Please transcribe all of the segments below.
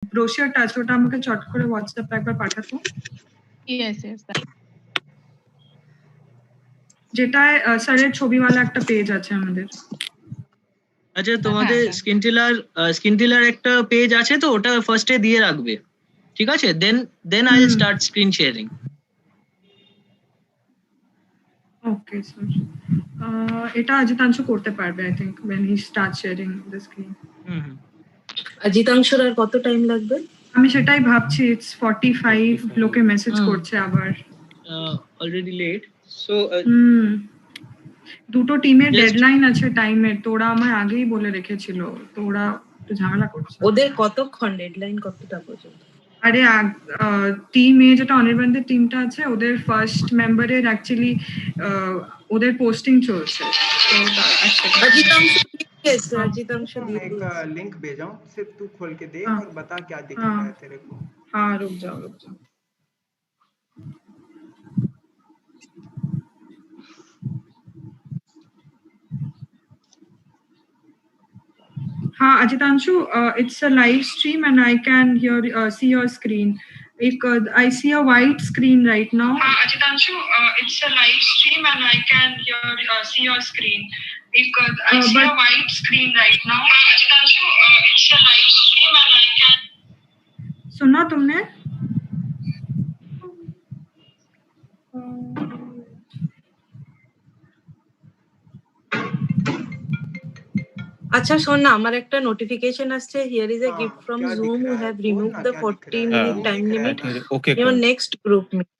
ব্রোশিওরটা আছে ওটা আমাকে চট করে হোয়াটসঅ্যাপে একবার পাঠাতো। Yes. যেটায় স্যারের ছবিওয়ালা একটা পেজ আছে আমাদের। আচ্ছা তোমাদের স্কিন টিলার একটা পেজ আছে তো, ওটা ফার্স্টে দিয়ে রাখবে, ঠিক আছে? Then I will start screen sharing. Okay sir, এটা অজিতাংশু করতে পারবে I think when he starts sharing the screen। অজিতাংশুর আর কত টাইম লাগবে? আমি সেটাই ভাবছি, ইটস 45 লোকে মেসেজ করছে আবার। Already late. সো দুটো টিমের ডেডলাইন আছে টাইমের, তো ওরা আমার আগেই বলে রেখেছিল, তো ওরা একটু ঝামেলা করছে। ওদের কতক্ষণ ডেডলাইন, কতটা পর্যন্ত? আরে টিম এ যেটা অনির্বাণদের টিমটা আছে ওদের ফার্স্ট মেম্বারের অ্যাকচুয়ালি ওদের পোস্টিং চলছে। अजितांशु एक लिंक भेजा हूँ, सिर्फ तू खोल के देख और बता क्या दिख रहा है तेरे को। हाँ रुक जाओ। हाँ Ajitanshu, it's a live stream and I can see your screen. I see a white screen right now. Ajitanshu, it's a live stream and I can see your screen. I see a white screen right now. Ajitanshu, it's a live stream and I can. सुना तुमने? আচ্ছা শোন না, আমার একটা notification আসছে, here is a gift from Zoom, you have removed the 40 minute time limit your next group meeting.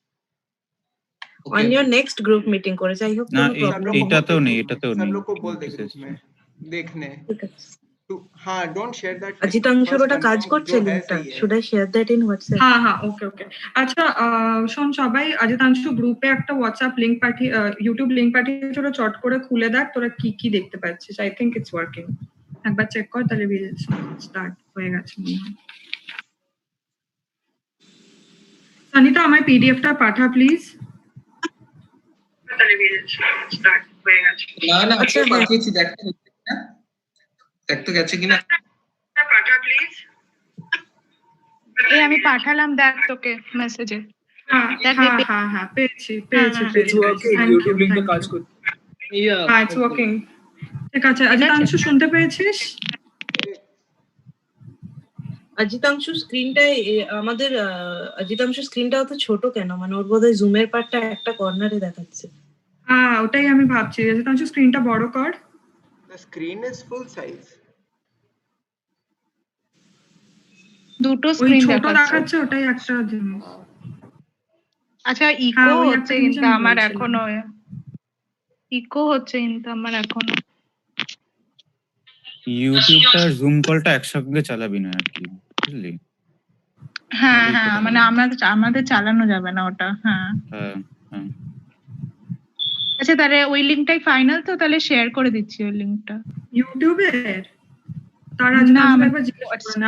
On your next group meeting করেছে। I hope না এটাতেও নেই, सब लोग को बोल दे ग्रुप में देखने। हाँ, don't share that। অজিতাংশুর ওটা কাজ করছে লিংকটা, should I share that in WhatsApp? হ্যাঁ ওকে। আচ্ছা শোন সবাই, অজিতাংশু গ্রুপে একটা হোয়াটসঅ্যাপ লিংক পাঠিয়ে, ইউটিউব লিংক পাঠিয়ে তোরা চট করে খুলে দেখ তোরা কি দেখতে পাচ্ছিস। আই থিংক ইটস ওয়ার্কিং, একবার চেক কর, তাহলে উইল স্টার্ট হয়ে গেছে মনে হয়। সনিতা আমার পিডিএফটা পাঠা প্লিজ। তাহলে উইল স্টার্ট হয়ে গেছে। না আচ্ছা পাঠিয়েছি, দেখ তো গেছে কিনা। পাঠা প্লিজ। এই আমি পাঠালাম, দেখ তোকে মেসেজে। হ্যাঁ পেয়েছি। ইউটিউব লিংকে কাজ করছে। হ্যাঁ ইটস ওয়ার্কিং। ঠিক আছে অজিতাংশু শুনতে পেয়েছিস? অজিতাংশু স্ক্রিনটা আমাদের অজিতাংশু স্ক্রিনটাও তো ছোট কেন, মানে ওর বোধহয় জুমের পার্টটা একটা কর্নারে দেখাচ্ছে। ওটাই আমি ভাবছি, অজিতাংশু স্ক্রিনটা বড় কর। The screen is full size। দুটো স্ক্রিন দেখাচ্ছে, ওটাই একটা জিনিস। আচ্ছা ইকো হচ্ছে কিন্তু আমার এখনো, ইউটিউবটা জুম কলটা একসঙ্গে চালাবি না আর কি, বুঝলি? হ্যাঁ মানে আমাদের চালানো যাবে না ওটা। হ্যাঁ আচ্ছা তাহলে ওই লিংকটাই ফাইনাল, তো তাহলে শেয়ার করে দিচ্ছি ওই লিংকটা ইউটিউবের। তারা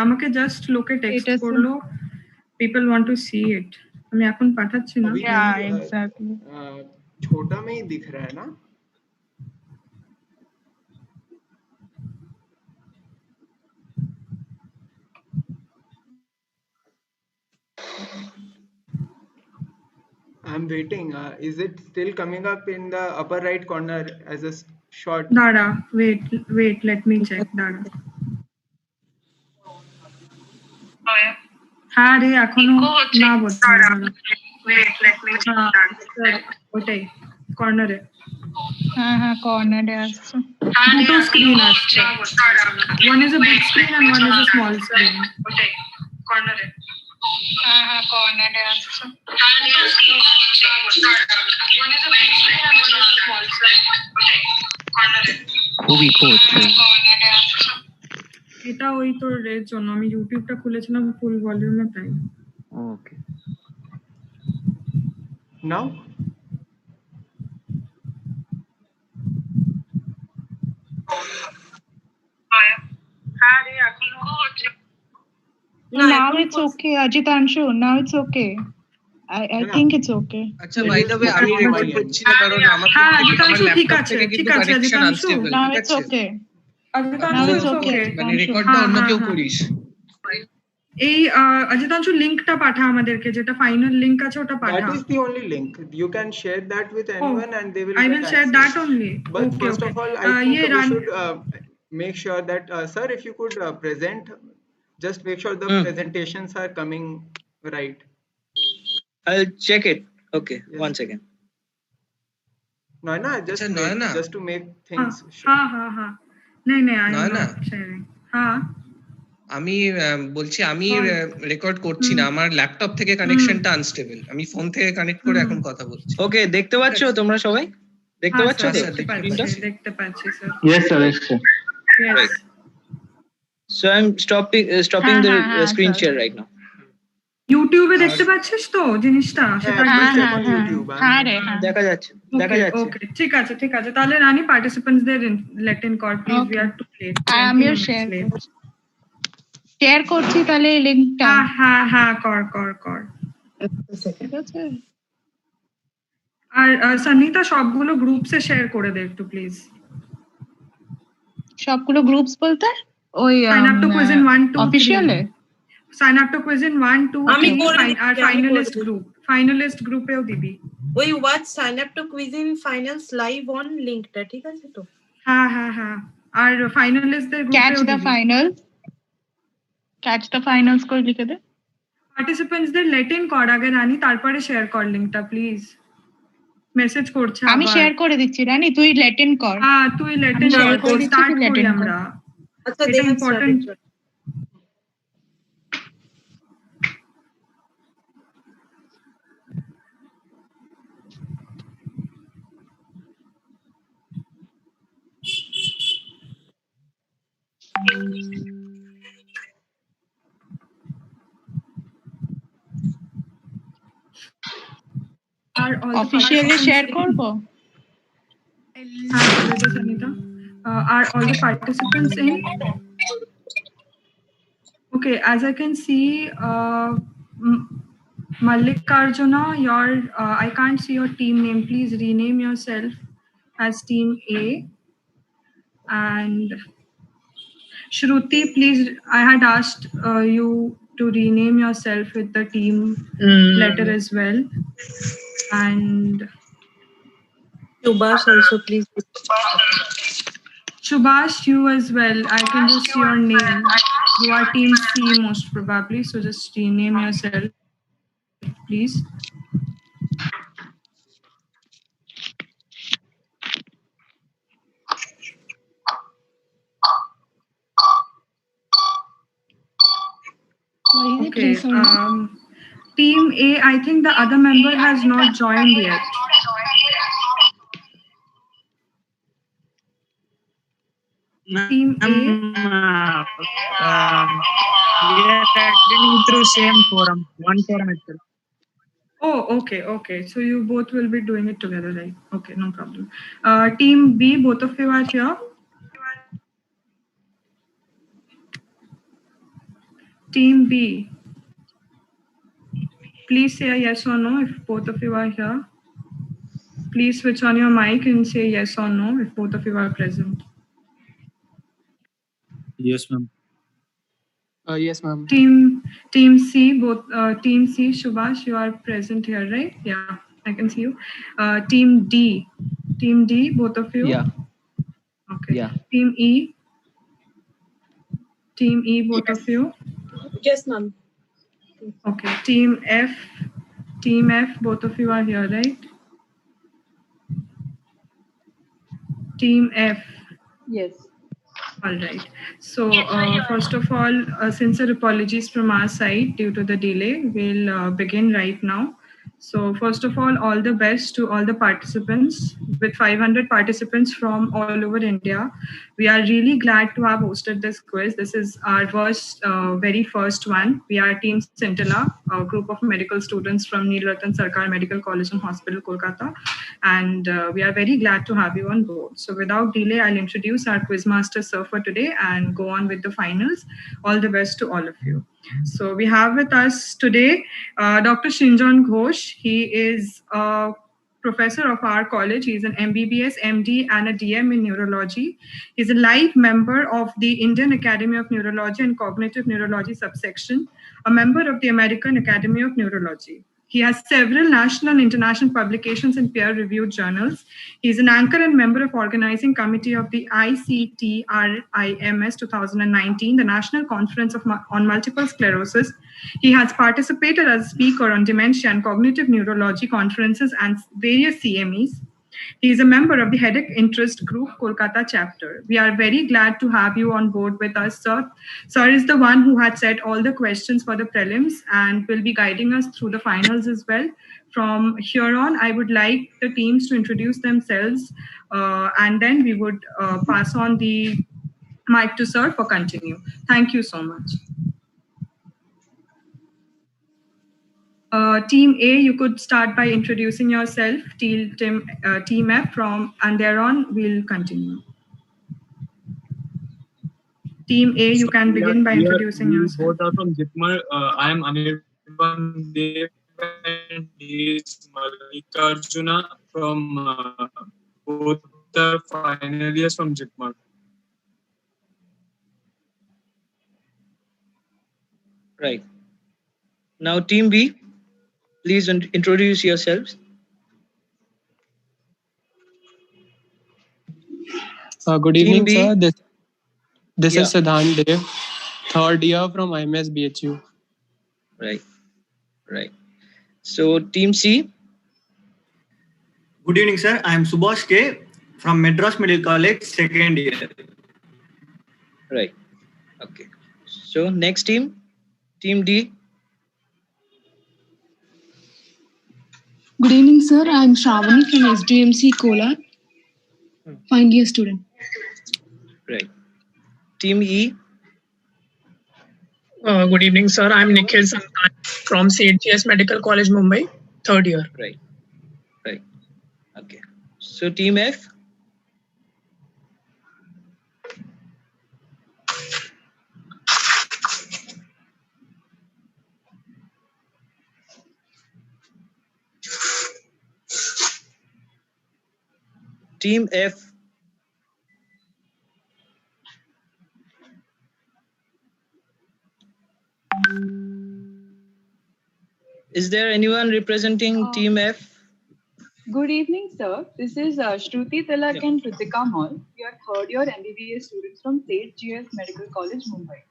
আমাকে জাস্ট লোকে টেক্সট করলো, people want to see it। আমি এখন পাঠাচ্ছি না। एग्जैक्टली छोटा में ही दिख रहा है ना। I'm waiting। Is it still coming up in the upper right corner as a short? Dada, wait, let me check. Dada। হ্যাঁ রে এখনো না বলছি। wait let me check। ওটাই কর্নারে। হ্যাঁ কর্নারে আসছে। দুটো স্ক্রিন আসছে, one is a big screen and one is a small screen। ওটাই কর্নারে। হ্যাঁ কর্নারে আসছে। one is a big screen and one is a small screen। ওটাই কর্নারে। খুবই হচ্ছে এটা ওই তোর এর জন্য আমি ইউটিউবটা খুলেছিলাম ফুল ভলিউমে, তাই। ওকে নাও হ্যাঁ রে এখনো হচ্ছে। Now it's okay, Ajitanshu. Now it's okay. I think it's okay. আচ্ছা বাই দ্য ওয়ে আমি রেকর্ড করছি না, কারণ আমার ল্যাপটপ থেকে কিন্তু কানেকশন আসছে। Now it's okay. Ajitanshu it's okay। মানে রেকর্ডটা অন্য কেউ করিস। এই অজিতাংশু লিংকটা পাঠা আমাদেরকে, যেটা ফাইনাল লিংক আছে ওটা পাঠা। That is the only link. You can share that with anyone and they will I get will share access. that only. But Okay, first okay. of all, I think we Run. should make sure that, sir, if you could present, just make sure the presentations are coming right. I'll check it. Okay, Yes. one second. Noina, just Acha, wait, Noina. just to make things sure. हाँ नहीं I am Noina. not sharing. हाँ আমি বলছি আমি বল। Record করছি না, আমার laptop থেকে কানেকশনটা আনস্টেবল, আমি ফোন থেকে কানেক্ট করে এখন কথা বলছি। ওকে, দেখতে পাচ্ছো তোমরা সবাই? দেখতে পাচ্ছো তো স্ক্রিনটা? দেখতে পাচ্ছি sir. Yes, sir. Yes, sir. Yes. So I'm stopping the screen share right now. YouTube এ দেখতে পাচ্ছিস তো জিনিসটা? সেটা হ্যাঁ রে হ্যাঁ দেখা যাচ্ছে, দেখা যাচ্ছে। ওকে ঠিক আছে তাহলে রানী participants there let in call please. We are too late. আমিও শেয়ার করছি তাহলে লিংকটা। হ্যাঁ কর ঠিক আছে। আর সনিতা সবগুলো গ্রুপসে শেয়ার করে দে একটু প্লিজ। সবগুলো গ্রুপস বলতে ওই Synapto-Quizzin 1 2 অফিশিয়ালে Synapto-Quizzin 1 2 আমি 3 করে আর দিচ্ছি, ফাইনালিস্ট গ্রুপেও দিবি। ওই watch Synapto-Quizzin finals live on লিংকটা, ঠিক আছে তো? হ্যাঁ আর ফাইনালিস্টদের গ্রুপেও দিবি। ক্যাচ দ্য ফাইনালস করে লিখে দে। পার্টিসিপেন্টস দের লেট ইন কর আগে রানী, তারপরে শেয়ার কর লিংকটা প্লিজ। মেসেজ করছে আমি শেয়ার করে দিচ্ছি রানী, তুই লেট ইন কর। হ্যাঁ তুই লেট ইন কর, স্টার্ট করি আমরা। আচ্ছা এটা ইম্পর্টেন্ট। আর অফিশিয়ালি শেয়ার করব। Are all the participants in? Okay, as I can see, Mallikarjuna, I can't see your team name. Please rename yourself as Team A. And Shruti, please, I had asked you to rename yourself with the team letter as well. And Subhash also, please. Subhash, you as well. I can just see your name. You are Team C most probably. So just rename yourself, please. Okay. Team A, I think the other member has not joined yet. Team A. We are attending through same forum, one forum itself. Oh, okay. So you both will be doing it together, right? Okay, no problem. Team B, both of you are here. Team B, please say a yes or no if both of you are here. Please switch on your mic and say yes or no if both of you are present. Yes, ma'am. Yes, ma'am. Team C, both Team C, Subhash, you are present here, right? Yeah, I can see you. Team D, both of you. Yeah. Okay. Yeah. Team E, both of you. Yes, ma'am. Okay. Team F, both of you are here, right? Team F. Yes. All right. So first of all, sincere apologies from our side due to the delay. We'll begin right now. So first of all the best to all the participants. With 500 participants from all over India, we are really glad to have hosted this quiz. This is our very first one. We are Team Scintilla, a group of medical students from Neelratan Sarkar Medical College and Hospital, Kolkata. And we are very glad to have you on board. So without delay, I'll introduce our quizmaster sir for today and go on with the finals. All the best to all of you. So we have with us today Dr. Shinjan Ghosh. He is a professor of our college. He's an MBBS, MD, and a DM in neurology. He's a live member of the Indian Academy of Neurology and Cognitive Neurology subsection, a member of the American Academy of Neurology. He has several national and international publications in peer-reviewed journals. He's an anchor and member of organizing committee of the ICTRIMS 2019, the National Conference on Multiple Sclerosis. He has participated as a speaker on dementia and cognitive neurology conferences and various CMEs. He is a member of the Headache Interest Group, Kolkata chapter. We are very glad to have you on board with us, sir. Sir is the one who had set all the questions for the prelims and will be guiding us through the finals as well. From here on, I would like the teams to introduce themselves and then we would pass on the mic to sir for continue. Thank you so much. Team A, you could start by introducing yourself. Team F and thereon we'll continue. Team A, you can begin by introducing yourself. Both are from Jitmar. I am Anirban Dev and he is Mallikarjuna from both the final years from Jitmar. Right. Now, Team B, please introduce yourselves. Good evening, sir. This is Siddhant Dev, third year from IMS BHU. Right. So, Team C. Good evening, sir. I am Subhash K from Madras Medical College, second year. Right. Okay. So, next team, Team D. Good evening, sir. I am Shravani from SDMC Kolar, final year student. Right. Team E. Good evening, sir. I'm Nikhil Santan from CHS Medical College, Mumbai, third year. Right. Okay. So, Team F. Team F. Is there anyone representing Team F? Good evening, sir. This is Shruti Tilak and Kritika Mall. We are third year MBBS students from State GS Medical College, Mumbai.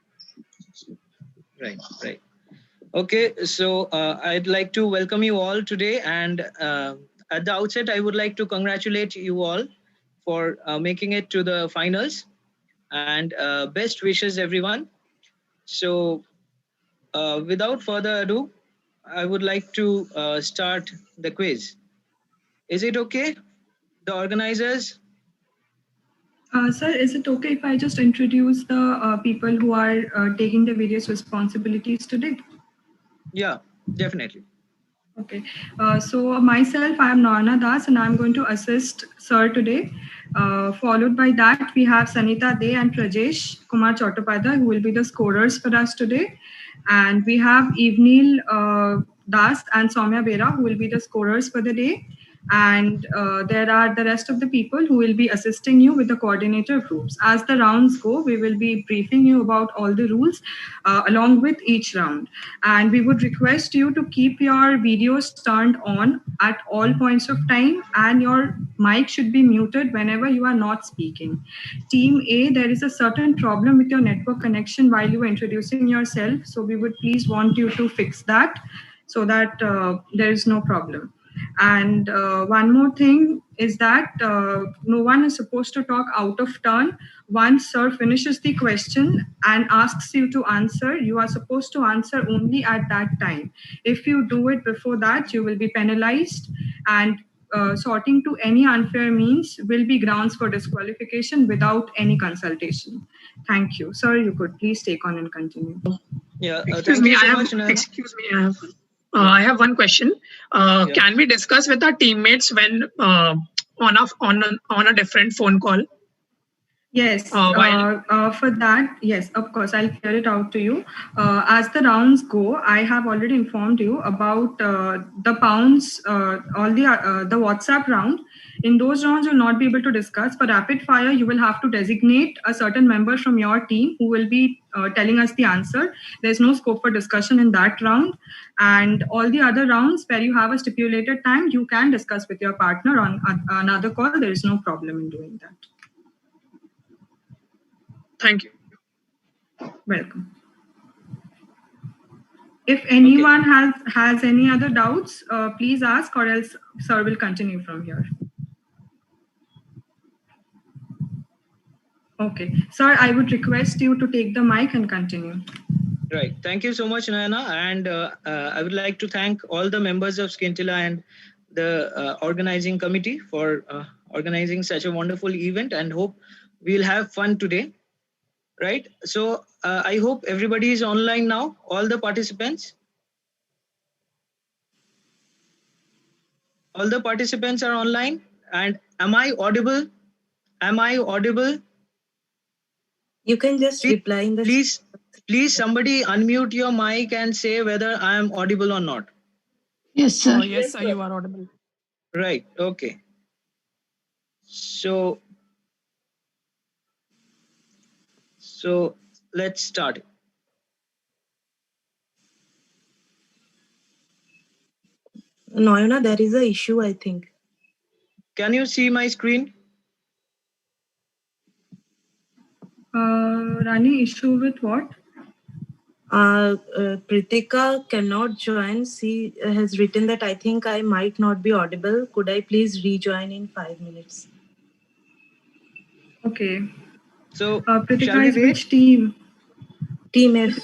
Right. Okay, so I'd like to welcome you all today, and at the outset, I would like to congratulate you all for making it to the finals, and best wishes, everyone. So, without further ado, I would like to start the quiz. Is it okay, the organizers? Sir, is it okay if I just introduce the people who are taking the various responsibilities today? Yeah, definitely. Okay. So myself, I am Narna Das and I'm going to assist sir today. Followed by that, we have Sanita De and Prajesh Kumar Chattopadhyay, who will be the scorers for us today. And we have Evenil Das and Soumya Bera, who will be the scorers for the day. And there are the rest of the people who will be assisting you with the coordinator groups. As the rounds go, we will be briefing you about all the rules along with each round. And we would request you to keep your videos turned on at all points of time, and your mic should be muted whenever you are not speaking. Team A, there is a certain problem with your network connection while you are introducing yourself. So we would please want you to fix that so that there is no problem. And one more thing is that no one is supposed to talk out of turn. Once sir finishes the question and asks you to answer, you are supposed to answer only at that time. If you do it before that, you will be penalized, and sorting to any unfair means will be grounds for disqualification without any consultation. Thank you. Sir, you could please take on and continue. Yeah, Excuse me, I have one question. Can we discuss with our teammates when on a different phone call? Yes, for that, yes, of course, I'll clear it out to you. As the rounds go, I have already informed you about the pounds, all the WhatsApp round. In those rounds, you'll not be able to discuss. For rapid fire, you will have to designate a certain member from your team who will be telling us the answer. There's no scope for discussion in that round. And all the other rounds where you have a stipulated time, you can discuss with your partner on another call. There is no problem in doing that. Thank you. Welcome. If anyone has any other doubts, please ask, or else sir will continue from here. Okay. Sir, I would request you to take the mic and continue. Right. Thank you so much, Nayana. And I would like to thank all the members of Scintilla and the organizing committee for organizing such a wonderful event, and hope we'll have fun today. Right. So I hope everybody is online now, all the participants. All the participants are online. And am I audible? Am I audible? You can just reply in the Please somebody unmute your mic and say whether I am audible or not. Yes, sir. Yes, sir, you are audible. Right. Okay. So let's start. Noyana, there is an issue, I think. Can you see my screen? Rani, issue with what? Pritika cannot join. She has written that I think I might not be audible. Could I please rejoin in 5 minutes? Okay. So, Pritika is which team? Team F.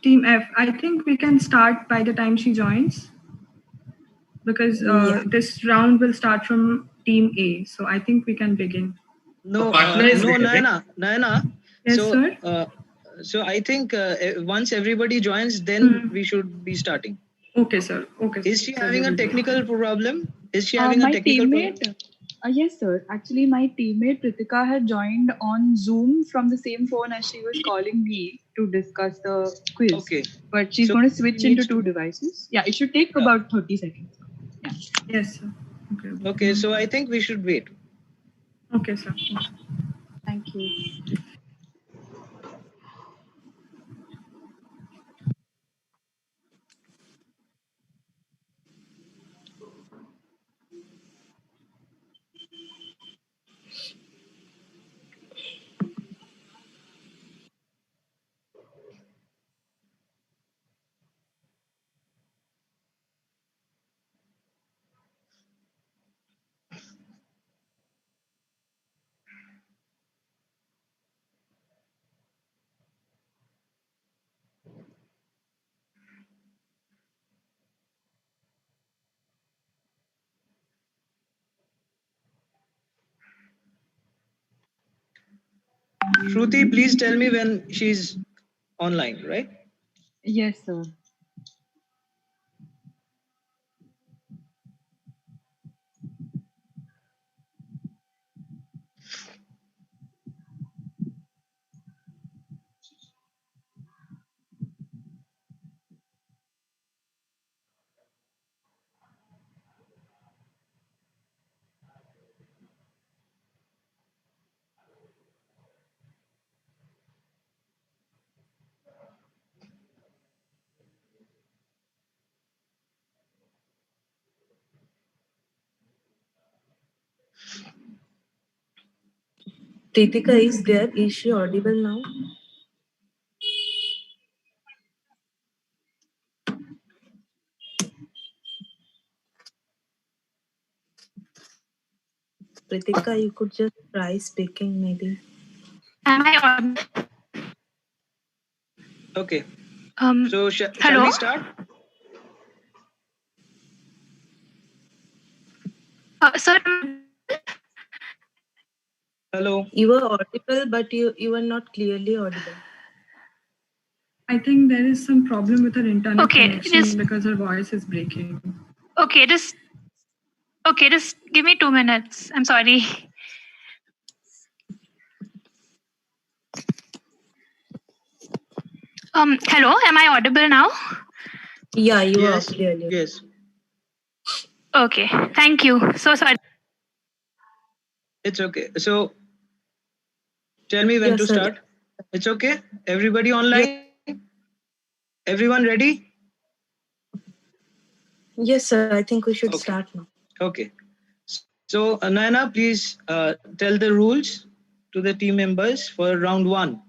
Team F. I think we can start by the time she joins, because this round will start from Team A. So I think we can begin. No, Nayana. Yes, so, sir. So I think once everybody joins, then we should be starting. Okay, sir. Okay. Is she having a technical problem? Is she having a My technical teammate, problem? Yes, sir. Actually, my teammate Pritika had joined on Zoom from the same phone as she was calling me to discuss the quiz. Okay. But she's going to switch into two devices. Yeah, it should take about 30 seconds. Yeah. Yes, sir. Okay. Okay, so I think we should wait. Okay, sir. Thank you. Shruti, please tell me when she's online, right? Yes, sir. Pritika is there. Is she audible now? Pritika, you could just try speaking maybe. Am I audible? Okay. So shall hello? we start? Sir. Hello. You are audible, but you are not clearly audible. I think there is some problem with her internet connection just because her voice is breaking. Okay, just give me 2 minutes. I'm sorry. Hello, am I audible now? Yeah, you Yes. are clearly. Yes. Okay, thank you. So sorry. It's okay. So tell me when Yes, to sir. start. It's okay. Everybody online? Everyone ready? Yes, sir. I think we should start now. Okay. So Nayana, please tell the rules to the team members for round 1.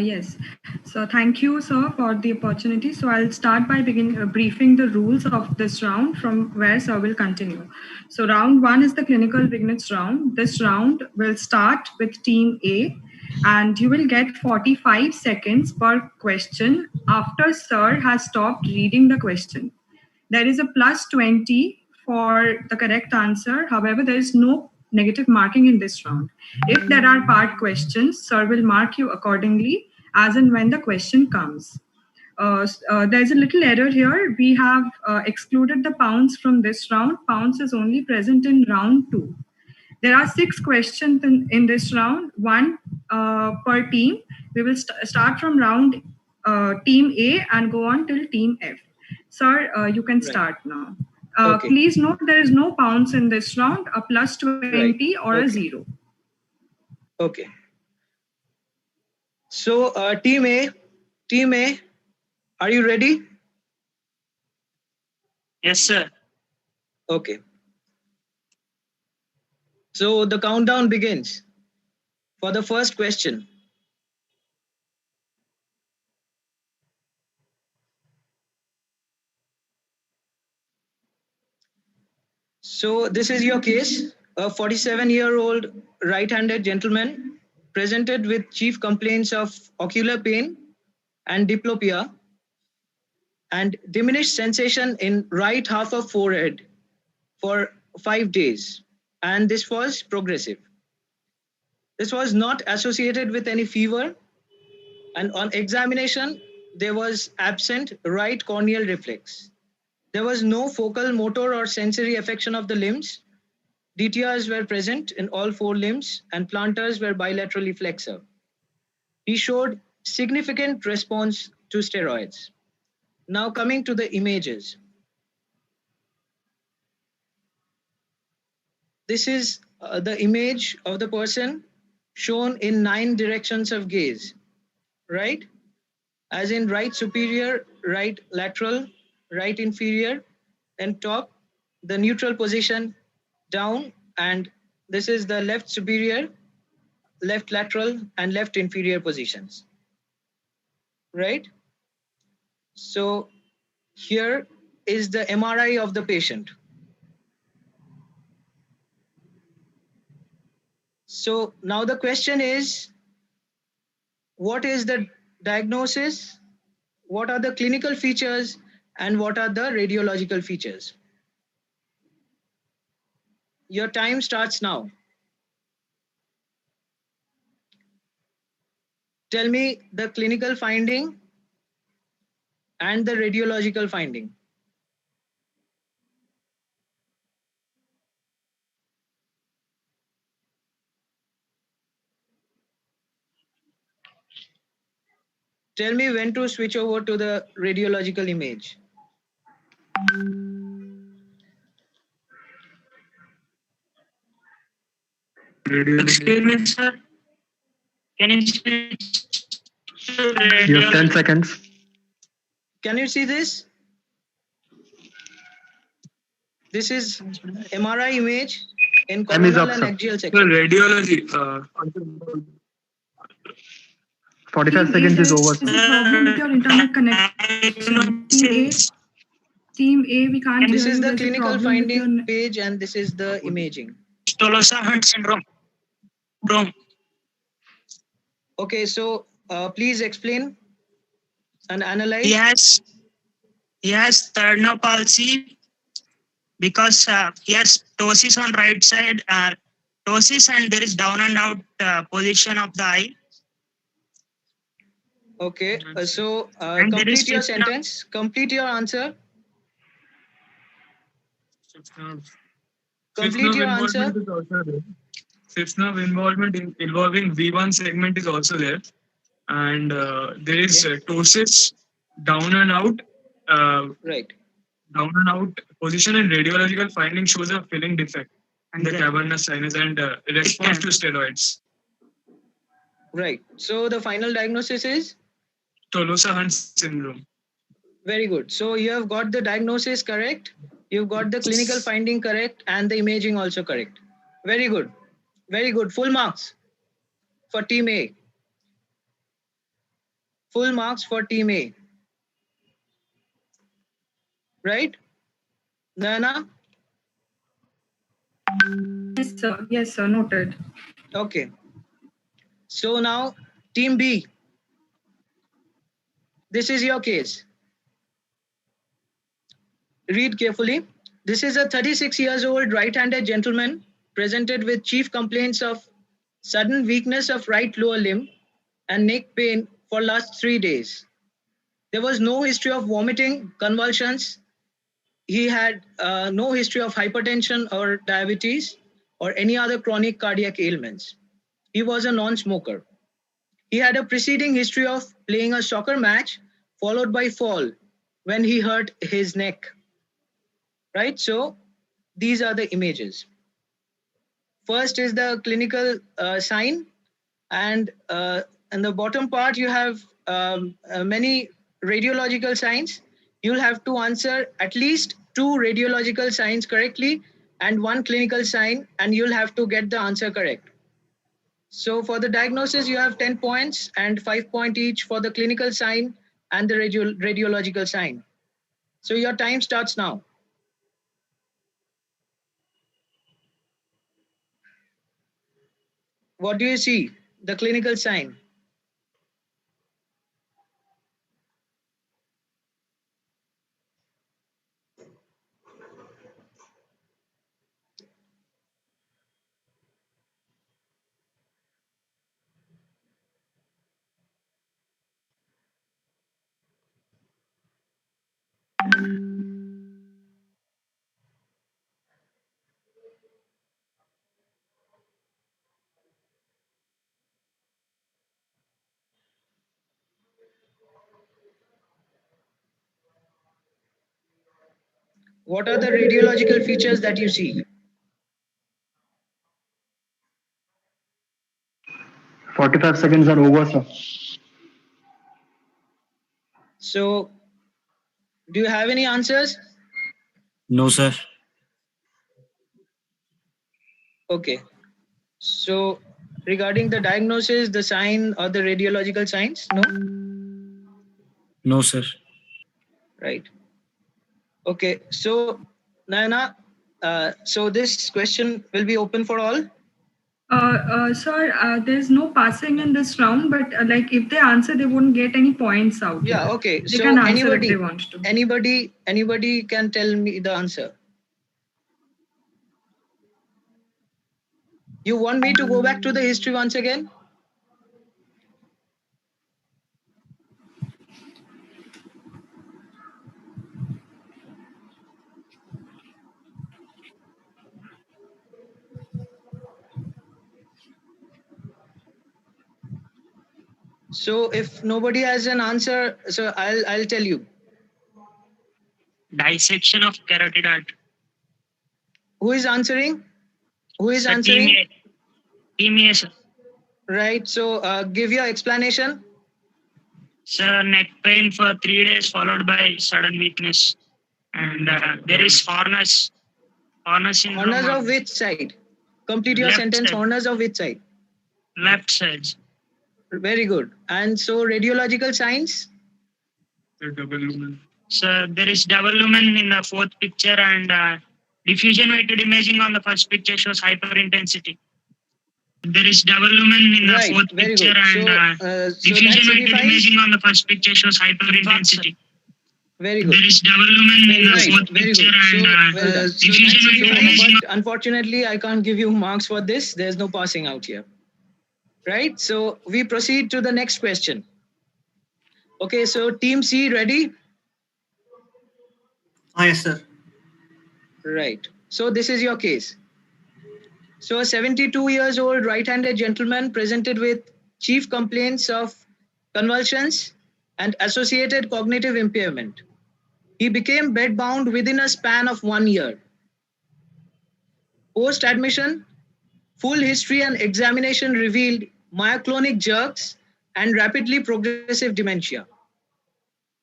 Yes. So thank you, sir, for the opportunity. So I'll start by briefing the rules of this round from where sir will continue. So round 1 is the clinical vignettes round. This round will start with team A and you will get 45 seconds per question after sir has stopped reading the question. There is a plus 20 for the correct answer. However, there is no negative marking in this round. If there are part questions, sir will mark you accordingly as and when the question comes. There's a little error here. We have excluded the pounds from this round. Pounds is only present in round 2. There are 6 questions in this round, one per team. We will start from round team A and go on till team F. Sir, you can start now. Okay. Please note there is no pounds in this round, a plus 20 or a Okay. 0. Okay. So team A, are you ready? Yes, sir. Okay. So the countdown begins for the first question. So this is your case. A 47-year-old right-handed gentleman presented with chief complaints of ocular pain and diplopia and diminished sensation in right half of forehead for 5 days. And this was progressive. This was not associated with any fever. And on examination, there was absent right corneal reflex. There was no focal motor or sensory affection of the limbs. DTRs were present in all 4 limbs and plantars were bilaterally flexor. He showed significant response to steroids. Now coming to the images. This is the image of the person shown in 9 directions of gaze, right? As in right superior, right lateral, right inferior, and top, the neutral position, down, and this is the left superior, left lateral, and left inferior positions, right? So here is the MRI of the patient. So now the question is, what is the diagnosis? What are the clinical features and what are the radiological features? Your time starts now. Tell me the clinical finding and the radiological finding. Tell me when to switch over to the radiological image. Excuse me, sir. Can you switch to You have 10 seconds. Can you see this? This is MRI image in coronal and axial section. Radiology. 45 seconds is over. There's a problem with your internet connection. Team A, we can't This hear is you. the There's a clinical problem with finding your page and this is the imaging. Tolosa Hunt syndrome. Okay, so please explain and analyze. He has third palsy because he has ptosis on right side, ptosis, and there is down and out position of the eye. Okay, so complete your sentence, complete your answer. Complete your answer. Fifth nerve involvement involving V1 segment is also there. and there is ptosis, down and out. Right. Down and out position and radiological finding shows a filling defect in the cavernous sinus and response to steroids. Right. So the final diagnosis is Tolosa-Hunt syndrome. Very good. So you have got the diagnosis correct, you've got the clinical finding correct, and the imaging also correct. Very good. Very good. Full marks for Team A. Full marks for Team A. Right? Nana? Yes, sir. Yes, sir. Noted. Okay. So now, Team B. This is your case. Read carefully. This is a 36 years old right-handed gentleman presented with chief complaints of sudden weakness of right lower limb and neck pain for last 3 days. There was no history of vomiting, convulsions. He had no history of hypertension or diabetes or any other chronic cardiac ailments. He was a non-smoker. He had a preceding history of playing a soccer match followed by fall when he hurt his neck. Right? So these are the images. First is the clinical sign, and in the bottom part you have many radiological signs. You'll have to answer at least 2 radiological signs correctly and 1 clinical sign, and you'll have to get the answer correct. So for the diagnosis, you have 10 points and 5 points each for the clinical sign and the radiological sign. So your time starts now. What do you see? The clinical sign. What are the radiological features that you see? 45 seconds are over, sir. So, do you have any answers? No, sir. Okay. So, regarding the diagnosis, the sign or the radiological signs, no? No, sir. Right. Okay. So, Nayana, so this question will be open for all? Sir, there's no passing in this round, but like if they answer, they won't get any points out. Yeah, here. okay. They So can answer anybody, if they want to. anybody can tell me the answer. You want me to go back to the history once again? So if nobody has an answer, so I'll tell you. Dissection of carotid artery. Who is answering? Who is Sir, answering? Team A, sir. Right. So give your explanation. Sir, neck pain for 3 days followed by sudden weakness. And there is Horner's syndrome. Horners of which side? Complete your Left sentence. side. Horners of which side? Left side. Very good. And so radiological signs? Double lumen. So there is double lumen in the 4th picture, and diffusion weighted imaging on the first picture shows hyperintensity. There is double lumen in the Right, 4th very picture, good. and So diffusion that weighted signifies- imaging on the first picture shows hyperintensity. Very good. There is double lumen in the Right, 4th very picture, good. So, and well done. So diffusion that's weighted so, imaging. but unfortunately, I can't give you marks for this. There's no passing out here. Right? So we proceed to the next question. Okay, so Team C, ready? Yes, sir. Right. So this is your case. So a 72 years old right-handed gentleman presented with chief complaints of convulsions, and associated cognitive impairment. He became bedbound within a span of 1 year. Post-admission, full history and examination revealed myoclonic jerks and rapidly progressive dementia.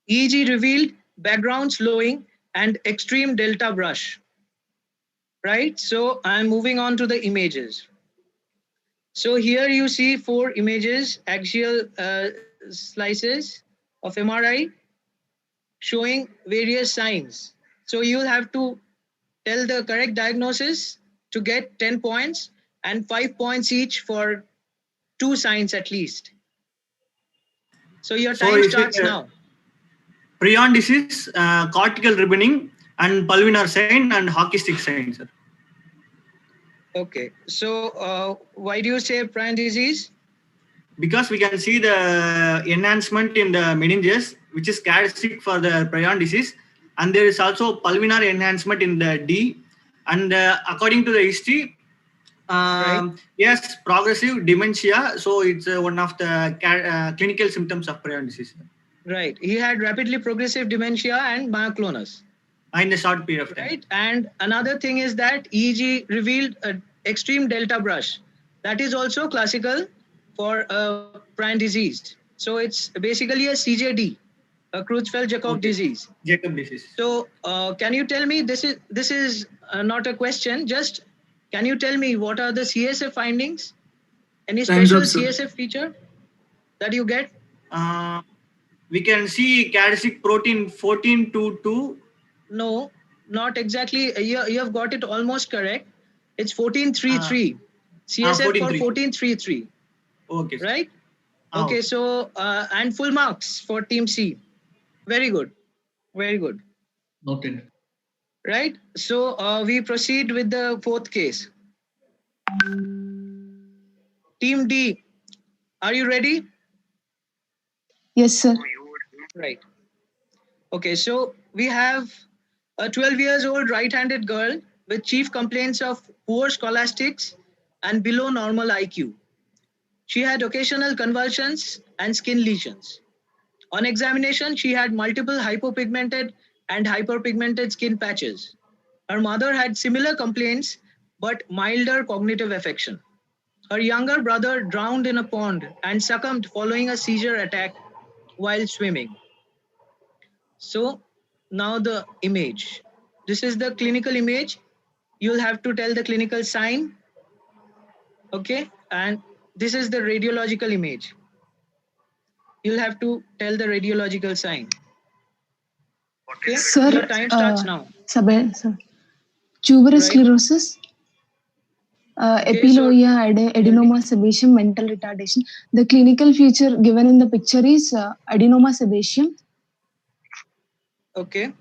EEG revealed background slowing and extreme delta brush. Right? So I'm moving on to the images. So here you see 4 images, axial slices of MRI showing various signs. So you'll have to tell the correct diagnosis to get 10 points and 5 points each for 2 signs at least. So your time starts now. Prion disease, cortical ribboning, and pulvinar sign and hockey stick sign, sir. Okay. So why do you say prion disease? Because we can see the enhancement in the meninges, which is characteristic for the prion disease, and there is also pulvinar enhancement in the D. And according to the history, yes, progressive dementia. So it's one of the clinical symptoms of prion disease. Right. He had rapidly progressive dementia and myoclonus. In a short period of time. Right. And another thing is that EEG revealed extreme delta brush. That is also classical for prion disease. So it's basically a CJD, a Creutzfeldt-Jakob disease. Jacob disease. So can you tell me, this is not a question, just can you tell me what are the CSF findings? Any special CSF feature that you get? We can see characteristic protein 1422. No, not exactly. You have got it almost correct. It's 1433. CSF for 1433. Okay. Right? Okay, so and full marks for team C. Very good. Very good. Noted. Right? So we proceed with the 4th case. Team D, are you ready? Yes, sir. Right. Okay, so we have a 12 years old right-handed girl with chief complaints of poor scholastics and below normal IQ. She had occasional convulsions and skin lesions. On examination, she had multiple hypopigmented and hyperpigmented skin patches. Her mother had similar complaints, but milder cognitive affection. Her younger brother drowned in a pond and succumbed following a seizure attack while swimming. So now the image. This is the clinical image. You'll have to tell the clinical sign. Okay. And this is the radiological image. You'll have to tell the radiological sign. Okay. Sir, your time starts now. Sir. Tuberous sclerosis, epiloia, adenoma, sebaceum, mental retardation. The clinical feature given in the picture is adenoma sebaceum. Okay.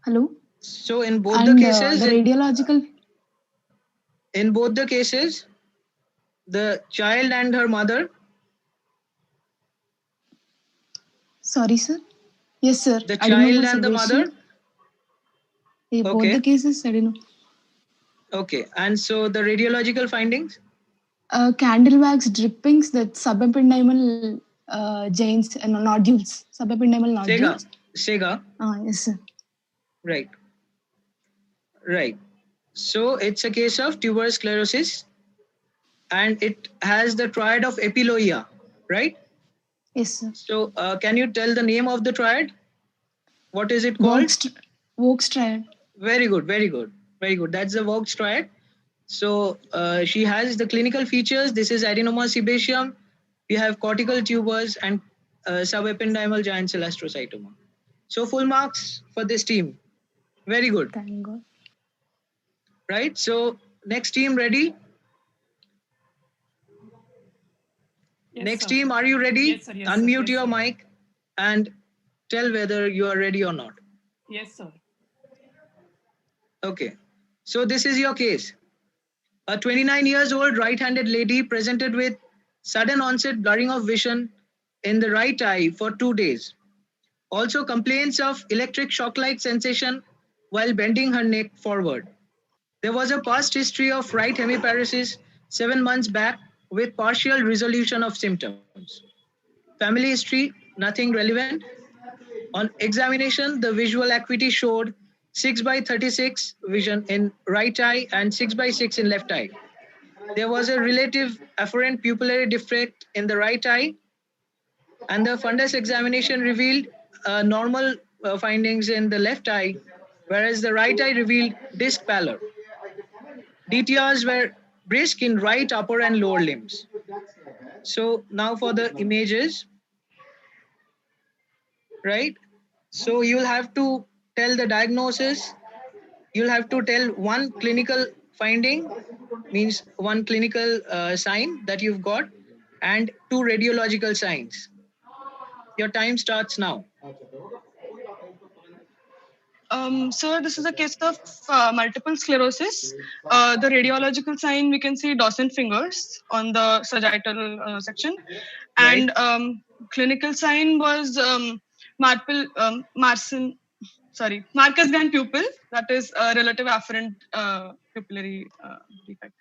Hello. So in both the cases, the radiological. In both the cases, the child and her mother. Sorry, sir. Yes, sir. The child and the mother. Both the cases, I don't know. Okay, and so the radiological findings? Candle wax drippings, that subependymal giants and nodules, subependymal nodules. Sega. Yes, sir. Right. Right. So it's a case of tuberous sclerosis, and it has the triad of epiloia, right? Yes, sir. So can you tell the name of the triad? What is it called? Vogt's triad. Very good, very good, very good. That's the Vogt's triad. So she has the clinical features. This is adenoma sebaceum. We have cortical tubers and subependymal giant cell astrocytoma. So full marks for this team. Very good. Thank God. Right. So next team ready? Yes, next sir. team, are you ready? Yes, sir. Yes, Unmute sir. your mic and tell whether you are ready or not. Yes, sir. Okay. So this is your case. A 29 years old right-handed lady presented with sudden onset blurring of vision in the right eye for 2 days. Also complaints of electric shock-like sensation while bending her neck forward. There was a past history of right hemiparesis 7 months back with partial resolution of symptoms. family history, nothing relevant. On examination, the visual acuity showed 6/36 vision in right eye and 6/6 in left eye. There was a relative afferent pupillary defect in the right eye, and the fundus examination revealed normal findings in the left eye, whereas the right eye revealed disc pallor. DTRs were brisk in right upper and lower limbs. So now for the images, right? So you'll have to tell the diagnosis. You'll have to tell one clinical finding, means one clinical sign that you've got, and two radiological signs. Your time starts now. Sir, this is a case of multiple sclerosis. The radiological sign, we can see Dawson fingers on the sagittal section. And clinical sign was Marcus Gant pupil, that is a relative afferent pupillary defect.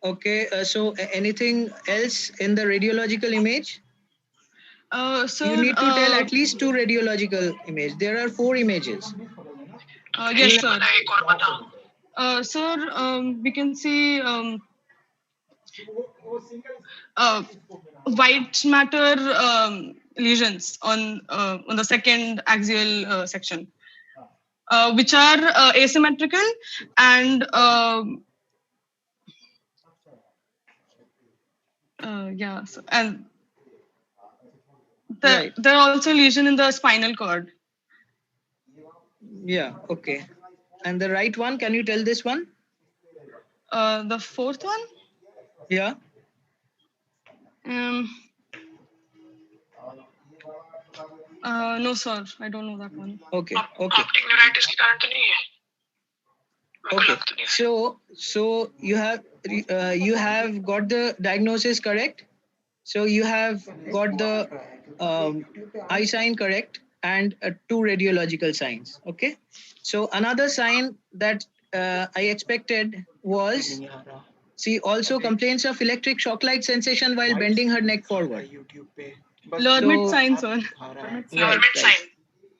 Okay, so anything else in the radiological image? So you need to tell at least two radiological images. There are 4 images. Yes, sir. Sir, we can see white matter lesions on the second axial section, which are asymmetrical and and there are also lesion in the spinal cord. Yeah, okay. And the right one, can you tell this one? The fourth one? Yeah. No, sir, I don't know that one. Okay, okay. Okay, so you have got the diagnosis correct. So you have got the eye sign correct and 2 radiological signs. Okay. So another sign that I expected was, she also complains of electric shock-like sensation while bending her neck forward. Lermit sign, sir. Right.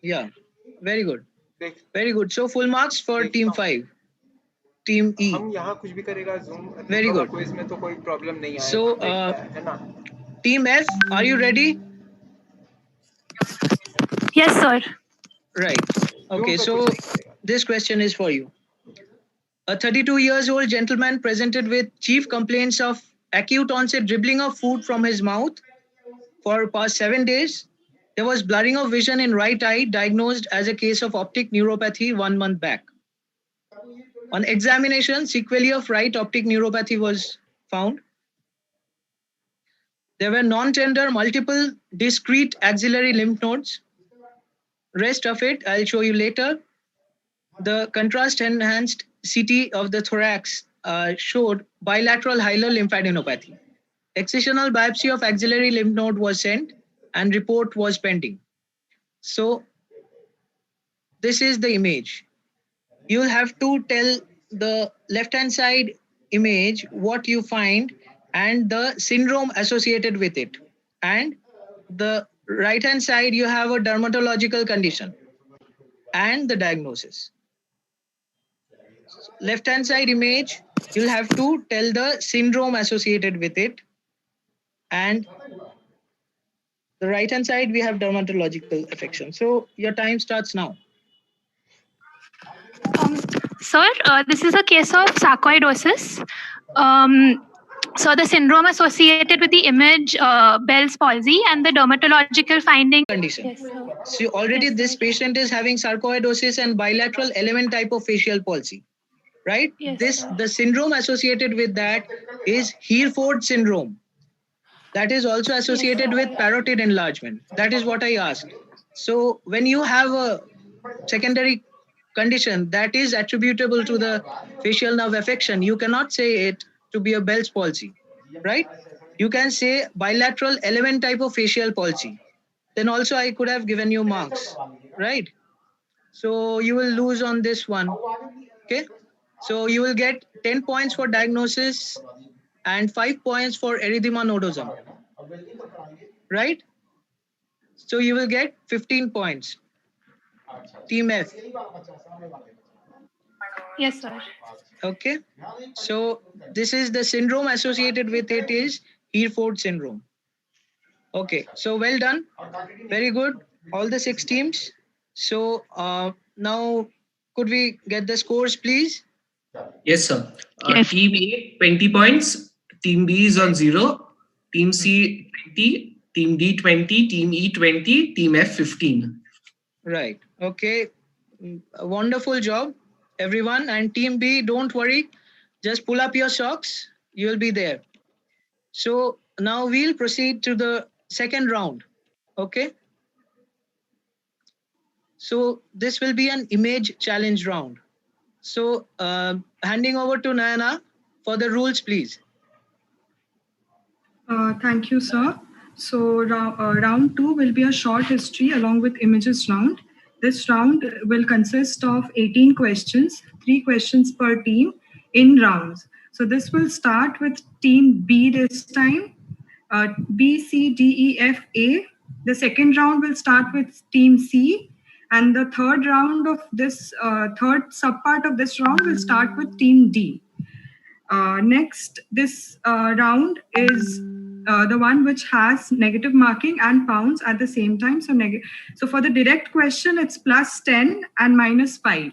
Yeah, very good. Very good. So full marks for team 5. Team E. Very good. So team F, are you ready? Yes, sir. Right. Okay, so this question is for you. A 32 years old gentleman presented with chief complaints of acute onset dribbling of food from his mouth for past 7 days. There was blurring of vision in right eye, diagnosed as a case of optic neuropathy 1 month back. On examination, sequelae of right optic neuropathy was found. There were non-tender multiple discrete axillary lymph nodes. Rest of it, I'll show you later. The contrast-enhanced CT of the thorax showed bilateral hilar lymphadenopathy. Excisional biopsy of axillary lymph node was sent and report was pending. So this is the image. You'll have to tell the left-hand side image what you find and the syndrome associated with it. And the right-hand side, you have a dermatological condition and the diagnosis. Left-hand side image, you'll have to tell the syndrome associated with it. And the right-hand side, we have dermatological affection. So your time starts now. Sir, this is a case of sarcoidosis. So the syndrome associated with the image, Bell's palsy, and the dermatological finding. Condition. Yes, sir. So already this patient is having sarcoidosis and bilateral element type of facial palsy, right? Yes, The syndrome associated with that is Hereford syndrome. That is also associated with parotid enlargement. That is what I asked. So when you have a secondary condition that is attributable to the facial nerve affection, you cannot say it to be a Bell's palsy, right? You can say bilateral element type of facial palsy. Then also I could have given you marks, right? So you will lose on this one, okay? So you will get 10 points for diagnosis and 5 points for erythema nodosum. right? So you will get 15 points. Team F. Yes, sir. Okay. So this is the syndrome associated with it is Hereford syndrome. Okay. So well done. Very good. All the 6 teams. So now could we get the scores, please? Yes, sir. Team A, 20 points. Team B is on 0. Team C, 20. Team D, 20. Team E, 20. Team F, 15. Right. Okay. A wonderful job, everyone. And Team B, don't worry. Just pull up your socks. You will be there. So now we'll proceed to the second round. Okay. So this will be an image challenge round. So handing over to Nayana for the rules, please. Thank you, sir. So round 2 will be a short history along with images round. This round will consist of 18 questions, 3 questions per team in rounds. So this will start with team B this time, B, C, D, E, F, A. The second round will start with team C. And the third round of this, third subpart of this round will start with team D. Next, this round is the one which has negative marking and pounds at the same time. So for the direct question, it's +10 and -5.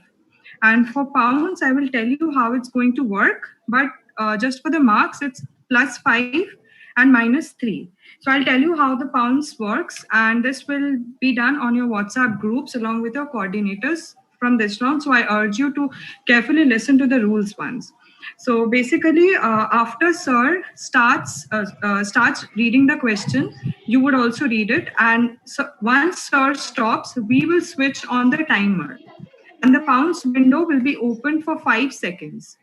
And for pounds, I will tell you how it's going to work. But just for the marks, it's +5 and -3. So I'll tell you how the pounds works. And this will be done on your WhatsApp groups along with your coordinators from this round. So I urge you to carefully listen to the rules once. So basically, after Sir starts reading the question, you would also read it. And so once Sir stops, we will switch on the timer. And the pounds window will be open for 5 seconds.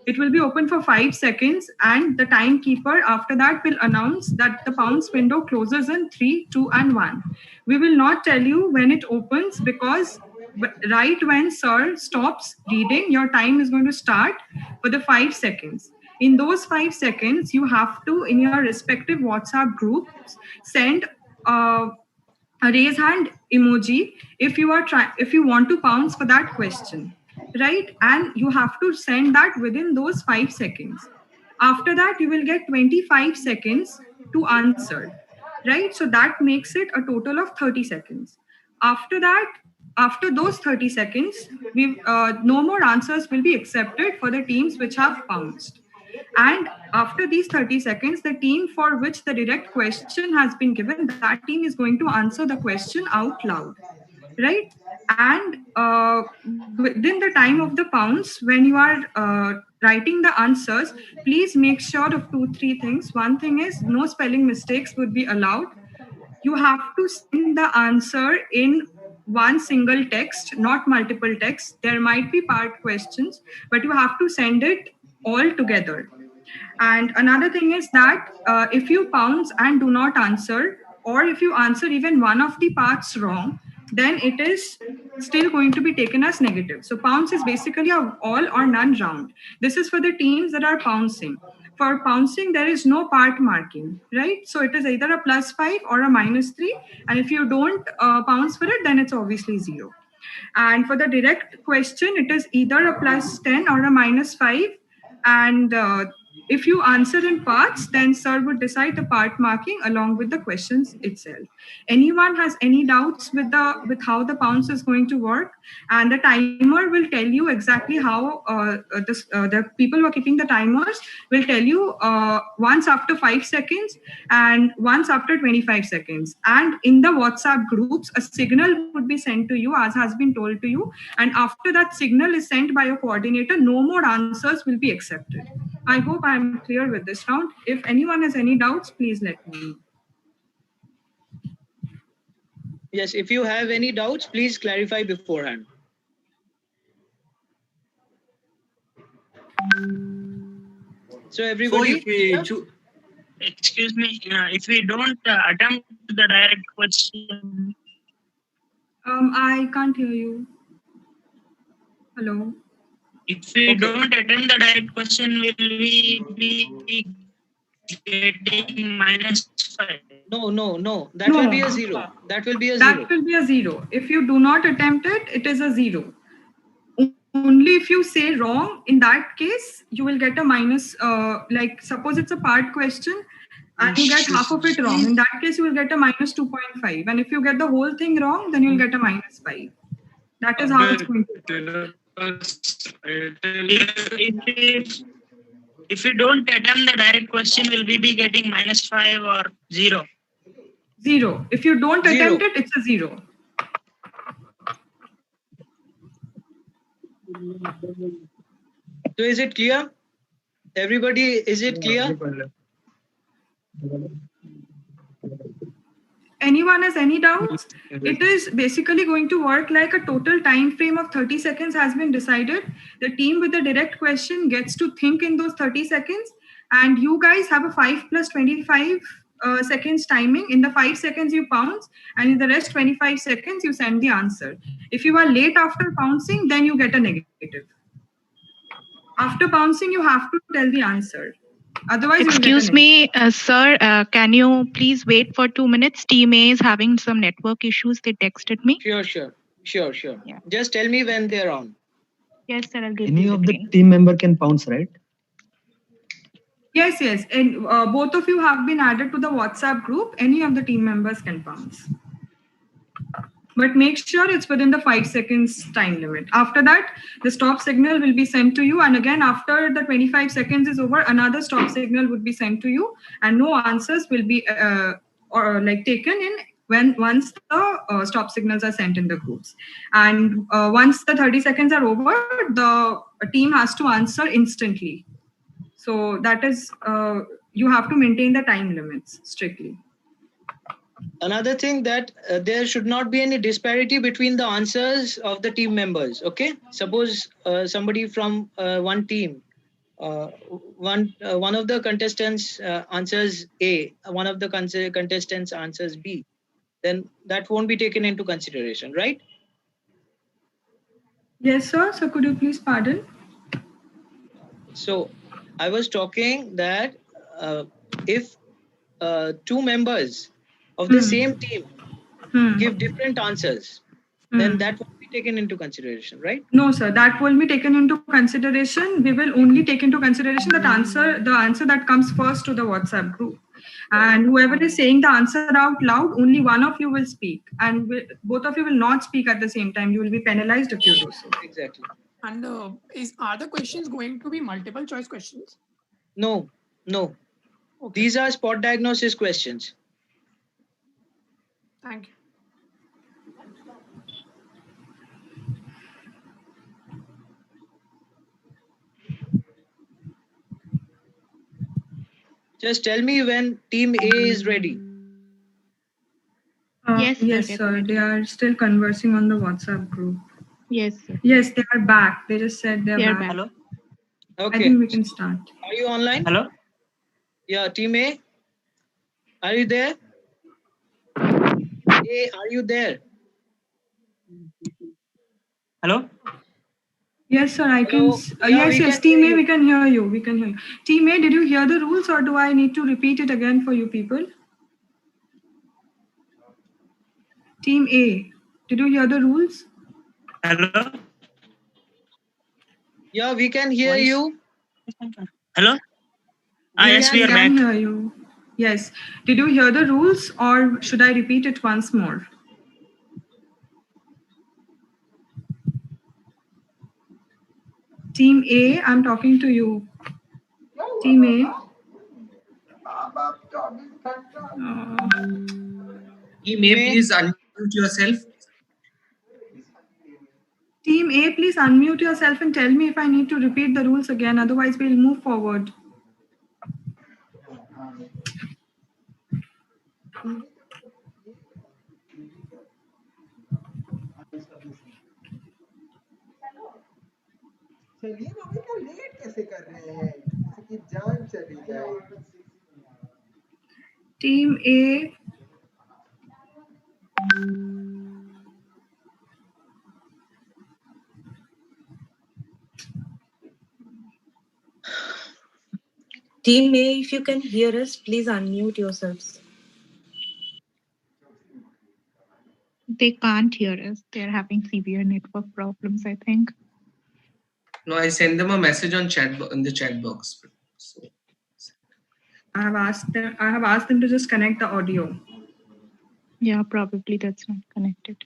It will be open for 5 seconds, and the timekeeper after that will announce that the pounds window closes in 3, 2, and 1. We will not tell you when it opens because right when Sir stops reading, your time is going to start for the 5 seconds. In those 5 seconds, you have to, in your respective WhatsApp groups, send a raise hand emoji if you want to pounce for that question, right? And you have to send that within those 5 seconds. After that, you will get 25 seconds to answer, right? So that makes it a total of 30 seconds. After those 30 seconds, no more answers will be accepted for the teams which have pounced. And after these 30 seconds, the team for which the direct question has been given, that team is going to answer the question out loud, right? And within the time of the pounce, when you are writing the answers, please make sure of 2-3 things. One thing is no spelling mistakes would be allowed. You have to send the answer in one single text, not multiple texts. There might be part questions, but you have to send it all together. And another thing is that if you pounce and do not answer, or if you answer even one of the parts wrong, then it is still going to be taken as negative. So pounce is basically a all or none round. This is for the teams that are pouncing. For pouncing, there is no part marking, right? So it is either a +5 or a -3. And if you don't pounce for it, then it's obviously 0. And for the direct question, it is either a +10 or a -5. And if you answer in parts, then Sir would decide the part marking along with the questions itself. Anyone has any doubts with how the pounce is going to work? And the timer will tell you exactly how the people who are keeping the timers will tell you once after 5 seconds and once after 25 seconds. And in the WhatsApp groups, a signal would be sent to you as has been told to you. And after that signal is sent by your coordinator, no more answers will be accepted. I hope I am clear with this round. If anyone has any doubts, please let me know. Yes, if you have any doubts, please clarify beforehand. So everybody. So excuse me, if we don't attempt the direct question. I can't hear you. Hello. If we don't attempt the direct question, will we be getting -5. No. That will be a 0. That will be a 0. That will be a 0. If you do not attempt it, it is a 0. Only if you say wrong, in that case, you will get a minus, like suppose it's a part question and you get half of it wrong. In that case, you will get a minus 2.5. And if you get the whole thing wrong, then you will get a minus 5. That is how it's going to work. If you don't attempt the direct question, will we be getting -5 or 0? 0. If you don't attempt it, it's a 0. So is it clear? Everybody, is it clear? Anyone has any doubts? It is basically going to work like a total time frame of 30 seconds has been decided. The team with the direct question gets to think in those 30 seconds, and you guys have a 5 plus 25 seconds timing. In the 5 seconds you pounce, and in the rest 25 seconds you send the answer. If you are late after pouncing, then you get a negative. After pouncing, you have to tell the answer. Otherwise, excuse me, sir, can you please wait for 2 minutes? Team A is having some network issues. They texted me. Sure. Yeah. Just tell me when they're on. Yes, sir. I'll give Any you of the team member can pounce, right? Yes. And both of you have been added to the WhatsApp group. Any of the team members can pounce. But make sure it's within the 5 seconds time limit. After that, the stop signal will be sent to you. And again, after the 25 seconds is over, another stop signal would be sent to you. And no answers will be taken in once the stop signals are sent in the groups. And once the 30 seconds are over, the team has to answer instantly. So that is, you have to maintain the time limits strictly. Another thing that there should not be any disparity between the answers of the team members. Okay, suppose somebody from one team, one of the contestants answers A, one of the contestants answers B, then that won't be taken into consideration, right? Yes, sir. So could you please pardon? So I was talking that if two members of the same team give different answers, then that won't be taken into consideration, right? No, sir, that will be taken into consideration. We will only take into consideration the answer that comes first to the WhatsApp group. And whoever is saying the answer out loud, only one of you will speak. And both of you will not speak at the same time. You will be penalized if you do so. Exactly. And are the questions going to be multiple choice questions? No. Okay. These are spot diagnosis questions. Thank you. Just tell me when team A is ready. Yes, sir. They are still conversing on the WhatsApp group. Yes, sir. Yes, they are back. They just said they're back. Hello. Okay. I think we can start. Are you online? Hello. Yeah, team A. Are you there? A, are you there? Hello. Yes, sir. I can. Yes. Team A, we can hear you. Team A, did you hear the rules, or do I need to repeat it again for you people? Team A, did you hear the rules? Hello. Yeah, we can hear you. Hello. Yes, we are back. I can hear you. Yes. Did you hear the rules, or should I repeat it once more? Team A, I'm talking to you. Team A. You may please unmute yourself. Team A, please unmute yourself and tell me if I need to repeat the rules again. Otherwise, we'll move forward. चलिए mummy को late कैसे कर रहे हैं किसी की जान चली जाए Team A. Team A, if you can hear us, please unmute yourselves. They can't hear us. They're having severe network problems, I think. No, I send them a message on in the chat box. So. I have asked them to just connect the audio. Yeah, probably that's not connected.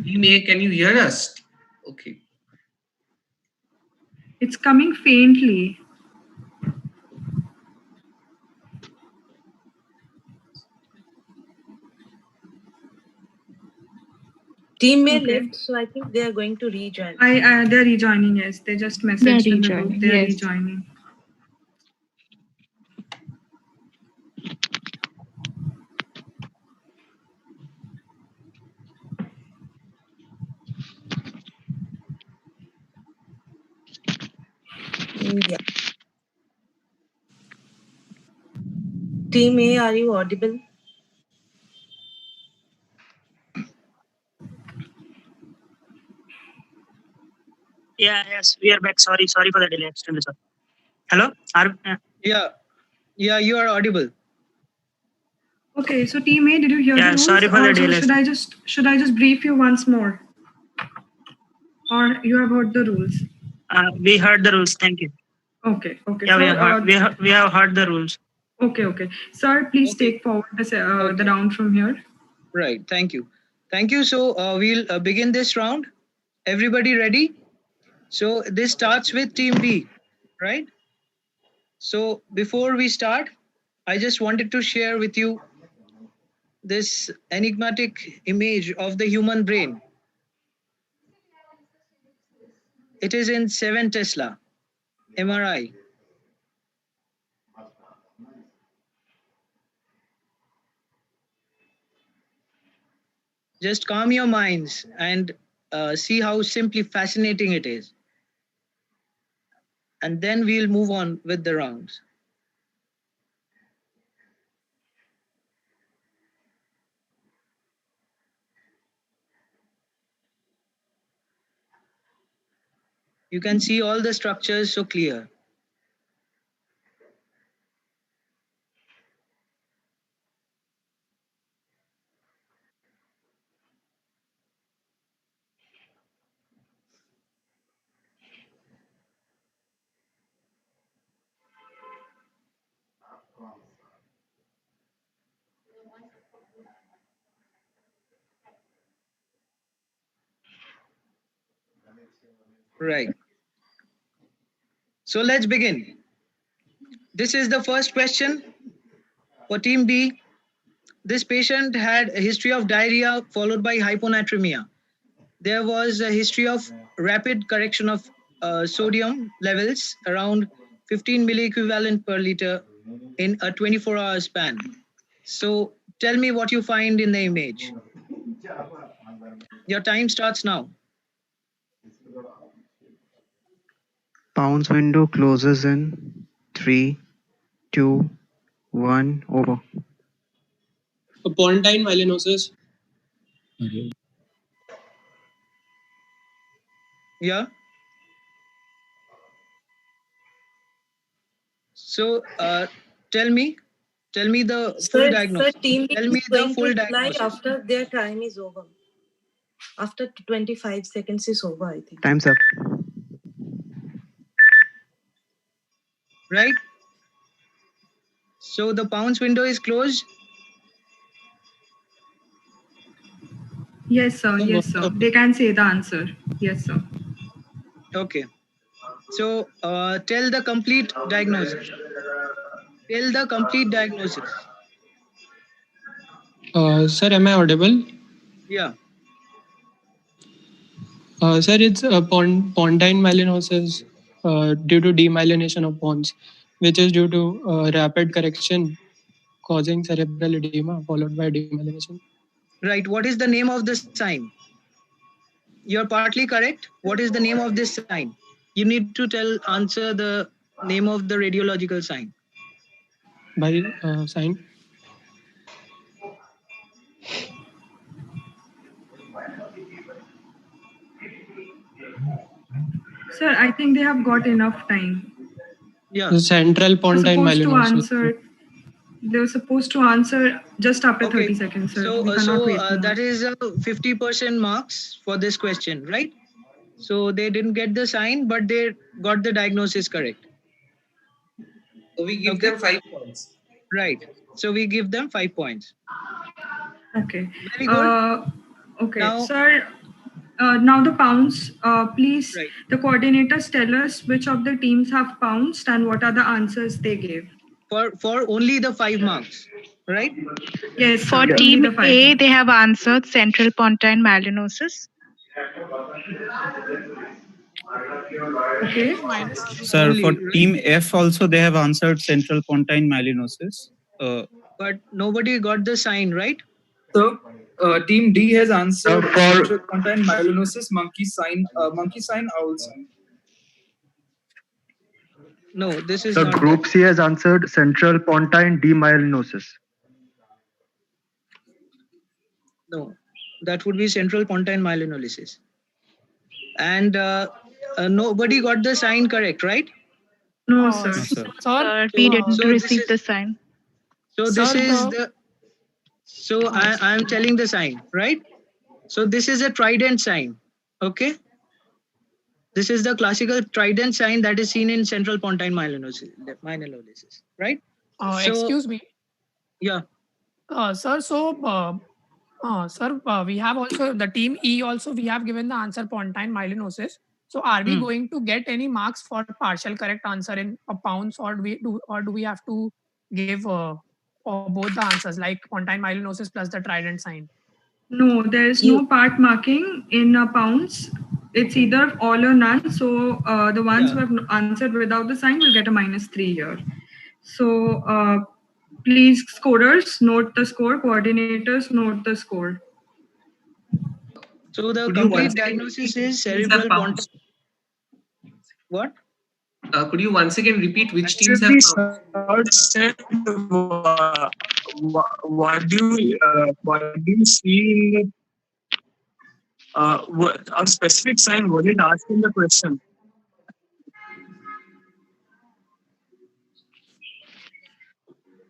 Team A, can you hear us? Okay. It's coming faintly. Team A left, so I think they are going to rejoin. They're rejoining, yes. They just messaged in the group. They're Yes. rejoining. Yeah. Team A, are you audible? Yes, we are back. Sorry for the delay. Extremely sorry. Hello? Yeah, you are audible. Okay, so Team A, did you hear the rules? Sorry for the delay. Should I just brief you once more? Or you have heard the rules? We heard the rules. Thank you. Okay. Yeah, So, we have heard the rules. Okay. Sir, please take forward the round from here. Right. Thank you. So we'll begin this round. Everybody ready? So this starts with Team B, right? So before we start, I just wanted to share with you this enigmatic image of the human brain. It is in 7 Tesla MRI. Just calm your minds and see how simply fascinating it is. And then we'll move on with the rounds. You can see all the structures so clear. Right. So let's begin. This is the first question for Team B. This patient had a history of diarrhea followed by hyponatremia. There was a history of rapid correction of sodium levels around 15 milliequivalent per liter in a 24-hour span. So tell me what you find in the image. Your time starts now. Pounds window closes in 3, 2, 1, over. Pontine melanosis. Yeah. So tell me the full diagnosis. Sir, team Tell me is the going full to reply diagnosis. after their time is over. After 25 seconds is over, I think. Time's up. Right? So the Pounds window is closed. Yes, sir. They can say the answer. Yes, sir. Okay. So tell the complete diagnosis. Sir, am I audible? Yeah. Sir, it's pontine melanosis due to demyelination of pons, which is due to rapid correction causing cerebral edema followed by demyelination. Right. What is the name of the sign? You're partly correct. What is the name of this sign? You need to answer the name of the radiological sign. By sign? Sir, I think they have got enough time. Yeah. The central pontine malinosis. They're supposed to answer just after 30 seconds, sir. So, We cannot wait more. that is 50% marks for this question, right? So they didn't get the sign, but they got the diagnosis correct. So we give them 5 points. Right. So we give them 5 points. Okay. Very good. Okay, Now, sir. Now the pounds. Please, the coordinators tell us which of the teams have pounced and what are the answers they gave. For only the 5 marks, right? Yes. For sir, team only the 5 A, marks. they have answered central pontine malinosis. Okay. Sir, for team F also they have answered central pontine malinosis. But nobody got the sign, right? So team D has answered central pontine malinosis, monkey sign, owl sign. No, this is The not group that. C has answered central pontine demyelinosis. No, that would be central pontine myelinolysis. And nobody got the sign correct, right? No, sir. Sir, we didn't receive the sign. So this is the. So I am telling the sign, right? So this is a trident sign, okay? This is the classical trident sign that is seen in central pontine myelinolysis, right? Excuse me. Yeah. Sir, we have also the team E also we have given the answer pontine myelinosis. So are we going to get any marks for partial correct answer in pounds, or do we have to give both the answers like pontine myelinosis plus the trident sign? No, there is no part marking in pounds. It's either all or none. So the ones who have answered without the sign will get a -3 here. So please, scorers, note the score. Coordinators, note the score. So the complete diagnosis is cerebral pontine. What? Could you once again repeat which teams have said, what do you see in a specific sign? Was it asked in the question?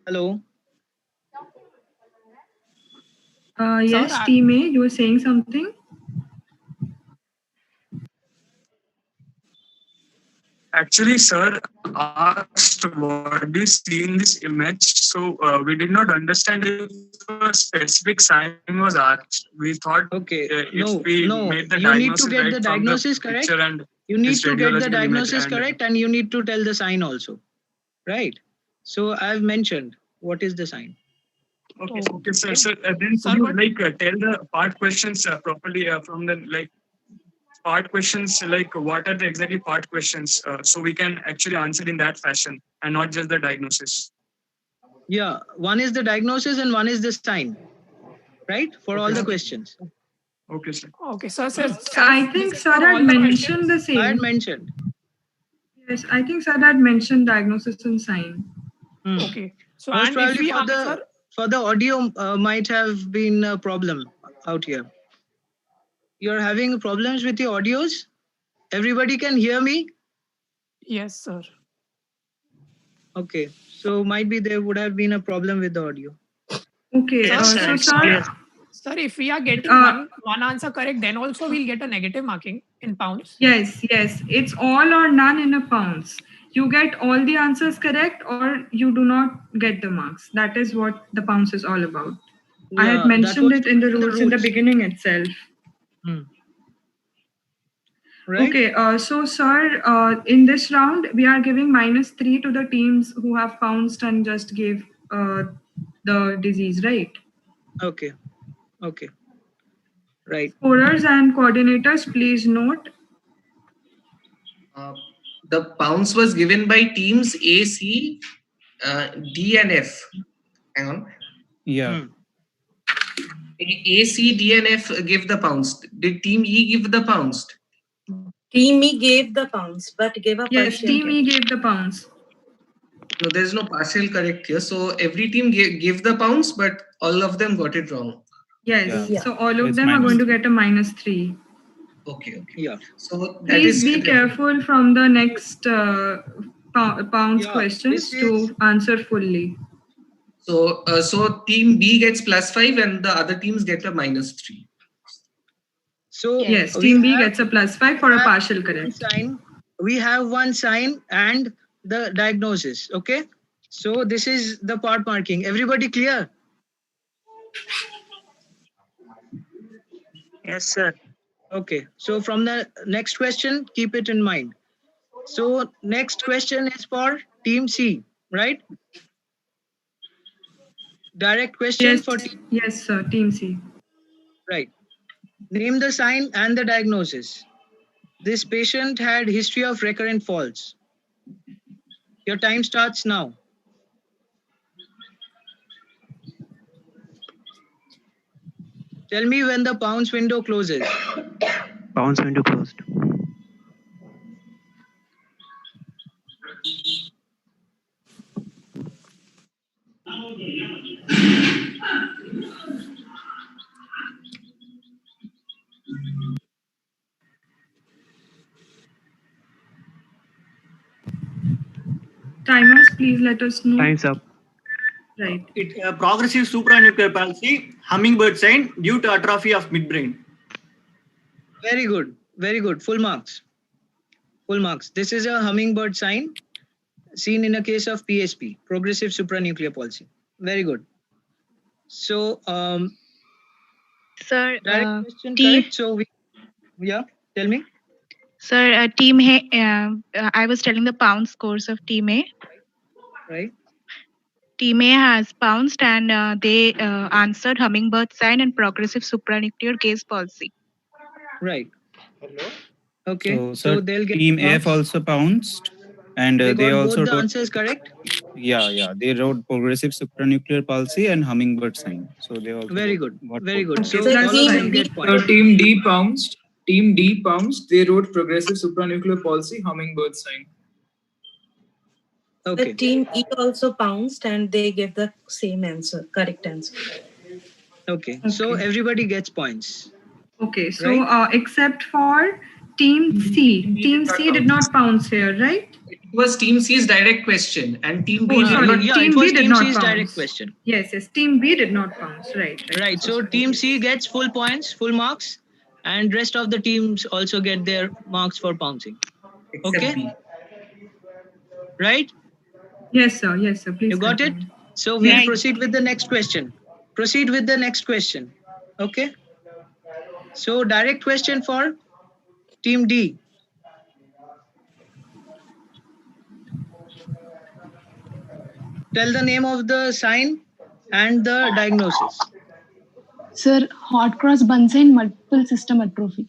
Hello. Yes, team A, you were saying something? Actually, sir asked what do you see in this image? So we did not understand if a specific sign was asked. We thought if we made the you need to diagnosis get right the from diagnosis the correct. picture and You need this to get the radiological image diagnosis correct, and you need to tell the sign also, right? So I've mentioned what is the sign. Okay, sir. Then could you tell the part questions properly from the part questions, what are the exactly part questions, so we can actually answer in that fashion and not just the diagnosis. Yeah, one is the diagnosis and one is the sign, right? For all the questions. Okay, sir. Okay, sir. I think sir had mentioned the same. I had mentioned. Yes, I think sir had mentioned diagnosis and sign. Okay. So most and probably if we for the audio might have been a problem out here. You're having problems with your audios? Everybody can hear me? Yes, sir. Okay, so might be there would have been a problem with the audio. Okay, so sir, if we are getting one answer correct, then also we'll get a negative marking in pounds. Yes, it's all or none in a pounds. You get all the answers correct or you do not get the marks. That is what the pounds is all about. Yeah, I had mentioned it in the rules in the beginning itself. Right? Okay, so sir, in this round, we are giving -3 to the teams who have pounced and just gave the disease, right? Okay. Right. Scorers and coordinators, please note. The pounds was given by teams A, C, D, and F. Hang on. Yeah. A, C, D, and F give the pounds. Did team E give the pounds? Team E gave the pounds, but gave a Yes, partial team E gave the pounds. No, there is no partial correct here. So every team gave the pounds, but all of them got it wrong. Yes, so all of them are going to get a -3. Okay. Yeah. So that Please is be careful from the next pounds Yeah, questions this to answer fully. so team B gets +5 and the other teams get a -3. So Yes, we team B have gets a +5 for a have partial one correct. sign. We have one sign and the diagnosis. Okay. So this is the part marking. Everybody clear? Yes, sir. Okay. So from the next question, keep it in mind. So next question is for team C, right? Direct question for team. Yes, sir. Team C. Right. Name the sign and the diagnosis. This patient had history of recurrent falls. Your time starts now. Tell me when the pounds window closes. Pounds window closed. Timers, please let us know. Time's up. Right. Progressive supranuclear palsy, hummingbird sign due to atrophy of midbrain. Very good. Very good. Full marks. Full marks. This is a hummingbird sign seen in a case of PSP, progressive supranuclear palsy. Very good. So, Sir, direct question team, correct. So, yeah, tell me. sir, I was telling the pound scores of team A. Right. Team A has pounced and they answered hummingbird sign and progressive supranuclear gaze palsy. Right. Okay. So, So sir, they'll get team F marks. also pounced, and They they got also both the wrote. answers correct. Yeah, they wrote progressive supranuclear palsy and hummingbird sign. So they also Very good. got Very both. good. So Okay, all of them get points. Team D pounced. Team D pounced. They wrote progressive supranuclear palsy, hummingbird sign. Okay. The team E also pounced and they gave the same answer, correct answer. Okay. So everybody gets points. Okay, so Right? except for team C. Team C did not pounce here, right? It was team C's direct question and team B. Oh, sorry. Yeah, Team it B was did team not C's direct pounce. question. Yes. Team B did not pounce. Right. Right. So team C gets full points, full marks, and rest of the teams also get their marks for pouncing. Except B. Right? Yes, sir. Please. You got it? continue. So we'll Right. proceed with the next question. Proceed with the next question. Okay. So direct question for team D. Tell the name of the sign and the diagnosis. Sir, hot cross Bunsen multiple system atrophy.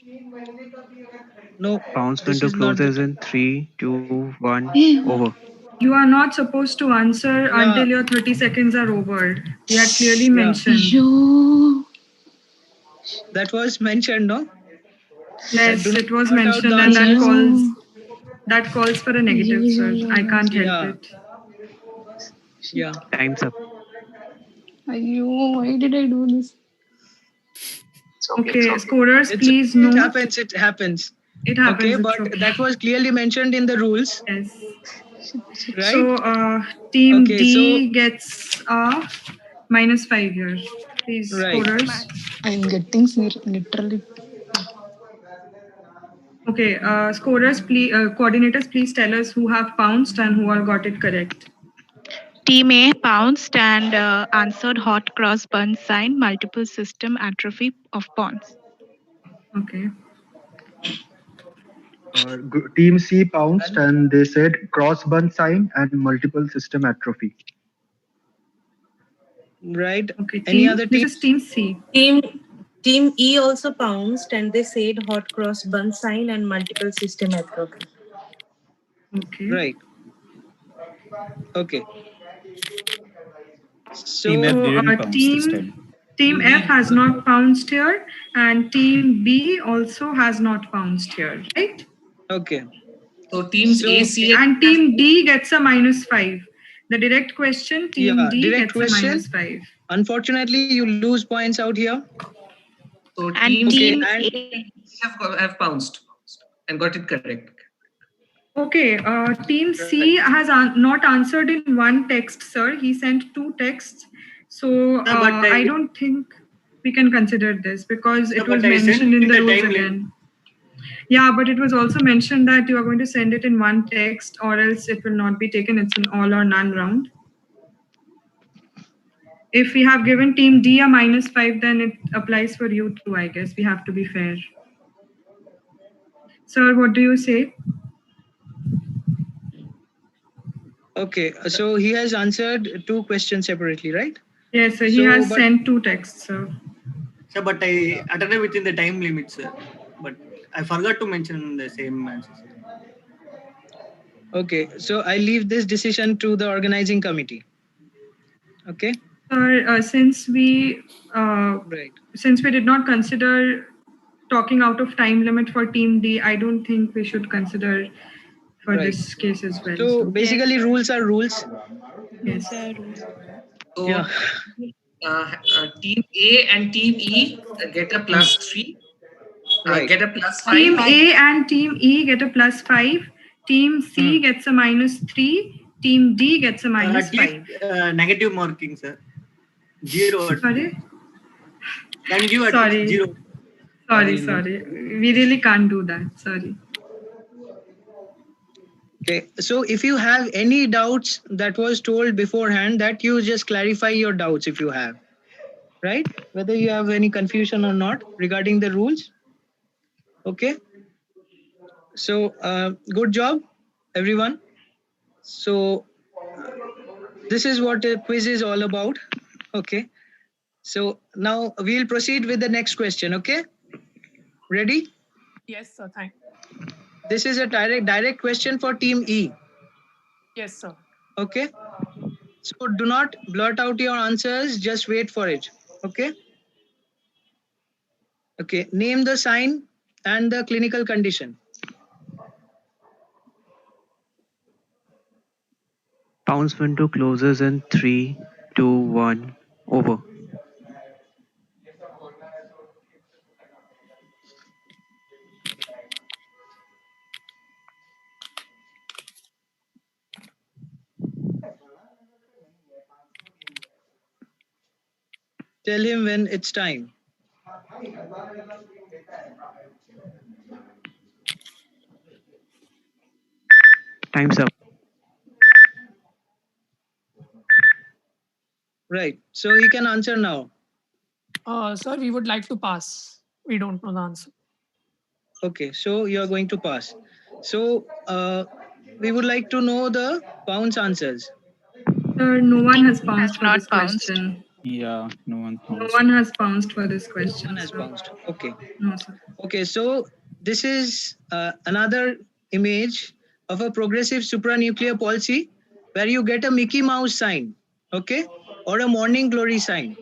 No. Pounds This window is not the closes in 3, 2, 1, over. You are not supposed to answer until your 30 seconds are over. We had clearly mentioned. That was mentioned, no? Yes, Do not it was shout out mentioned, the and answers. that calls for a negative, sir. I can't help Yeah. it. Yeah. Time's up. Ayyo, why did I do this? Okay, scorers, please It note. happens. It happens. It happens. Okay, it's but okay. that was clearly mentioned in the rules. Yes. Right? So team Okay, D gets a -5 here. Please, Right. scorers. I'm getting literally. Okay, scorers, please, coordinators, please tell us who have pounced and who have got it correct. Team A pounced and answered hot cross bun sign, multiple system atrophy of pons. Okay. Team C pounced and they said cross-bun sign and multiple system atrophy. Right. Okay. Any other This team? is team C. Team E also pounced and they said hot cross bun sign and multiple system atrophy. Okay. Right. Okay. So Team F didn't pounce this time. Team F has not pounced here, and team B also has not pounced here, right? Okay. So teams A, C, and team D gets a -5. The direct question, team Yeah, D direct gets question. a -5. Unfortunately, you lose points out here. So And team team A have bounced and got it correct. Okay, team C has not answered in one text, sir. He sent two texts. So I don't think we can consider this because it was mentioned in the rules again. Yeah, but it was also mentioned that you are going to send it in one text or else it will not be taken. It's an all or none round. If we have given team D a -5, then it applies for you too, I guess. We have to be fair. Sir, what do you say? Okay, so he has answered two questions separately, right? Yes, sir. He has sent two texts, sir. Sir, but I attended within the time limit, sir. But I forgot to mention the same answer. Okay, so I leave this decision to the organizing committee. Okay. Sir, since we did not consider talking out of time limit for team D, I don't think we should consider for this case as well. So basically, rules are rules. Yes. So Yeah. team A and team E get a +3. Get a +5. Team A and team E get a +5. Team C gets a -3. Team D gets a -5. Negative marking, sir. 0. Sorry? Can you give at Sorry. 0? Sorry. We really can't do that. Sorry. Okay, so if you have any doubts that was told beforehand, that you just clarify your doubts if you have, right? Whether you have any confusion or not regarding the rules. Okay. So good job, everyone. So this is what a quiz is all about. Okay. So now we'll proceed with the next question. Okay. Ready? Yes, sir. Thank you. This is a direct question for team E. Yes, sir. Okay. So do not blurt out your answers. Just wait for it. Okay. Okay. Name the sign and the clinical condition. Pounds window closes in 3, 2, 1, over. Tell him when it's time. Time's up. Right. So he can answer now. Sir, we would like to pass. We don't know the answer. Okay. So you are going to pass. So we would like to know the Pounds answers. Sir, no one has bounced for this question. Yeah, no one No bounced. one has bounced for this question. No one has bounced. Okay. No, sir. Okay. So this is another image of a progressive supranuclear palsy where you get a Mickey Mouse sign. Okay. Or a morning glory sign.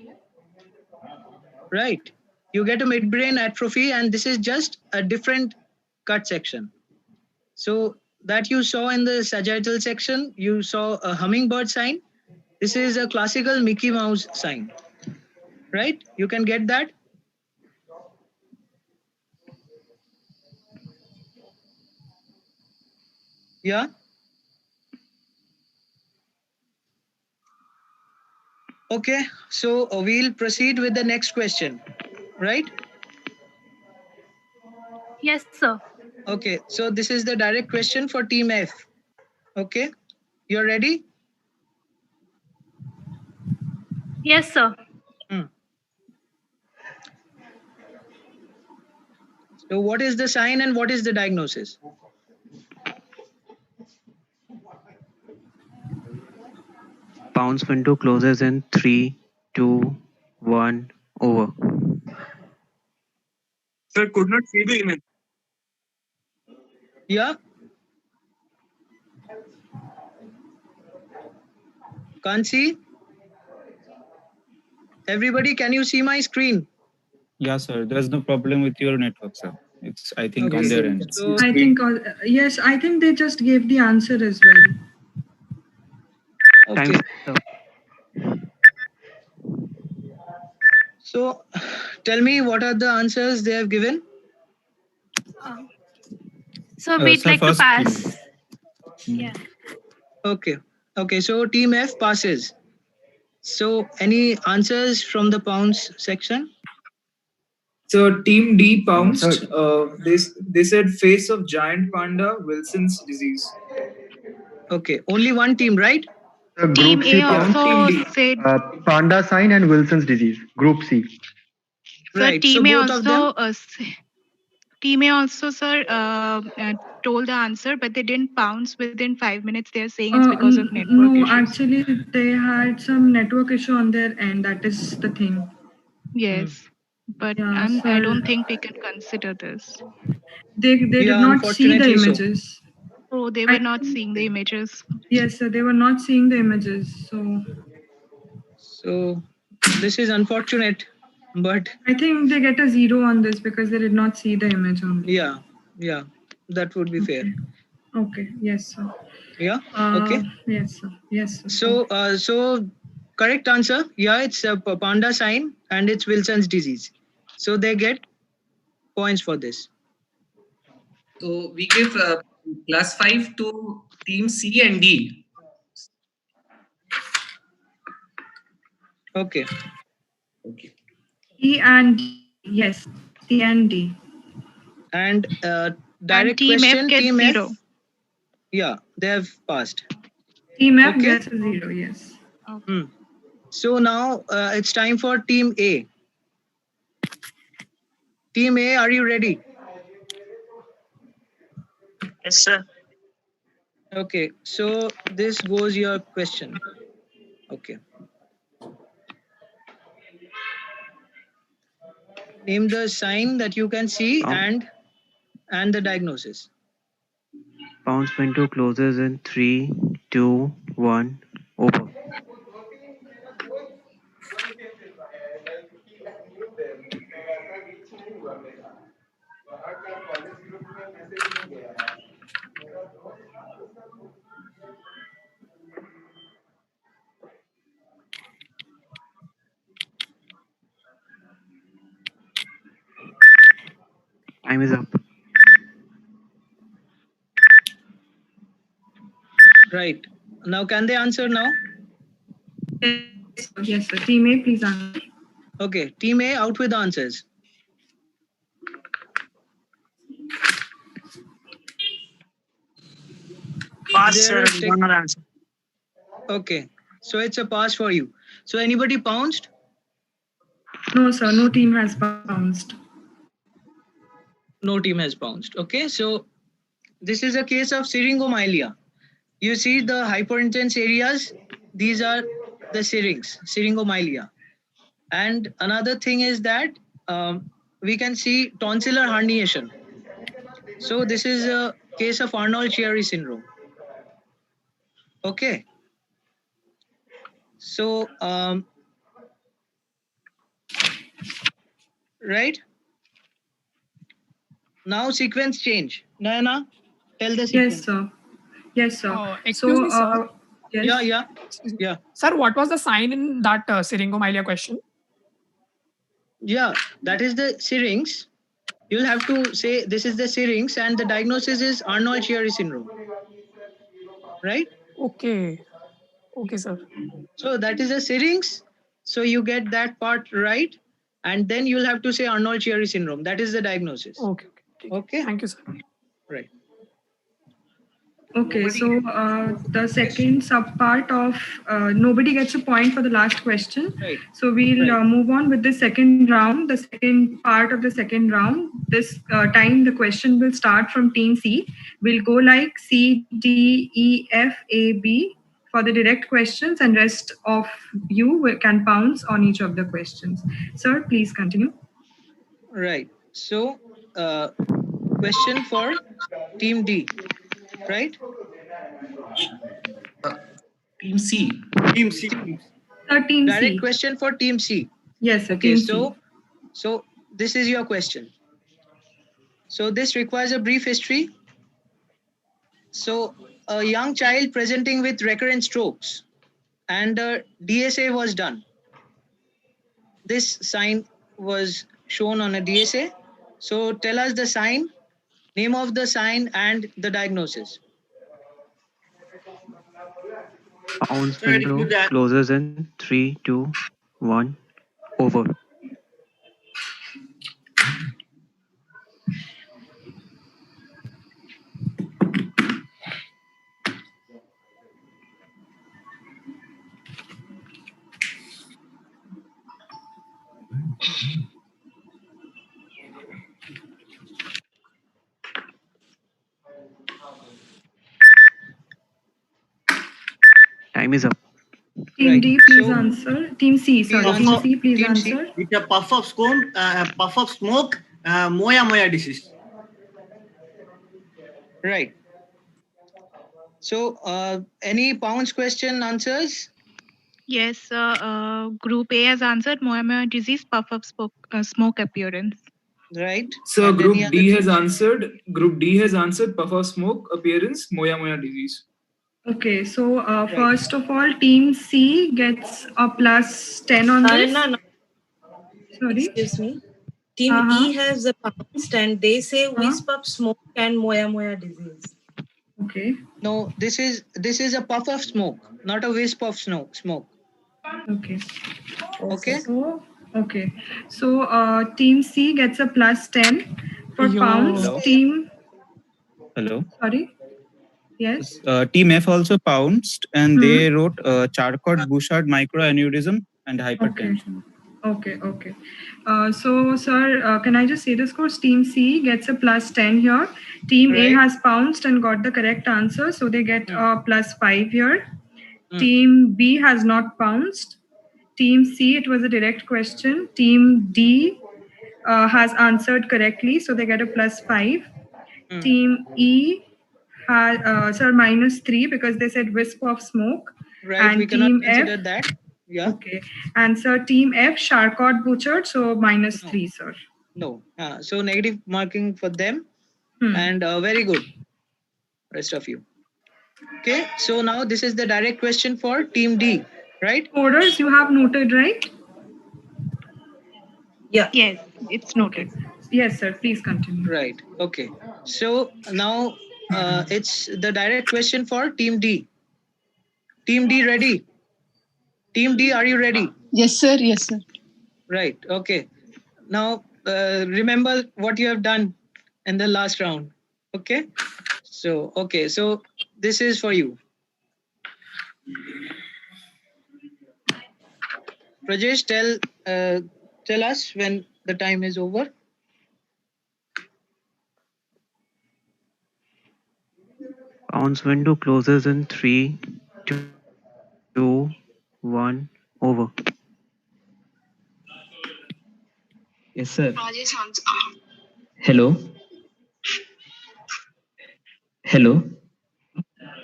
Right. You get a midbrain atrophy, and this is just a different cut section. So that you saw in the sagittal section, you saw a hummingbird sign. This is a classical Mickey Mouse sign. Right? You can get that. Yeah. Okay. So we'll proceed with the next question. Right? Yes, sir. Okay. So this is the direct question for team F. Okay. You're ready? Yes, sir. So what is the sign and what is the diagnosis? Pounds window closes in 3, 2, 1, over. Sir, could not see the image. Yeah. Can't see? Everybody, can you see my screen? Yeah, sir. There's no problem with your network, sir. It's, I think, Okay. on their end. So I think, yes, I think they just gave the answer as well. Okay. So, tell me what are the answers they have given? So we'd sir, like to first pass. Yeah. Okay. Okay. So team F passes. So any answers from the pounds section? So team D Sir, pounced. They said face of giant panda, Wilson's disease. Okay. Only one team, right? Group Team C A pounced. also Team D. said. Panda sign and Wilson's disease. Group C. Sir, Right. So Team A both of them. also. Team A also, sir, told the answer, but they didn't pounce within 5 minutes. They are saying it's because of network No, issues. actually, they had some network issue on their end. That is the thing. Yes, but Yeah, I so don't think we can consider this. they did not see the unfortunately so. images. Oh, they were not seeing the images. Yes, so they were not seeing the images. So this is unfortunate, but I think they get a 0 on this because they did not see the image only. yeah, that would be fair. Okay. Yes, sir. Yeah. Okay. Yes, sir. Yes, sir. So correct answer. Yeah, it's a panda sign and it's Wilson's disease. So they get points for this. So we give +5 to team C and D. Okay. E and D. Yes, C and D. And direct Team F question, gets team 0. F. Yeah, they have passed. Team F Okay. gets a 0. Yes. So now it's time for team A. Team A, are you ready? Yes, sir. Okay, so this goes your question. Okay. Name the sign that you can see and the diagnosis. Pounds window closes in 3, 2, 1. Open. Time is up. Right. Now can they answer now? Yes, sir. Team A, please answer. Okay, team A out with answers. Pass, There sir. is One answer. Okay, so it's a pass for you. So anybody pounced? No, sir. No team has bounced. No team has bounced. Okay, so this is a case of syringomyelia. You see the hyperintense areas, these are the syringomyelia. And another thing is that we can see tonsillar herniation. So this is a case of Arnold-Chiari syndrome. Okay. So, right? Now sequence change. Nayana, tell the sequence. Yes, sir. Yes, sir. Excuse me, sir. Yes. Yeah. Sir, what was the sign in that syringomyelia question? Yeah, that is the syrinx. You'll have to say this is the syrinx and the diagnosis is Arnold-Chiari syndrome. Right? Okay. Okay, sir. So that is a syrinx. So you get that part right. And then you'll have to say Arnold-Chiari syndrome. That is the diagnosis. Okay. Okay. Thank you, sir. Right. Okay, so the second subpart of nobody gets a point for the last question. Right. So we'll move on with the second round, the second part of the second round. This time the question will start from team C. We'll go like C, D, E, F, A, B for the direct questions, and rest of you can pounce on each of the questions. Sir, please continue. Right. So question for team D, right? Team C. Team C. Team Direct C. question for team C. Yes, sir. Okay, Team C. so this is your question. So this requires a brief history. So a young child presenting with recurrent strokes and DSA was done. this sign was shown on a DSA. So tell us the sign, name of the sign, and the diagnosis. Pounds Sir, it window gives that. closes in 3, 2, 1. Over. Time is up. Team D, please answer. Team C, sorry. Team C, please Team C. answer. It's a puff of smoke, moya disease. Right. So any Pounds question answers? Yes, Group A has answered Moya disease, puff of smoke appearance. Right. So And Group any D other has teams? answered. Group D has answered puff of smoke appearance, Moya disease. Okay, so first of all, Team C gets a plus 10 on this. No. Sorry? Excuse me. Team E has a pounced and they say wisp of smoke and moya disease. Okay. No, this is a puff of smoke, not a wisp of smoke. Okay. Okay. So Team C gets a plus 10 for pounds. Hello? Team. Hello. Sorry. Yes. Team F also pounced, and they wrote Charcot-Bouchard microaneurysm and hypertension. Okay. So, sir, can I just say the scores? Team C gets a plus 10 here. Team A has pounced and got the correct answer, so they get a plus 5 here. Team B has not pounced. Team C, it was a direct question. Team D has answered correctly, so they get a plus 5. Team E has, sir, minus 3 because they said wisp of smoke. Right, And we cannot Team consider F, that. Yeah. okay. And sir, Team F, Charcot-Bouchard, so minus 3, sir. No. So negative marking for them. And very good, rest of you. Okay, so now this is the direct question for Team D, right? Orders you have noted, right? Yeah. Yes, it's noted. Yes, sir. Please continue. Right. Okay. So now it's the direct question for Team D. Team D ready? Team D, are you ready? Yes, sir. Yes, sir. Right. Okay. Now remember what you have done in the last round. Okay. So this is for you. Rajesh, tell us when the time is over. Pounds window closes in 3, 2, 1. Over. Yes, sir. Hello. Hello.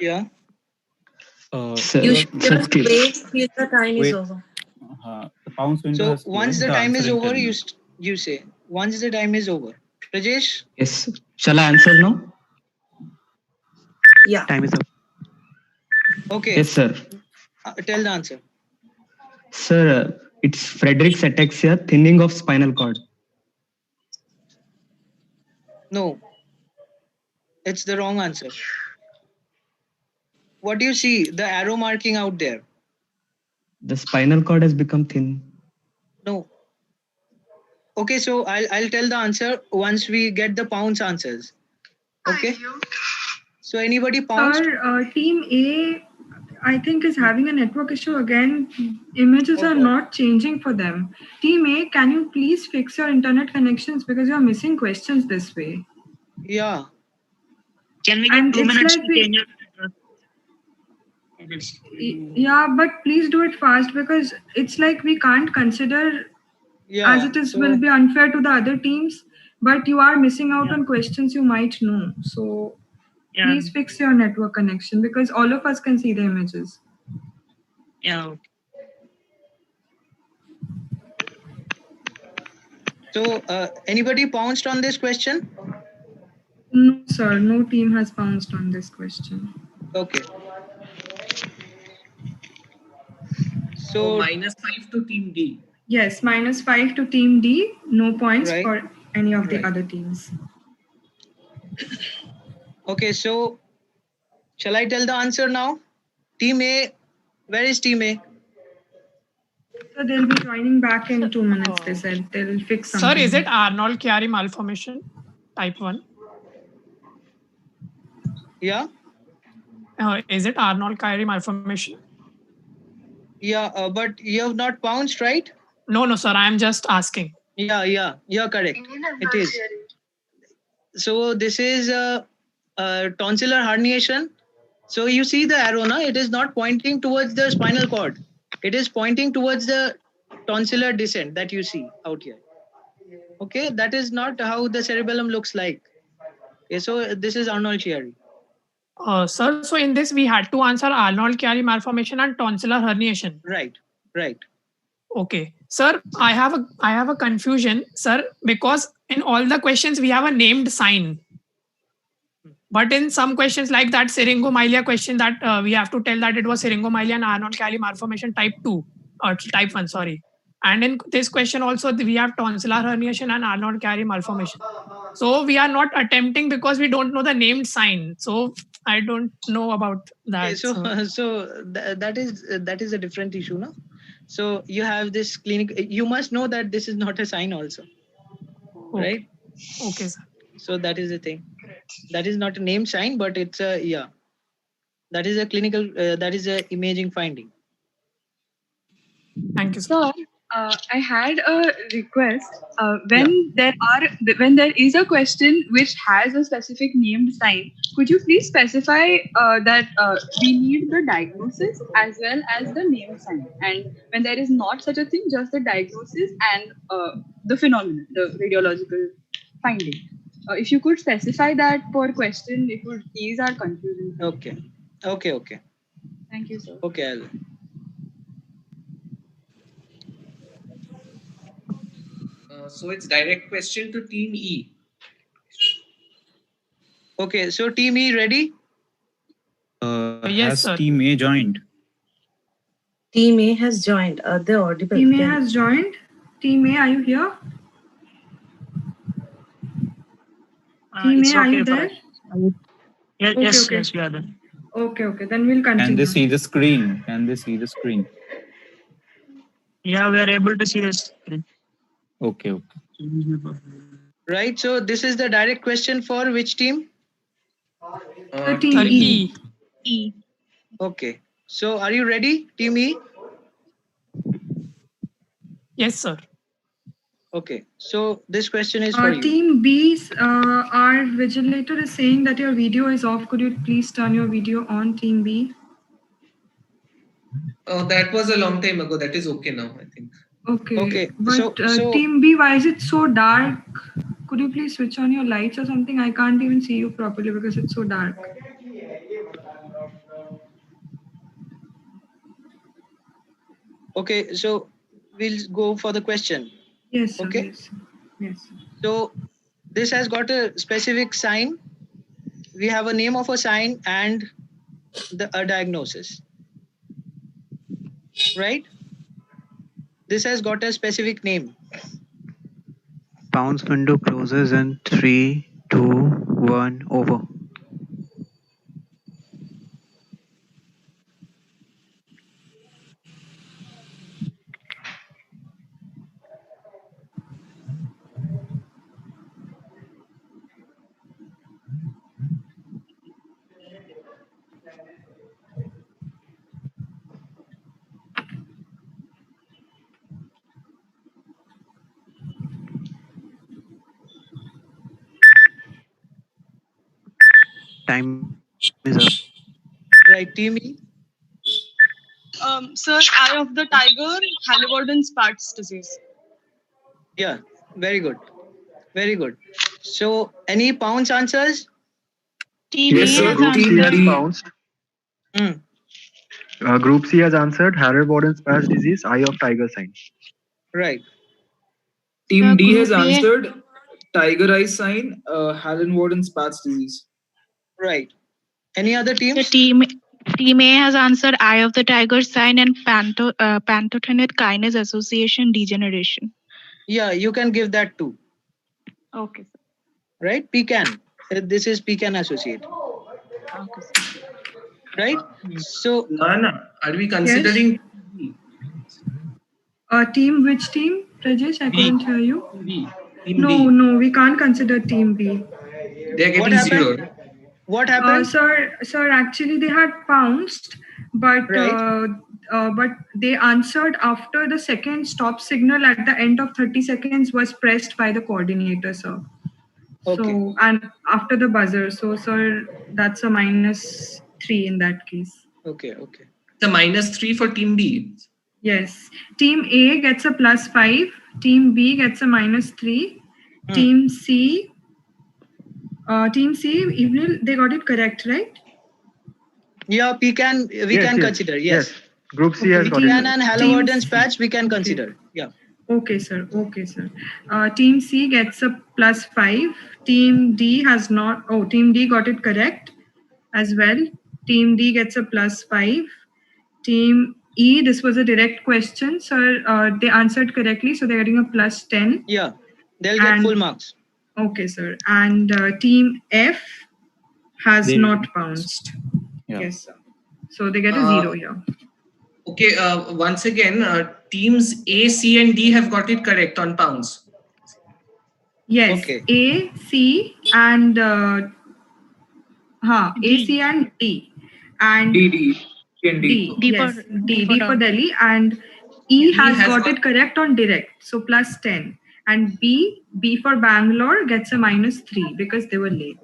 Yeah. Sir, You should sir, just wait till the time is Wait. over. The Pounds window So has once closed. the time is answering over, time. you say. Once the time is over. Rajesh? yes. Shall I answer now? Yeah. Time is up. Okay. Yes, sir. Tell the answer. Sir, it's Frederick's ataxia, thinning of spinal cord. No. It's the wrong answer. What do you see? The arrow marking out there. The spinal cord has become thin. No. Okay, so I'll tell the answer once we get the Pounds answers. Okay. So anybody Pounds? Sir, Team A, I think, is having a network issue again. Images are not changing for them. Team A, can you please fix your internet connections because you are missing questions this way? Yeah. Can we And get 2 it's minutes like to change it? Yeah, but please do it fast because it's like we can't consider as it is will be unfair to the other teams, but you are missing out on questions you might know. So please fix your network connection because all of us can see the images. Yeah. So anybody pounced on this question? No, sir. No team has pounced on this question. Okay. So -5 to Team D. Yes, -5 to team D. No points Right. for any of the Right. other teams. Okay, so shall I tell the answer now? Team A, where is team A? So they'll be joining back in 2 minutes. They said they'll fix Sir, something. is it Arnold-Chiari malformation type 1? Yeah. Is it Arnold-Chiari malformation? Yeah, but you have not pounced, right? No, sir. I am just asking. Yeah, you're correct. It is. So this is a tonsillar herniation. So you see the arrow, na? It is not pointing towards the spinal cord. It is pointing towards the tonsillar descent that you see out here. Okay, that is not how the cerebellum looks like. Okay, so this is Arnold-Chiari. Sir, so in this we had to answer Arnold-Chiari malformation and tonsillar herniation. Right. Okay, sir, I have a confusion, sir, because in all the questions we have a named sign, but in some questions like that syringomyelia question that we have to tell that it was syringomyelia and Arnold-Chiari malformation type 2 or type 1, sorry. And in this question also we have tonsillar herniation and Arnold-Chiari malformation. So we are not attempting because we don't know the named sign. So I don't know about that. Okay, that is a different issue, no? So you have this clinic. You must know that this is not a sign also, right? Okay, sir. So that is the thing. That is not a name sign, but it's a that is a clinical. That is a imaging finding. Thank you, sir. I had a request. When there is a question which has a specific named sign, could you please specify that we need the diagnosis as well as the name sign? And when there is not such a thing, just the diagnosis and the phenomenon, the radiological finding. If you could specify that per question, it would ease our confusion. Okay. Thank you, sir. Okay. So it's direct question to team E. Okay, so team E ready? Has team A joined? Team A has joined. Are they audible? Team A has joined. Team A, are you here? Team A, are you there? Yes, Okay. we are there. Okay. Then we'll continue. Can they see the screen? Yeah, we are able to see the screen. Okay. Right. So this is the direct question for which team? Team E. E. Okay. So are you ready, team E? Yes, sir. Okay. So this question is for you. Team B's, our vigilator is saying that your video is off. Could you please turn your video on, team B? That was a long time ago. That is okay now, I think. Okay. But team B, why is it so dark? Could you please switch on your lights or something? I can't even see you properly because it's so dark. Okay, so we'll go for the question. Yes, sir. Okay. Yes. So this has got a specific sign. We have a name of a sign and a diagnosis. Right? This has got a specific name. Pounce window closes in 3, 2, 1, over. Time is up. Right, team E? Sir, eye of the tiger, Halliburton-Spatz disease. Yeah, very good. So any pounce answers? Yes, sir. Group C has pounced. Group C has answered Harry-Warden's disease, eye of tiger sign. Right. Team D has answered tiger eye sign, Hallen-Warden Spatz disease. Right. Any other teams? Team A has answered eye of the tiger sign and pantothenate kinase association degeneration. Yeah, you can give that too. Okay, sir. Right? Pecan. This is pecan associate. Okay, sir. Right? So Nana, are we considering Team, which team, Rajesh? I couldn't hear you. Team No, D? no, we can't consider Team B. They're getting zero. Right? What happened? Sir, actually they had pounced, but but they answered after the second stop signal at the end of 30 seconds was pressed by the coordinator, sir. Okay. So, and after the buzzer, so sir, that's a -3 in that case. Okay, okay. The -3 for Team D. Yes. Team A gets a +5. Team B gets a -3. Team C. Evening, they got it correct, right? Yeah, pecan we can consider. Yes. Group C has got it. Pecan and Halliburton's patch we can consider. Yeah. Okay, sir. Okay, sir. Team C gets a +5. Team D has not. Oh, Team D got it correct as well. Team D gets a +5. Team E, this was a direct question, sir. They answered correctly, so they're getting a +10. Yeah, they'll get full marks. Okay, sir. And Team F has not bounced. Yeah. Yes, sir. So they get a 0 here. Okay, once again, teams A, C, and D have got it correct on pounds. Yes, Okay. A, C, and A, C, and D, and D and D. Yes, D for Delhi, and E has got it correct on direct, so +10, and B for Bangalore gets a -3 because they were late.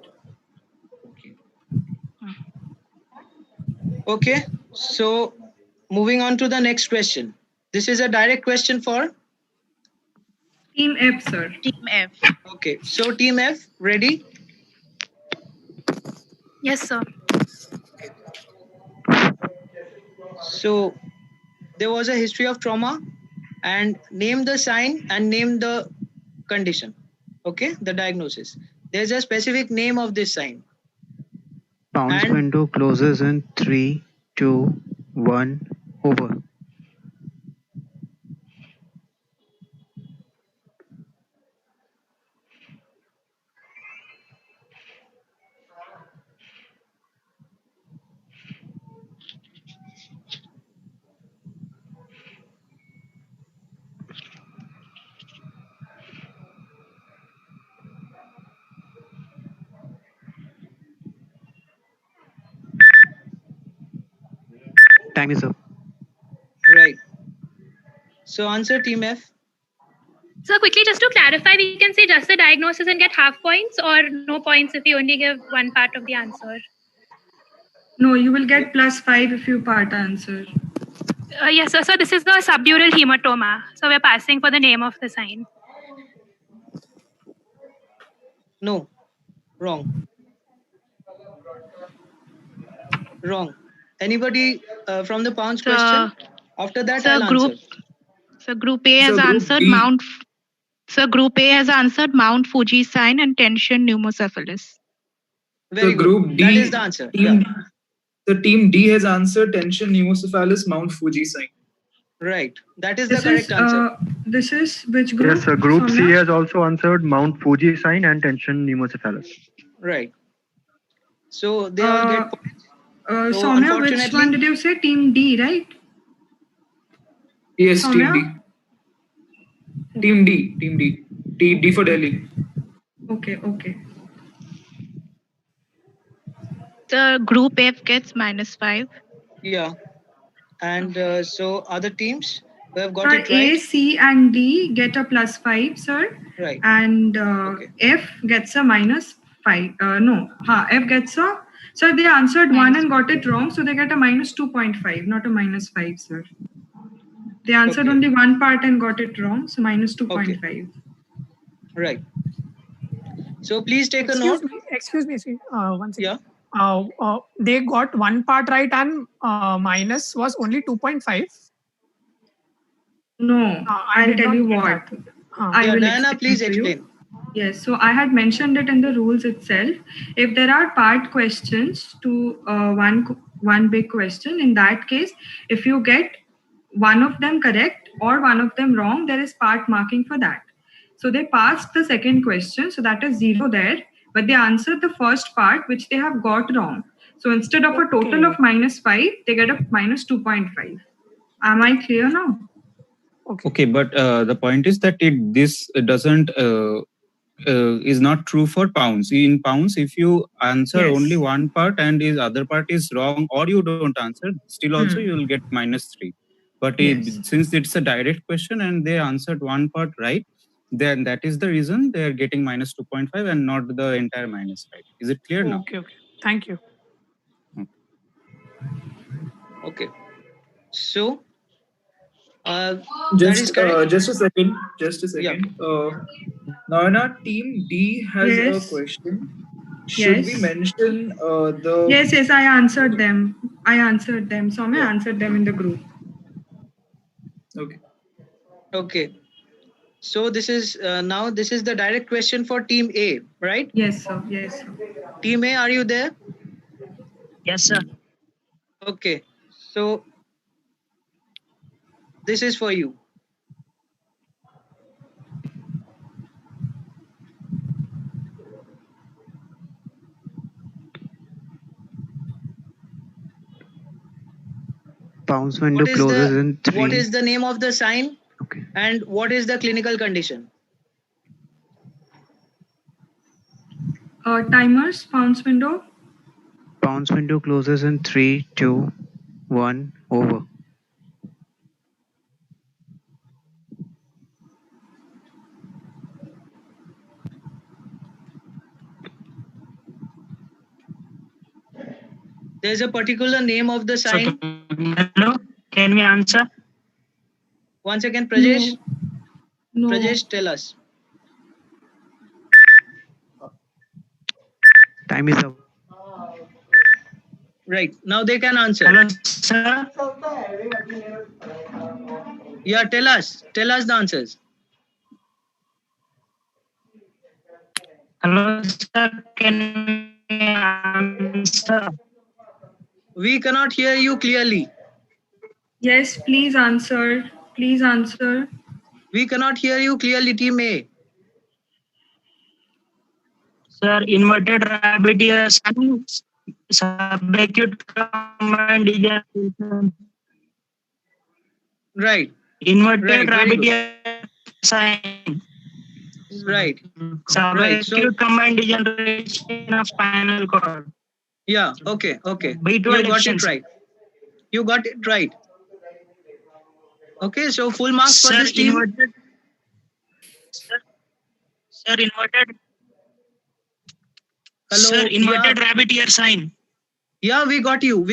Okay, so moving on to the next question. This is a direct question for Team F, sir. Team F. Okay, so Team F, ready? Yes, sir. So there was a history of trauma, and name the sign and name the condition. Okay, the diagnosis. There's a specific name of this sign. Pounds window closes in 3, 2, 1, over. Time is up. Right. So answer Team F. So quickly, just to clarify, we can say just the diagnosis and get half points, or no points if you only give one part of the answer. No, you will get +5 if you part answer. Yes, sir. So this is the subdural hematoma. So we're passing for the name of the sign. No, wrong. Wrong. Anybody from the pounds question? After that, I'll answer. So Group A has answered Mount. So Group A has answered Mount Fuji sign and tension pneumocephalus. Very so Group good. D. That is the answer. The Team D has answered tension pneumocephalus Mount Fuji sign. Right. That is the correct answer. This is which group? Yes, sir. Group C has also answered Mount Fuji sign and tension pneumocephalus. Right. So they all get points. So Soumya, which one did you say? Team D, right? Yes, Soumya? Team D. D for Delhi. Okay. The Group F gets -5. Yeah. And so other teams who have got Sir, it right. A, C, and D get a +5, sir. Right. And F gets a -5. F gets a. Sir, they answered one and got it wrong, so they get a -2.5, not a -5, sir. They answered only one part and got it wrong, so -2.5. Right. So please take a note. Excuse me. One second. Yeah. They got one part right and minus was only 2.5. No, I'll tell you what. I will Diana, please to you. explain. Yes, so I had mentioned it in the rules itself. If there are part questions to one big question. In that case, if you get one of them correct or one of them wrong, there is part marking for that. So they passed the second question, so that is 0 there, but they answered the first part which they have got wrong. So instead of a total of -5, they get a -2.5. Am I clear now? Okay, but the point is that this doesn't is not true for pounds. In pounds, if you answer only one part and his other part is wrong, or you don't answer, still also you will get -3. But since it's a direct question and they answered one part right, then that is the reason they are getting -2.5 and not the entire -5. Is it clear now? Okay. Thank you. Okay. So Just a second. Naina, team D has a question. Should we mention the? Yes, I answered them. Soumya answered them in the group. Okay. So this is now this is the direct question for team A, right? Yes, sir. Team A, are you there? Yes, sir. Okay. So this is for you. Pounds window closes in 3. What is the name of the sign? Okay. And what is the clinical condition? Timers, pounds window. Pounds window closes in 3, 2, 1, over. There's a particular name of the sign. Hello, can we answer? Once again, Prajesh. No. Prajesh, tell us. Time is up. Right. Now they can answer. Hello, sir. Yeah, tell us. Tell us the answers. Hello, sir. Can we answer? We cannot hear you clearly. Yes, please answer. Please answer. We cannot hear you clearly, team A. Sir, inverted rabbit ears and subacute combined degeneration. Right. Inverted Right, very rabbit good. ear sign. Right. Subacute combined degeneration of spinal cord. Yeah, okay. B12 You got it deficiency. right. You got it right. Okay, so full marks for Sir, this team. inverted. Sir, inverted. Hello. Sir, inverted rabbit ear sign. Yeah, we got you.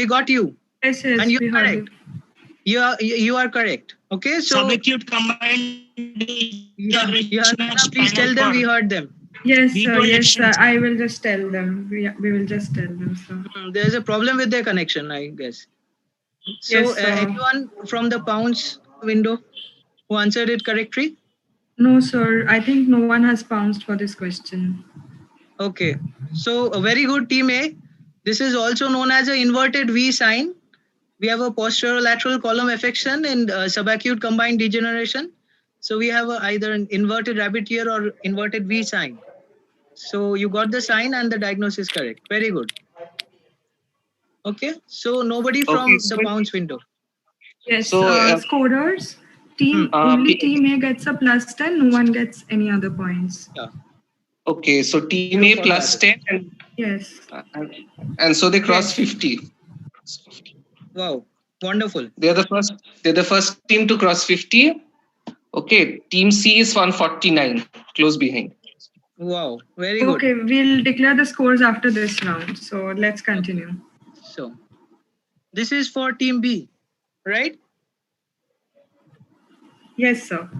Yes, and you we are heard correct. You are correct. Okay, so subacute combined degeneration of please tell spinal them we cord. heard them. Yes, B12 sir. I will just tell them. We will just tell them, sir. There's a problem with their connection, I guess. So Yes, sir. anyone from the pounds window who answered it correctly? No, sir. I think no one has pounced for this question. Okay, so a very good, team A. This is also known as an inverted V sign. We have a posterolateral column affection and subacute combined degeneration. So we have either an inverted rabbit ear or inverted V sign. So you got the sign and the diagnosis correct. Very good. Okay, so nobody from the pounds window. Yes, So, scorers. Only team A gets a +10. No one gets any other points. Yeah. Okay, so team A plus 10 and Yes. And so they cross 50. Wow, wonderful. They're the first team to cross 50. Okay, team C is 149, close behind. Wow, very good. Okay, we'll declare the scores after this round. So let's continue. So this is for team B, right? Yes, sir.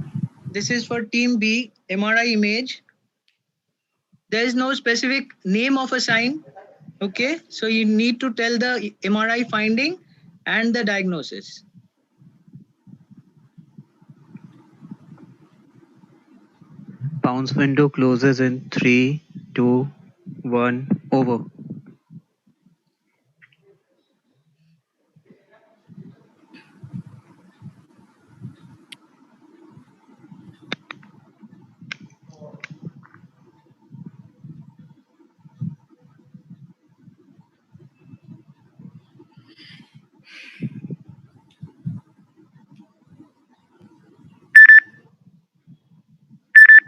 This is for team B, MRI image. There is no specific name of a sign. Okay, so you need to tell the MRI finding and the diagnosis. Pounds window closes in 3, 2, 1, over.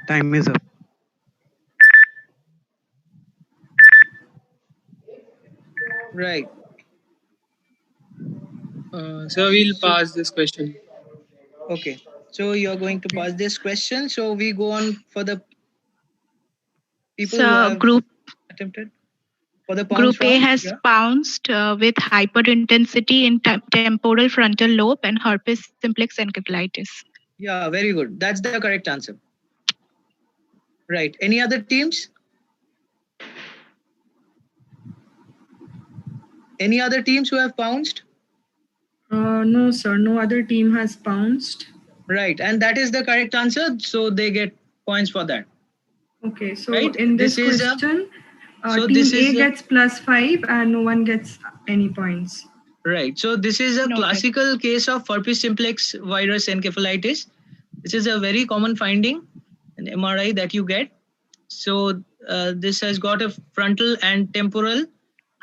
Time is up. Right. So we'll pass this question. Okay. So you're going to pass this question. So we go on for the people who So have group attempted for the pounds Group A round. has Yeah. pounced with hyperintensity in temporal frontal lobe and herpes simplex encephalitis. Yeah, very good. That's the correct answer. Right. Any other teams? Any other teams who have pounced? No, sir. No other team has pounced. Right. And that is the correct answer. So they get points for that. Okay. So Right? in this This is a- question, so team this is A gets +5 and no one gets any points. Right. So this is a classical case of herpes simplex virus encephalitis. This is a very common finding in MRI that you get. So this has got a frontal and temporal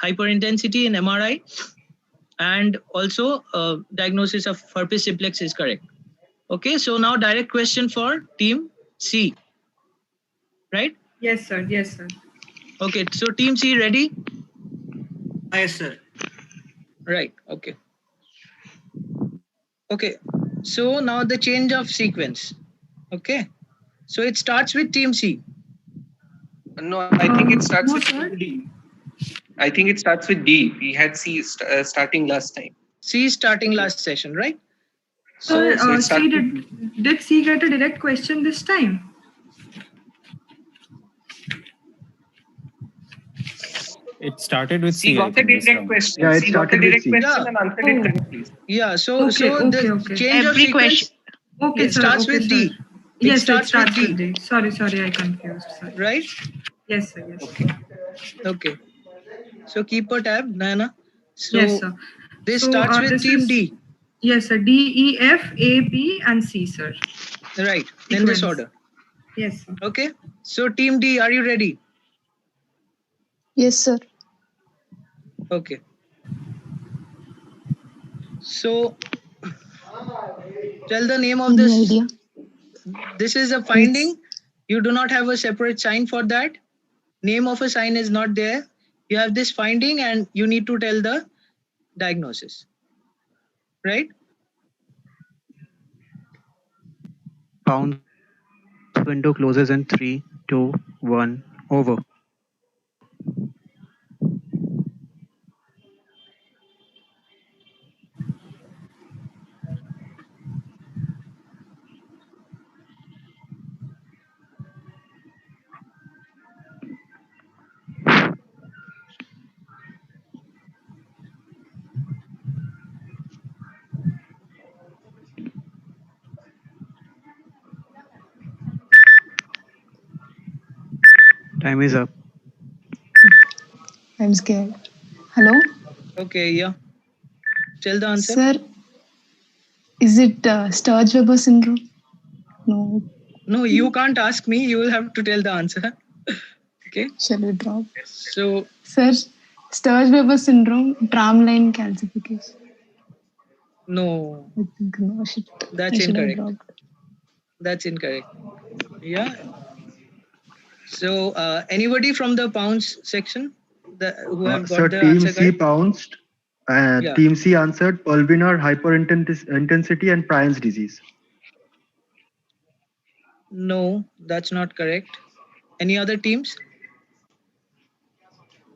hyperintensity in MRI, and also diagnosis of herpes simplex is correct. Okay, so now direct question for team C. Right? Yes, sir. Yes, sir. Okay, so team C ready? Yes, sir. Right, okay. Okay, so now the change of sequence. Okay, so it starts with team C. No, I think it starts no, with sir. D. I think it starts with D. We had C starting last time. C starting last session, right? So, it starts C with did C get a direct question this time? It started with C C. I got a think this direct round. question. Yeah, it C got a started with direct C. question and answered it correctly. Yeah, so Okay, so okay, the okay. change of Every sequence question. Okay, it sir. starts Okay, with sir. D. Yes, it starts with D. D. Sorry, I confused. Sorry. Right? Yes, sir. Yes. Okay. Okay. So keep a tab, Nana. So Yes, sir. this So, starts with this team is- D. Yes, sir. D, E, F, A, B, and C, sir. Right. In this Sequence. order. Yes, sir. Okay. So team D, are you ready? Yes, sir. Okay. So tell the name of Any this. idea? This is a finding. You do not have a separate sign for that. Name of a sign is not there. You have this finding and you need to tell the diagnosis. Right? Pounds window closes in 3, 2, 1. Over. Time is up. I'm scared. Hello? Okay, yeah. Tell the answer. Sir, is it Sturge-Weber syndrome? No. No, you can't ask me. You will have to tell the answer. Okay. Shall we drop? So, Sir, Sturge-Weber syndrome, tramline calcification. no, I think no. Shit. that's I should have incorrect. dropped. That's incorrect. Yeah. So, anybody from the pounds section who have got Sir, the team answer C correct? pounced. Yeah. Team C answered pulvinar hyperintensity and Prions disease. No, that's not correct. Any other teams?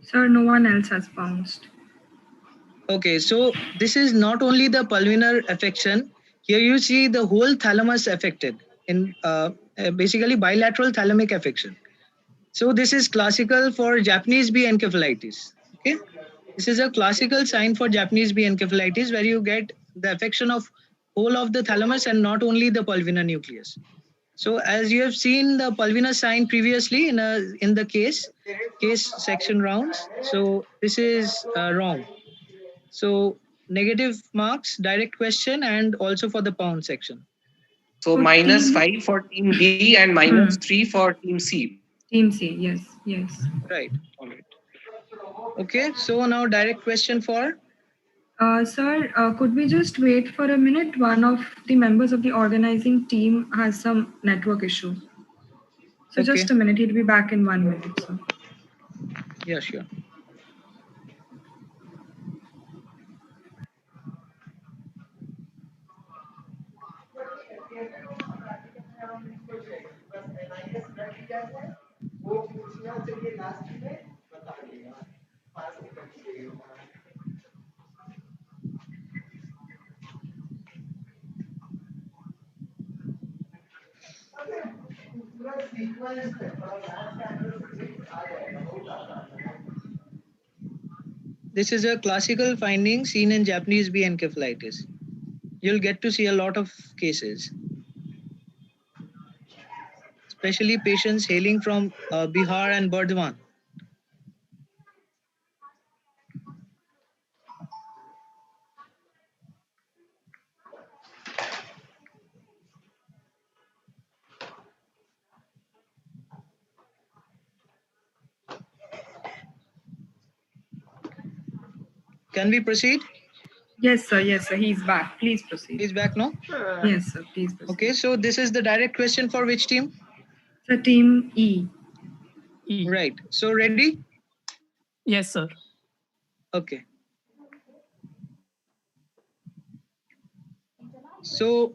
Sir, no one else has pounced. Okay, so this is not only the pulvinar affection. Here you see the whole thalamus affected in basically bilateral thalamic affection. So this is classical for Japanese B encephalitis. Okay, this is a classical sign for Japanese B encephalitis where you get the affection of whole of the thalamus and not only the pulvinar nucleus. So as you have seen the pulvinar sign previously in the case section rounds. So this is wrong. So negative marks, direct question, and also for the pound section. So -5 for team D and -3 for team C. Team C, yes, yes. Right. All right. Okay, so now direct question for? Sir, could we just wait for a minute? One of the members of the organizing team has some network issue. So just a minute, he'll be back in 1 minute, sir. Yeah, sure. This is a classical finding seen in Japanese bee encephalitis. You'll get to see a lot of cases, especially patients hailing from Bihar and Burdwan. Can we proceed? Yes, sir. Yes, sir. He's back. Please proceed. He's back now? Yes, sir. Please proceed. Okay, so this is the direct question for which team? The team E. Right. So ready? Yes, sir. Okay. So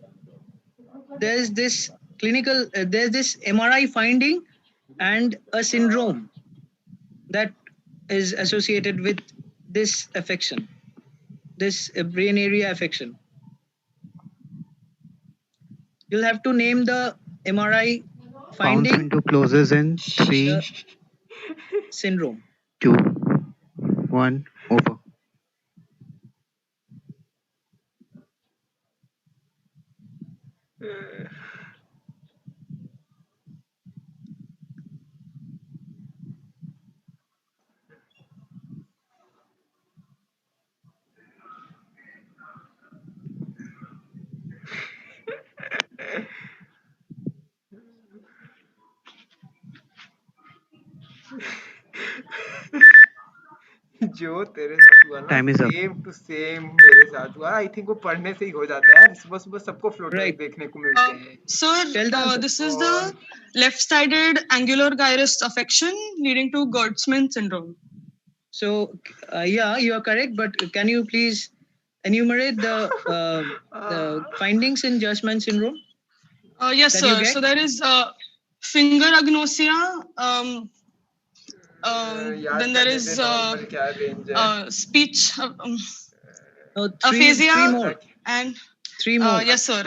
there's this there's this MRI finding and a syndrome that is associated with this affection, this brain area affection. You'll have to name the MRI Pounds finding, window closes in 3, syndrome. 2, 1, over. जो तेरे साथ हुआ ना Time is up. Same to same मेरे साथ हुआ I think वो पढ़ने से ही हो जाता है यार सुबह सुबह सबको फ्लोटर्स देखने को मिलते हैं Sir, this is the left-sided angular gyrus affection leading to Gertzmann syndrome. So yeah, you are correct, but can you please enumerate the findings in Gertzmann syndrome? Yes, that you sir. get? So there is finger agnosia. Then there is speech aphasia three more. and Three more. yes, sir.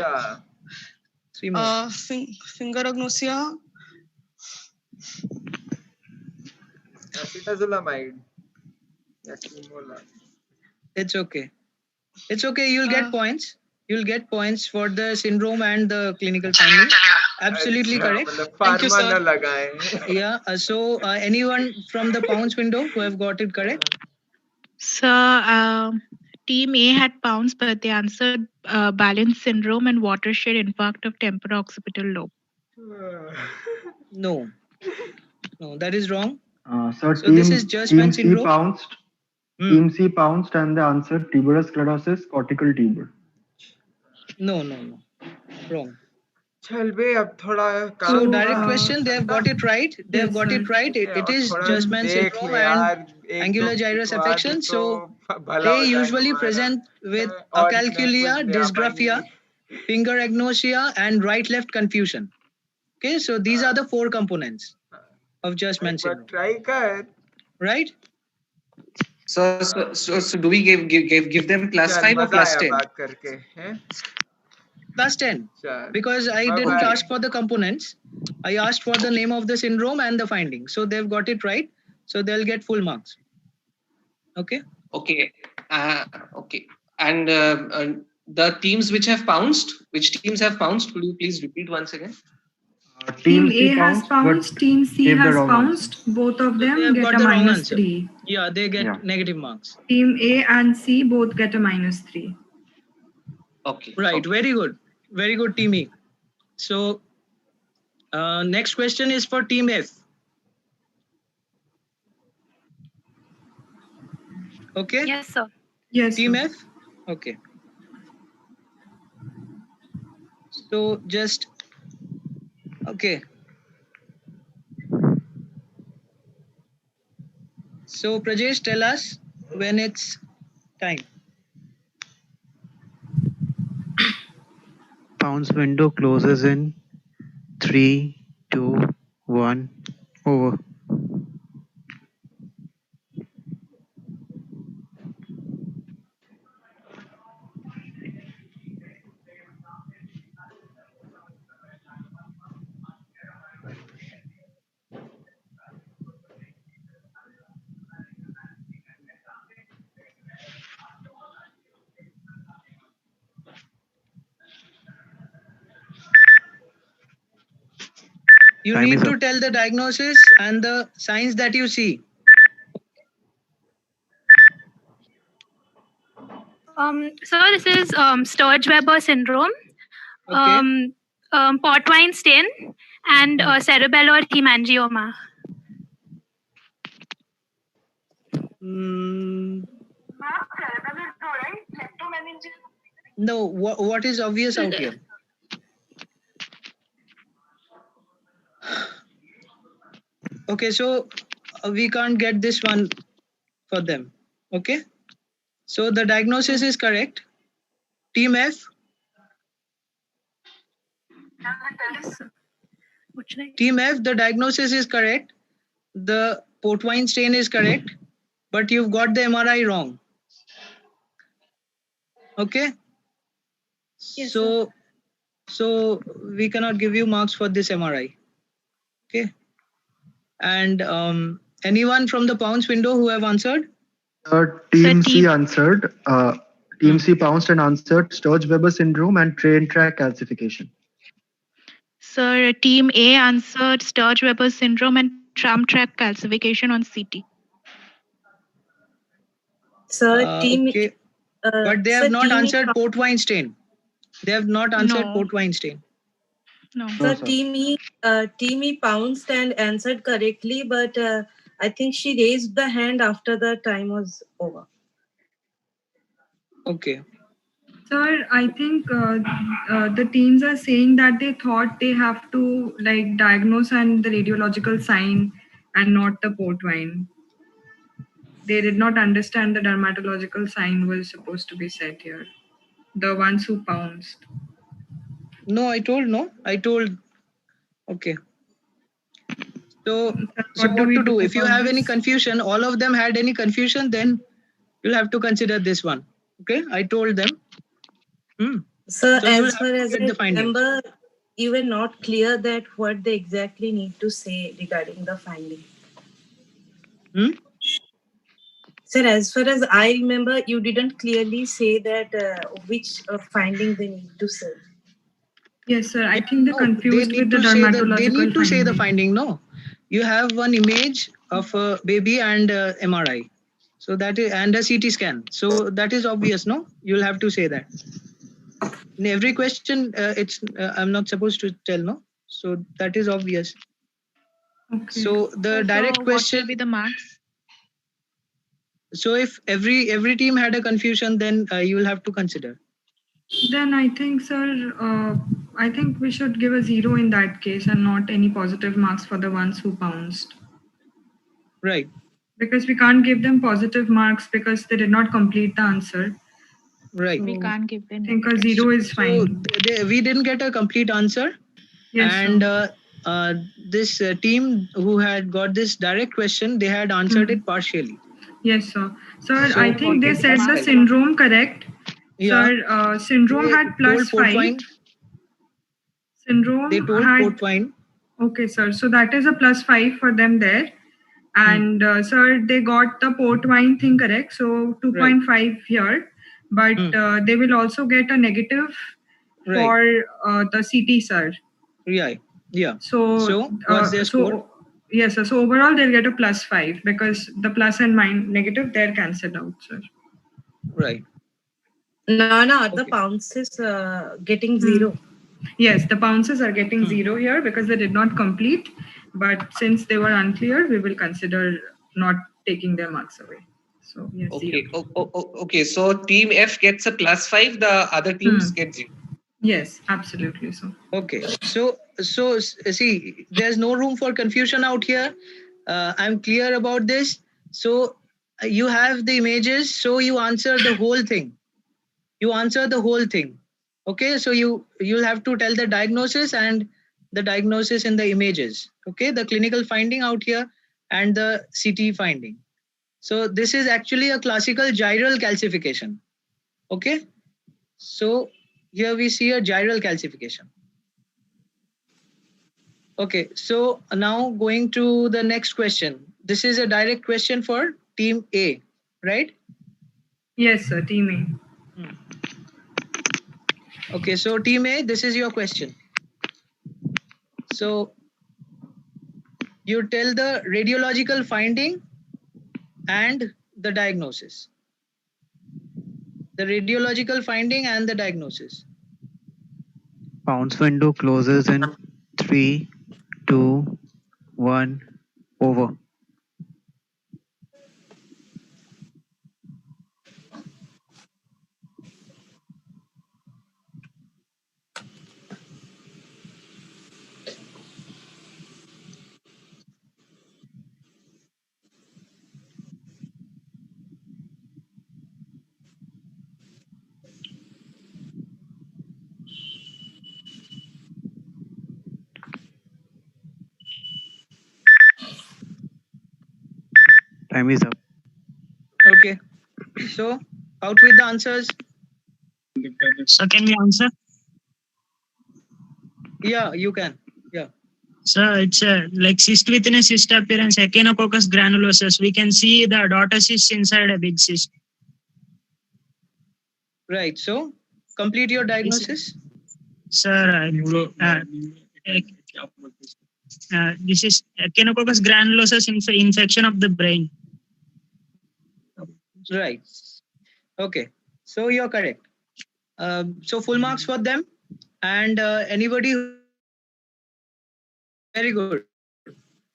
Three more. Finger agnosia. Acetazolamide. Acumula. It's okay. It's okay. You'll get points. You'll get points for the syndrome and the clinical finding. Absolutely correct. Thank you, sir. Yeah. So anyone from the Pounds window who have got it correct? So, Team A had Pounds, but they answered balance syndrome and watershed infarct of temporal occipital lobe. No. No, that is wrong. So this is Gertzmann syndrome. Team C pounced and they answered tuberous sclerosis, cortical tuber. No. Wrong. चल बे अब थोड़ा So direct question, they have got it right. They have got it right. It is Gertzmann syndrome and angular gyrus affection. So they usually present with acalculia, dysgraphia, finger agnosia, and right-left confusion. Okay, so these are the 4 components of Gertzmann syndrome. try kar. Right? So do we give them plus 5 or plus 10? बात करके हैं Plus 10. Because I didn't ask for the components. I asked for the name of the syndrome and the finding. So they've got it right. So they'll get full marks. Okay. Okay. Okay. And the teams which have pounced, which teams have pounced? Could you please repeat once again? Team A has pounced, Team C has pounced. Both of them get a -3. Yeah, they get negative marks. Team A and C both get a -3. Okay. Right. Okay. Very good. Very good, Team E. So next question is for Team F. Okay. Yes, sir. Yes. Team sir. F. Okay. So just okay. So Prajesh, tell us when it's time. Pounds window closes in 3, 2, 1, over. You Time need is to up. tell the diagnosis and the signs that you see. So this is Sturge-Weber syndrome, Portwine stain, and cerebellar hemangioma. No, what is obvious out here? Okay, so we can't get this one for them. Okay, so the diagnosis is correct. Team F. Team F, the diagnosis is correct. The Portwine stain is correct, but you've got the MRI wrong. Okay. Yes, so we cannot give you marks for this MRI. Okay. And anyone from the Pounds window who have answered? Team C answered. Team C pounced and answered Sturge-Weber syndrome and train track calcification. Sir, Team A answered Sturge-Weber syndrome and tram track calcification on CT. Sir, team. Okay. But they have not answered Portwine stain. They have not answered Portwine stain. No. Sir, Team E pounced and answered correctly, but I think she raised the hand after the time was over. Okay. Sir, I think the teams are saying that they thought they have to like diagnose and the radiological sign and not the Portwine. They did not understand the dermatological sign was supposed to be set here. The ones who pounced. No, I told. Okay. So what to do? If you have any confusion, all of them had any confusion, then you'll have to consider this one. Okay, I told them. Sir, So you'll as have far to as get I the findings. remember, you were not clear that what they exactly need to say regarding the finding. Sir, as far as I remember, you didn't clearly say that which finding they need to say. Yes, sir. I think they're confused They with the need to say dermatological they need to say the finding. finding. No, you have one image of a baby and MRI. So that is and a CT scan. So that is obvious. No, you'll have to say that. In every question, it's I'm not supposed to tell. No, so that is obvious. Okay. So the direct question. What will be the marks? So if every team had a confusion, then you will have to consider. Then I think, sir, I think we should give a 0 in that case and not any positive marks for the ones who pounced. Right. Because we can't give them positive marks because they did not complete the answer. Right. We can't give them. I think a 0 is fine. So we didn't get a complete answer. Yes, and this team who had got this direct question, they had answered it partially. Yes, sir. Sir, So I think they said the right. syndrome correct. Yeah. Sir, syndrome They had plus told 5. Portwine. Syndrome They told had Portwine. Okay, sir. So that is a plus 5 for them there. And sir, they got the Portwine thing correct. So 2.5 here. But they will also get a negative for the CT, sir. Yeah. Yeah. So what's their score? Yes, sir. So overall, they'll get a plus 5 because the plus and negative, they're cancelled out, sir. Right. No, the pounces getting 0. Yes, the pounces are getting 0 here because they did not complete. But since they were unclear, we will consider not taking their marks away. So yes, 0. Okay. So team F gets a plus 5. The other teams get 0. Yes, absolutely. So. Okay. So see, there's no room for confusion out here. I'm clear about this. So you have the images, so you answer the whole thing. You answer the whole thing. Okay, so you'll have to tell the diagnosis and the diagnosis in the images. Okay, the clinical finding out here and the CT finding. So this is actually a classical gyral calcification. Okay, so here we see a gyral calcification. Okay, so now going to the next question. This is a direct question for team A, right? Yes, sir, team A. Okay, so team A, this is your question. So you tell the radiological finding and the diagnosis. The radiological finding and the diagnosis. Pounds window closes in 3, 2, 1, over. Time is up. Okay, so out with the answers. So can we answer? Yeah, you can. Yeah. So it's like cyst within a cyst appearance, Echinococcus granulosus. We can see the daughter cyst inside a big cyst. Right. So complete your diagnosis. Sir, this is Echinococcus granulosus infection of the brain. Right. Okay. So you're correct. So full marks for them. And anybody very good.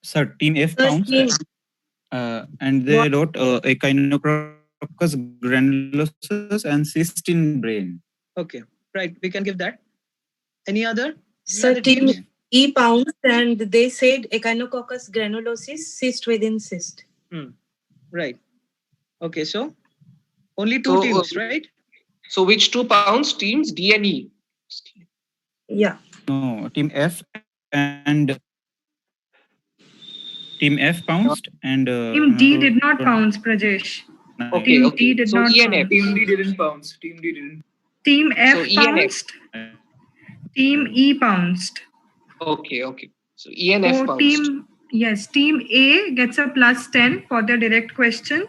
Sir, team F pounced, and they wrote Echinococcus granulosus and cyst in brain. Okay, right. We can give that. Any other? So team E pounced and they said Echinococcus granulosis, cyst within cyst. Right. Okay, so only two teams, right? So which 2 pounds? Teams D and E. Yeah. No, team F and team F pounced and Team D did not pounce, Prajesh. Okay, Team okay. D did So not E and F. pounce. Team D didn't pounce. Team D didn't. Team F So E and F. pounced. Team E pounced. Okay, okay. So E and F So pounced. team A gets a plus 10 for the direct question.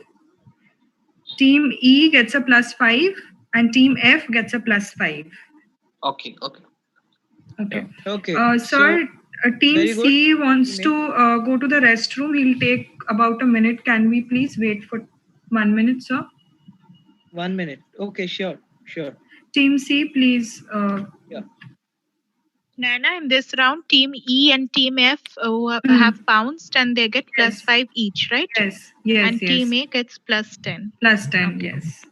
Team E gets a plus 5 and team F gets a plus 5. Okay, okay. Okay. Okay. Sir, team very good. C wants to go to the restroom. He'll take about a minute. Can we please wait for 1 minute, sir? 1 minute. Okay, sure, sure. Team C, please. Yeah. Nana, in this round, team E and team F have pounced and they get plus 5 each, right? Yes, And team A gets plus 10. Plus 10, yes.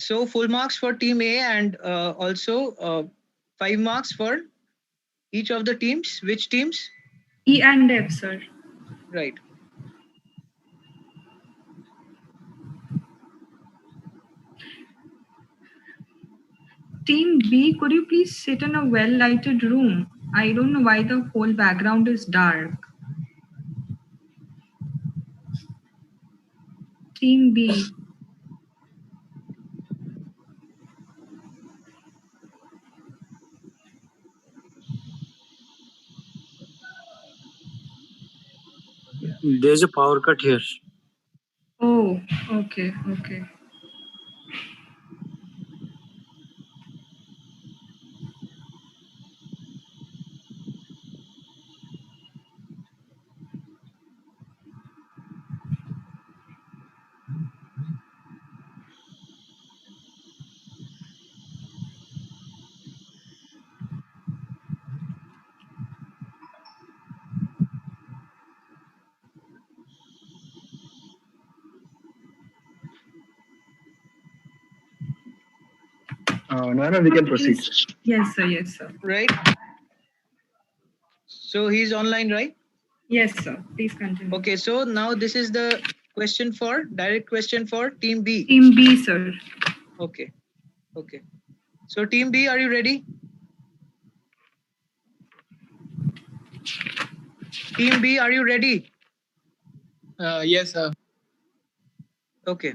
So full marks for team A and also 5 marks for each of the teams. Which teams? E and F, sir. Right. Team B, could you please sit in a well-lighted room? I don't know why the whole background is dark. Team B. There's a power cut here. Oh, okay, okay. Nana, we can proceed. Yes, sir. Yes, sir. Right. So he's online, right? Yes, sir. Please continue. Okay, so now this is the direct question for Team B. Team B, sir. Okay. Okay. So Team B, are you ready? Team B, are you ready? Yes, sir. Okay.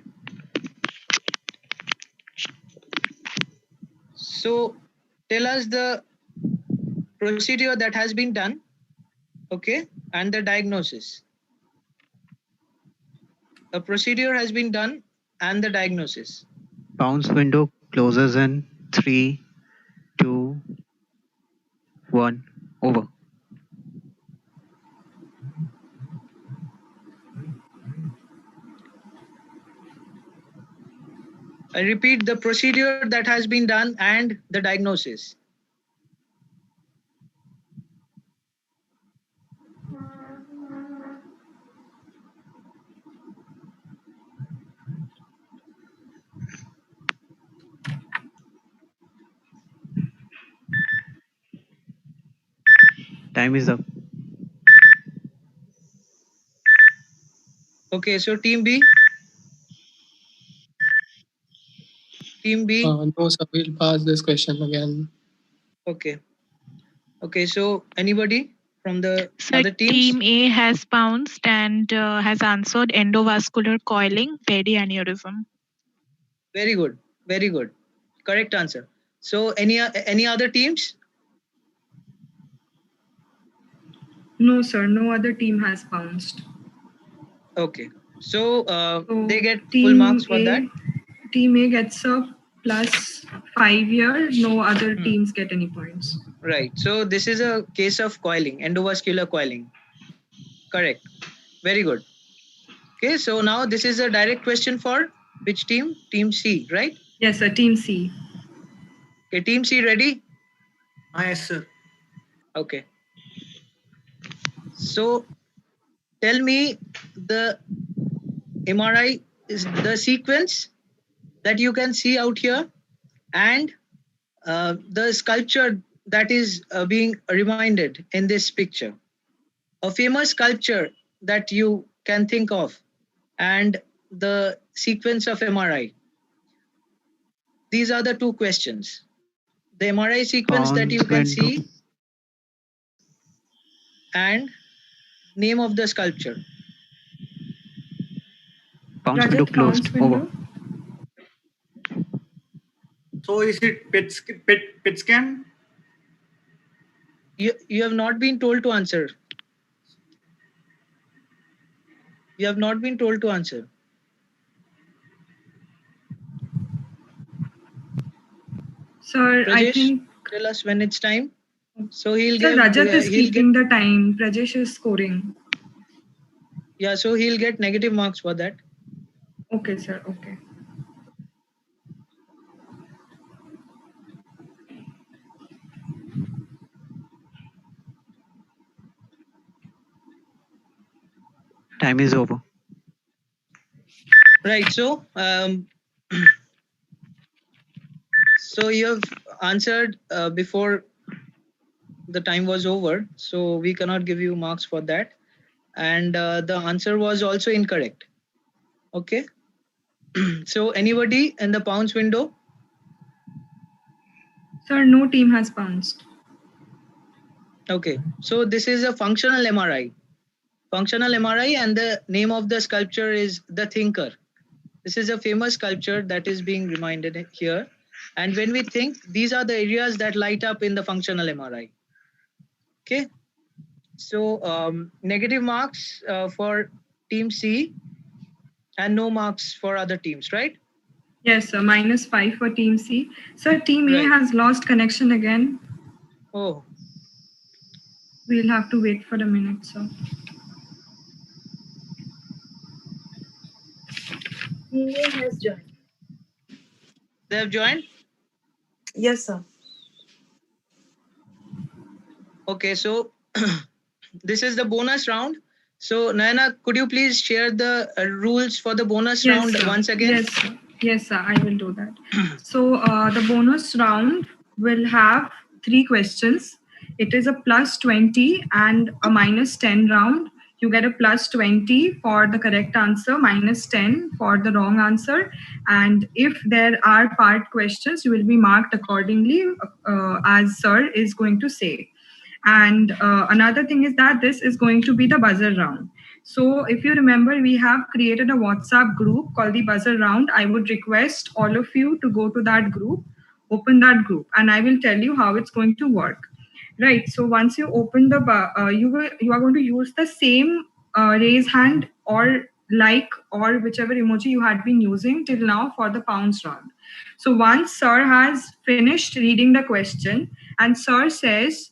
So tell us the procedure that has been done, okay, and the diagnosis. The procedure has been done and the diagnosis. Pounds window closes in 3, 2, 1. Over. I repeat, the procedure that has been done and the diagnosis. Time is up. Okay, so Team B. Team B. No, sir. We'll pass this question again. Okay. Okay, so anybody from the So other teams? Team A has bounced and has answered endovascular coiling, perianeurysm. Very good. Very good. Correct answer. So any other teams? No, sir. No other team has bounced. Okay. So they get full marks for that. Team A gets a plus 5 here. No other teams get any points. Right. So this is a case of coiling, endovascular coiling. Correct. Very good. Okay. So now this is a direct question for which team? Team C, right? Yes, sir. Team C. Okay. Team C ready? Yes, sir. Okay. So tell me the MRI is the sequence that you can see out here and the sculpture that is being reminded in this picture. A famous sculpture that you can think of and the sequence of MRI. These are the two questions. The MRI sequence that you can see and name of the sculpture. Pounds window closed. Over. So is it PET scan? You have not been told to answer. You have not been told to answer. Sir, Rajesh, I think tell us when it's time. So he'll Sir, give. Rajat is he'll keeping get, the time. Prajesh is scoring. Yeah, so he'll get negative marks for that. Okay, sir. Okay. Time is over. Right. So, so you have answered before the time was over. So we cannot give you marks for that. And the answer was also incorrect. Okay. So anybody in the pounds window? Sir, no team has bounced. Okay. So this is a functional MRI. Functional MRI, and the name of the sculpture is The Thinker. This is a famous sculpture that is being reminded here. And when we think, these are the areas that light up in the functional MRI. Okay. So negative marks for team C and no marks for other teams, right? Yes, sir. -5 for team C. Sir, team A has lost connection again. Oh. We'll have to wait for a minute, sir. Team A has joined. They have joined? Yes, sir. Okay, so this is the bonus round. So Nayana, could you please share the rules for the bonus round sir. once again? Yes, sir. Yes, sir, I will do that. So the bonus round will have 3 questions. It is a plus 20 and a minus 10 round. You get a plus 20 for the correct answer, minus 10 for the wrong answer. And if there are part questions, you will be marked accordingly as sir is going to say. And another thing is that this is going to be the buzzer round. So if you remember, we have created a WhatsApp group called the buzzer round. I would request all of you to go to that group, open that group, and I will tell you how it's going to work. Right. So once you open the, you are going to use the same raise hand or like or whichever emoji you had been using till now for the pounds round. So once sir has finished reading the question and sir says,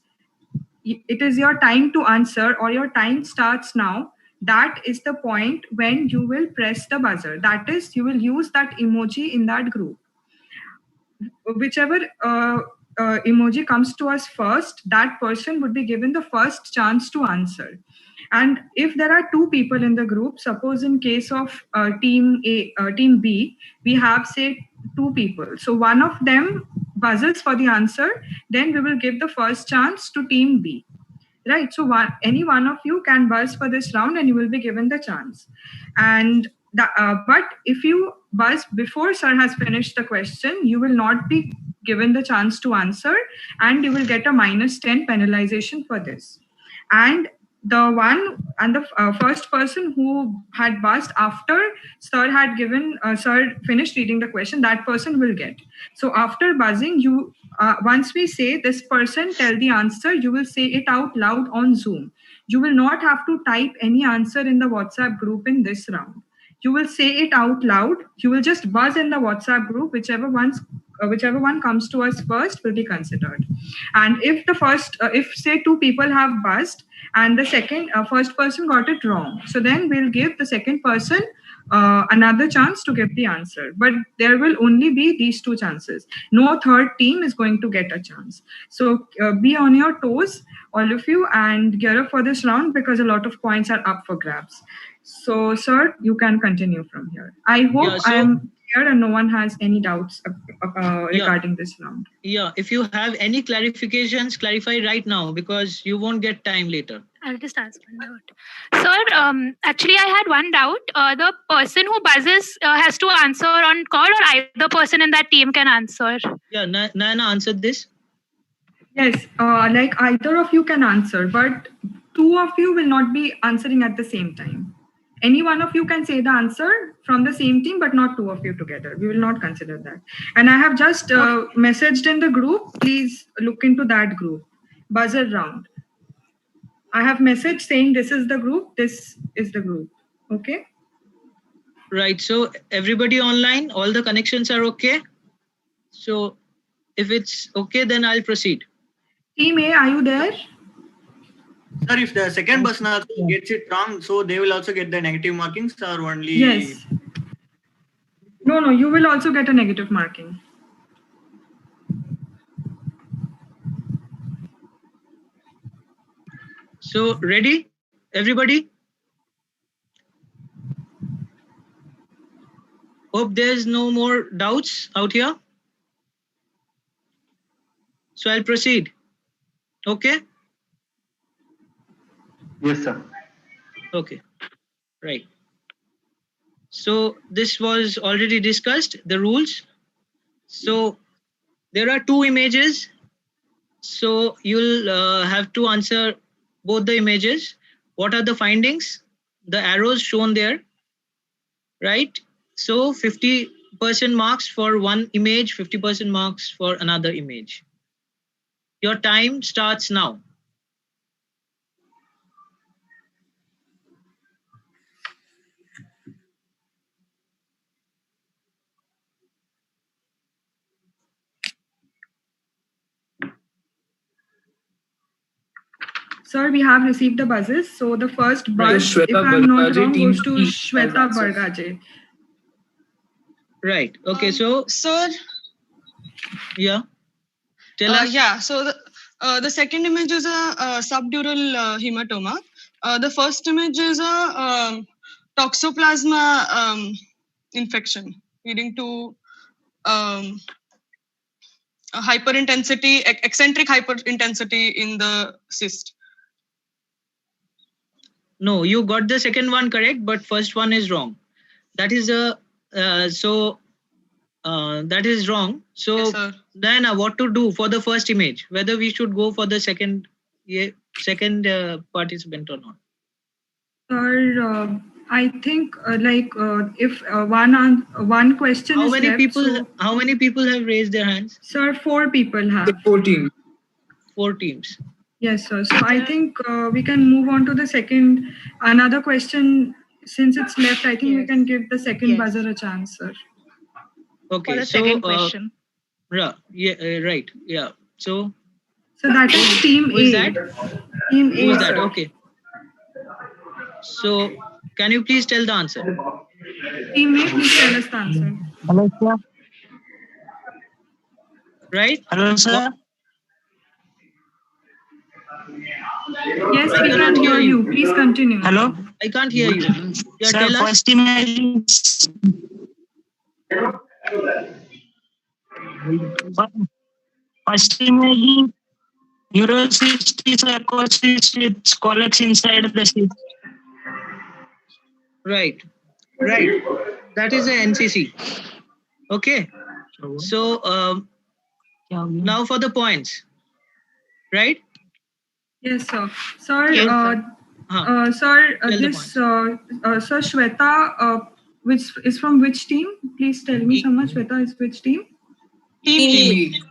it is your time to answer or your time starts now, that is the point when you will press the buzzer. That is, you will use that emoji in that group. Whichever emoji comes to us first, that person would be given the first chance to answer. And if there are 2 people in the group, suppose in case of team B, we have say 2 people. So one of them buzzes for the answer, then we will give the first chance to team B. Right. So any one of you can buzz for this round and you will be given the chance. And but if you buzz before sir has finished the question, you will not be given the chance to answer and you will get a minus 10 penalization for this. And the first person who had buzzed after sir had given sir finished reading the question, that person will get. So after buzzing, you once we say this person tell the answer, you will say it out loud on Zoom. You will not have to type any answer in the WhatsApp group in this round. You will say it out loud. You will just buzz in the WhatsApp group. Whichever one comes to us first will be considered. And if the first, if say 2 people have buzzed and the first person got it wrong, so then we'll give the second person another chance to give the answer. But there will only be these 2 chances. No third team is going to get a chance. So be on your toes, all of you, and gear up for this round because a lot of points are up for grabs. So, sir, you can continue from here. I hope I am clear and no one has any doubts regarding this round. Yeah, if you have any clarifications, clarify right now because you won't get time later. I'll just ask one doubt. Sir, actually, I had one doubt. The person who buzzes has to answer on call, or either person in that team can answer? Yeah, Nayana answered this. Yes, like either of you can answer, but 2 of you will not be answering at the same time. Any one of you can say the answer from the same team, but not 2 of you together. We will not consider that. And I have just messaged in the group. Please look into that group. Buzzer round. I have messaged saying this is the group. This is the group. Okay. Right. So everybody online, all the connections are okay. So if it's okay, then I'll proceed. Team A, are you there? Sir, if the second person also gets it wrong, so they will also get the negative markings or only... Yes. No, you will also get a negative marking. So ready, everybody? Hope there's no more doubts out here. So I'll proceed. Okay? Yes, sir. Okay, right. So this was already discussed, the rules. So there are 2 images. So you'll have to answer both the images. What are the findings? The arrows shown there, right? So 50% marks for one image, 50% marks for another image. Your time starts now. Sir, we have received the buzzes. So the first buzz, if I'm not wrong, goes to Shweta Bargaje. Right. Okay. So, sir. Yeah. Tell us. Yeah. So the second image is a subdural hematoma. The first image is a toxoplasma infection. leading to hyperintensity, eccentric hyperintensity in the cyst. No, you got the second one correct, but first one is wrong. That is that is wrong. So yes, then what to do for the first image? Whether we should go for the second participant or not? Sir, I think if one question how is many left, people so, how many people have raised their hands? Sir, 4 people have. 4 teams. 4 teams. Yes, sir. So I think we can move on to the second. Another question, since it's left, I think we can give the second buzzer a chance, sir. Okay, For the so second question. right. Yeah. So that is team who is A. that? Team Who A, is that? sir. Okay. So can you please tell the answer? Team A, please tell us the answer. Hello, sir. Right? Hello, sir. Yes, we can hear you. Please continue. Hello. I can't hear you. Yeah, Sir, tell us. first image. First imaging, neurocyst is a co-cyst which collects inside the cyst. Right. That is a NCC. Okay. So now for the points. Right? Yes, sir. Sir, Yes, sir, Tell the this Sir Shweta, which is from which team? Please tell me, Sama. Shweta is which team? Team E.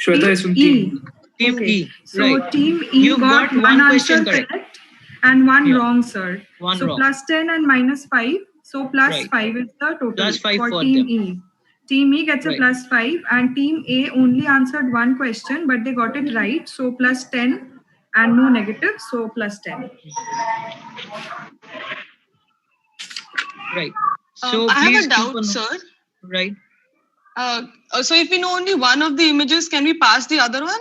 Shweta is from team. Team Okay. E. So Right. team E You got one one answer question correct. and one wrong, sir. One so wrong. plus 10 and minus 5. So plus Right. 5 is the total Plus 5 for for team them. E. Team E gets a Right. plus 5 and team A only answered one question, but they got it right. So plus 10 and no negative. So plus 10. Right. So I have please a keep doubt, on. sir. Right. So if we know only one of the images, can we pass the other one?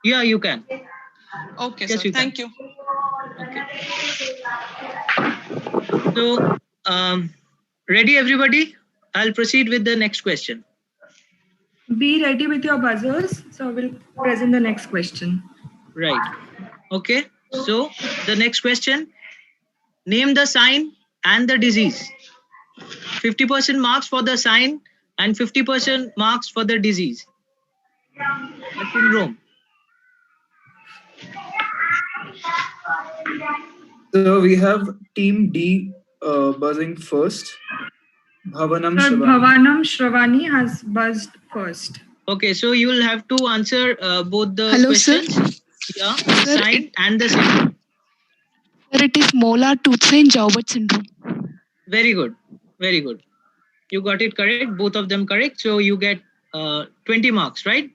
Yeah, you can. Okay, Yes, sir. you can. Thank you. Okay. So ready everybody? I'll proceed with the next question. Be ready with your buzzers. So we'll present the next question. Right. Okay. So the next question. Name the sign and the disease. 50% marks for the sign and 50% marks for the disease. The syndrome. So we have team D buzzing first. Bhavanam Sir, Shravani. Bhavanam Shravani has buzzed first. Okay, so you will have to answer both the Hello, questions. sir. Yeah, the Sir, sign and the syndrome. Sir, it is molar tooth sign Joubert syndrome. Very good. Very good. You got it correct. Both of them correct. So you get 20 marks, right?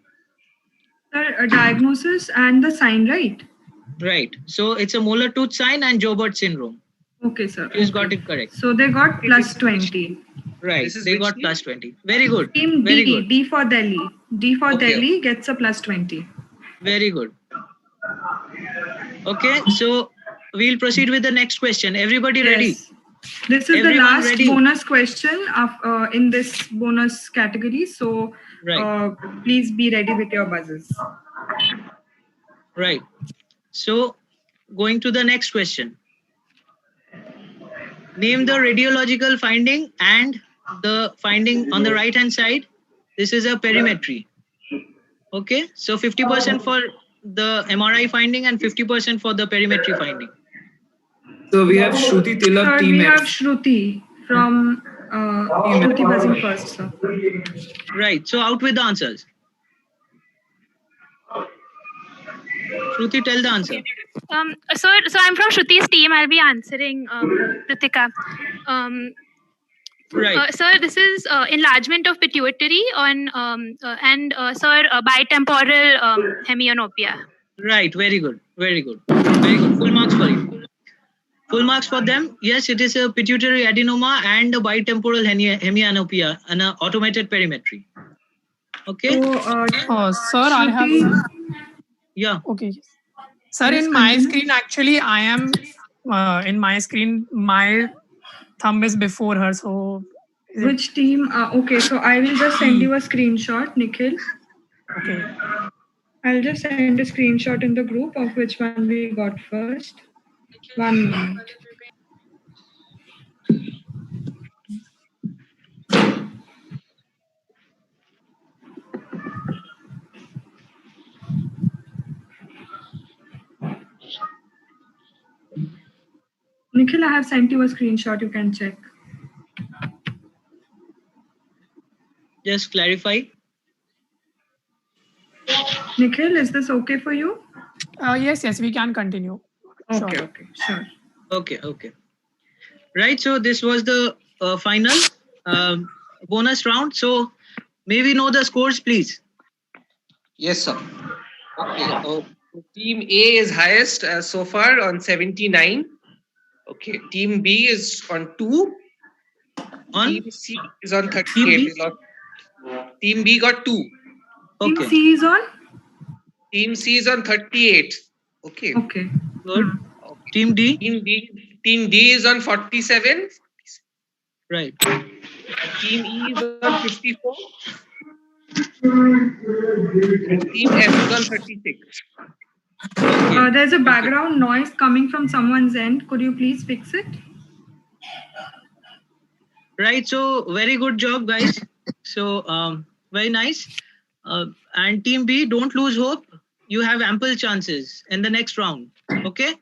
Sir, a diagnosis and the sign, right? Right. So it's a molar tooth sign and Joubert syndrome. Okay, sir. You got it correct. So they got plus 20. Right. They got plus 20. Very good. Team Very D, good. D for Delhi. D for Okay. Delhi gets a plus 20. Very good. Okay, so we'll proceed with the next question. Everybody ready? Yes. This is Everyone the last ready? bonus question in this bonus category. So please be ready with your buzzers. Right. So going to the next question. Name the radiological finding and the finding on the right hand side. This is a perimetry. Okay, so 50% for the MRI finding and 50% for the perimetry finding. So we have Shruti Tilak, Sir, team we F. have Shruti from Shruti buzzing first, sir. Right, so out with the answers. Shruti, tell the answer. So I'm from Shruti's team. I'll be answering Ritika. Right. Sir, this is enlargement of pituitary on sir, bitemporal hemianopia. Right, very good. Very good. Very good. Full marks for you. Full marks for them. Yes, it is a pituitary adenoma and a bitemporal hemianopia and an automated perimetry. Okay. So, sir, I have. Yeah. Okay. Sir, Yes, in my continue. screen, actually, I am in my screen, my thumb is before her. So Which team? Okay, so I will just send you a screenshot, Nikhil. Okay. I'll just send a screenshot in the group of which one we got first. 1 minute. Nikhil, I have sent you a screenshot. You can check. Just clarify. Nikhil, is this okay for you? Yes, we can continue. Okay, Sure. okay, sure. Okay. Right, so this was the final bonus round. So may we know the scores, please? Yes, sir. Okay. Team A is highest so far on 79. Okay. Team B is on 2. Team C is on 38. Team B got 2. Team C is on? Team C is on 38. Okay. Okay. Good. Team D? Team D is on 47. Right. Team E is on 54. And Team F is on 36. There's a background noise coming from someone's end. Could you please fix it? Right, so very good job, guys. So very nice. And Team B, don't lose hope. You have ample chances in the next round. Okay.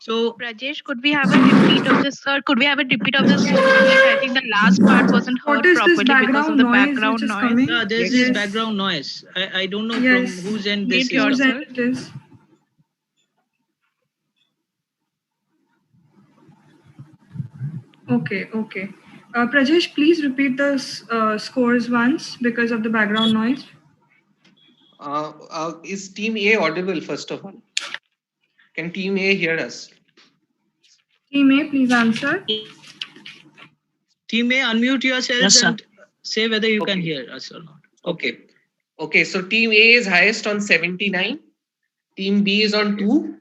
So Rajesh, could we have a repeat of this, sir? Could we have a repeat of this? I think the last part wasn't heard properly because of the background noise. Yeah, there's this background noise. I don't know from whose end this is. Whose end it is. Okay. Prajesh, please repeat the scores once because of the background noise. Is Team A audible, first of all? Can Team A hear us? Team A, please answer. Team A, unmute yourselves and say whether you can hear us or not. Okay, so Team A is highest on 79. Team B is on 2.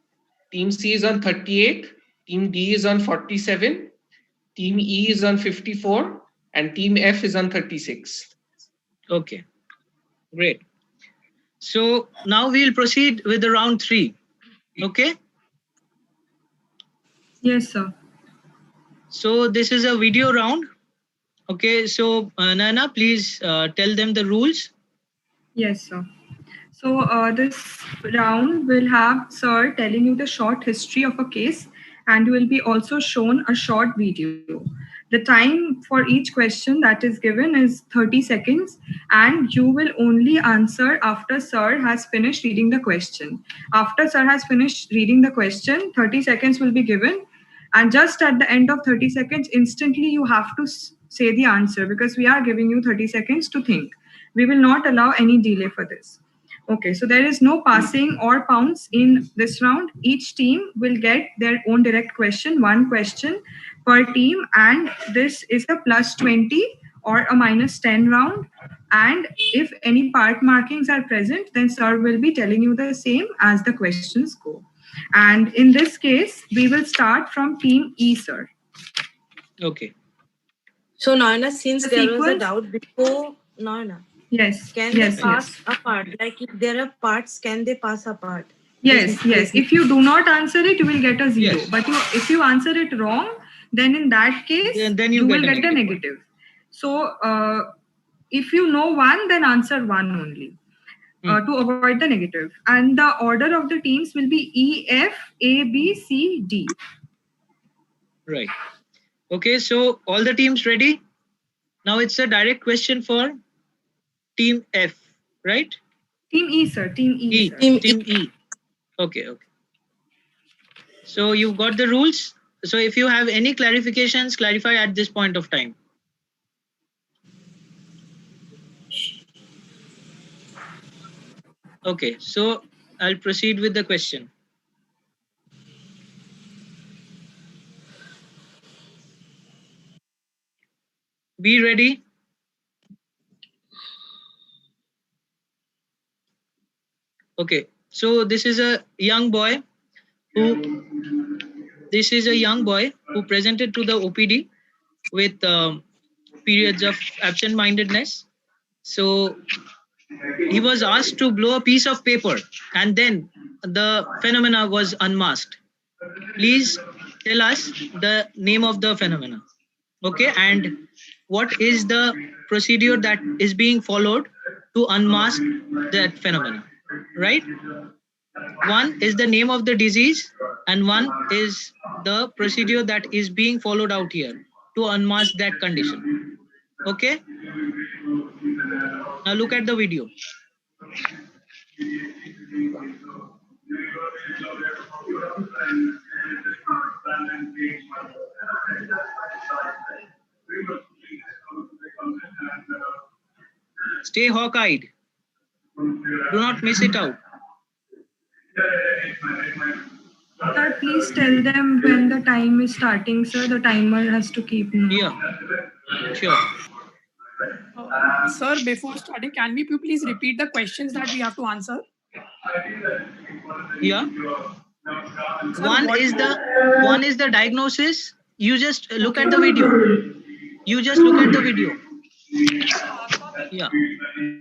Team C is on 38. Team D is on 47. Team E is on 54. And Team F is on 36. Okay, great. So now we'll proceed with the round 3. Okay? Yes, sir. So this is a video round. Okay, so Nana, please tell them the rules. Yes, sir. So this round will have sir telling you the short history of a case, and you will be also shown a short video. The time for each question that is given is 30 seconds, and you will only answer after sir has finished reading the question. After sir has finished reading the question, 30 seconds will be given, and just at the end of 30 seconds, instantly you have to say the answer because we are giving you 30 seconds to think. We will not allow any delay for this. Okay, so there is no passing or pounce in this round. Each team will get their own direct question, one question per team, and this is a plus 20 or a minus 10 round. And if any part markings are present, then sir will be telling you the same as the questions go. And in this case, we will start from team E, sir. Okay. So, Naina, since there was a doubt before, Naina. Yes. Can they pass apart? Like if there are parts, can they pass apart? Yes. If you do not answer it, you will get a 0. Yes. But if you answer it wrong, then in that case, then you will get a negative. So if you know 1, then answer 1 only to avoid the negative. And the order of the teams will be E, F, A, B, C, D. Right. Okay, so all the teams ready? Now it's a direct question for Team F, right? Team E, sir. Team E. Sir. Team E. Okay. So you've got the rules. So if you have any clarifications, clarify at this point of time. Okay, so I'll proceed with the question. Be ready. Okay, so this is a young boy who presented to the OPD with periods of absent-mindedness. So he was asked to blow a piece of paper, and then the phenomena was unmasked. Please tell us the name of the phenomena. Okay, and what is the procedure that is being followed to unmask that phenomena, right? One is the name of the disease, and one is the procedure that is being followed out here to unmask that condition. Okay, now look at the video. Stay hawk-eyed. Do not miss it out. Sir, please tell them when the time is starting, sir. The timer has to keep note. Yeah, sure. Sir, before starting, can we please repeat the questions that we have to answer? Yeah. Sir, One is the diagnosis. You just look at the video. You just look at the video. Yeah.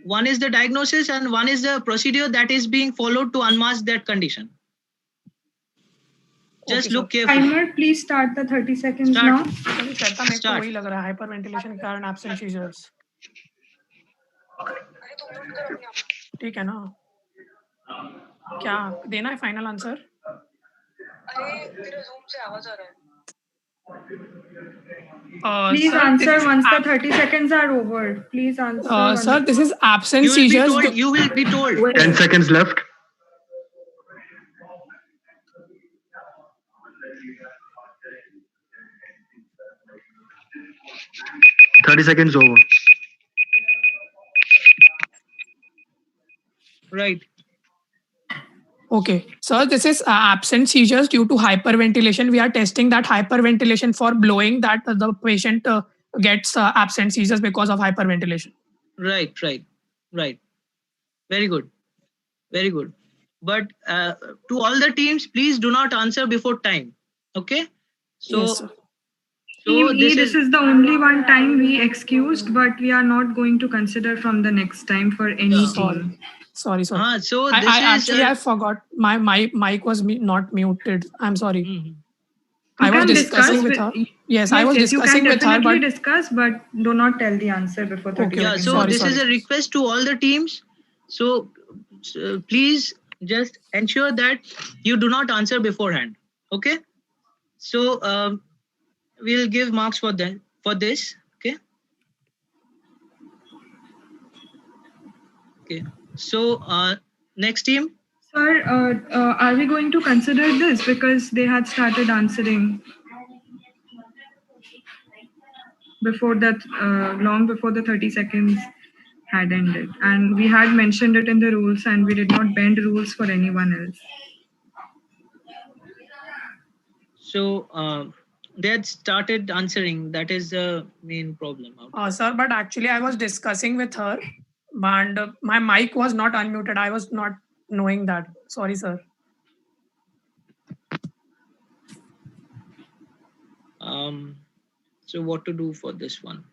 One is the diagnosis and one is the procedure that is being followed to unmask that condition. Just look carefully. Timer, please start the 30 seconds Start. now. कहता मेरे को वही लग रहा है hyperventilation के कारण absent seizures ठीक है ना क्या देना है फाइनल आंसर अरे तेरे Zoom से आवाज आ रहा है Please sir, answer once the 30 seconds are over. Please answer. Sir, this is absent seizures. You will be told. 10 seconds left. $30 seconds over. Right. Okay, sir, this is absent seizures due to hyperventilation. We are testing that hyperventilation for blowing that the patient gets absent seizures because of hyperventilation. Right. Very good. Very good. But to all the teams, please do not answer before time. Okay? So, yes, sir. Team E, this is the only one time we excused, but we are not going to consider from the next time for any team. Sorry. So I forgot my mic was not muted. I'm sorry. I was discussing with her. Yes, I was discussing with her. You can definitely discuss, but do not tell the answer before 30 seconds. Yeah, so this is a request to all the teams. So please just ensure that you do not answer beforehand. Okay? So we'll give marks for this. Okay? Okay. So next team. Sir, are we going to consider this because they had started answering before that, long before the 30 seconds had ended, and we had mentioned it in the rules, and we did not bend rules for anyone else. So they had started answering. That is the main problem. Sir, but actually I was discussing with her, and my mic was not unmuted. I was not knowing that. Sorry, sir. So what to do for this one?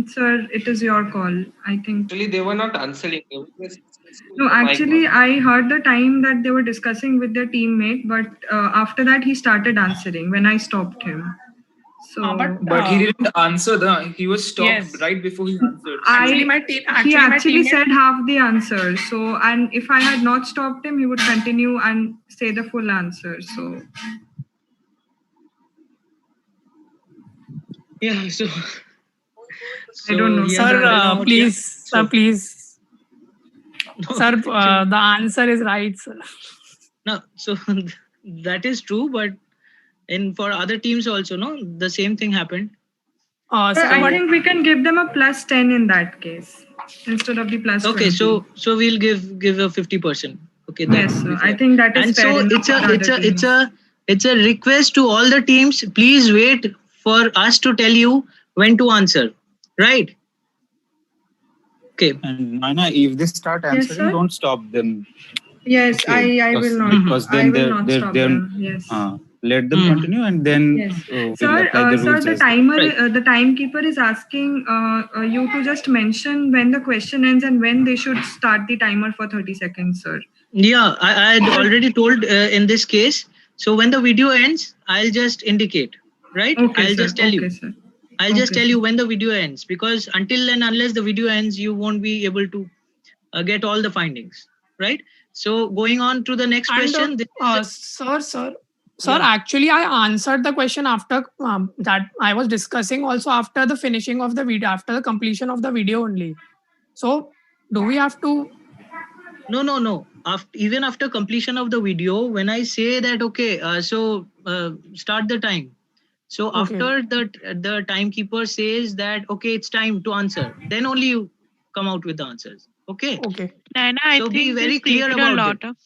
Sir, it is your call. I think. Actually, they were not answering. No, actually, I heard the time that they were discussing with their teammate, but after that, he started answering when I stopped him. So, but he didn't answer. He was stopped right before he answered. He actually said half the answer. So, and if I had not stopped him, he would continue and say the full answer. So. Yeah. So. I don't know. Sir, please. No, sir, the answer is right, sir. No, so that is true, but for other teams also, no, the same thing happened. Sir, I think we can give them a +10 in that case instead of the +20. Okay, so we'll give a 50%. Okay. Yes, sir. I think that is and fair. So it's a request to all the teams. Please wait for us to tell you when to answer. Right. Okay. And Naina, if they start answering, don't stop them. Yes, okay, I will not. Because then I will not stop them. Yes. let them continue, and then Yes. we'll Sir, apply the sir, rules the as timer, well. the timekeeper is asking you to just mention when the question ends and when they should start the timer for 30 seconds, sir. Yeah, I had already told in this case. So when the video ends, I'll just indicate, right? Okay, I'll sir. just tell you. Sir. I'll just Okay, tell sir. you when the video ends, because until and unless the video ends, you won't be able to get all the findings, right? So going on to the next question. Sir, actually, I answered the question after that I was discussing also after the finishing of the video, after the completion of the video only. So, do we have to? No. Even after completion of the video, when I say that, okay, start the time. So after the timekeeper says that, okay, it's time to answer, then only you come out with the answers. Okay. Diana, I So think be very this clear created a about lot it. of.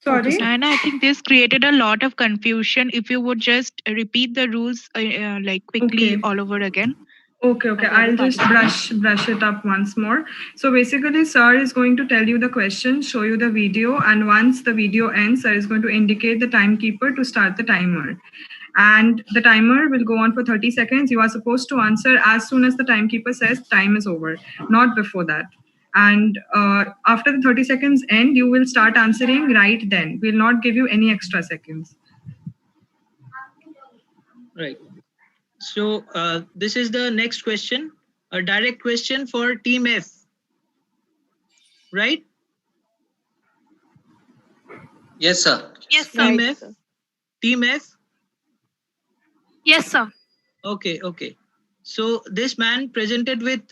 Sorry. Diana, I think this created a lot of confusion. If you would just repeat the rules like quickly all over again. Okay. the I'll other just brush it up once more. So basically, sir is going to tell you the question, show you the video, and once the video ends, sir is going to indicate the timekeeper to start the timer. And the timer will go on for 30 seconds. You are supposed to answer as soon as the timekeeper says time is over, not before that. And after the 30 seconds end, you will start answering right then. We'll not give you any extra seconds. Right. So this is the next question, a direct question for Team F, right? Yes, sir. Yes, sir. Team F. Team F. Yes, sir. Okay. So this man presented with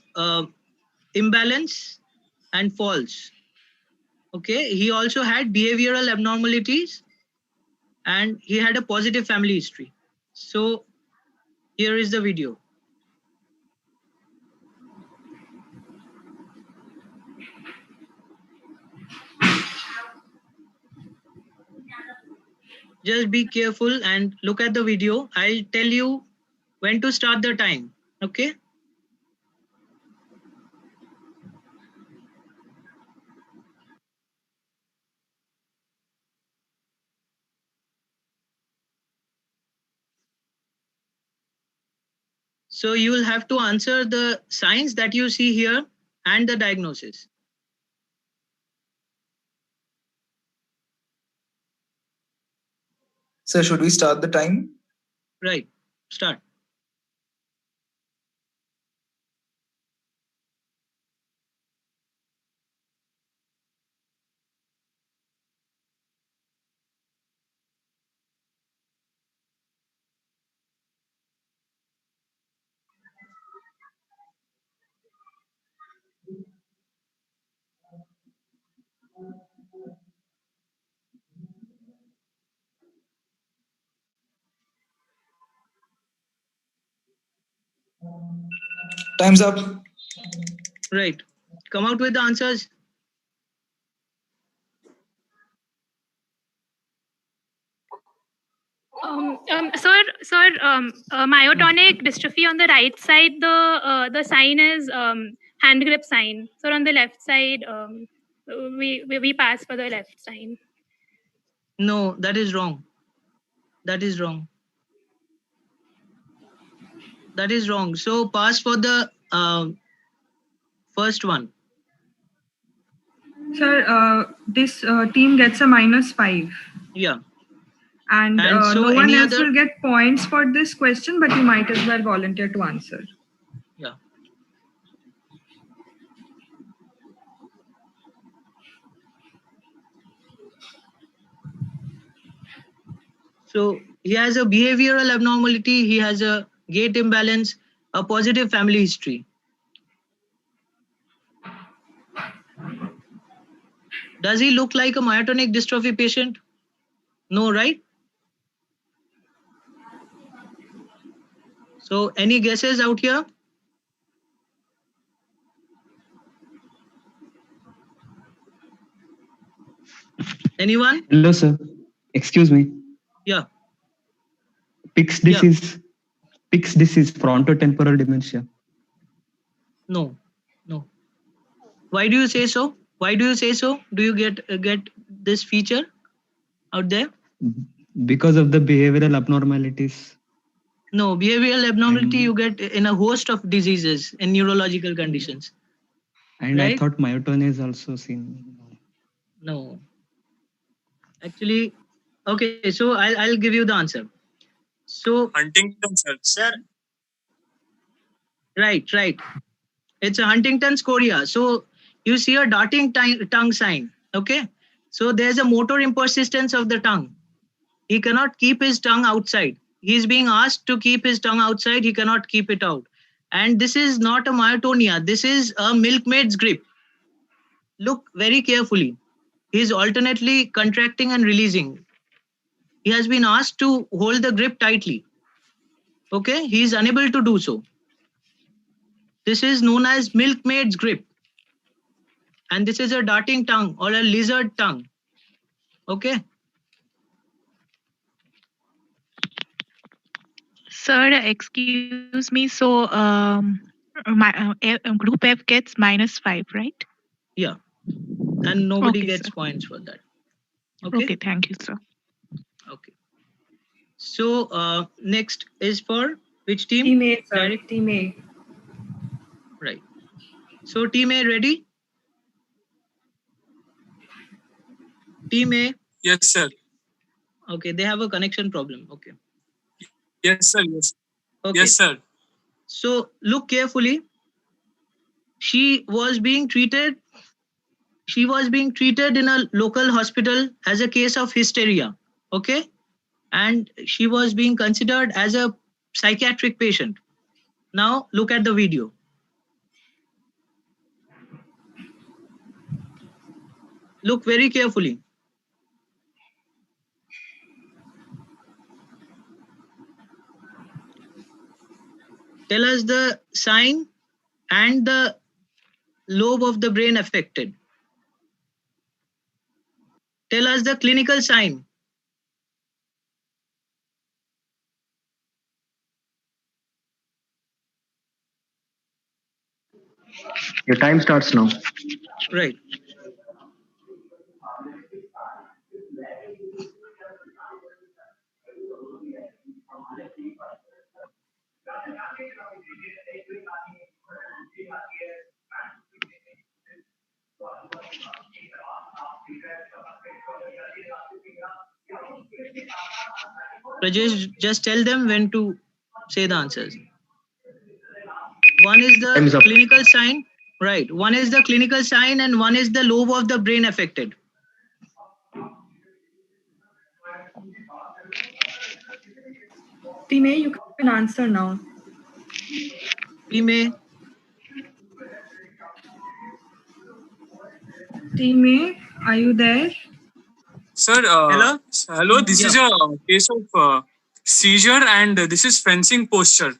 imbalance and false. Okay. He also had behavioral abnormalities and he had a positive family history. So here is the video. Just be careful and look at the video. I'll tell you when to start the time. Okay. So you will have to answer the signs that you see here and the diagnosis. So should we start the time? Right. Start. Time's up. Right. Come out with the answers. Myotonic dystrophy on the right side, the sign is hand grip sign. So on the left side, we pass for the left sign. No, that is wrong. That is wrong. That is wrong. So pass for the first one. Sir, this team gets a -5. Yeah. And so no one any else other- will get points for this question, but you might as well volunteer to answer. Yeah. So he has a behavioral abnormality, he has a gait imbalance, a positive family history. Does he look like a myotonic dystrophy patient? No, right? So any guesses out here? Anyone? Hello, sir. Excuse me. Yeah. Pick's disease, frontotemporal dementia. No. Why do you say so? Do you get this feature out there? Because of the behavioral abnormalities. No, behavioral abnormality you get in a host of diseases and neurological conditions. And Right? I thought myotonia is also seen. No. Actually, okay, so I'll give you the answer. So Huntington's, sir. Right. It's a Huntington's chorea. So you see a darting tongue sign. Okay. So there's a motor impersistence of the tongue. He cannot keep his tongue outside. He's being asked to keep his tongue outside. He cannot keep it out. And this is not a myotonia. This is a milkmaid's grip. Look very carefully. He's alternately contracting and releasing. He has been asked to hold the grip tightly. Okay. He is unable to do so. This is known as milkmaid's grip. And this is a darting tongue or a lizard tongue. Okay. Sir, excuse me. So, group F gets -5, right? Yeah. And nobody Okay, gets sir. points for that. Okay. Okay, thank you, sir. Okay. So next is for which team? Team A, sir. Team A. Right. So team A ready? Team A. Yes, sir. Okay, they have a connection problem. Okay. Yes, sir. Yes. Okay. Yes, sir. So look carefully. She was being treated in a local hospital as a case of hysteria. Okay. And she was being considered as a psychiatric patient. Now look at the video. Look very carefully. Tell us the sign and the lobe of the brain affected. Tell us the clinical sign. Your time starts now. Right. Rajesh, just tell them when to say the answers. One is the clinical sign. Right. One is the clinical sign and one is the lobe of the brain affected. Team A, you can answer now. Team A. Team A, are you there? Sir, hello. This is a case of seizure, and this is fencing posture.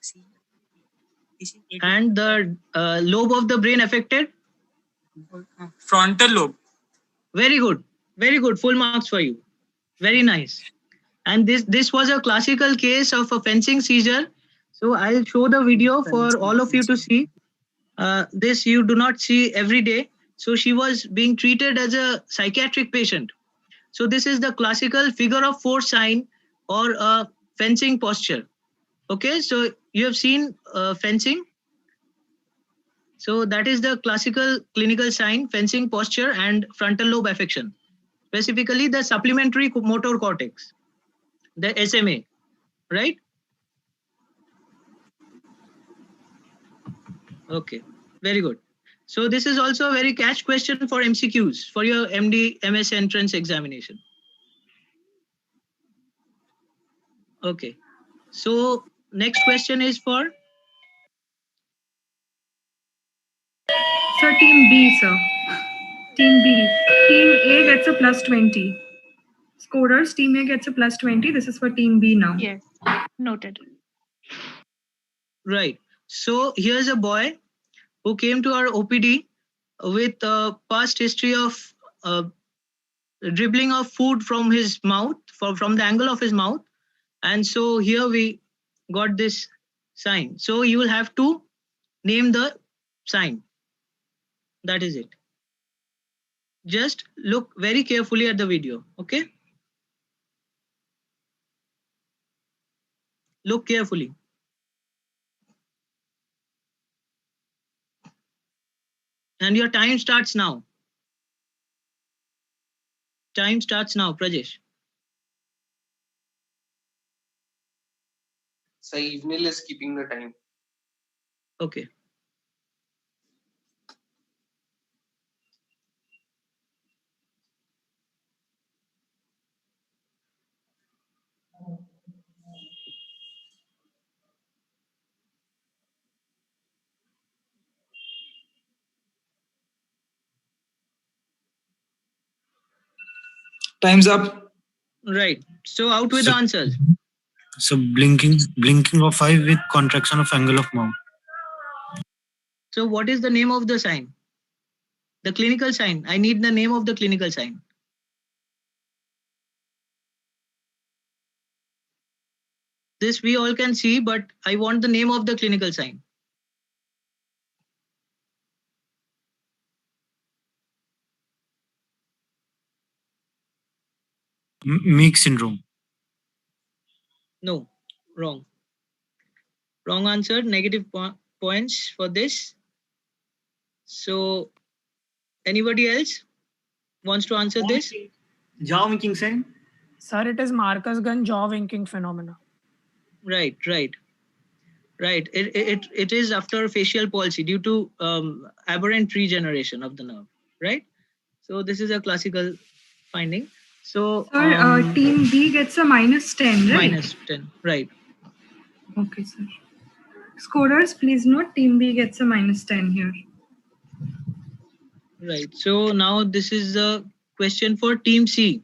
And the lobe of the brain affected? Frontal lobe. Very good. Very good. Full marks for you. Very nice. And this was a classical case of a fencing seizure. So I'll show the video for all of you to see. This you do not see every day. So she was being treated as a psychiatric patient. So this is the classical figure of 4 sign or a fencing posture. Okay, so you have seen fencing. So that is the classical clinical sign, fencing posture and frontal lobe affection. Specifically the supplementary motor cortex, the SMA, right? Okay, very good. So this is also a very catch question for MCQs for your MD MS entrance examination. Okay, so next question is for? Sir, Team B, sir. Team B. Team A gets a +20. Scorers, Team A gets a +20. This is for Team B now. Yes, noted. Right. So here's a boy who came to our OPD with a past history of dribbling of food from his mouth, from the angle of his mouth. And so here we got this sign. So you will have to name the sign. That is it. Just look very carefully at the video. Okay. Look carefully. And your time starts now. Time starts now, Prajesh. So Evenil is keeping the time. Okay. Time's up. Right. So out with the answers. So blinking of eye with contraction of angle of mouth. So what is the name of the sign? The clinical sign. I need the name of the clinical sign. This we all can see, but I want the name of the clinical sign. Meek syndrome. No, wrong. Wrong answer. Negative points for this. So anybody else wants to answer this? Jaw winking sign. Sir, it is Marcus Gunn jaw winking phenomena. Right. It is after facial palsy due to aberrant regeneration of the nerve. Right. So this is a classical finding. So Sir, team B gets a -10, right? -10. Right. Okay, sir. Scorers, please note team B gets a -10 here. Right. So now this is a question for team C.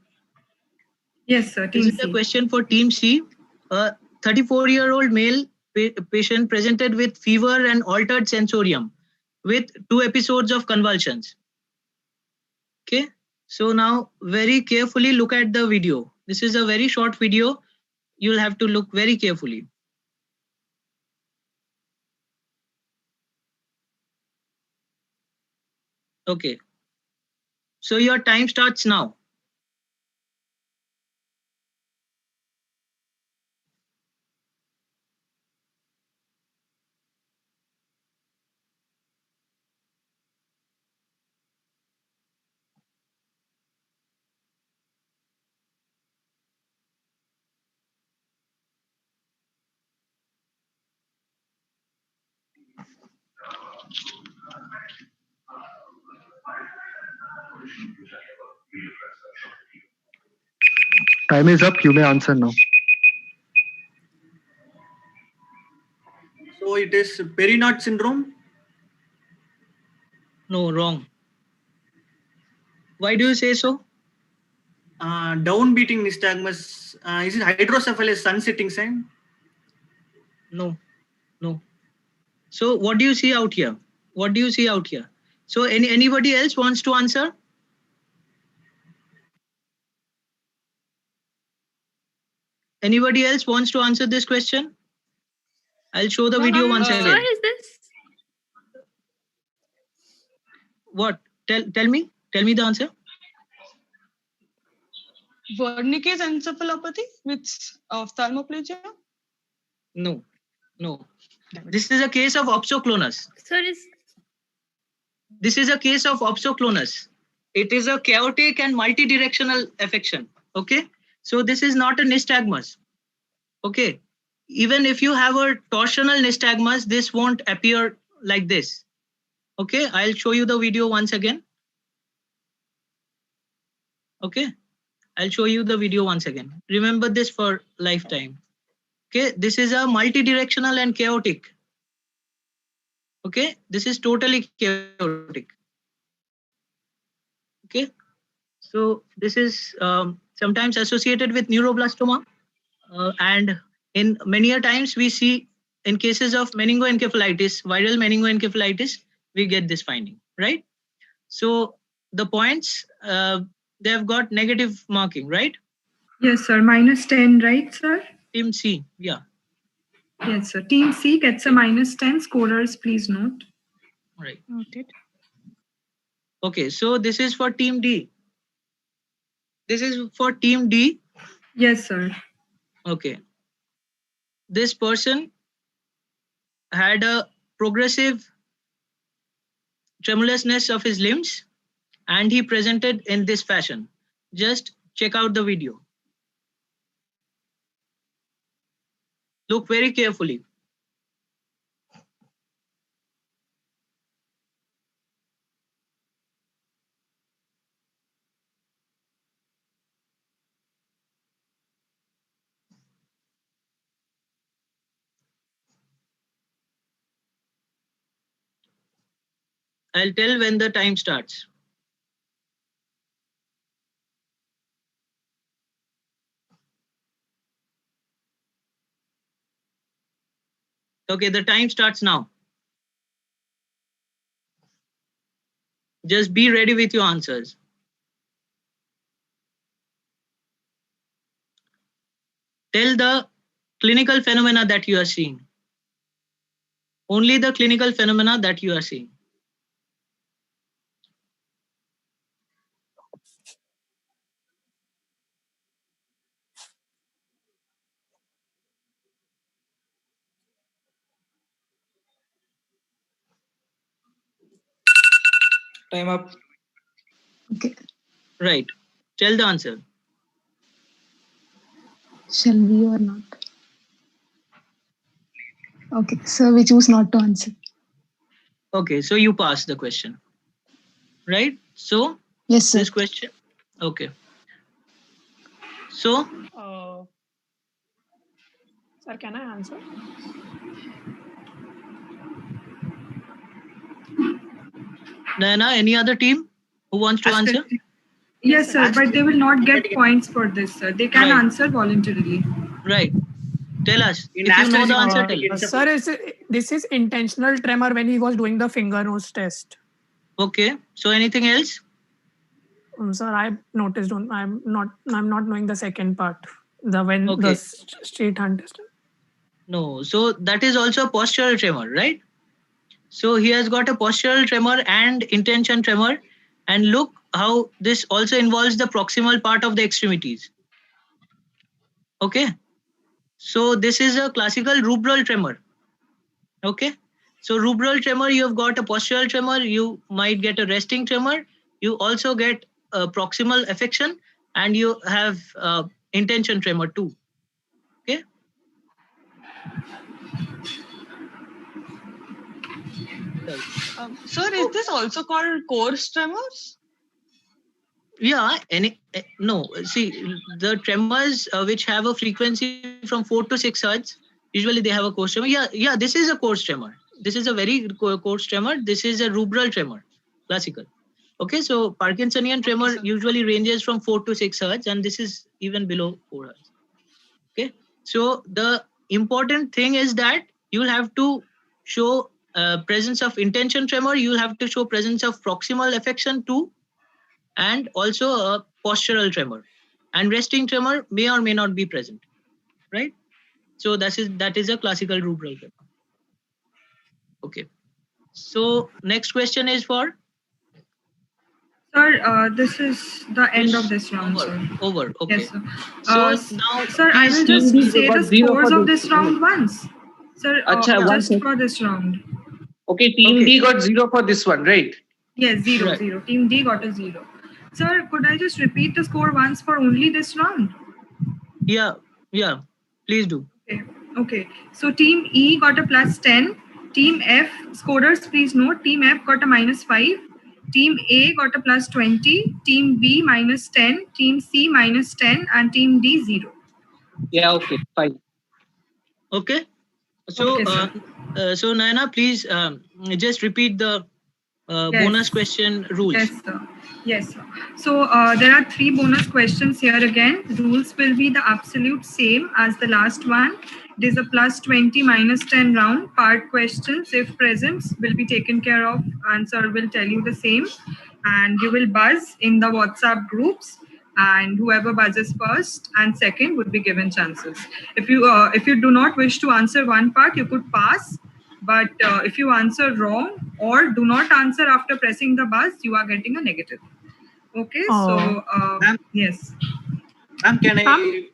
Yes, sir. Team This is C. a question for team C. A 34-year-old male patient presented with fever and altered sensorium with 2 episodes of convulsions. Okay. So now very carefully look at the video. This is a very short video. You'll have to look very carefully. Okay. So your time starts now. Time is up. You may answer now. So it is Perinaut syndrome. No, wrong. Why do you say so? Downbeating nystagmus. Is it hydrocephalus sun setting sign? No. So what do you see out here? What do you see out here? So anybody else wants to answer? Anybody else wants to answer this question? I'll show the video once again. What is this? What? Tell me the answer. Wernicke's encephalopathy with ophthalmoplegia? No. This is a case of opsoclonus. This is a case of opsoclonus. It is a chaotic and multidirectional affection. Okay. So this is not a nystagmus. Okay. Even if you have a torsional nystagmus, this won't appear like this. Okay. I'll show you the video once again. Okay. I'll show you the video once again. Remember this for lifetime. Okay. This is a multidirectional and chaotic. Okay. This is totally chaotic. Okay. So this is sometimes associated with neuroblastoma. And in many a times we see in cases of meningoencephalitis, viral meningoencephalitis, we get this finding, right? So the points, they have got negative marking, right? Yes, sir. -10, right, sir? Team C, yeah. Yes, sir. Team C gets a -10. Scorers, please note. Right. Noted. Okay, so this is for team D. This is for team D. Yes, sir. Okay. this person had a progressive tremulousness of his limbs, and he presented in this fashion. Just check out the video. Look very carefully. I'll tell when the time starts. Okay, the time starts now. Just be ready with your answers. Tell the clinical phenomena that you are seeing. Only the clinical phenomena that you are seeing. Time up. Okay. Right. Tell the answer. Shall we or not? Okay, sir, we choose not to answer. Okay, so you pass the question. Right? So, yes, sir. This question. Okay. So, sir, can I answer? Naina, any other team who wants to answer? Yes, sir, but they will not get points for this, sir. They can Right. answer voluntarily. Right. Tell us. If you know the answer, tell us. Sir, this is intentional tremor when he was doing the finger nose test. Okay. So anything else? Sir, I noticed. I'm not knowing the second part. The straight hand test. No. So that is also postural tremor, right? So he has got a postural tremor and intention tremor. And look how this also involves the proximal part of the extremities. Okay. So this is a classical rubral tremor. Okay. So rubral tremor, you have got a postural tremor. You might get a resting tremor. You also get a proximal affection, and you have intention tremor too. Okay. Sir, is this also called coarse tremors? Yeah. No. See, the tremors which have a frequency from 4 to 6 hertz, usually they have a coarse tremor. Yeah. This is a coarse tremor. This is a very coarse tremor. This is a rubral tremor, classical. Okay, so Parkinsonian tremor usually ranges from 4 to 6 hertz, and this is even below 4 hertz. Okay, so the important thing is that you'll have to show presence of intention tremor, you'll have to show presence of proximal affection too, and also a postural tremor. And resting tremor may or may not be present, right? So that is a classical rubral tremor. Okay, so next question is for? Sir, this is the end of this round, sir. Over. Okay. Yes, sir. So now, sir, I will just say the scores of this round once. Sir, just for this round. Okay, Team D got 0 for this one, right? Yes, 0, Right. 0. Team D got a 0. Sir, could I just repeat the score once for only this round? Yeah, please do. Okay. So Team E got a +10. Team F, scorers, please note, Team F got a -5. Team A got a +20. Team B -10. Team C -10. And Team D 0. Yeah, okay, fine. Okay. So, Okay, so Naina, please just repeat the bonus question rules. Yes, sir. So there are 3 bonus questions here again. Rules will be the absolute same as the last one. It is a +20 -10 round. Part questions, if present, will be taken care of. Answer will tell you the same. And you will buzz in the WhatsApp groups. And whoever buzzes first and second would be given chances. If you do not wish to answer one part, you could pass. But if you answer wrong or do not answer after pressing the buzz, you are getting a negative. Okay, so yes. Ma'am, can I?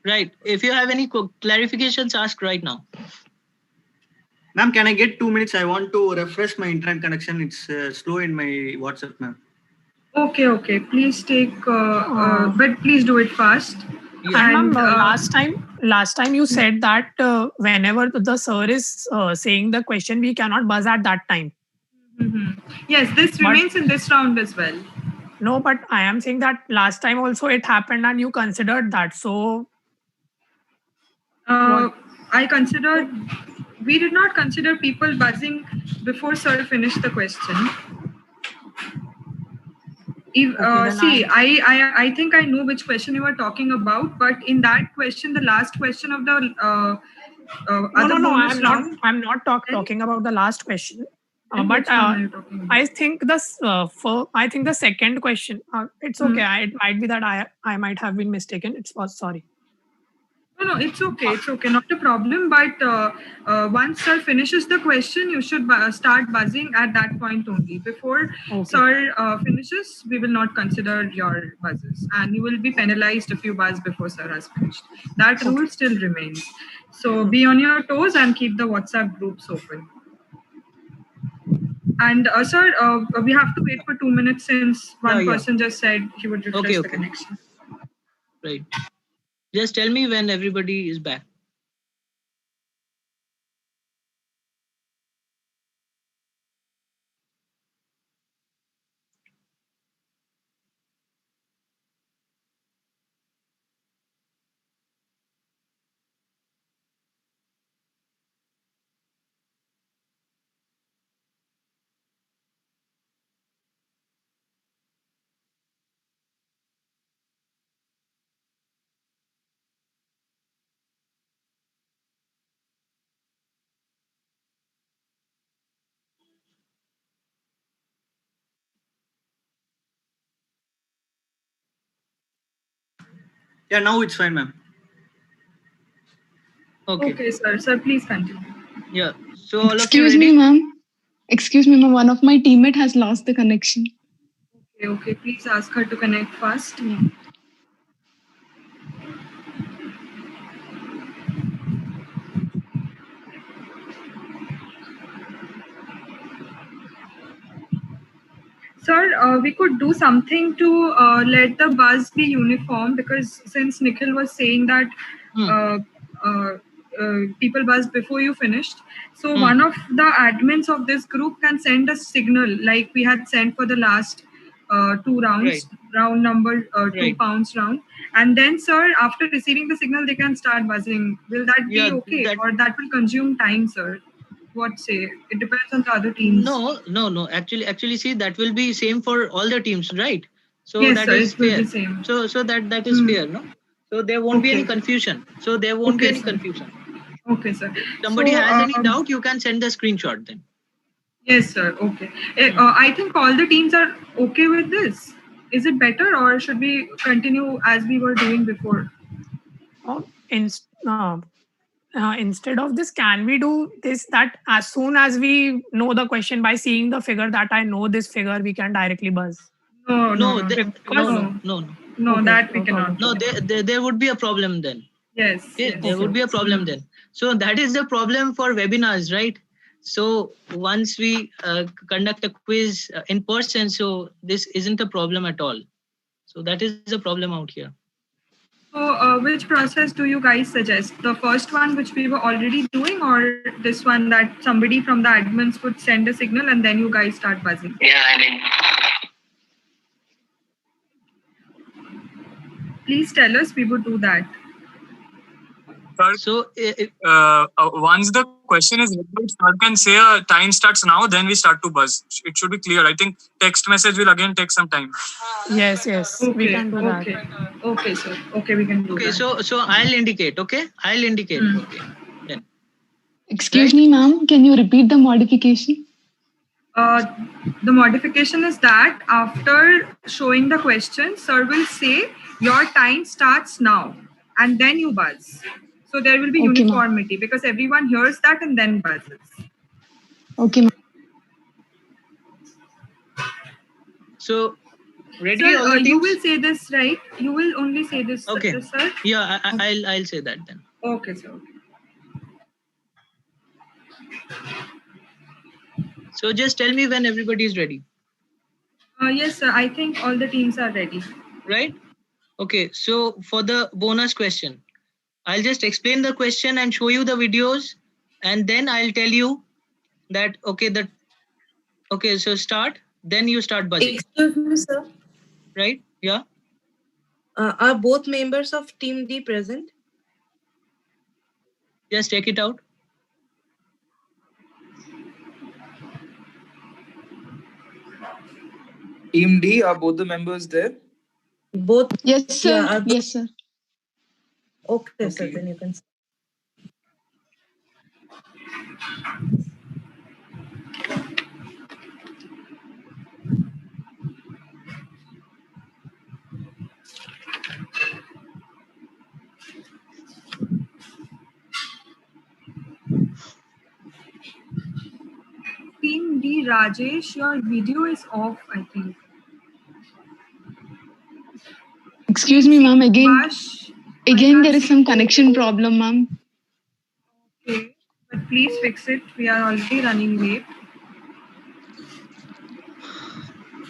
Right. If you have any clarifications, ask right now. Ma'am, can I get 2 minutes? I want to refresh my internet connection. It's slow in my WhatsApp, ma'am. Okay. Please take, but please do it fast. And last time you said that whenever the sir is saying the question, we cannot buzz at that time. Yes, this remains in this round as well. No, but I am saying that last time also it happened and you considered that. So I considered, we did not consider people buzzing before sir finished the question. If, see, I think I know which question you are talking about, but in that question, the last question of the other bonus round. I'm not talking about the last question. But I think I think the second question. It's okay. It might be that I might have been mistaken. Sorry. No, it's okay. It's okay. Not a problem. But once sir finishes the question, you should start buzzing at that point only. Before sir finishes, we will not consider your buzzes, and you will be penalized if you buzz before sir has finished. That rule still remains. So be on your toes and keep the WhatsApp groups open. And sir, we have to wait for 2 minutes since one person just said he would refresh the connection. Right. Just tell me when everybody is back. Yeah, now it's fine, ma'am. Okay, sir. Sir, please continue. Yeah. So all Excuse me, ma'am. Excuse me, ma'am. One of my teammate has lost the connection. Okay. Please ask her to connect fast. Yeah. Sir, we could do something to let the buzz be uniform, because since Nikhil was saying that people buzzed before you finished, so one of the admins of this group can send a signal like we had sent for the last 2 rounds, round number 2 pounds round, and then sir, after receiving the signal, they can start buzzing. Will that be okay, or that will consume time, sir? What say? It depends on the other teams. No. Actually, see, that will be same for all the teams, right? So yes, that sir, is it will fair. be same. So that is fair, no? So there won't be any confusion. Okay, sir. If somebody has any doubt, you can send the screenshot then. Yes, sir. Okay. I think all the teams are okay with this. Is it better, or should we continue as we were doing before? Instead of this, can we do this, that as soon as we know the question by seeing the figure, that I know this figure, we can directly buzz? No, that we cannot. No, there would be a problem then. Yes. There would be a problem then. So that is the problem for webinars, right? So once we conduct a quiz in person, so this isn't a problem at all. So that is the problem out here. So which process do you guys suggest? The first one, which we were already doing, or this one that somebody from the admins would send a signal and then you guys start buzzing? Please tell us, we would do that. So once the question is read, sir can say time starts now, then we start to buzz. It should be clear. I think text message will again take some time. Yes. Okay, we can do that. Okay, sir. Okay, we can do that. So I'll indicate. Okay, Okay. Then. Excuse me, ma'am. Can you repeat the modification? The modification is that after showing the question, sir will say your time starts now, and then you buzz. So there will be uniformity, because everyone hears that and then buzzes. Okay, ma'am. So Ready, Sir, all the you teams? will say this, right? You will only say this, Okay. sir? Yeah, I'll say that then. Okay, sir. So just tell me when everybody is ready. Yes, sir. I think all the teams are ready. Right? Okay, so for the bonus question, I'll just explain the question and show you the videos, and then I'll tell you that okay, so start, then you start buzzing. Excuse me, sir. Right? Yeah. Are both members of Team D present? Just check it out. Team D, are both the members there? Both. Yes, sir. Yeah, Yes, sir. Okay, sir. Then you can. Team D, Rajesh, your video is off, I think. Excuse me, ma'am. Again, can't there is see some you. connection problem, ma'am. Okay, but please fix it. We are already running late.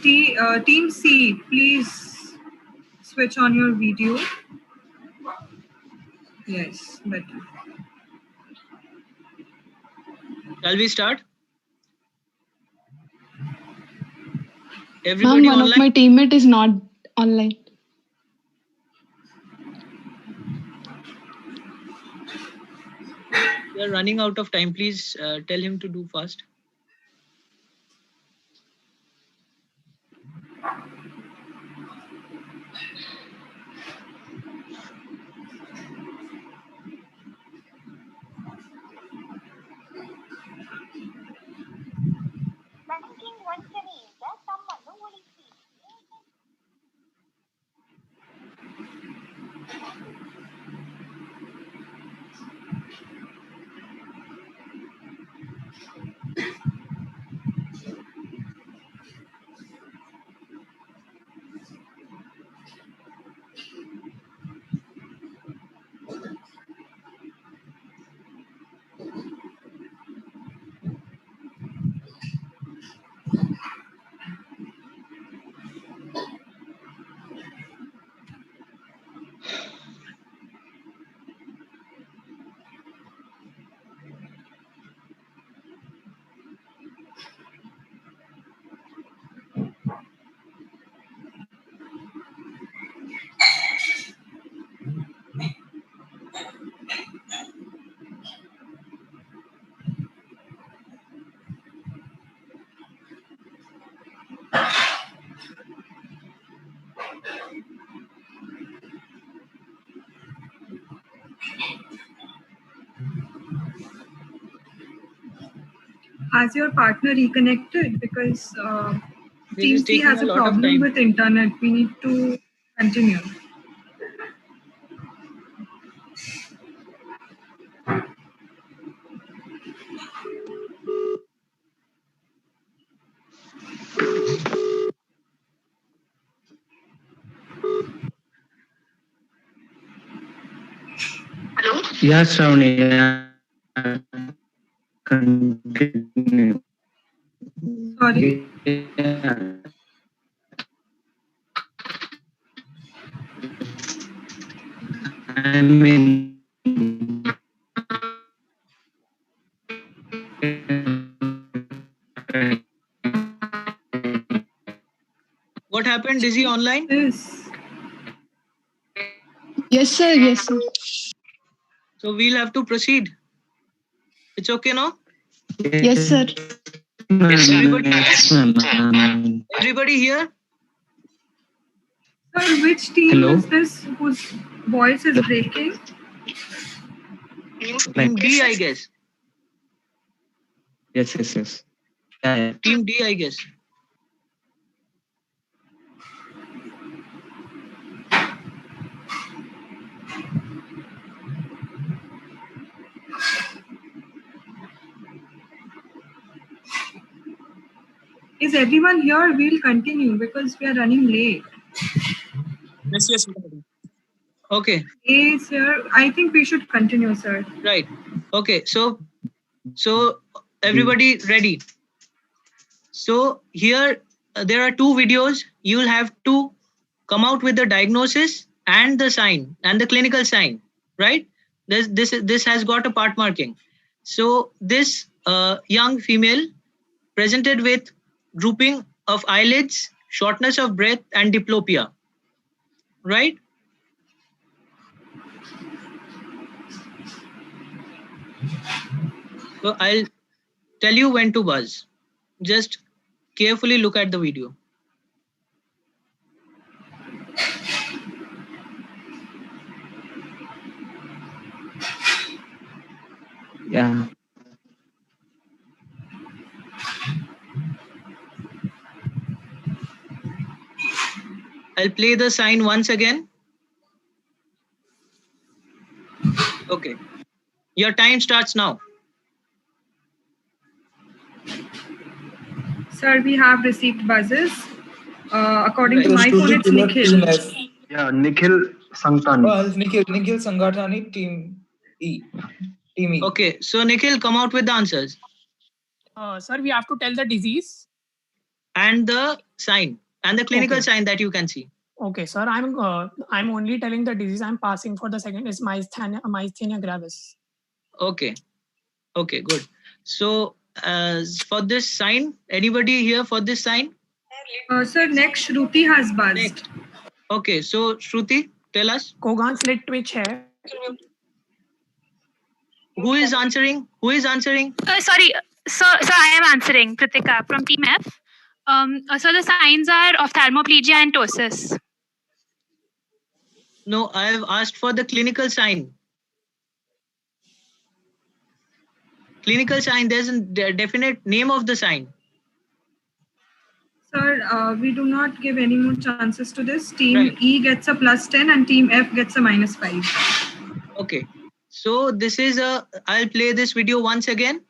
Team C, please switch on your video. Yes, better. Shall we start? Ma'am, Everybody one online? of my teammate is not online. We are running out of time. Please tell him to do fast. Has your partner reconnected? Because This Team is C taking has a a lot of problem time. with internet. We need to continue. Yes, Shravani. Continue. Sorry. Yeah. I mean, What happened? Is he online? Yes. Yes, sir. Yes, sir. So we'll have to proceed. It's okay now? Yes, sir. Everybody here? Sir, which team Hello? is this whose voice is breaking? Team D, I guess. Yes. Yeah. Team D, I guess. Is everyone here? We'll continue because we are running late. Yes. Okay. Yes, sir. I think we should continue, sir. Right. Okay. So everybody ready? So here there are two videos. You will have to come out with the diagnosis and the sign and the clinical sign, right? This has got a part marking. So this young female presented with drooping of eyelids, shortness of breath, and diplopia, right? So I'll tell you when to buzz. Just carefully look at the video. Yeah. I'll play the sign once again. Okay. Your time starts now. Sir, we have received buzzes. According to my phone, it's Nikhil. Yeah, Nikhil Sangtani. Well, Nikhil Sangatani, team E. Team E. Okay, so Nikhil, come out with the answers. Sir, we have to tell the disease and the sign and the clinical sign that you can see. Okay, sir. I'm only telling the disease. I'm passing for the second. Is myasthenia gravis. Okay. Okay, good. So for this sign, anybody here for this sign? Sir, next Shruti has buzzed. Next. Okay, so Shruti, tell us. Kogan slit twitch hai. Who is answering? Who is answering? Sorry, so I am answering, Pritika from Team F. So the signs are ophthalmoplegia and ptosis. No, I have asked for the clinical sign. Clinical sign, there's a definite name of the sign. Sir, we do not give any more chances to this. Team E gets a +10 and Team F gets a -5. Okay. So this is I'll play this video once again.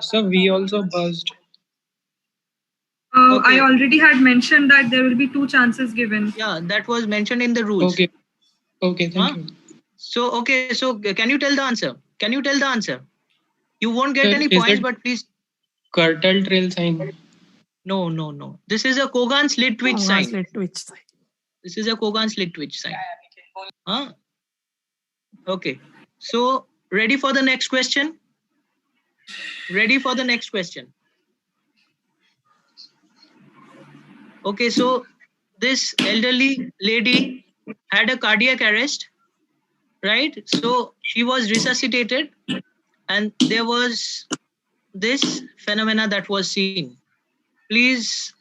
So we also buzzed. I already had mentioned that there will be 2 chances given. Yeah, that was mentioned in the rules. Okay. Okay, thank you. So, okay, so can you tell the answer? Can you tell the answer? You won't get any points, but please. Curtal trail sign. No. This is a Kogan slit twitch sign. This is a Kogan slit twitch sign. Okay. So, ready for the next question? Ready for the next question? Okay, so this elderly lady had a cardiac arrest, right? So she was resuscitated and there was this phenomena that was seen. Please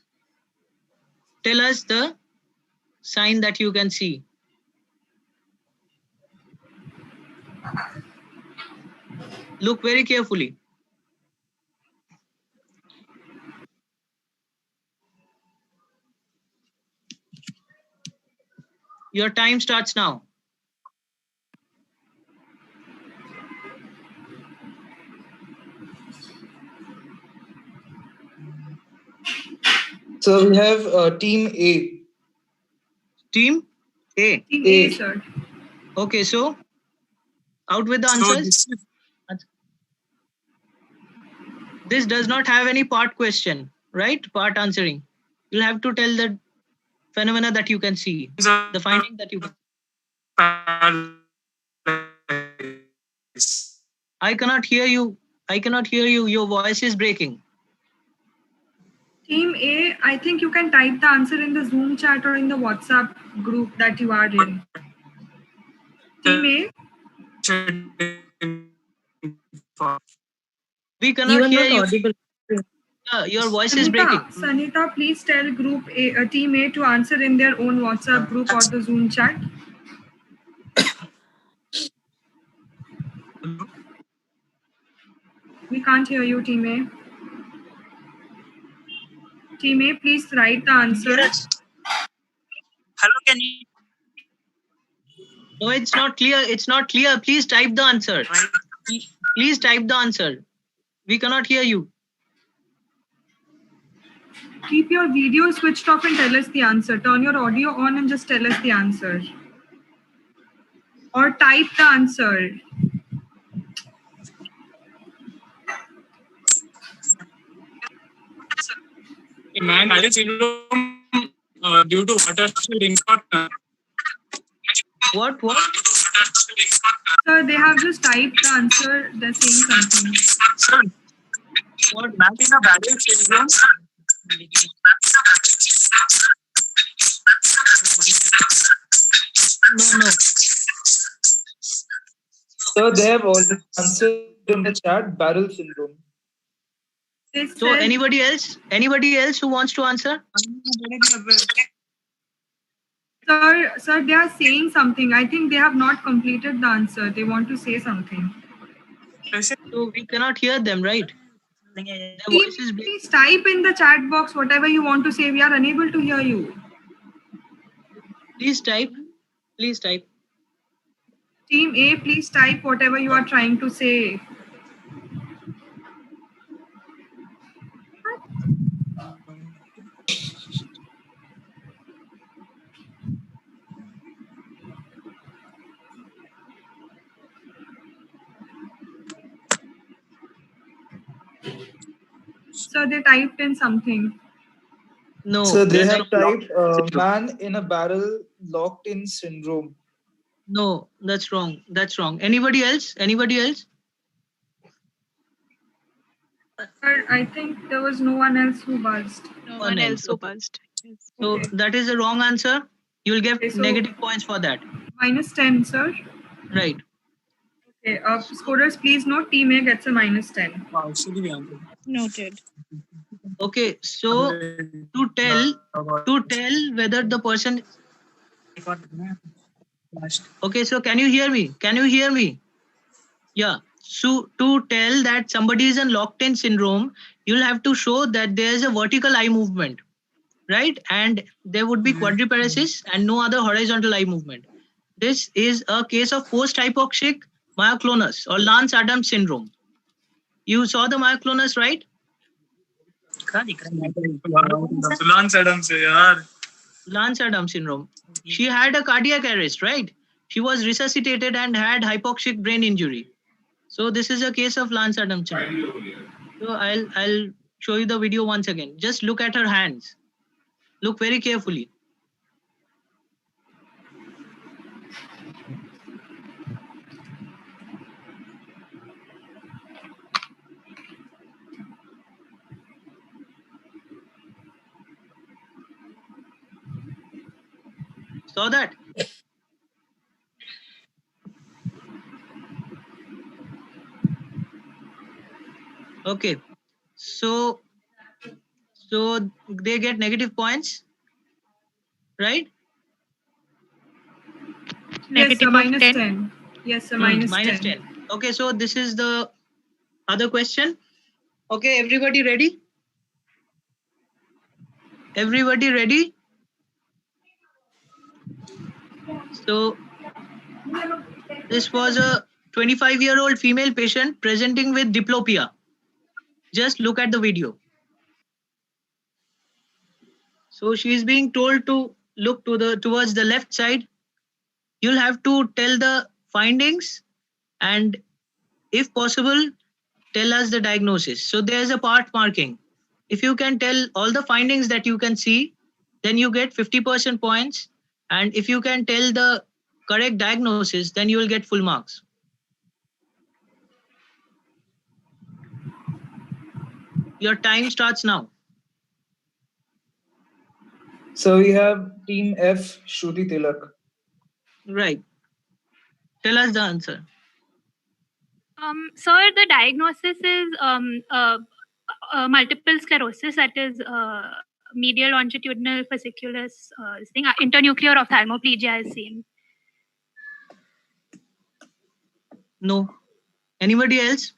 tell us the sign that you can see. Look very carefully. Your time starts now. So we have Team A. Team A. Team A, sir. Okay, so out with the answers. This does not have any part question, right? Part answering. You'll have to tell the phenomena that you can see, the finding that you can. I cannot hear you. I cannot hear you. Your voice is breaking. Team A, I think you can type the answer in the Zoom chat or in the WhatsApp group that you are in. Team A? We cannot hear you. Your voice is breaking. Sanita, please tell group A, Team A to answer in their own WhatsApp group or the Zoom chat. We can't hear you, Team A. Team A, please write the answer. Hello, can you? No, it's not clear. It's not clear. Please type the answer. Please type the answer. We cannot hear you. Keep your video switched off and tell us the answer. Turn your audio on and just tell us the answer. Or type the answer. Man, Balance syndrome due to water impact. What? Sir, they have just typed the answer. They're saying something. Sir, what man in a balance syndrome? No. So they have already answered in the chat, barrel syndrome. So anybody else? Anybody else who wants to answer? Sir, they are saying something. I think they have not completed the answer. They want to say something. So we cannot hear them, right? Please type in the chat box whatever you want to say. We are unable to hear you. Please type. Please type. Team A, please type whatever you are trying to say. So they typed in something. No. So they have typed man in a barrel locked in syndrome. No, that's wrong. That's wrong. Anybody else? Anybody else? Sir, I think there was no one else who buzzed. No one else who buzzed. Yes. So that is a wrong answer. You will get negative points for that. -10, sir. Right. Okay. Scorers, please note Team A gets a -10. Noted. Okay. So to tell whether the person. Okay. So can you hear me? Can you hear me? Yeah. So to tell that somebody is in locked-in syndrome, you'll have to show that there is a vertical eye movement, right? And there would be quadriparesis and no other horizontal eye movement. This is a case of post-hypoxic myoclonus or Lance-Adams syndrome. You saw the myoclonus, right? Lance-Adams, yaar. Lance-Adams syndrome. She had a cardiac arrest, right? She was resuscitated and had hypoxic brain injury. So this is a case of Lance-Adams syndrome. So I'll show you the video once again. Just look at her hands. Look very carefully. Saw that? Okay. So they get negative points, right? Yes, sir, -10. Yes, sir, -10. Okay, so this is the other question. Okay, everybody ready? Everybody ready? So this was a 25-year-old female patient presenting with diplopia. Just look at the video. So she is being told to look towards the left side. You'll have to tell the findings and if possible, tell us the diagnosis. So there's a part marking. If you can tell all the findings that you can see, then you get 50% points. And if you can tell the correct diagnosis, then you will get full marks. Your time starts now. So we have Team F, Shruti Tilak. Right. Tell us the answer. Sir, the diagnosis is multiple sclerosis, that is medial longitudinal fasciculus internuclear ophthalmoplegia is seen. No. Anybody else?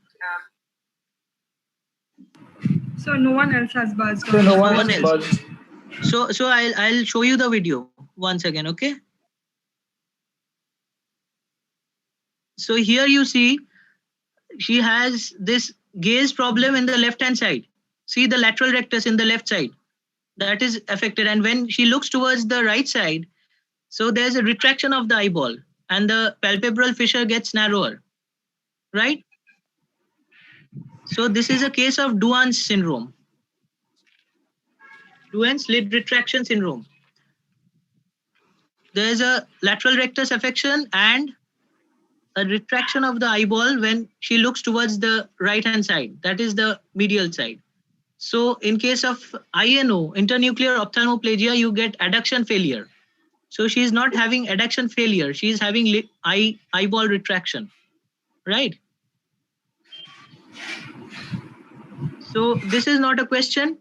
So no one else has buzzed. So no one else buzzed. So I'll show you the video once again, okay? So here you see she has this gaze problem in the left hand side. See the lateral rectus in the left side. that is affected. And when she looks towards the right side, so there's a retraction of the eyeball and the palpebral fissure gets narrower, right? So this is a case of Duane's syndrome. Duane's lid retraction syndrome. There's a lateral rectus affection and a retraction of the eyeball when she looks towards the right hand side. That is the medial side. So in case of INO, internuclear ophthalmoplegia, you get adduction failure. So she is not having adduction failure. She is having eyeball retraction, right? So this is not a question.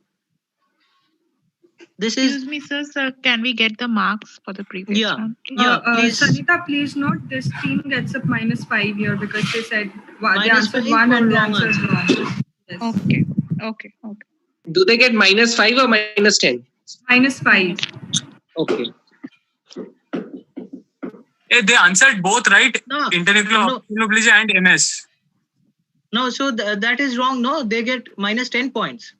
This is. Excuse me, sir. Can we get the marks for the previous one? Please. Sanita, please note this team gets up -5 here because they said they Minus answered 5 one for and the wrong answer is answer. wrong. Yes. Okay. Do they get -5 or -10? -5. Okay. They answered both right. No. Internuclear ophthalmoplegia and MS. No, so that is wrong. No, they get -10 points.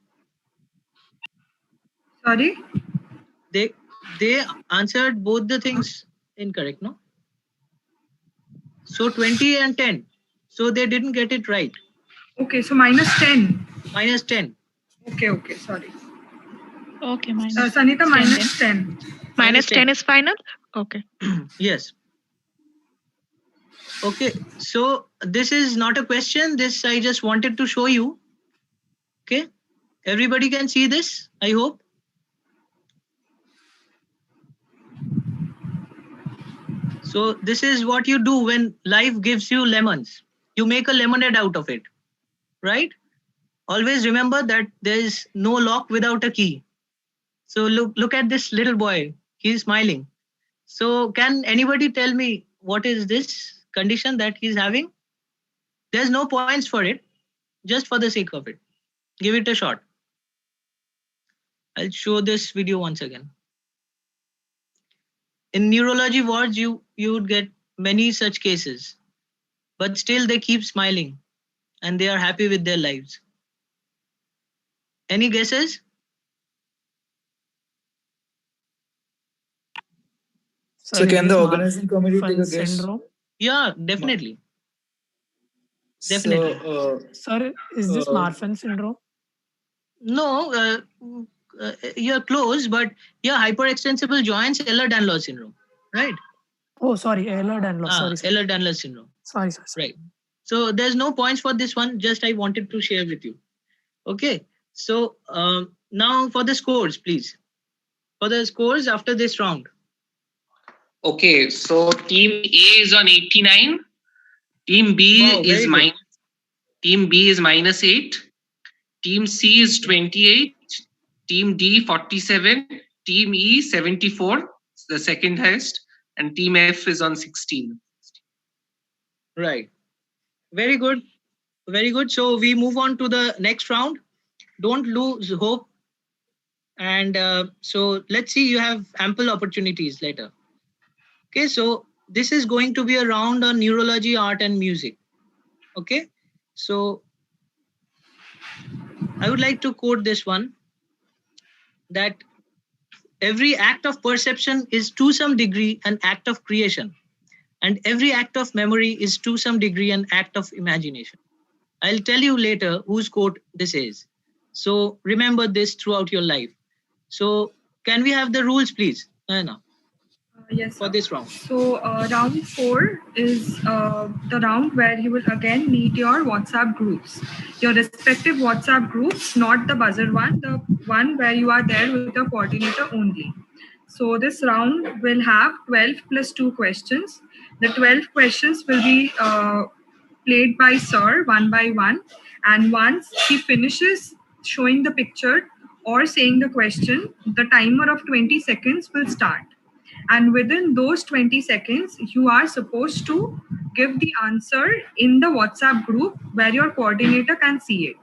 Sorry? They answered both the things incorrect, no? So 20 and 10. So they didn't get it right. Okay, so -10. -10. Okay, sorry. Okay, Sanita, -10. -10 is final? Okay. Yes. Okay, so this is not a question. This I just wanted to show you. Okay, everybody can see this, I hope. So this is what you do when life gives you lemons. You make a lemonade out of it, right? Always remember that there is no lock without a key. So look at this little boy. He's smiling. So can anybody tell me what is this condition that he's having? There's no points for it, just for the sake of it. Give it a shot. I'll show this video once again. In neurology wards, you would get many such cases, but still they keep smiling and they are happy with their lives. Any guesses? So can the organizing committee take a guess? Syndrome? Yeah, definitely. So, sir, is this Marfan syndrome? No, you're close, but yeah, hyperextensible joints, Ehlers-Danlos syndrome, right? Oh, sorry, Ehlers-Danlos. Sorry. Ehlers-Danlos syndrome. Sorry. Right. So there's no points for this one. Just I wanted to share with you. Okay. So now for the scores, please. For the scores after this round. Okay, so team A is on 89. Team B is -8. Team C is 28. Team D 47. Team E 74, the second highest, and Team F is on 16. Right. Very good. Very good. So we move on to the next round. Don't lose hope. And so let's see, you have ample opportunities later. Okay, so this is going to be a round on neurology, art, and music. Okay, so I would like to quote this one, that every act of perception is to some degree an act of creation, and every act of memory is to some degree an act of imagination. I'll tell you later whose quote this is. So remember this throughout your life. So can we have the rules, please? No. Yes, for this round. So round 4 is the round where you will again need your WhatsApp groups, your respective WhatsApp groups, not the buzzer one, the one where you are there with the coordinator only. So this round will have 12 plus 2 questions. The 12 questions will be played by Sir one by one, and once he finishes showing the picture or saying the question, the timer of 20 seconds will start. And within those 20 seconds, you are supposed to give the answer in the WhatsApp group where your coordinator can see it.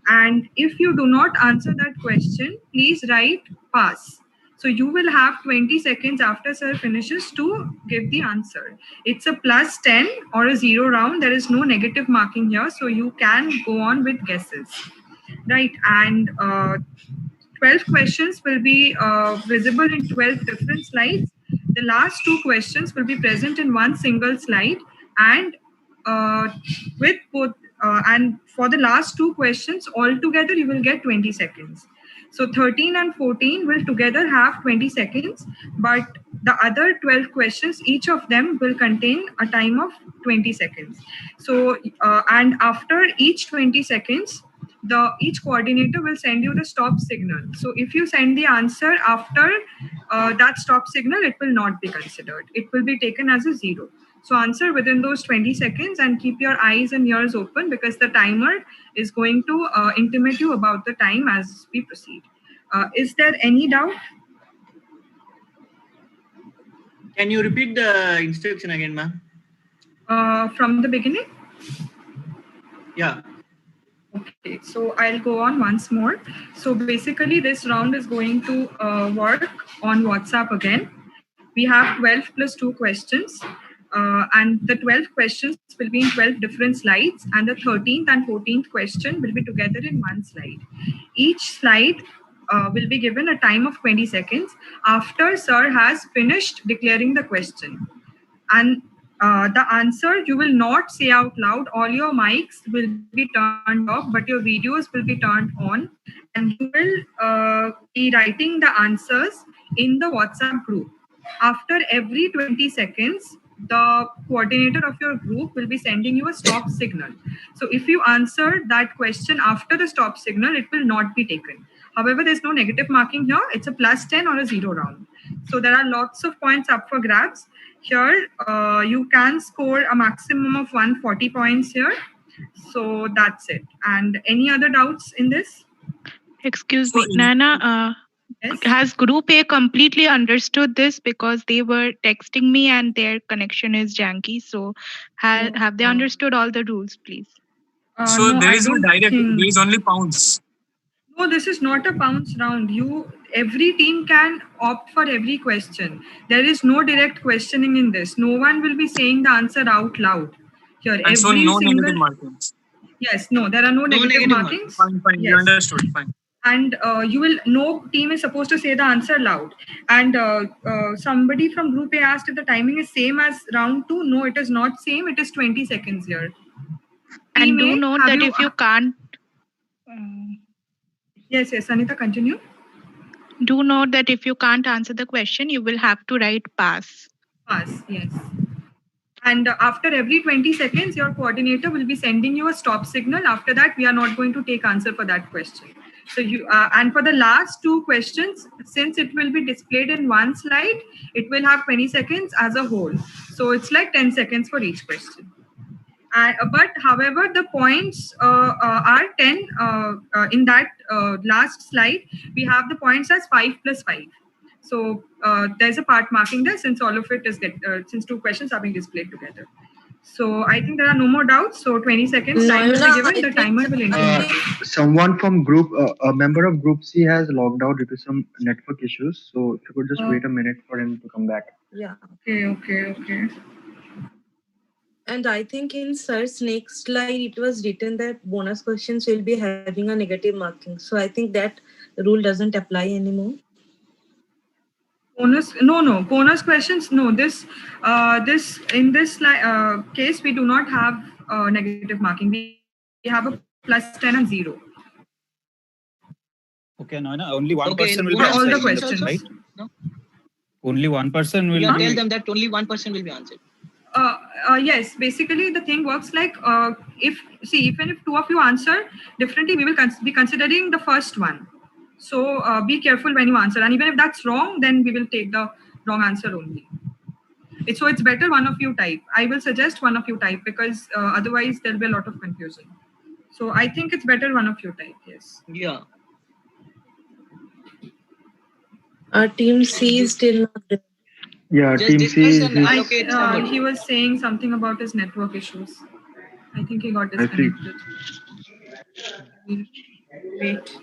And if you do not answer that question, please write pass. So you will have 20 seconds after Sir finishes to give the answer. It's a +10 or a 0 round. There is no negative marking here. So you can go on with guesses. Right. And 12 questions will be visible in 12 different slides. The last 2 questions will be present in one single slide, and with both and for the last 2 questions altogether you will get 20 seconds. So 13 and 14 will together have 20 seconds, but the other 12 questions, each of them will contain a time of 20 seconds. So and after each 20 seconds, each coordinator will send you the stop signal. So if you send the answer after that stop signal, it will not be considered. It will be taken as a 0. So answer within those 20 seconds and keep your eyes and ears open, because the timer is going to intimate you about the time as we proceed. Is there any doubt? Can you repeat the instruction again, ma'am? From the beginning? Yeah. Okay, so I'll go on once more. So basically this round is going to work on WhatsApp again. We have 12 plus 2 questions, and the 12 questions will be in 12 different slides, and the 13th and 14th question will be together in one slide. Each slide will be given a time of 20 seconds after sir has finished declaring the question. And the answer you will not say out loud. All your mics will be turned off, but your videos will be turned on, and you will be writing the answers in the WhatsApp group. After every 20 seconds, the coordinator of your group will be sending you a stop signal. So if you answer that question after the stop signal, it will not be taken. However, there's no negative marking here. It's a +10 or a 0 round. So there are lots of points up for grabs. Here, you can score a maximum of 140 points here. So that's it. And any other doubts in this? Excuse me, Nana, has Group A completely understood this? Because they were texting me and their connection is janky. So have they understood all the rules, please? So No, there I is no don't direct, think- there is only pounds. No, this is not a bounce round. Every team can opt for every question. There is no direct questioning in this. No one will be saying the answer out loud. Here, And so no negative markings. Yes, no, there are no negative markings. Fine, fine, you Yes. understood, fine. And no team is supposed to say the answer loud. And somebody from Group A asked if the timing is same as round 2. No, it is not same. It is 20 seconds here. And Team do A, note have that if you can't... Yes, Anita, continue. Do note that if you can't answer the question, you will have to write pass. Pass, yes. And after every 20 seconds, your coordinator will be sending you a stop signal. After that, we are not going to take answer for that question. So and for the last 2 questions, since it will be displayed in one slide, it will have 20 seconds as a whole. So it's like 10 seconds for each question. But however, the points are 10 in that last slide. We have the points as 5 plus 5. So there's a part marking there, since all of it is since 2 questions are being displayed together. So I think there are no more doubts. So 20 seconds time will be given. The timer will indicate. Someone from a member of Group C has logged out due to some network issues. So if you could just wait a minute for him to come back. Yeah. Okay. And I think in sir's next slide, it was written that bonus questions will be having a negative marking. So I think that rule doesn't apply anymore. No. Bonus questions, no. This in this case, we do not have negative marking. We have a +10 and 0. Okay, Noina, only one person will be For all the answering, questions, right? Only one person will be... Tell them that only one person will be answered. Yes, basically the thing works like even if 2 of you answer differently, we will be considering the first one. So be careful when you answer, and even if that's wrong, then we will take the wrong answer only. So it's better one of you type. I will suggest one of you type, because otherwise there'll be a lot of confusion. So I think it's better one of you type. Yes. Yeah. Team C is still not there. Yeah, Just Team C discuss and allocate somebody. He was saying something about his network issues. I think he got disconnected. Wait.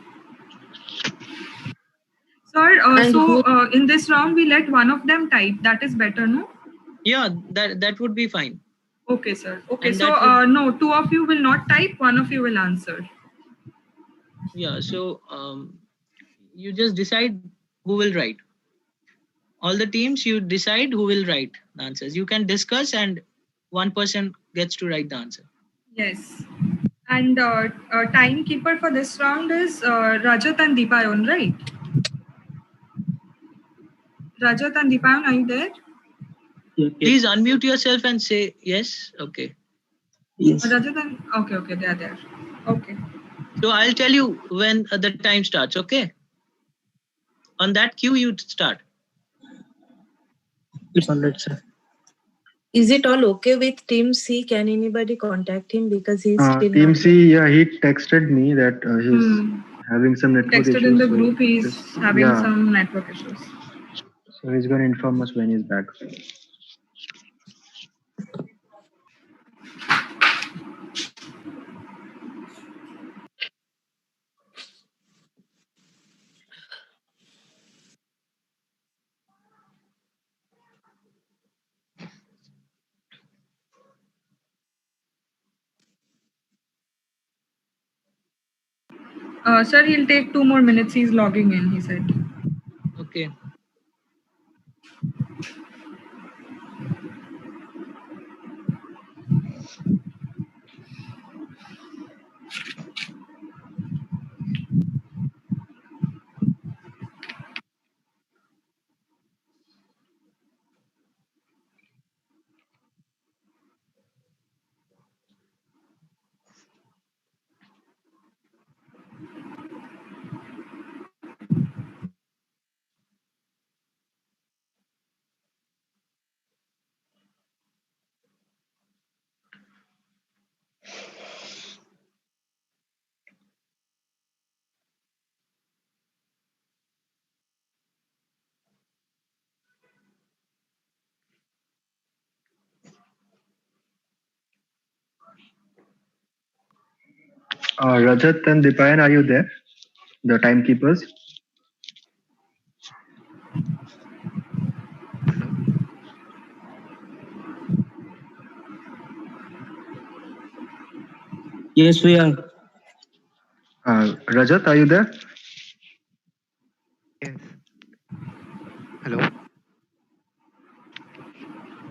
Sir, in this round, we let one of them type. That is better, no? Yeah, that would be fine. Okay, sir. Okay, And so no, 2 of you will not type, 1 of you will answer. Yeah, so you just decide who will write. All the teams, you decide who will write the answers. You can discuss and one person gets to write the answer. Yes. And timekeeper for this round is Rajat and Deepayon, right? Rajat and Deepayon, are you there? Please unmute yourself and say yes. Okay. Yes. Rajat and okay, they are there. Okay. So I'll tell you when the time starts. Okay. On that cue, you start. It's all right, sir. Is it all okay with Team C? Can anybody contact him because he's still Team not C, yeah, he texted me that he's having some network Texted issues. in the group, he's having some network issues. So he's going to inform us when he's back. Sir, he'll take 2 more minutes. He's logging in, he said. Okay. Rajat and Deepayan, are you there? The timekeepers? Yes, we are. Rajat, are you there? Yes. Hello.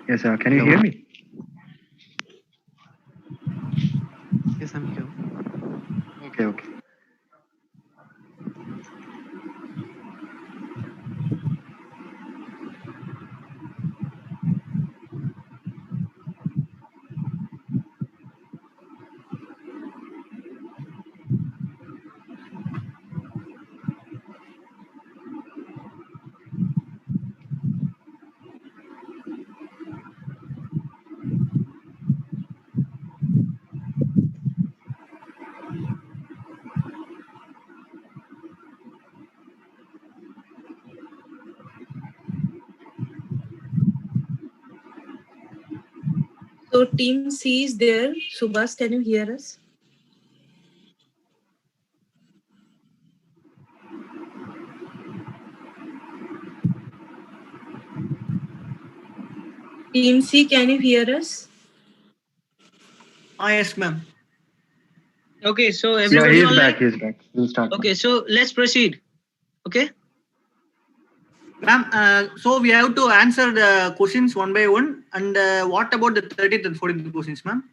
Yes, can you hear me? Yes, I'm here. Okay. So Team C is there. Subhas, can you hear us? Team C, can you hear us? Yes, ma'am. Okay, so everybody he's online? back. He's back. We'll start. Okay, so let's proceed. Okay. Ma'am, so we have to answer the questions one by one. And what about the 30th and 14th questions, ma'am?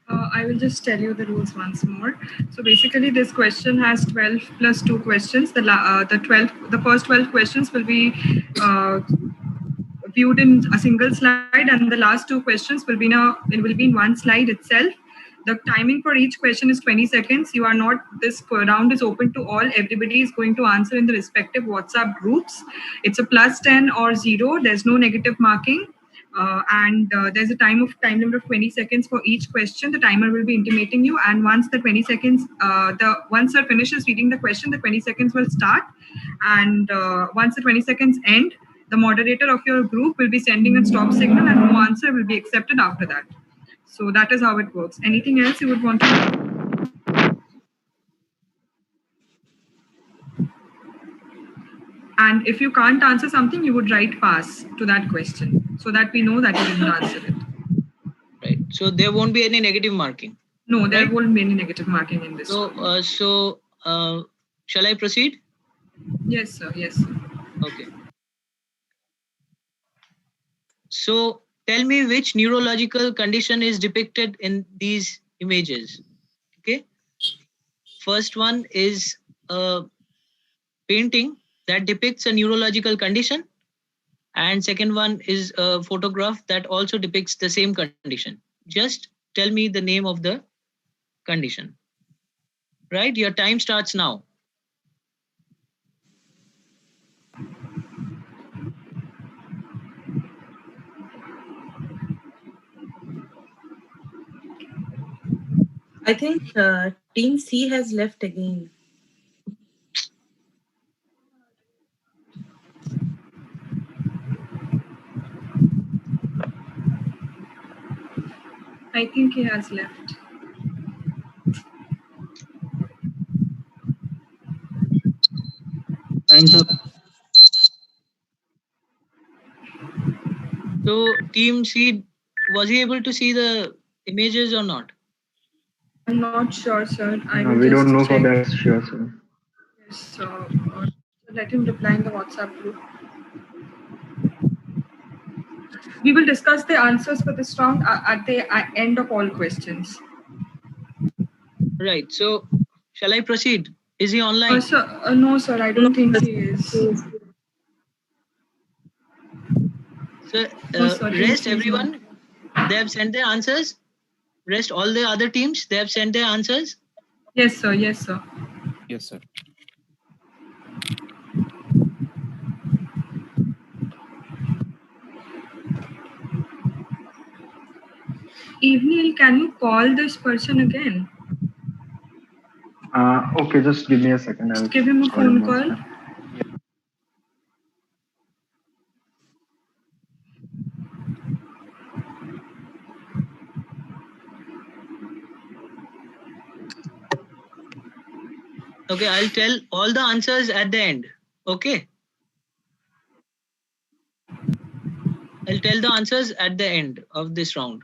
I will just tell you the rules once more. So basically, this question has 12 plus 2 questions. The first 12 questions will be viewed in a single slide, and the last 2 questions will be in one slide itself. The timing for each question is 20 seconds. This round is open to all. Everybody is going to answer in the respective WhatsApp groups. It's a +10 or 0. There's no negative marking. And there's a time limit of 20 seconds for each question. The timer will be intimating you, and once the 20 seconds, once sir finishes reading the question, the 20 seconds will start. And once the 20 seconds end, the moderator of your group will be sending a stop signal, and no answer will be accepted after that. So that is how it works. Anything else you would want to know? And if you can't answer something, you would write pass to that question so that we know that you didn't answer it. Right. So there won't be any negative marking. No, there won't be any negative marking in this. So, shall I proceed? Yes, sir. Yes, sir. Okay. So tell me which neurological condition is depicted in these images. Okay. First one is a painting that depicts a neurological condition, and second one is a photograph that also depicts the same condition. Just tell me the name of the condition. Right? Your time starts now. I think Team C has left again. I think he has left. Time's up. So Team C, was he able to see the images or not? I'm not sure, sir. I No, will we just don't know check. for that sure, sir. Yes, so let him reply in the WhatsApp group. We will discuss the answers for this round at the end of all questions. Right. So shall I proceed? Is he online? Sir, no, sir. I don't think he is. So No, sir, rest he is not. everyone. They have sent their answers. Rest all the other teams. They have sent their answers. Yes, sir. Yes, sir. Yes, sir. Evening, can you call this person again? Okay, just give me a second. I'll Give him a call him phone once call. now. Okay, I'll tell all the answers at the end. Okay. I'll tell the answers at the end of this round.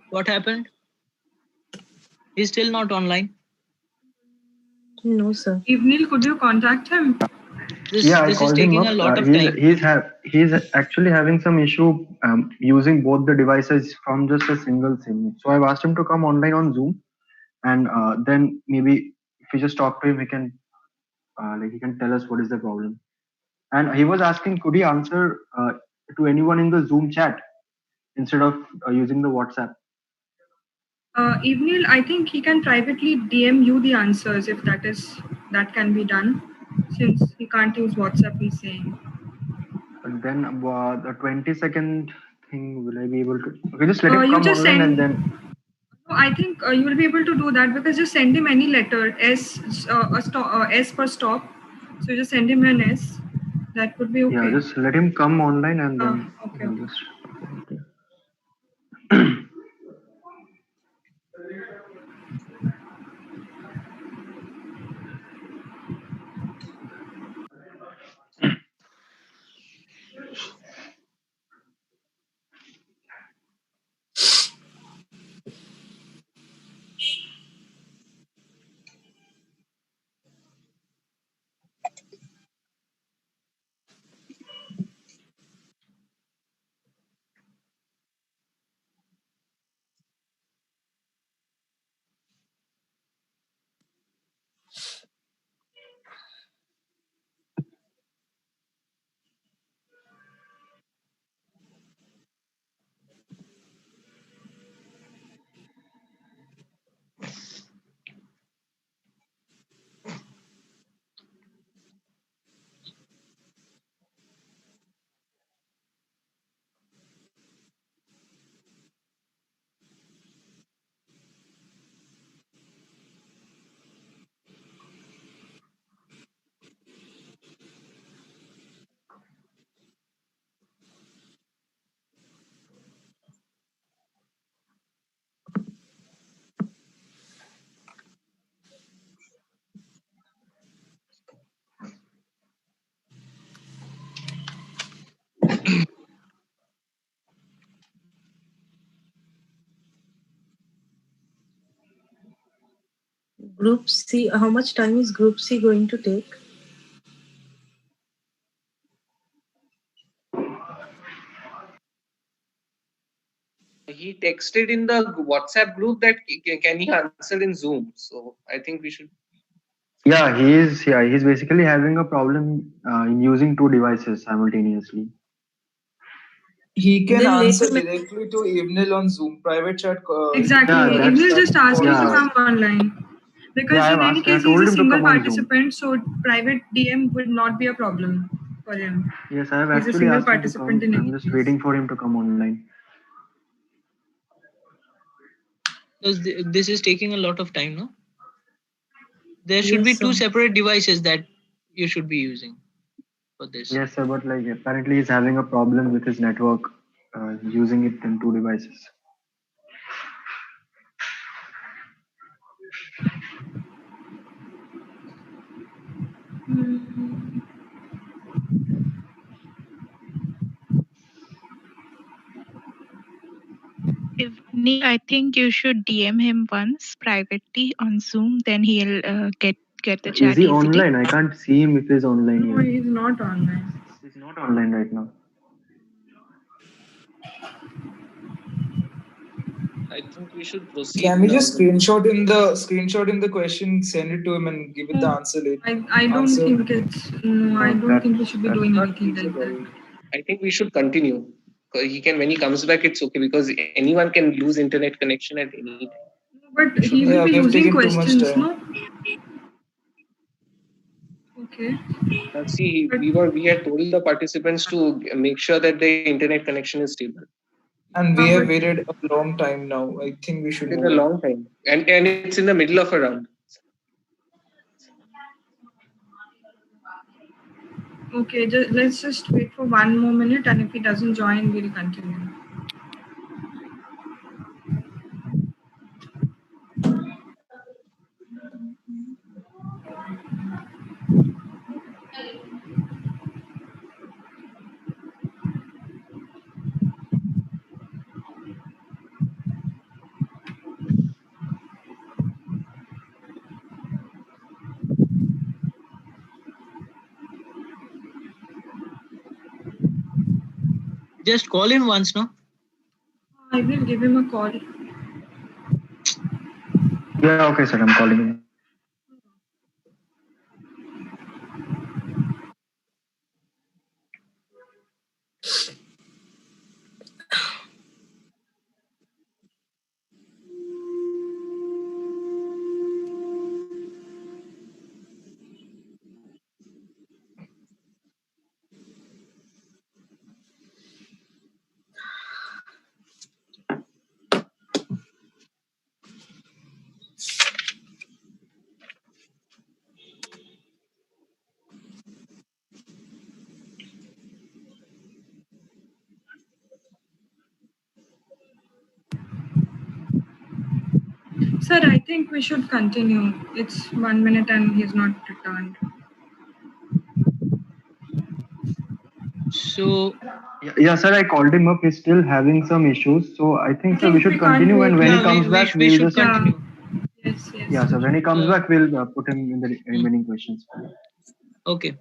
What happened? He's still not online. No, sir. Evening, could you contact him? Yeah, I This is called him taking a up. lot of time. He's actually having some issue using both the devices from just a single SIM. So I've asked him to come online on Zoom, and then maybe if we just talk to him, he can tell us what is the problem. And he was asking, could he answer to anyone in the Zoom chat instead of using the WhatsApp? Evening, I think he can privately DM you the answers if that can be done, since he can't use WhatsApp. He's saying. And then the 20-second thing, will I be able to? Okay, just let him You come just online send. and then. No, I think you will be able to do that because just send him any letter S for stop. So just send him an S. That would be okay. Yeah, just let him come online and then Okay. we'll just. Okay. Group C, how much time is Group C going to take? He texted in the WhatsApp group that can he answer in Zoom. So I think we should. Yeah, he's basically having a problem in using two devices simultaneously. He can Then answer later- directly to Evenil on Zoom private chat. Exactly. Yeah, It that's- will just ask you to yeah. come online. Because Yeah, in any case, I told he's a him to single come on Zoom. participant, so private DM would not be a problem for him. Yes, I have He's a actually single asked him to participant come. in I'm any just case. waiting for him to come online. Because this is taking a lot of time, no? There should be Yes, two sir. separate devices that you should be using for this. Yes, sir, but like apparently he's having a problem with his network using it in two devices. If I think you should DM him once privately on Zoom, then he'll get the chat Is he easily. online? I can't see him if he's online No, yet. he's not online. He's not online right now. I think we should proceed. Can we now. just screenshot in the question, send it to him, and give it the answer later? I don't think it's no. I don't think we should be doing anything like that. I think we should continue. He can, when he comes back, it's okay because anyone can lose internet connection at any time. But he will be using questions, no? Okay. See, we had told the participants to make sure that the internet connection is stable. And we have waited a long time now. I think we should. It's a long time, and it's in the middle of a round. Okay, let's just wait for one more minute, and if he doesn't join, we'll continue. Just call him once, no? I will give him a call. Yeah, okay, sir. I'm calling him. Sir, I think we should continue. It's 1 minute and he's not returned. So Yeah, sir, I called him up. He's still having some issues. So I think, sir, we should can't continue. wait. And when he Yeah, comes back, we we'll should just. continue. Yes. Yeah, so when he comes back, we'll put him in the remaining questions. Okay.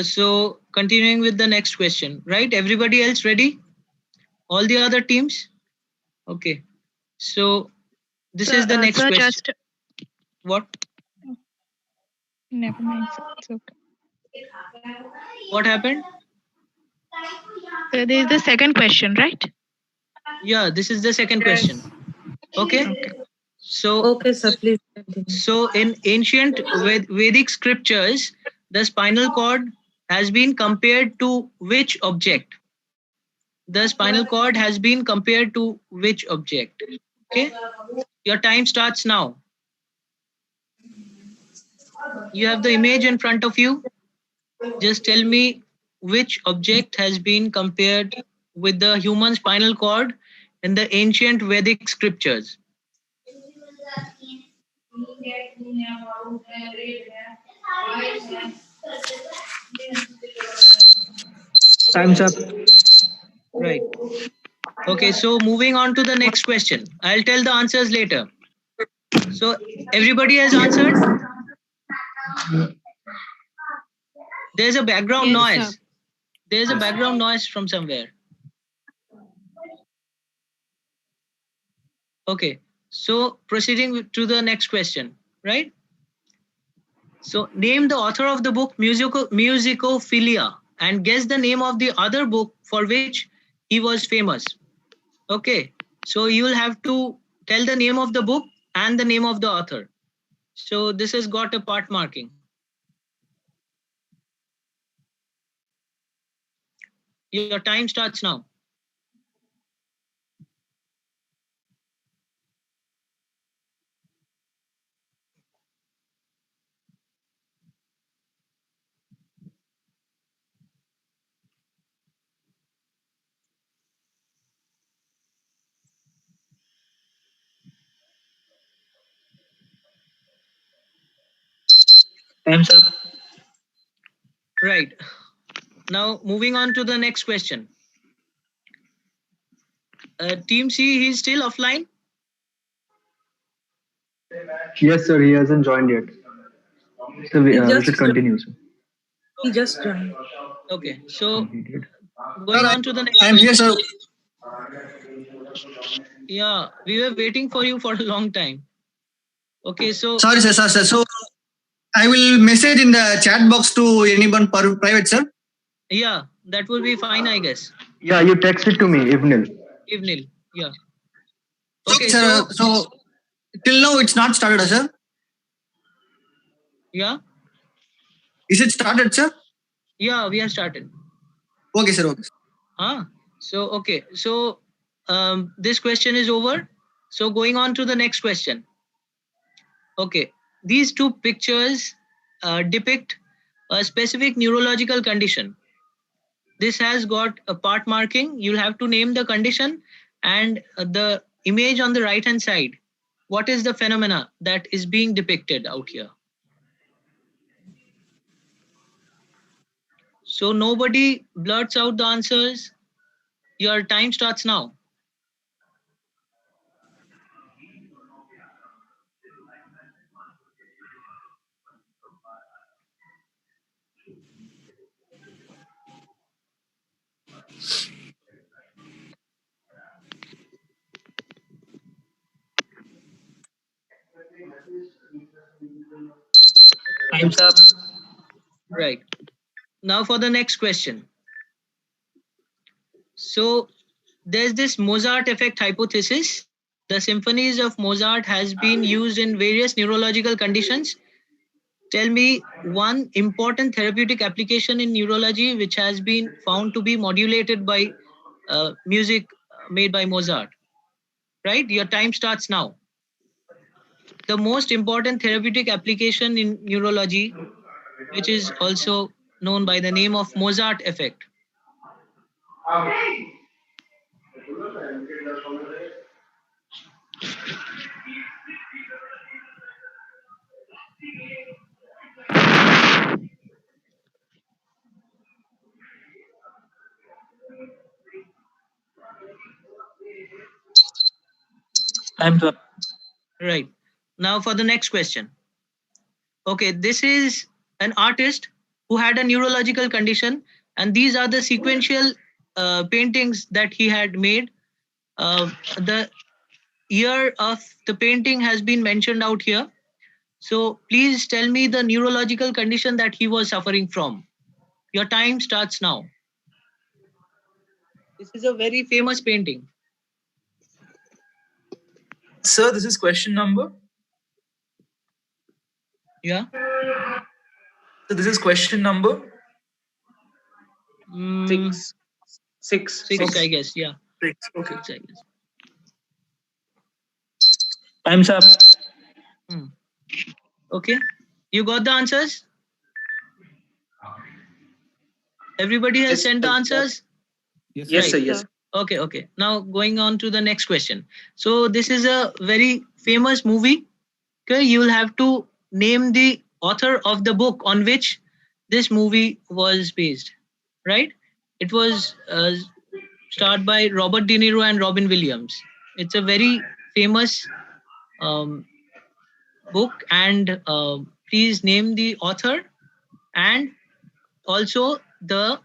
So continuing with the next question, right? Everybody else ready? All the other teams? Okay. So this is the next sir, question. just What? never mind. Sir. It's okay. What happened? So this is the second question, right? Yeah, this is the second question. Okay. So Okay, sir, please continue. So in ancient Vedic scriptures, the spinal cord has been compared to which object? The spinal cord has been compared to which object? Okay. Your time starts now. You have the image in front of you. Just tell me which object has been compared with the human spinal cord in the ancient Vedic scriptures. Time's up. Right. Okay, so moving on to the next question. I'll tell the answers later. So everybody has answered? There's a background noise. There's a background noise from somewhere. Okay, so proceeding to the next question, right? So name the author of the book Musicophilia and guess the name of the other book for which he was famous. Okay, so you will have to tell the name of the book and the name of the author. So this has got a part marking. Your time starts now. Time's up. Right. Now moving on to the next question. Team C, he's still offline? Yes, sir. He hasn't joined yet. So we should continue, sir. He just joined. Okay, so going on to the next I'm here, question. sir. Yeah, we were waiting for you for a long time. Okay, so Sorry, sir. So I will message in the chat box to anyone private, sir. yeah, that will be fine, I guess. Yeah, you text it to me, Ibnil. Evening, yeah. Okay, sir. So till now it's not started, sir. Yeah. Is it started, sir? Yeah, we have started. Okay, sir. Okay. So okay, so this question is over. So going on to the next question. Okay, these two pictures depict a specific neurological condition. This has got a part marking. You'll have to name the condition and the image on the right hand side. What is the phenomena that is being depicted out here? So nobody blurts out the answers. Your time starts now. Time's up. Right. Now for the next question. So there's this Mozart effect hypothesis. The symphonies of Mozart has been used in various neurological conditions. Tell me one important therapeutic application in neurology which has been found to be modulated by music made by Mozart. Right? Your time starts now. The most important therapeutic application in neurology, which is also known by the name of Mozart effect. Time's up. Right. Now for the next question. Okay, this is an artist who had a neurological condition, and these are the sequential paintings that he had made. The year of the painting has been mentioned out here. So please tell me the neurological condition that he was suffering from. Your time starts now. This is a very famous painting. Sir, this is question number. Yeah. So this is question number. Six, I guess. Yeah. Six. Okay. Six, I guess. Time's up. Okay. You got the answers? Everybody has sent the answers? Yes, sir. Yes. Okay. Now going on to the next question. So this is a very famous movie. Okay, you will have to name the author of the book on which this movie was based. Right? It was starred by Robert De Niro and Robin Williams. It's a very famous book, and please name the author and also the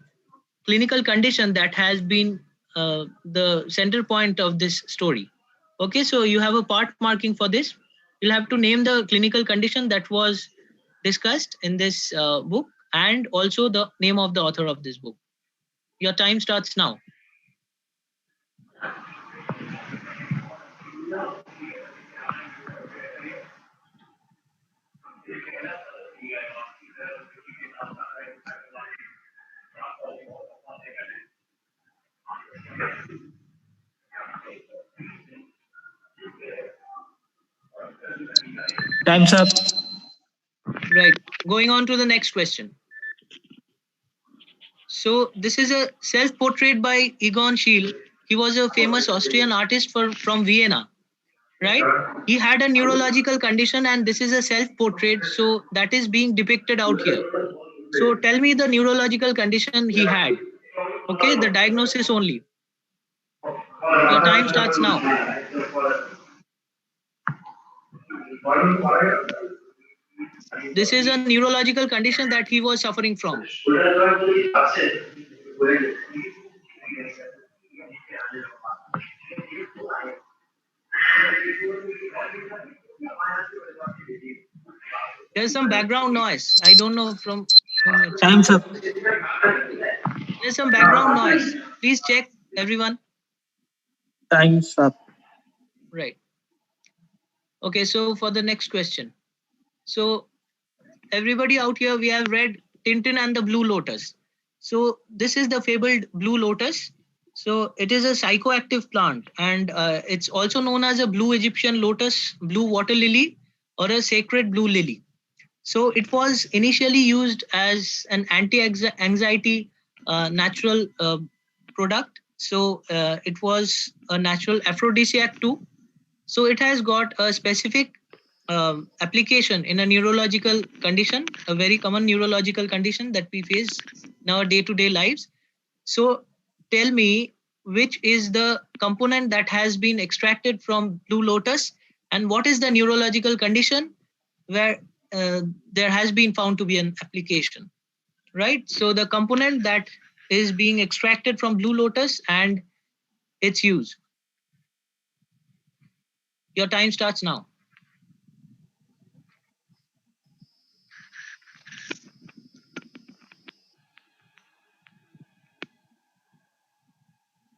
clinical condition that has been the center point of this story. Okay, so you have a part marking for this. You'll have to name the clinical condition that was discussed in this book and also the name of the author of this book. Your time starts now. Time's up. Right. Going on to the next question. So this is a self-portrait by Egon Schiele. He was a famous Austrian artist from Vienna, right? He had a neurological condition, and this is a self-portrait, so that is being depicted out here. So tell me the neurological condition he had. Okay, the diagnosis only. Your time starts now. This is a neurological condition that he was suffering from. There's some background noise. I don't know from whom it's. Time's up. There's some background noise. Please check, everyone. Time's up. Right. Okay, so for the next question. So everybody out here, we have read Tintin and the Blue Lotus. So this is the fabled Blue Lotus. So it is a psychoactive plant, and it's also known as a blue Egyptian lotus, blue water lily, or a sacred blue lily. So it was initially used as an anti-anxiety natural product. So it was a natural aphrodisiac too. So it has got a specific application in a neurological condition, a very common neurological condition that we face in our day-to-day lives. So tell me, which is the component that has been extracted from blue lotus, and what is the neurological condition where there has been found to be an application, right? So the component that is being extracted from blue lotus and its use. Your time starts now.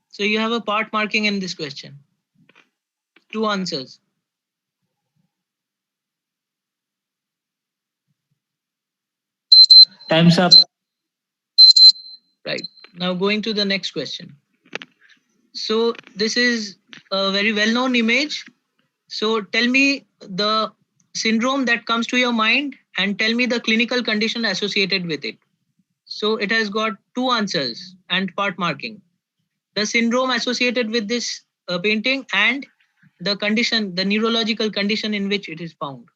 So you have a part marking in this question. 2 answers. Time's up. Right. Now going to the next question. So this is a very well-known image. So tell me the syndrome that comes to your mind and tell me the clinical condition associated with it. So it has got 2 answers and part marking. The syndrome associated with this painting and the condition, the neurological condition in which it is found.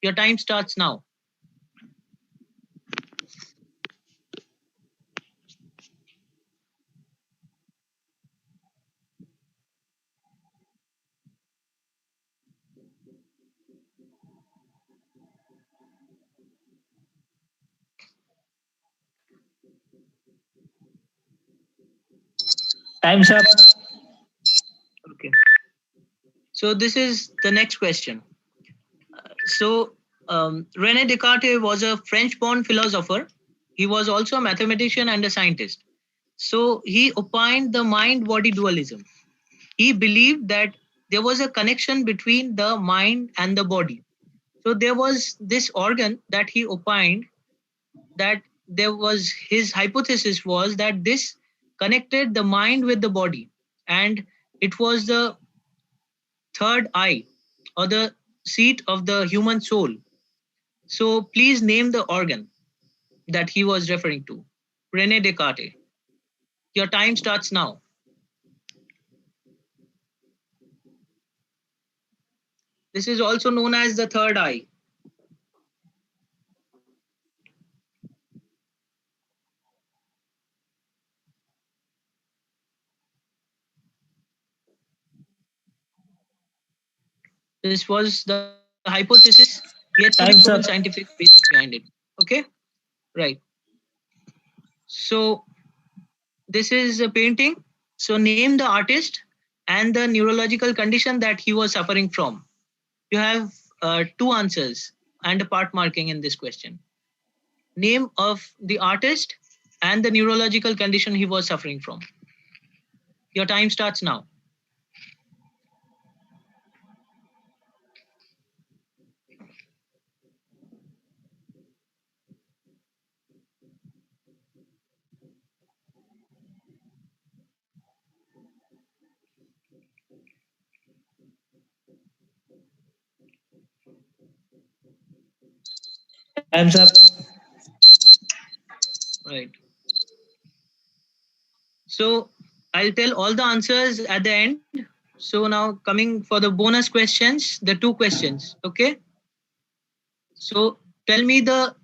Your time starts now. Time's up. Okay. So this is the next question. So René Descartes was a French-born philosopher. He was also a mathematician and a scientist. So he opined the mind-body dualism. He believed that there was a connection between the mind and the body. So there was this organ that he opined that there was, his hypothesis was that this connected the mind with the body, and it was the third eye or the seat of the human soul. So please name the organ that he was referring to. René Descartes. Your time starts now. This is also known as the third eye. This was the hypothesis, yet to be proven scientific basis behind it. Okay, right. So this is a painting. So name the artist and the neurological condition that he was suffering from. You have two answers and a part marking in this question. Name of the artist and the neurological condition he was suffering from. Your time starts now. Time's up. Right. So I'll tell all the answers at the end. So now coming for the bonus questions, the two questions. Okay. So tell me the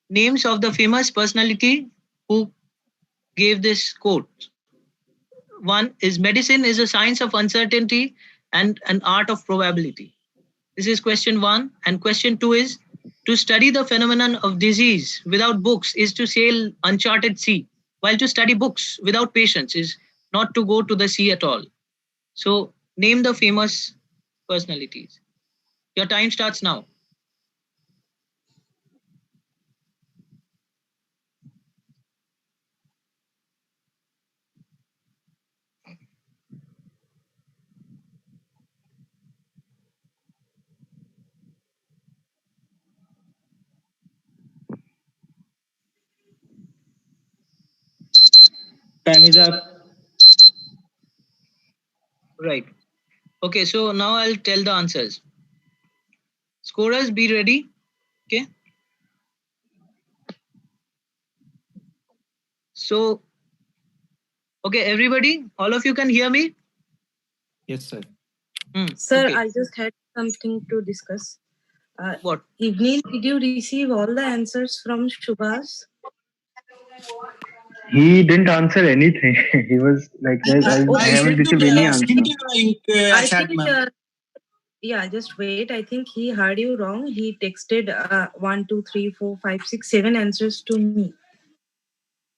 names of the famous personality who gave this quote. One is medicine is a science of uncertainty and an art of probability. This is question one. And question two is to study the phenomenon of disease without books is to sail uncharted sea, while to study books without patience is not to go to the sea at all. So name the famous personalities. Your time starts now. Time is up. Right. Okay, so now I'll tell the answers. Scorers, be ready. Okay. So, okay, everybody, all of you can hear me? Yes, sir. Sir, okay. I just had something to discuss. What? Evening, did you receive all the answers from Shubhas? He didn't answer anything. He was like, I haven't received any answer. I think, yeah, just wait. I think he heard you wrong. He texted 1, 2, 3, 4, 5, 6, 7 answers to me.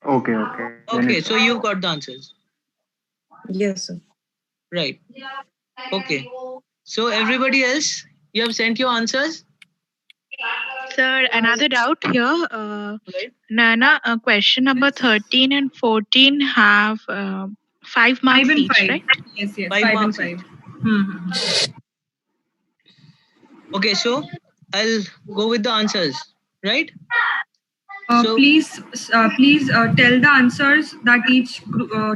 Okay, okay. Okay, so you got the answers. Yes, sir. Right. Okay. So everybody else, you have sent your answers? Sir, another doubt here. Nana, question number 13 and 14 have 5 marks 5 and each, 5. right? Yes, 5 5 and marks 5. Okay, so I'll go with the answers, right? Please tell the answers that each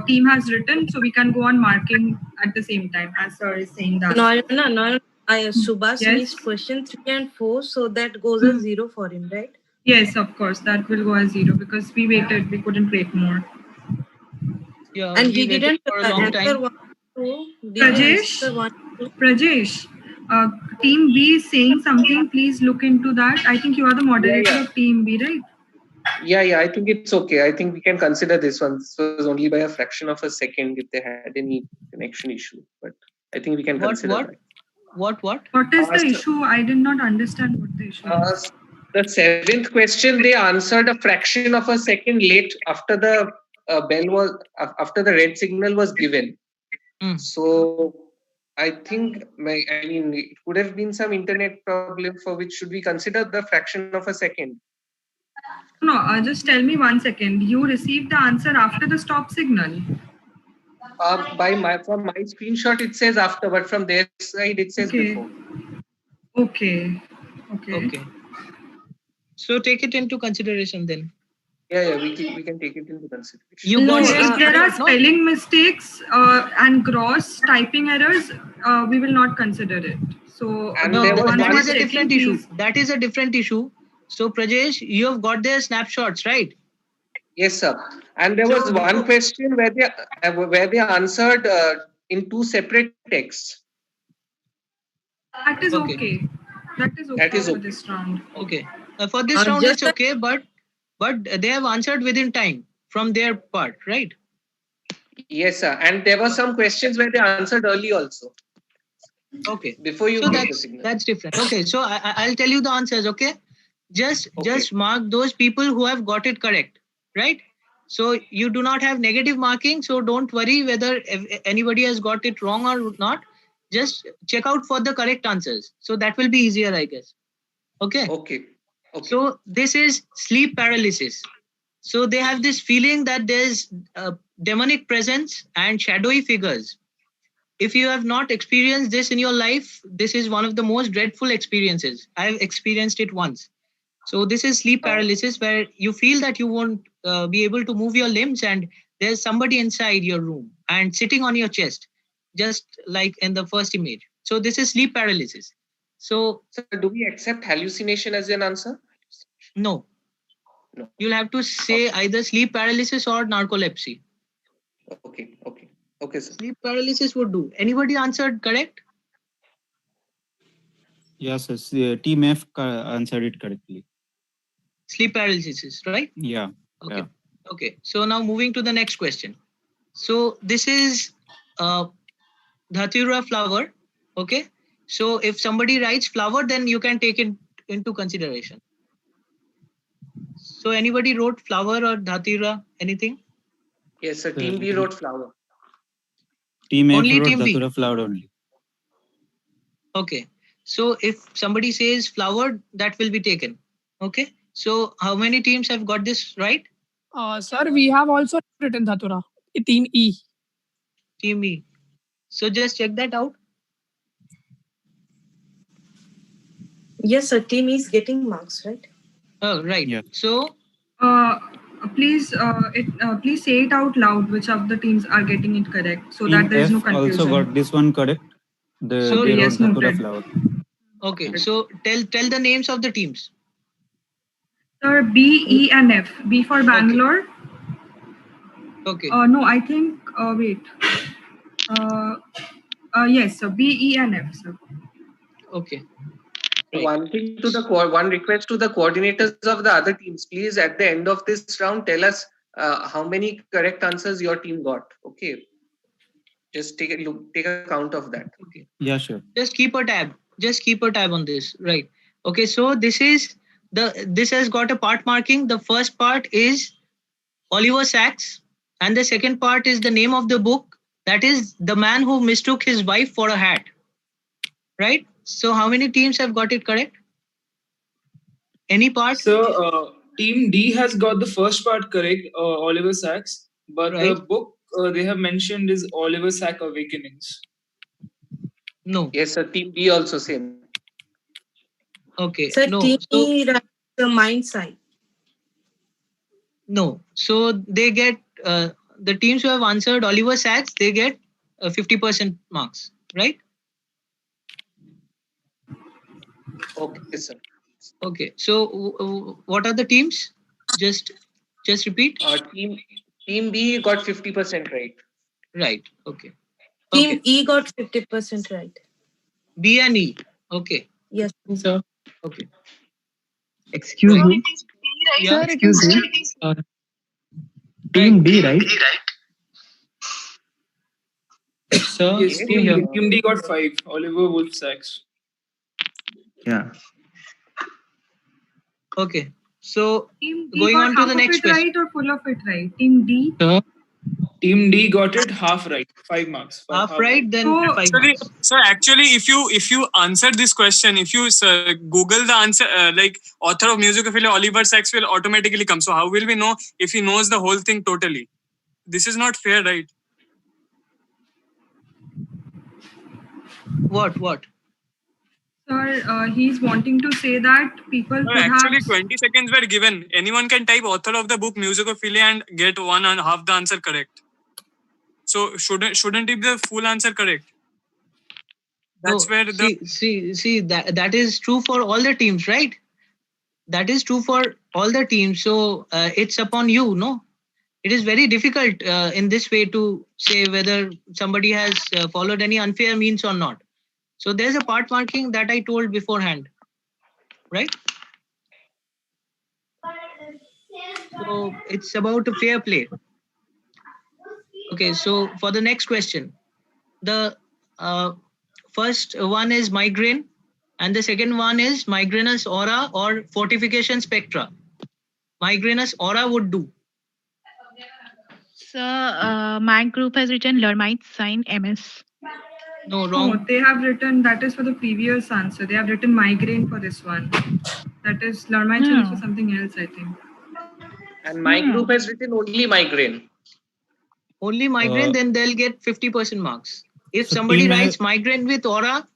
team has written, so we can go on marking at the same time as sir is saying that. No. Subhas missed question 3 and 4, so that goes as 0 for him, right? Yes, of course, that will go as 0 because we waited. We couldn't wait more. Yeah, and he didn't for a long answer time. 1, 2. Didn't answer 1, 2. Prajesh, Team B is saying something. Please look into that. I think you are the moderator of Team B, right? Yeah, I think it's okay. I think we can consider this one. This was only by a fraction of a second if they had any connection issue. But I think we can consider that. What is the issue? I did not understand what the issue is. The 7th question, they answered a fraction of a second late after the after the red signal was given. So I think it could have been some internet problem for which should we consider the fraction of a second. No, just tell me 1 second. You received the answer after the stop signal. From my screenshot it says after, but from their side it says before. Okay. So take it into consideration then. Yeah, we can take it into consideration. If there are spelling mistakes and gross typing errors, we will not consider it. So that is a different issue. That is a different issue. So Prajesh, you have got their snapshots, right? Yes, sir. And there was one question where they answered in 2 separate texts. That is okay. That is okay for this round. Okay. For this round, it's okay, but they have answered within time from their part, right? Yes, sir. And there were some questions where they answered early also. Okay. Before you So give the signal. that's different. Okay. So I'll tell you the answers. Okay. Just mark those people who have got it correct, right? So you do not have negative marking. So don't worry whether anybody has got it wrong or not. Just check out for the correct answers. So that will be easier, I guess. Okay. Okay. So this is sleep paralysis. So they have this feeling that there's demonic presence and shadowy figures. If you have not experienced this in your life, this is one of the most dreadful experiences. I've experienced it once. So this is sleep paralysis, where you feel that you won't be able to move your limbs and there's somebody inside your room and sitting on your chest, just like in the first image. So this is sleep paralysis. So do we accept hallucination as an answer? No. You'll have to say either sleep paralysis or narcolepsy. Okay, sir. Sleep paralysis would do. Anybody answered correct? Yes, Team F answered it correctly. Sleep paralysis, right? Yeah. Okay. Yeah. Okay. So now moving to the next question. So this is Dhatura flower. Okay. So if somebody writes flower, then you can take it into consideration. So anybody wrote flower or Dhatura, anything? Yes, sir. Team B wrote flower. Team F Only wrote Team B. Dhatura flower only. Okay. So if somebody says flower, that will be taken. Okay. So how many teams have got this right? Sir, we have also written Dhatura. Team E. Team E. So just check that out. Yes, sir. Team is getting marks, right? Oh, right. Yeah. So please please say it out loud which of the teams are getting it correct, so Team that there is F no confusion. also got this one correct. They wrote yes, Dhatura noted. flower. Okay. So tell the names of the teams. Sir, B, E, and F. B for Bangalore. Okay. No, I think. Wait. Yes, sir. B, E, and F, sir. Okay. Right. One request to the coordinators of the other teams, please, at the end of this round, tell us how many correct answers your team got. Okay. Just take a count of that. Okay. Yeah, sure. Just keep a tab. Just keep a tab on this. Right. Okay. So this has got a part marking. The first part is Oliver Sacks, and the second part is the name of the book. That is The Man Who Mistook His Wife for a Hat. Right. So how many teams have got it correct? Any part? So Team D has got the first part correct, Oliver Sacks, but the book they have mentioned is Oliver Sack Awakenings. No. Yes, sir. Team B also same. Okay. Sir, no. Team E writes the mind side. No. So they get the teams who have answered Oliver Sacks, they get 50% marks, right? Okay, sir. Okay. So what are the teams? Just repeat. Team B got 50% right. Right. Okay. Team E got 50% right. B and E. Okay. Yes, sir. Okay. Excuse me. Yeah. Excuse me. Team D, right? Sir, Yes, Team D got 5. Oliver Wolf Sacks. Yeah. Okay. So Team D going got on to half the of next it question. right or full of it right? Team D. Team D got it half right. 5 marks. Half right, then 5 marks. So actually, if you answered this question, if you Google the answer, like author of Musicophilia Oliver Sacks will automatically come. So how will we know if he knows the whole thing totally? This is not fair, right? What? Sir, he's wanting to say that people No, could actually, have. 20 seconds were given. Anyone can type author of the book Musicophilia and get 1.5 the answer correct. So shouldn't it be the full answer correct? That's where see that is true for all the teams, right? That is true for all the teams. So it's upon you, no? It is very difficult in this way to say whether somebody has followed any unfair means or not. So there's a part marking that I told beforehand, right? So it's about a fair play. Okay, so for the next question, the first one is migraine, and the second one is migrainous aura or fortification spectra. Migrainous aura would do. So my group has written Lermite sign MS. No, Oh, wrong. they have written, that is for the previous answer. They have written migraine for this one. That is, Lermite sign is for something else, I think. And my group has written only migraine. Only migraine, then they'll get 50% marks. If so somebody team A- writes migraine with aura,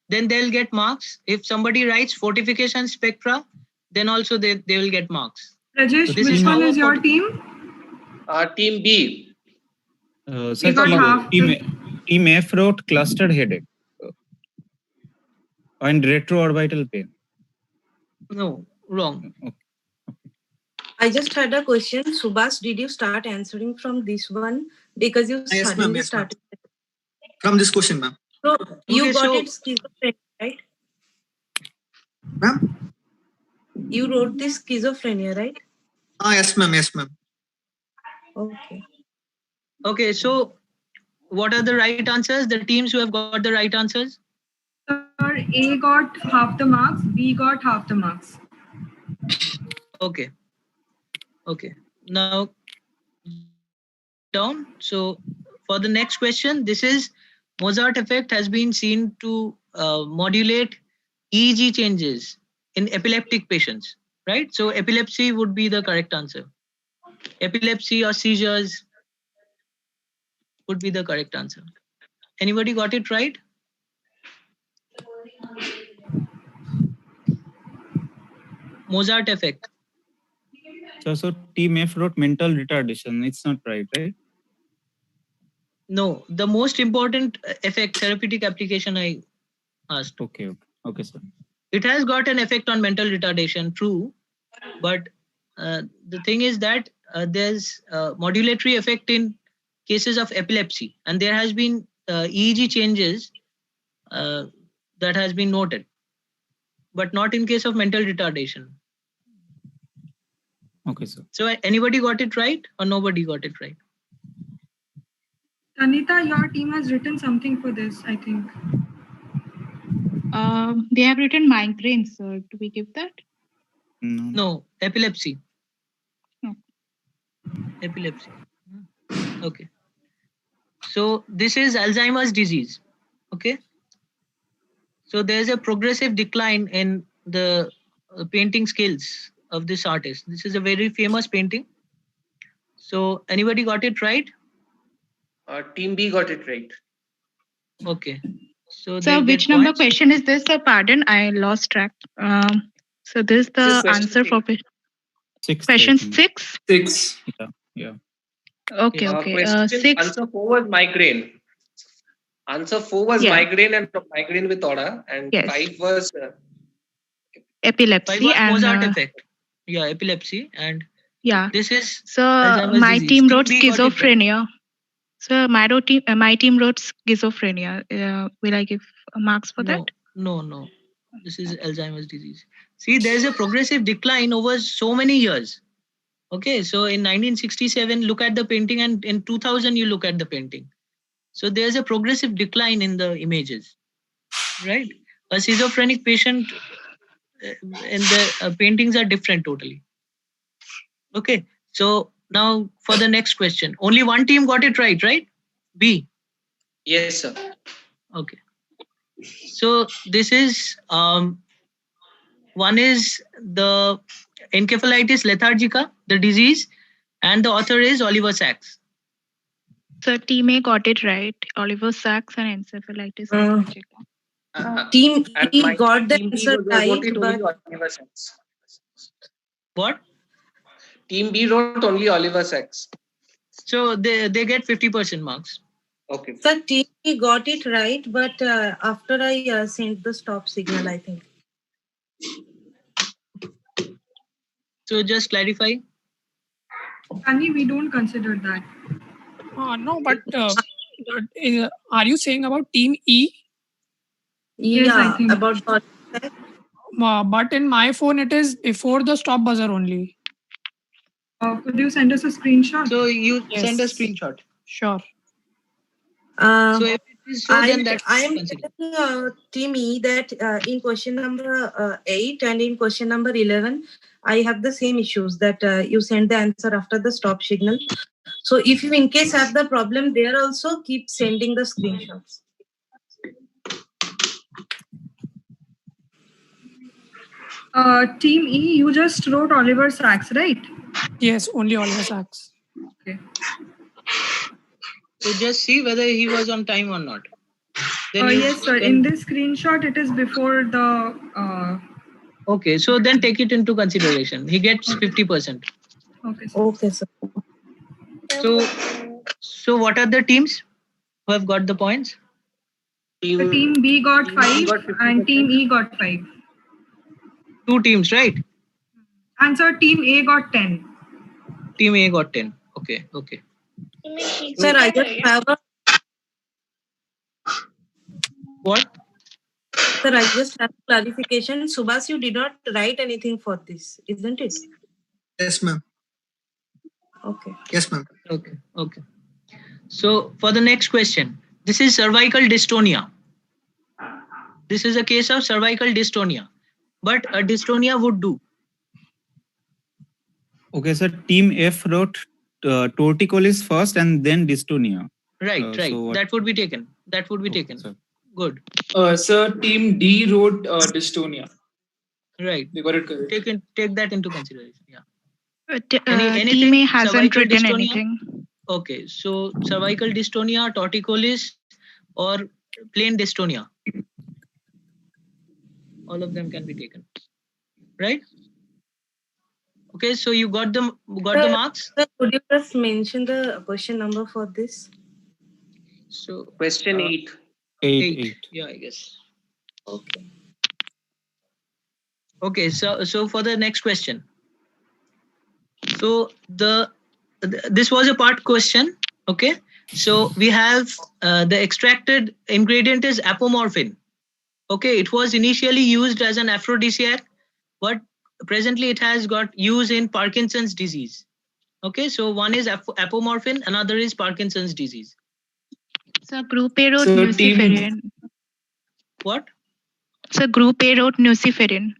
then they'll get marks. If somebody writes fortification spectra, then also they will get marks. Rajesh, This which is one how is a your team? Team B. Sir, got half team F wrote clustered headache and retroorbital pain. No, wrong. I just had a question. Subhas, did you start answering from this one? Because you Yes, suddenly ma'am. Yes, ma'am. started. From this question, ma'am. So you Okay, got so- it schizophrenia, right? Ma'am? You wrote this schizophrenia, right? Yes, ma'am. Yes, ma'am. Okay. Okay, so what are the right answers? The teams who have got the right answers? Sir, A got half the marks, B got half the marks. Okay. Okay. Now, down. So for the next question, this is Mozart effect has been seen to modulate EEG changes in epileptic patients, right? So epilepsy would be the correct answer. Epilepsy or seizures would be the correct answer. Anybody got it right? Mozart effect. So team F wrote mental retardation. It's not right, right? No, the most important effect, therapeutic application I asked. Okay, sir. It has got an effect on mental retardation, true, but the thing is that there's modulatory effect in cases of epilepsy, and there has been EEG changes that has been noted, but not in case of mental retardation. Okay, sir. So anybody got it right or nobody got it right? Tanita, your team has written something for this, I think. They have written migraine, sir. Do we give that? No, epilepsy. No. Epilepsy. Okay. So this is Alzheimer's disease. Okay. So there's a progressive decline in the painting skills of this artist. This is a very famous painting. So anybody got it right? Team B got it right. Okay. So Sir, they which get number points. question is this? Sir, pardon, I lost track. So this is This is the question answer for Sixth, question I think. 6. 6. Yeah. Okay, okay. Question 6. answer 4 was migraine. Answer 4 was Yeah. migraine and migraine with aura, and Yes. 5 was Epilepsy was Mozart and effect. Yeah, epilepsy, and yeah. this is So Alzheimer's my disease. team wrote B got it right. schizophrenia. So my team wrote schizophrenia. Will I give marks for that? No. This is Alzheimer's disease. See, there's a progressive decline over so many years. Okay, so in 1967, look at the painting, and in 2000, you look at the painting. So there's a progressive decline in the images, right? A schizophrenic patient and the paintings are different totally. Okay, so now for the next question. Only one team got it right? B. yes, sir. Okay. So this is one is the encephalitis lethargica, the disease, and the author is Oliver Sacks. So team A got it right. Oliver Sacks and encephalitis lethargica. Team And E my got the team B answer wrote right, it only but Oliver Sacks. What? Team B wrote only Oliver Sacks. So they get 50% marks. Okay. sir, Team E got it right, but after I sent the stop signal, I think. So just clarify. Sunny, we don't consider that. No, but are you saying about team E? Yes, I think. About but in my phone, it is before the stop buzzer only. Could you send us a screenshot? So you Yes. send a screenshot. Sure. So So then that I am telling Team E that in question number 8 and in question number 11, I have the same issues that you send the answer after the stop signal. So if you in case have the problem there also, keep sending the screenshots. Team E, you just wrote Oliver Sacks, right? Yes, only Oliver Sacks. Okay. So just see whether he was on time or not. Then you yes, sir. can- In this screenshot, it is before the. Okay, so then take it into consideration. He gets 50%. Okay. Okay, sir. So what are the teams who have got the points? The team B got 5 and team E got 5. 2 teams, right? And sir, team A got 10. Team A got 10. Okay. Sir, I just have a What? Sir, I just have clarification. Subhas, you did not write anything for this, isn't it? Yes, ma'am. Okay. Yes, ma'am. Okay. So for the next question, this is cervical dystonia. This is a case of cervical dystonia, but a dystonia would do. Okay, so Team F wrote torticollis first and then dystonia. Right. So That would be taken. Good. Sir, team D wrote dystonia. Right. They got it correct. Take that into consideration. Yeah. Team Anything? A hasn't Cervical written dystonia? anything. Okay, so cervical dystonia, torticollis, or plain dystonia. All of them can be taken. Right? Okay, so you got the marks? Sir, could you just mention the question number for this? So question 8. 8. Yeah, I guess. Okay, so for the next question. So this was a part question. Okay, so we have the extracted ingredient is apomorphine. Okay, it was initially used as an aphrodisiac, but presently it has got use in Parkinson's disease. Okay, so one is apomorphine, another is Parkinson's disease. So group A wrote nuciferin. What? So group A wrote nuciferin.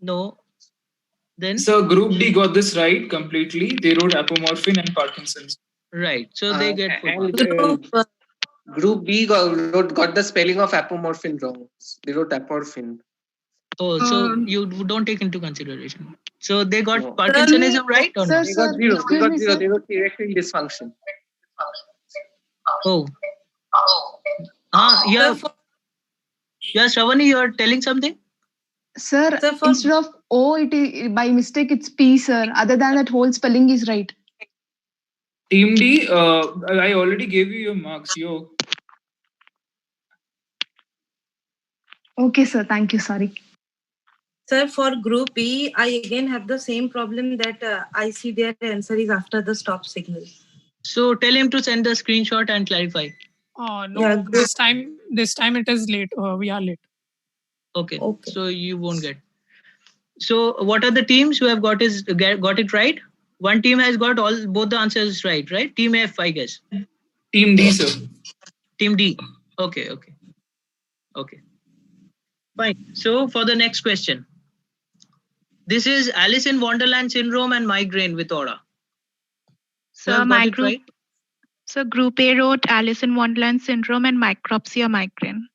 No. Then? So group D got this right completely. They wrote apomorphine and Parkinson's. Right. So they get Group B got the spelling of apomorphine wrong. They wrote aporphine. Oh, so you don't take into consideration. So they got Parkinsonism right or not? They got 0. They got 0. They got erectile dysfunction. Oh. Yeah. Yeah, Shravani, you are telling something? Sir, instead of O, by mistake it's P, sir. Other than that, whole spelling is right. Team D, I already gave you your marks. Okay, sir. Thank you. Sorry. Sir, for group E, I again have the same problem that I see their answer is after the stop signal. So tell him to send the screenshot and clarify. No, Yeah, this time it is late. We are late. Okay. So you won't get. So what are the teams who have got it right? One team has got both the answers right? Team F, I guess. Team D, sir. Team D. Okay. Fine. So for the next question. This is Alice in Wonderland syndrome and migraine with aura. So group A wrote Alice in Wonderland syndrome and micropsia migraine.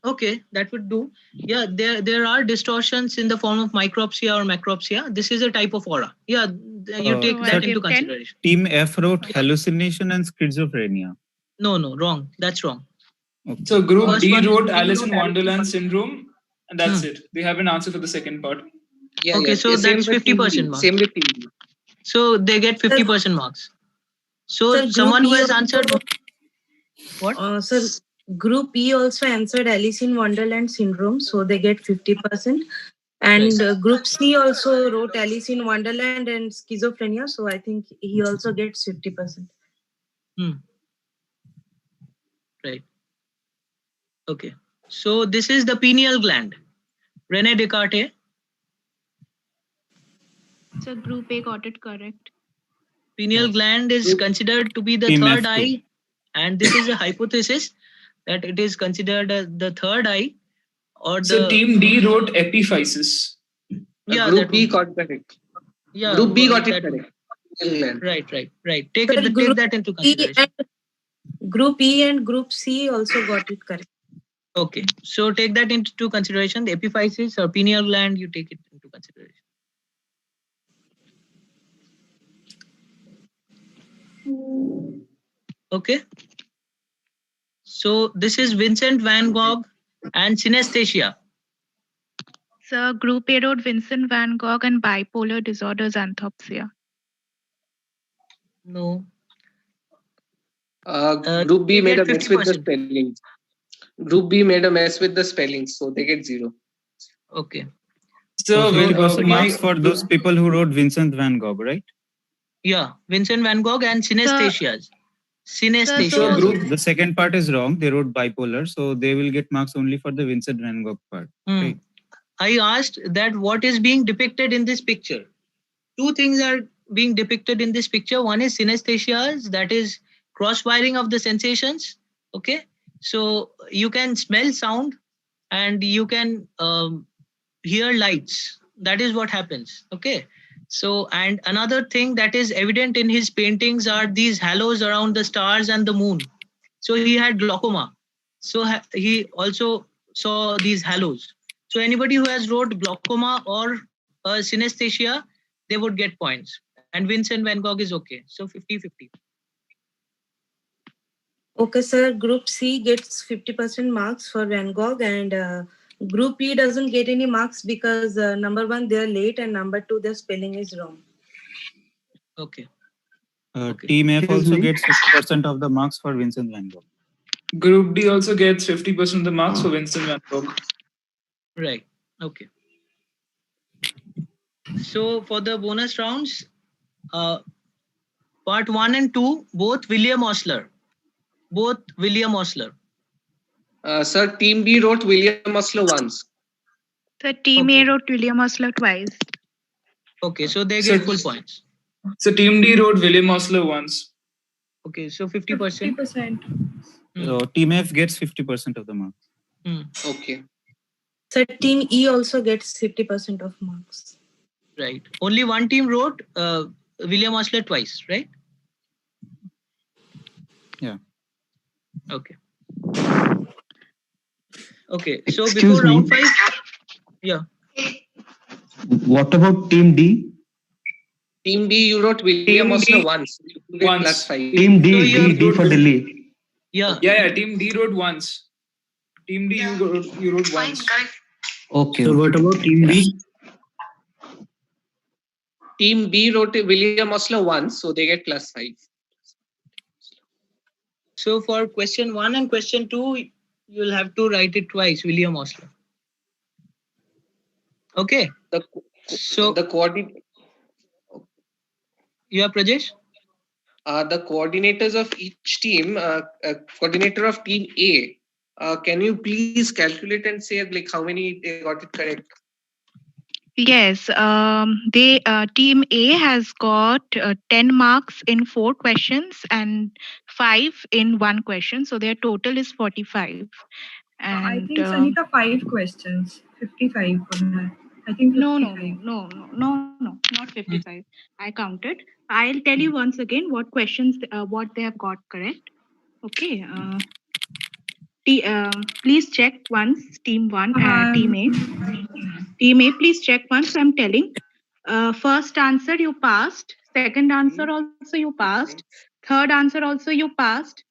Okay, that would do. Yeah, there are distortions in the form of micropsia or macropsia. This is a type of aura. Yeah, you take that into consideration. Team F wrote hallucination and schizophrenia. No, wrong. That's wrong. Okay. So group D wrote Alice in Wonderland syndrome, and that's it. They have an answer for the second part. Yeah, okay, so that's 50% marks. Same with Team D. So they get 50% marks. So someone who has answered what? Sir, group E also answered Alice in Wonderland syndrome, so they get 50%. And group C also wrote Alice in Wonderland and schizophrenia, so I think he also gets 50%. Right. Okay. So this is the pineal gland. René Descartes. So group A got it correct. pineal gland is considered to be the Team third F2. eye, and this is a hypothesis that it is considered the third eye, or So the team D wrote epiphysis. Yeah, Group that B would- got correct. yeah, Group B got it that would- correct. Pineal gland. Right. Take Sir, take that into consideration. Group E and Group C also got it correct. Okay, so take that into consideration. The epiphysis or pineal gland, you take it into consideration. Okay. So this is Vincent van Gogh and synesthesia. So group A wrote Vincent van Gogh and bipolar disorders anthopsia. No. Group B you made a get mess with the 50%. spelling. Group B made a mess with the spelling, so they get 0. Okay. So 50% marks for those people who wrote Vincent van Gogh, right? Yeah, Vincent van Gogh and synesthesias. Synesthesia. The second part is wrong. They wrote bipolar, so they will get marks only for the Vincent van Gogh part. Right? I asked that what is being depicted in this picture. Two things are being depicted in this picture. One is synesthesias, that is cross-wiring of the sensations. Okay, so you can smell sound and you can hear lights. That is what happens. Okay, so and another thing that is evident in his paintings are these halos around the stars and the moon. So he had glaucoma. So he also saw these halos. So anybody who has wrote glaucoma or synesthesia, they would get points. And Vincent van Gogh is okay. So 50-50. Okay, sir. Group C gets 50% marks for Van Gogh, and Group E doesn't get any marks because number one, they're late, and number two, their spelling is wrong. Okay. Team F also gets 50% of the marks for Vincent van Gogh. Group D also gets 50% of the marks for Vincent van Gogh. Right. Okay. So for the bonus rounds, part 1 and 2, both William Osler. Sir, Team B wrote William Osler once. So team A wrote William Osler twice. Okay, so they get full points. So team D wrote William Osler once. Okay, so 50%. 50%. So Team F gets 50% of the marks. Okay. So Team E also gets 50% of marks. Right. Only one team wrote William Osler twice, right? Yeah. Okay. Okay. So Excuse before me. round 5, yeah. What about Team D? Team B, you wrote William Osler once. You get plus 5. Team D, D for Delhi. Yeah. Team D wrote once. Team D, you wrote once. Okay. So what about Team B? Team B wrote William Osler once, so they get plus 5. So for question 1 and question 2, you'll have to write it twice, William Osler. Okay. So the coordinate. Yeah, Prajesh? The coordinators of each team, coordinator of Team A, can you please calculate and say like how many they got it correct? Yes, team A has got 10 marks in 4 questions and 5 in 1 question. So their total is 45. And I think Sanita 5 questions, 55 for her. I think 55. No, not 55. I counted. I'll tell you once again what questions, what they have got correct. Okay. Please check once, Team 1 and Team A. Team A, please check once. I'm telling. First answer you passed. Second answer also you passed. Third answer also you passed.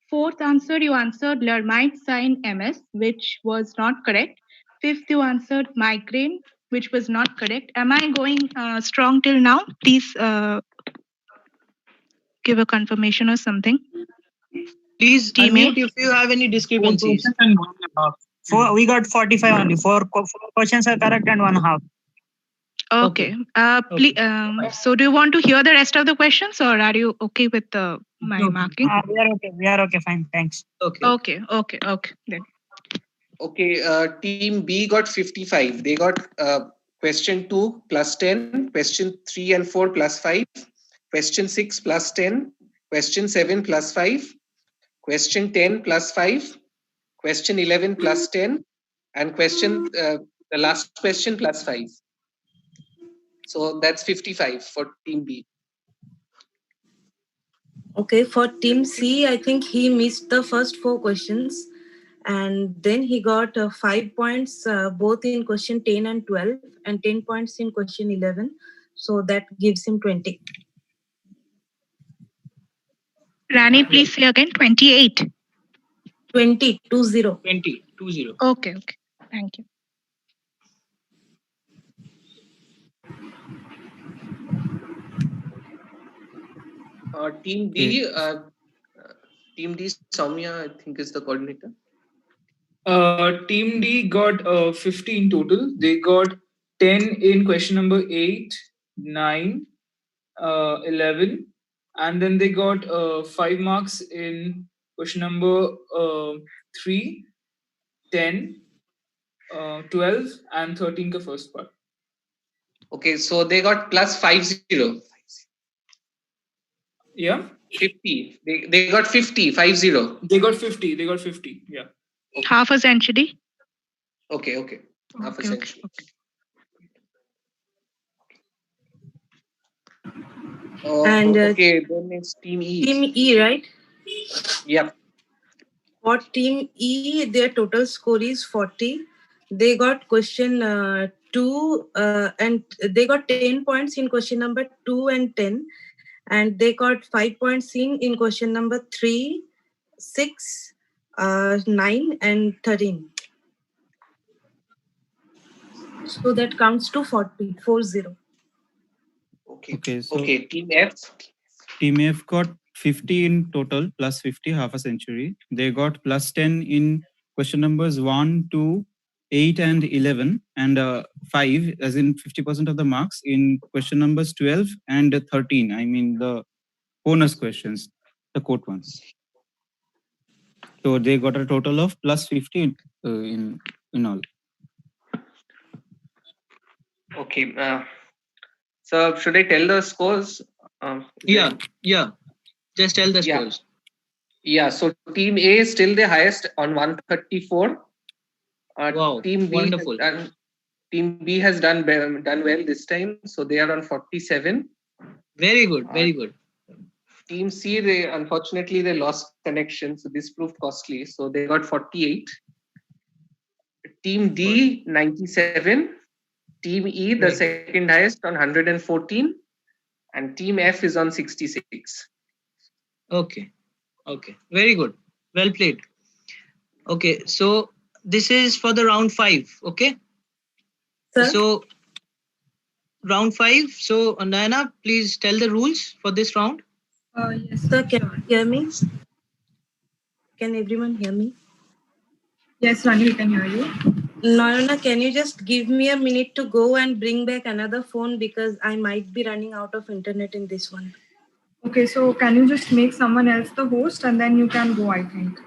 Fourth answer you answered Lermite sign MS, which was not correct. Fifth you answered migraine, which was not correct. Am I going strong till now? Please give a confirmation or something. Please Team A. unmute if you have any discrepancies. We got 45 only. Four questions are correct and 1/2. Okay. Please, so do you want to hear the rest of the questions or are you okay with my marking? We are okay. Fine. Thanks. Okay. Then. Okay. Team B got 55. They got question 2 plus 10, question 3 and 4 plus 5, question 6 plus 10, question 7 plus 5, question 10 plus 5, question 11 plus 10, and the last question plus 5. So that's 55 for team B. Okay, for team C, I think he missed the first 4 questions and then he got 5 points both in question 10 and 12 and 10 points in question 11. So that gives him 20. Rani, please say again 28. 20, 20. 20. Okay. Thank you. Team D, Soumya, I think, is the coordinator. Team D got 50 in total. They got 10 in question number 8, 9, 11, and then they got 5 marks in question number 3, 10, 12, and 13 ka first part. Okay, so they got plus 50. Yeah. 50. They got 50, 50. They got 50. Yeah. Half a century. Okay. Half a century. And okay, then it's team E. Team E, right? Yep. For team E, their total score is 40. They got question 2 and they got 10 points in question number 2 and 10. And they got 5 points in question number 3, 6, 9 and 13. So that counts to 40. Okay, so team F. Team F got 50 in total, plus 50, half a century. They got plus 10 in question numbers 1, 2, 8 and 11, and 5, as in 50% of the marks in question numbers 12 and 13. I mean the bonus questions, the quote ones. So they got a total of plus 50 in all. Okay. So should I tell the scores? Yeah. Just tell the scores. Yeah. So team A is still the highest on 134. Wow. Team B Wonderful. Team B has done well this time. So they are on 47. Very good. Very good. Team C, unfortunately they lost connection, so this proved costly. So they got 48. Team D 97. Team E, the second highest, on 114, and Team F is on 66. Okay. Very good. Well played. Okay, so this is for the round 5. Okay. Sir? So round 5. So Nayana, please tell the rules for this round. Yes, sir. Can you hear me? Can everyone hear me? Yes, Rani, we can hear you. Nayana, can you just give me a minute to go and bring back another phone because I might be running out of internet in this one. Okay, so can you just make someone else the host and then you can go, I think.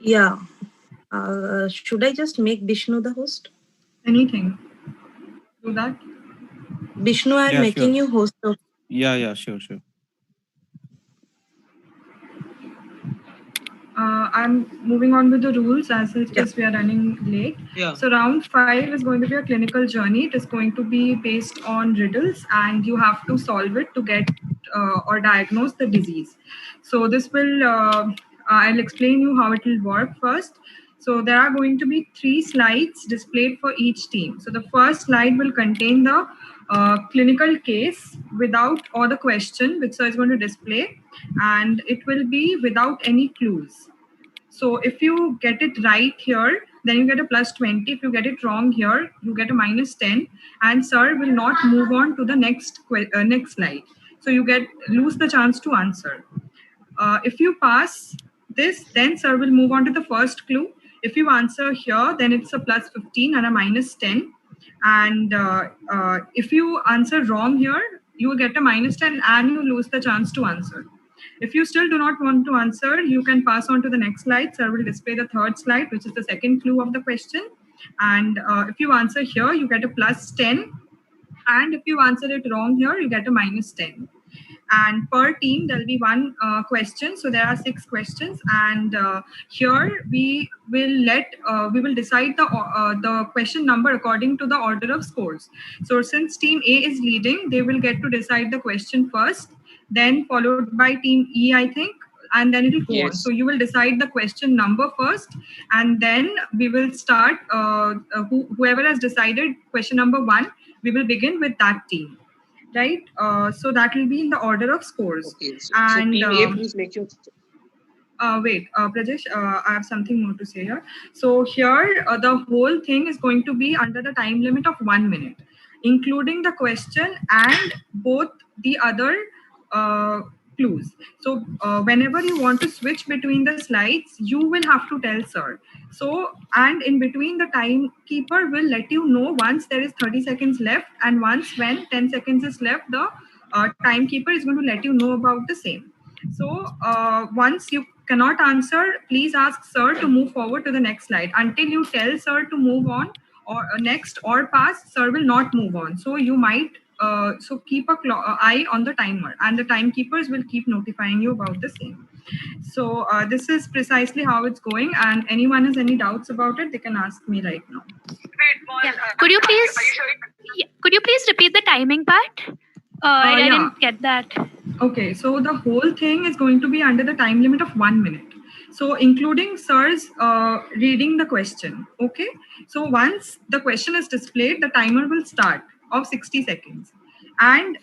Yeah. Should I just make Bishnu the host? Anything. Do that. Bishnu, I'm making you host. Yeah, sure. I'm moving on with the rules as it is we are running late. Yeah. So round 5 is going to be a clinical journey. It is going to be based on riddles and you have to solve it to get or diagnose the disease. So this will, I'll explain you how it will work first. So there are going to be 3 slides displayed for each team. So the first slide will contain the clinical case without or the question which is going to display, and it will be without any clues. So if you get it right here, then you get a plus 20. If you get it wrong here, you get a minus 10, and sir will not move on to the next slide. So you lose the chance to answer. If you pass this, then sir will move on to the first clue. If you answer here, then it's a plus 15 and a minus 10. And if you answer wrong here, you get a minus 10 and you lose the chance to answer. If you still do not want to answer, you can pass on to the next slide. Sir will display the third slide, which is the second clue of the question. And if you answer here, you get a plus 10. And if you answer it wrong here, you get a minus 10. And per team there'll be one question, so there are 6 questions, and here we will decide the question number according to the order of scores. So since team A is leading, they will get to decide the question first, then followed by team E, I think, and then it will go on. So you will decide the question number first, and then we will start whoever has decided question number 1, we will begin with that team. Right, so that will be in the order of scores. Okay, so And team A, please make your. wait, Prajesh, I have something more to say here. So here, the whole thing is going to be under the time limit of 1 minute, including the question and both the other clues. So whenever you want to switch between the slides, you will have to tell sir. So, and in between, the timekeeper will let you know once there is 30 seconds left, and once when 10 seconds is left, the timekeeper is going to let you know about the same. So once you cannot answer, please ask sir to move forward to the next slide. Until you tell sir to move on or next or pass, sir will not move on. So you might so keep a eye on the timer, and the timekeepers will keep notifying you about the same. So this is precisely how it's going, and anyone has any doubts about it, they can ask me right now. Yeah. Could you please repeat the timing part? I didn't get that. Okay, so the whole thing is going to be under the time limit of 1 minute. So including sir's reading the question. Okay, so once the question is displayed, the timer will start of 60 seconds. And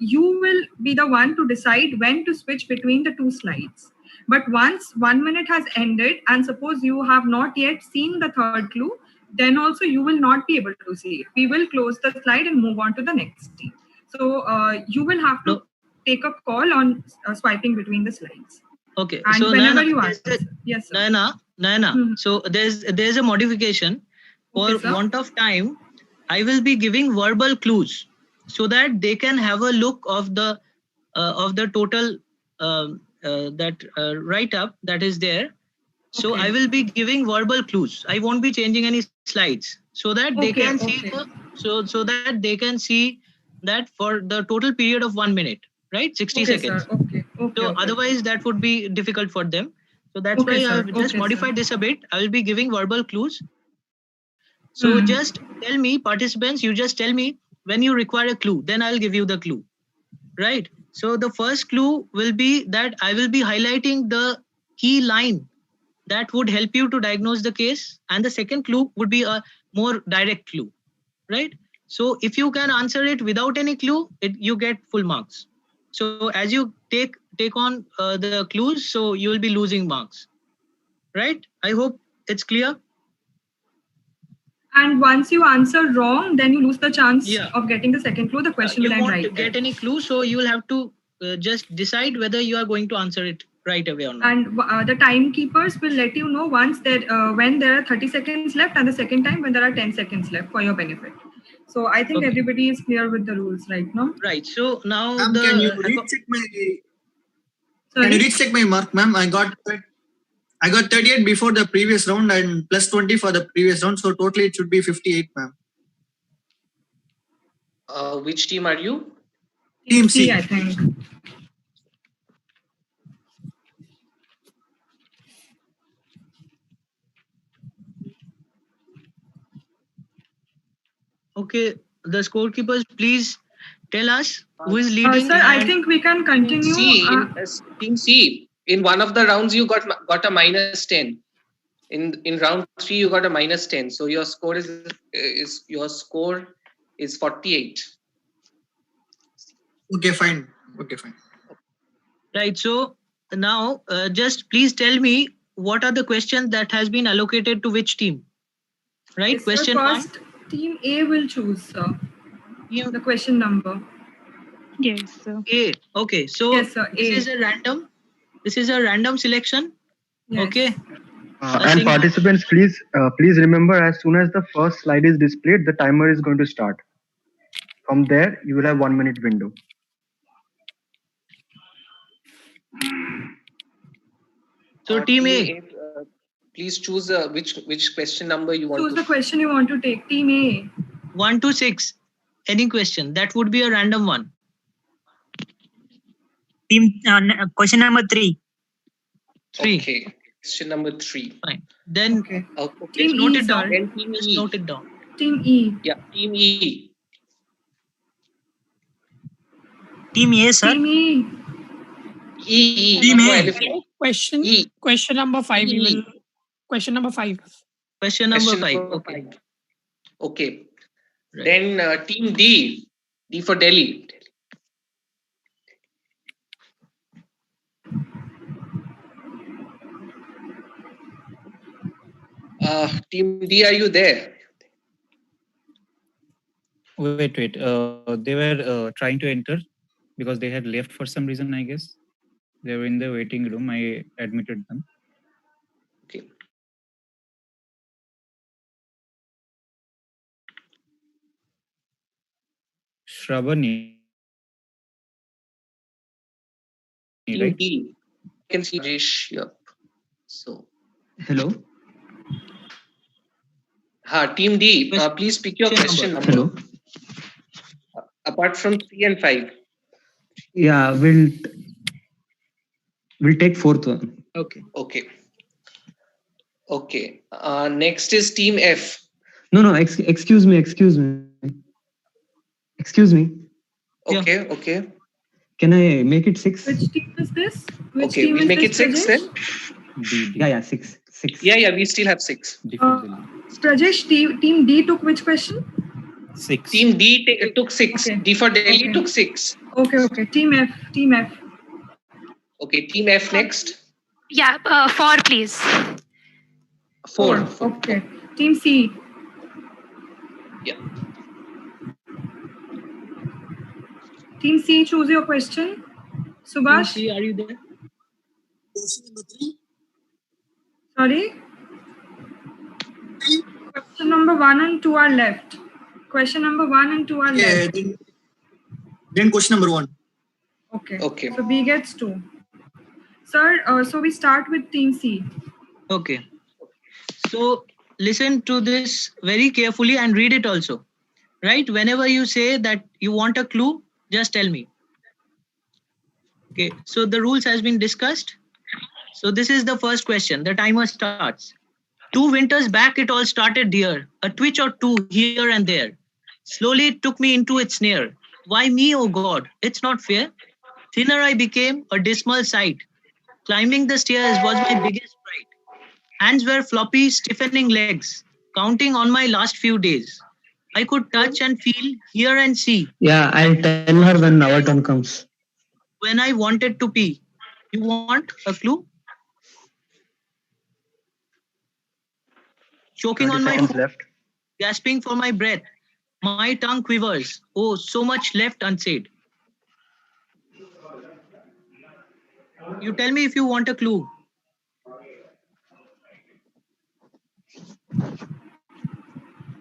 you will be the one to decide when to switch between the 2 slides. But once 1 minute has ended, and suppose you have not yet seen the third clue, then also you will not be able to see it. We will close the slide and move on to the next team. So you will have to take a call on swiping between the slides. Okay, and so whenever Nayana, you answer, yes, sir. Nayana, so there's a modification. For want of time, I will be giving verbal clues so that they can have a look of the total write up that is there. So I will be giving verbal clues. I won't be changing any slides so that they can see so that they can see that for the total period of 1 minute, right? 60 seconds. Sir. So otherwise that would be difficult for them. So that's why sir. I've just modified this a bit. I will be giving verbal clues. So just tell me, participants, you just tell me when you require a clue, then I'll give you the clue, right? So the first clue will be that I will be highlighting the key line that would help you to diagnose the case. And the second clue would be a more direct clue, right? So if you can answer it without any clue, you get full marks. So as you take on the clues, so you will be losing marks, right? I hope it's clear. And once you answer wrong, then you lose the chance of getting the second clue. The question will end right. You won't get any clue, so you will have to just decide whether you are going to answer it right away or not. And the timekeepers will let you know once that when there are 30 seconds left, and the second time when there are 10 seconds left for your benefit. So I think everybody is clear with the rules right now. Right. So now can you recheck my? Can you recheck my mark, ma'am? I got 38 before the previous round and plus 20 for the previous round. So totally it should be 58, ma'am. Which team are you? Team C, I think. Okay, the scorekeepers, please tell us who is leading. Sir, I think we can continue. Team C. In one of the rounds, you got a minus 10. In round 3, you got a minus 10. So your score is 48. Okay, fine. Right. So now just please tell me what are the questions that has been allocated to which team? Right. Yes, question first, team A will choose, sir. The question number. Yes, sir. A. Okay. So yes, sir. This is a random. This is a random selection. Yes. Okay. And participants, please remember, as soon as the first slide is displayed, the timer is going to start. From there, you will have 1 minute window. So team A, please choose which question number you want. Choose the question you want to take. Team A. 1 to 6. Any question that would be a random one. Question number 3. Okay. Question number 3. Fine. Then Okay. let's Team note E, it down. sir. Then Let's note it down. Team E. Yeah, Team E. Team A, sir. Team E. E. Team No A. elephant. Question. E. Question number 5. We E. will. Question number 5. Question number Question 5. number Okay. 5. Okay. Right. Then Team D. D for Delhi. Team D, are you there? Wait. They were trying to enter because they had left for some reason, I guess. They were in the waiting room. I admitted them. Okay. Shravani, Team right? D. I can see Rajesh. Yep. So. Hello. Team D, please pick your question number. Hello. Apart from 3 and 5. Yeah, we'll take fourth one. Okay. Okay. Okay. Next is Team F. No. Excuse me. Excuse me. Okay. Yeah. Okay. Can I make it 6? Which team is this? Which Okay, team we'll is make this, it 6 then. Yeah, 6. Yeah, we still have 6. Rajesh, team D took which question? 6. Team D took 6. Okay. D for Delhi Okay. took 6. Okay. Team F. Okay, Team F next. Yeah, 4, please. 4. Okay. Team C. Yeah. Team C, choose your question. Subhash? Team C, are you there? Sorry? Question number 1 and 2 are left. Question number 1 and 2 are left. Then question number 1. Okay. So B gets 2. Sir, so we start with Team C. Okay. So listen to this very carefully and read it also. Right? Whenever you say that you want a clue, just tell me. Okay. So the rules has been discussed. So this is the first question. The timer starts. 2 winters back, it all started, dear. A twitch or two here and there. Slowly it took me into its snare. Why me, oh God? It's not fair. Thinner I became, a dismal sight. Climbing the stairs was my biggest pride. Hands were floppy, stiffening legs. Counting on my last few days. I could touch and feel, hear and see. Yeah, I'll tell her when our turn comes. When I wanted to pee. You want a clue? Choking 30 on my seconds food, left. gasping for my breath. My tongue quivers. Oh, so much left unsaid. You tell me if you want a clue.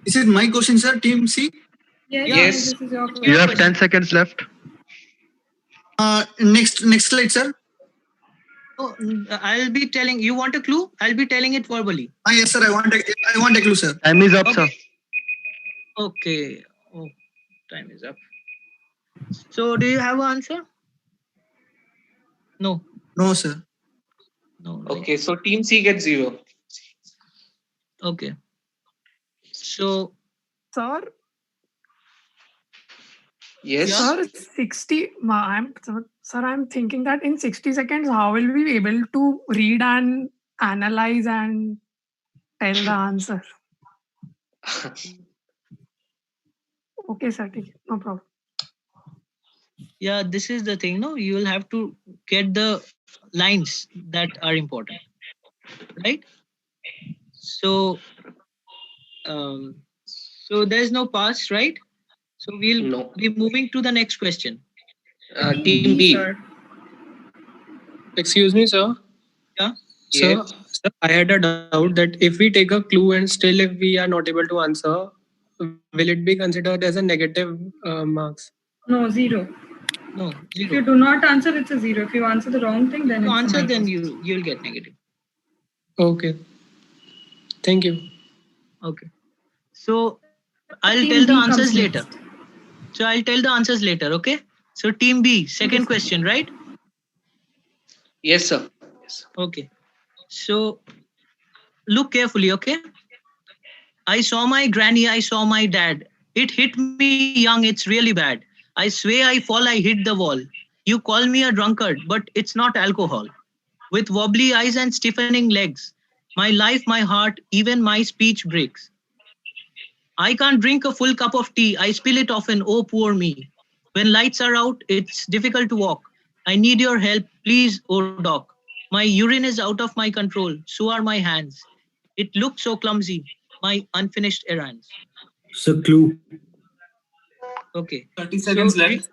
Is it my question, sir? Team C? Yes. This is your question. You have 10 seconds left. Next slide, sir. Oh, I'll be telling. You want a clue? I'll be telling it verbally. Yes, sir. I want a clue, sir. Time is up, sir. Okay. Oh, time is up. So, do you have an answer? No. No, sir. No. Right. Okay, so Team C gets 0. Okay. So, Sir. Yes. Sir, 60. I'm thinking that in 60 seconds, how will we be able to read and analyze and tell the answer? Okay, sir. No problem. Yeah, this is the thing. No, you will have to get the lines that are important, right? So, so there's no pass, right? So we'll be moving to the next question. Team B. Sir. Excuse me, sir. Yeah. Sir, I had a doubt that if we take a clue and still if we are not able to answer, will it be considered as a negative marks? No, 0. No, 0. If you do not answer, it's a 0. If you answer the wrong thing, then if you it's answer, a then you'll get negative. Okay. Thank you. Okay. So I'll Team tell the B answers comes later. next. So I'll tell the answers later. Okay. So Team B, second question, right? Yes, sir. Yes. Okay. So look carefully, okay? I saw my granny, I saw my dad. It hit me young, it's really bad. I swear I fall, I hit the wall. You call me a drunkard, but it's not alcohol. With wobbly eyes and stiffening legs. My life, my heart, even my speech breaks. I can't drink a full cup of tea. I spill it often. Oh, poor me. When lights are out, it's difficult to walk. I need your help, please, oh doc. My urine is out of my control. So are my hands. It looks so clumsy. My unfinished errands. So clue. Okay. 30 seconds left.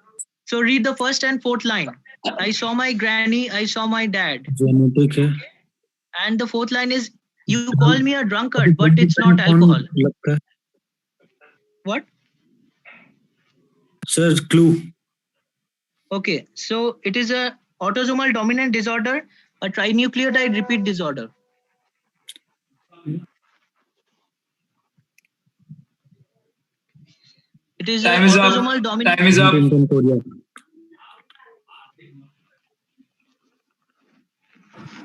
So read the first and fourth line. I saw my granny. I saw my dad. Genetic है. And the fourth line is, you call me a drunkard, but it's not alcohol. What? Sir, clue. Okay, so it is a autosomal dominant disorder, a trinucleotide repeat disorder. It is Time a is up. autosomal dominant. Time is up.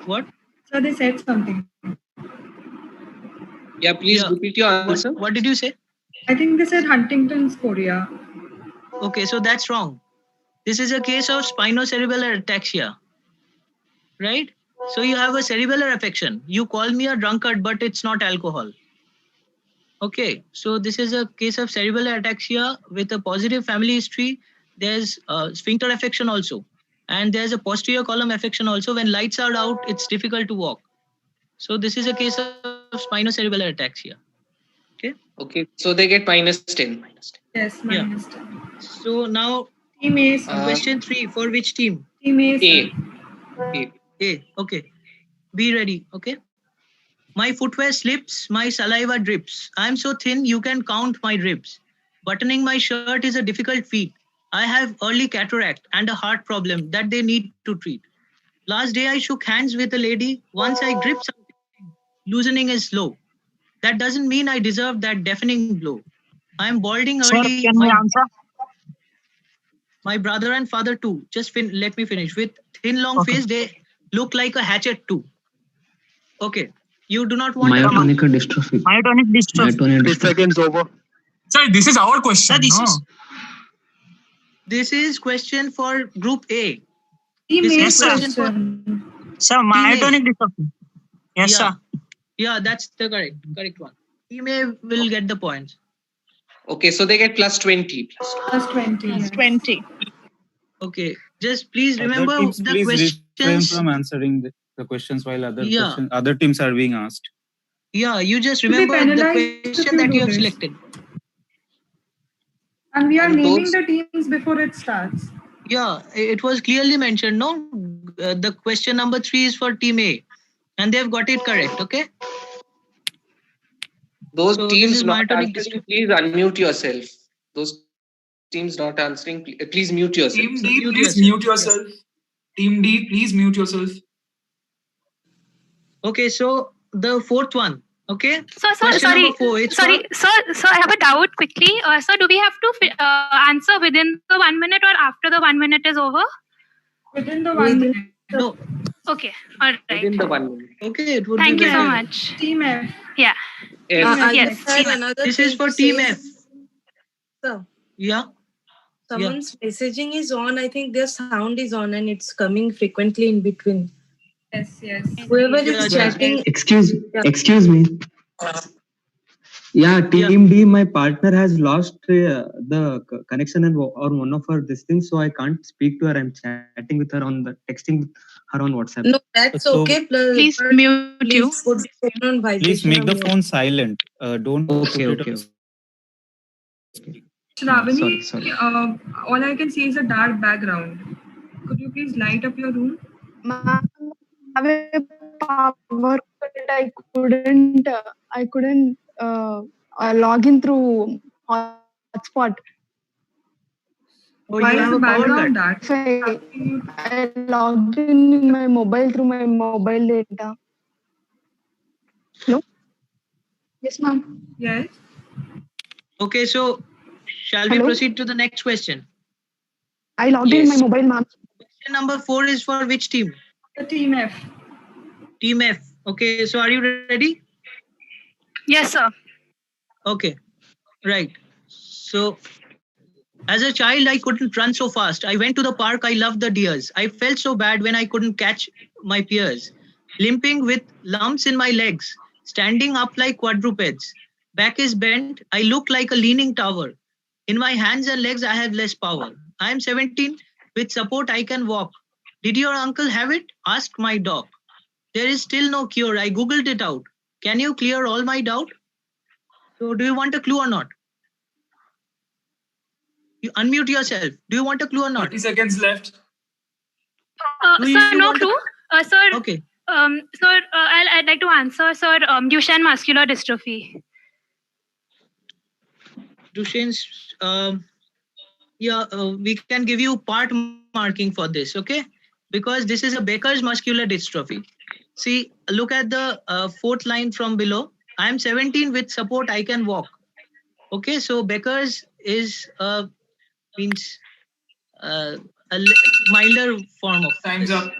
What? So they said something. Yeah, please repeat your answer. What did you say? I think they said Huntington's chorea. Okay, so that's wrong. This is a case of spinocerebellar ataxia, right? So you have a cerebellar affection. You call me a drunkard, but it's not alcohol. Okay, so this is a case of cerebellar ataxia with a positive family history. There's sphincter affection also. And there's a posterior column affection also. When lights are out, it's difficult to walk. So this is a case of spinocerebellar ataxia. Okay. Okay, so they get -10. Yes, Yeah. -10. So now Team A. Question 3 for which team? Team A. A. Okay. Be ready. Okay. My footwear slips, my saliva drips. I'm so thin you can count my ribs. Buttoning my shirt is a difficult feat. I have early cataract and a heart problem that they need to treat. Last day I shook hands with a lady. Once I grip something, loosening is slow. That doesn't mean I deserve that deafening blow. I'm balding Sir, early. can I answer? My brother and father too. Just let me finish. With thin long face, they look like a hatchet too. Okay. You do not want Myotonic dystrophy. Myotonic dystrophy. Myotonic 2 seconds over. Sir, this is our question. Sir, this is question for group A. Team This A is question for Sir, myotonic dystrophy. Yes, yeah. sir. Yeah, that's the correct one. Team A will get the points. Okay, so they get +20. +20. Yes. 20. Okay, just please Other remember teams, the please refrain questions. from answering the questions while Yeah. other teams are being asked. Yeah, you just You'll be remember the penalized if question you that do you have this. selected. And we are And naming those- the teams before it starts. Yeah, it was clearly mentioned. No, the question number 3 is for team A, and they've got it correct. Okay. Those So this teams is not myotonic answering, dystrophy. please unmute yourself. Those teams not answering, please mute yourself. Team sir. D, please mute yourself. Team D, please mute yourself. Okay, so the fourth one. Okay. So, Question sorry, number 4. It's sorry, sir, I have a doubt quickly. Sir, do we have to answer within the 1 minute or after the 1 minute is over? Within the 1 minute. No. Okay, all right. Within the 1 minute. Okay, it would Thank be you so better. much. Team F. Yeah. Yes. Team F. Another This is thing for to team say F. is, sir, Yeah. someone's messaging is on. I think their sound is on and it's coming frequently in between. Yes. Whoever is chatting. Excuse me. Yeah, team D, my partner has lost the connection on one of her this things, so I can't speak to her. I'm chatting with her texting her on WhatsApp. No, that's So okay. Please mute you. Please put the phone on vibration. Please make or the mute. phone silent. Don't put it on. Shravani, Sorry. all I can see is a dark background. Could you please light up your room? Ma'am, I have a power, but I couldn't log in through hotspot. Oh, you have a power cut. dark? I logged in my mobile through my mobile data. Hello? Yes, ma'am. Yes. Okay, so shall we Hello? proceed to the next question? I logged in my mobile, ma'am. Question number 4 is for which team? The team F. Team F. Okay, so are you ready? Yes, sir. Okay, right. So, as a child, I couldn't run so fast. I went to the park. I loved the deers. I felt so bad when I couldn't catch my peers. Limping with lumps in my legs, standing up like quadrupeds. Back is bent. I look like a leaning tower. In my hands and legs, I have less power. I am 17. With support, I can walk. Did your uncle have it? Asked my dog. There is still no cure. I googled it out. Can you clear all my doubt? So, do you want a clue or not? You unmute yourself. Do you want a clue or not? 30 seconds left. Sir, no clue. Sir, okay. Sir, I'd like to answer, sir. Duchenne muscular dystrophy. Duchenne's, we can give you part marking for this, okay? Because this is a Becker's muscular dystrophy. See, look at the fourth line from below. I am 17 with support, I can walk. Okay, so Becker's is means a milder form of. Time's up.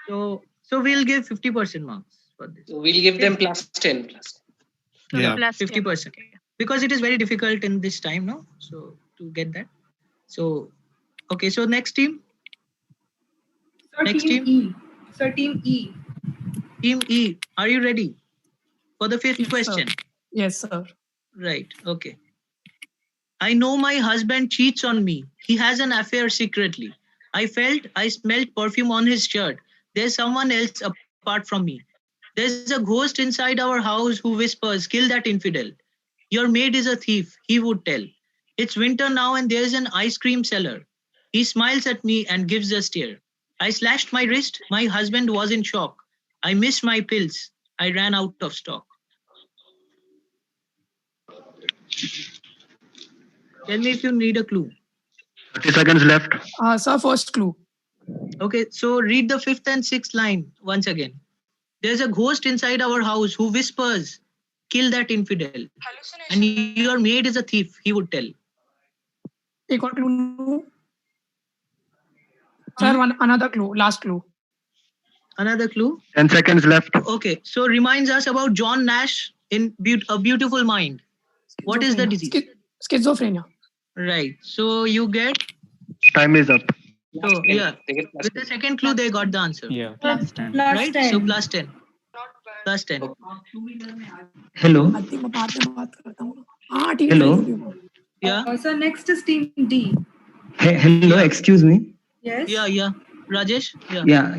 So we'll give 50% marks for this. So we'll give them plus 10. Yeah, 50%. Because it is very difficult in this time, no? So to get that. So, okay, so next team. Next team. E. Sir, team E. Team E, are you ready for the fifth question? Yes, sir. Right, okay. I know my husband cheats on me. He has an affair secretly. I smelled perfume on his shirt. There's someone else apart from me. There's a ghost inside our house who whispers, kill that infidel. Your maid is a thief, he would tell. It's winter now and there's an ice cream seller. He smiles at me and gives a stare. I slashed my wrist. My husband was in shock. I missed my pills. I ran out of stock. Tell me if you need a clue. 30 seconds left. Sir, first clue. Okay, so read the fifth and sixth line once again. There's a ghost inside our house who whispers, kill that infidel. And your maid is a thief, he would tell. एक और clue. Sir, another clue, last clue. Another clue? 10 seconds left. Okay, so reminds us about John Nash in A Beautiful Mind. What is the disease? Schizophrenia. Right, so you get... Time is up. So, yeah, with the second clue, they got the answer. Yeah. Plus 10. Right, so plus 10. Plus 10. Hello. Hello. Yeah. So next is team D. Hello. Excuse me. Yes. Yeah. Rajesh. Yeah.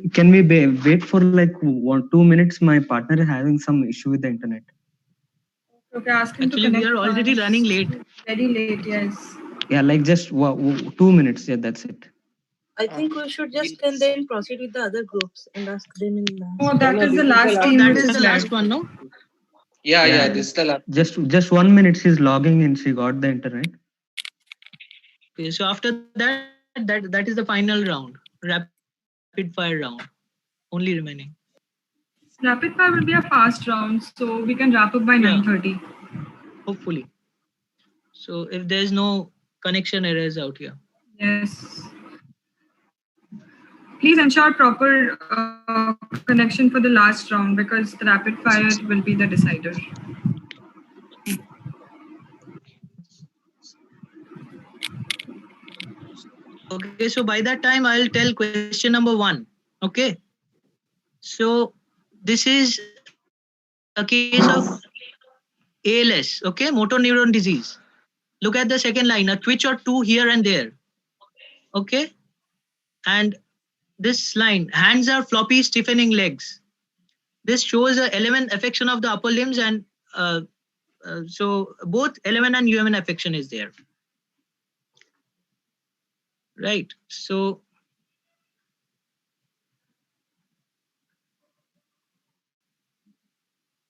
Can we wait for like 1-2 minutes? My partner is having some issue with the internet. Okay, ask him Actually, to connect. we are already running late. Very late, yes. Yeah, like just 2 minutes. Yeah, that's it. I think we should just and then proceed with the other groups and ask them in last. Oh, that is the last team. That is the last one, no? Yeah, this is the last. Just 1 minute. She's logging in. She got the internet. Okay, so after that is the final round. Rapid fire round. Only remaining. Rapid fire will be a fast round, so we can wrap up by 9:30. Hopefully. So if there's no connection errors out here. Yes. Please ensure proper connection for the last round because the rapid fire will be the decider. Okay, so by that time, I'll tell question number 1. Okay. So this is a case of ALS, okay, motor neuron disease. Look at the second line, a twitch or two here and there. Okay. And this line, hands are floppy, stiffening legs. This shows a LMN affection of the upper limbs and so both LMN and UMN affection is there. Right. So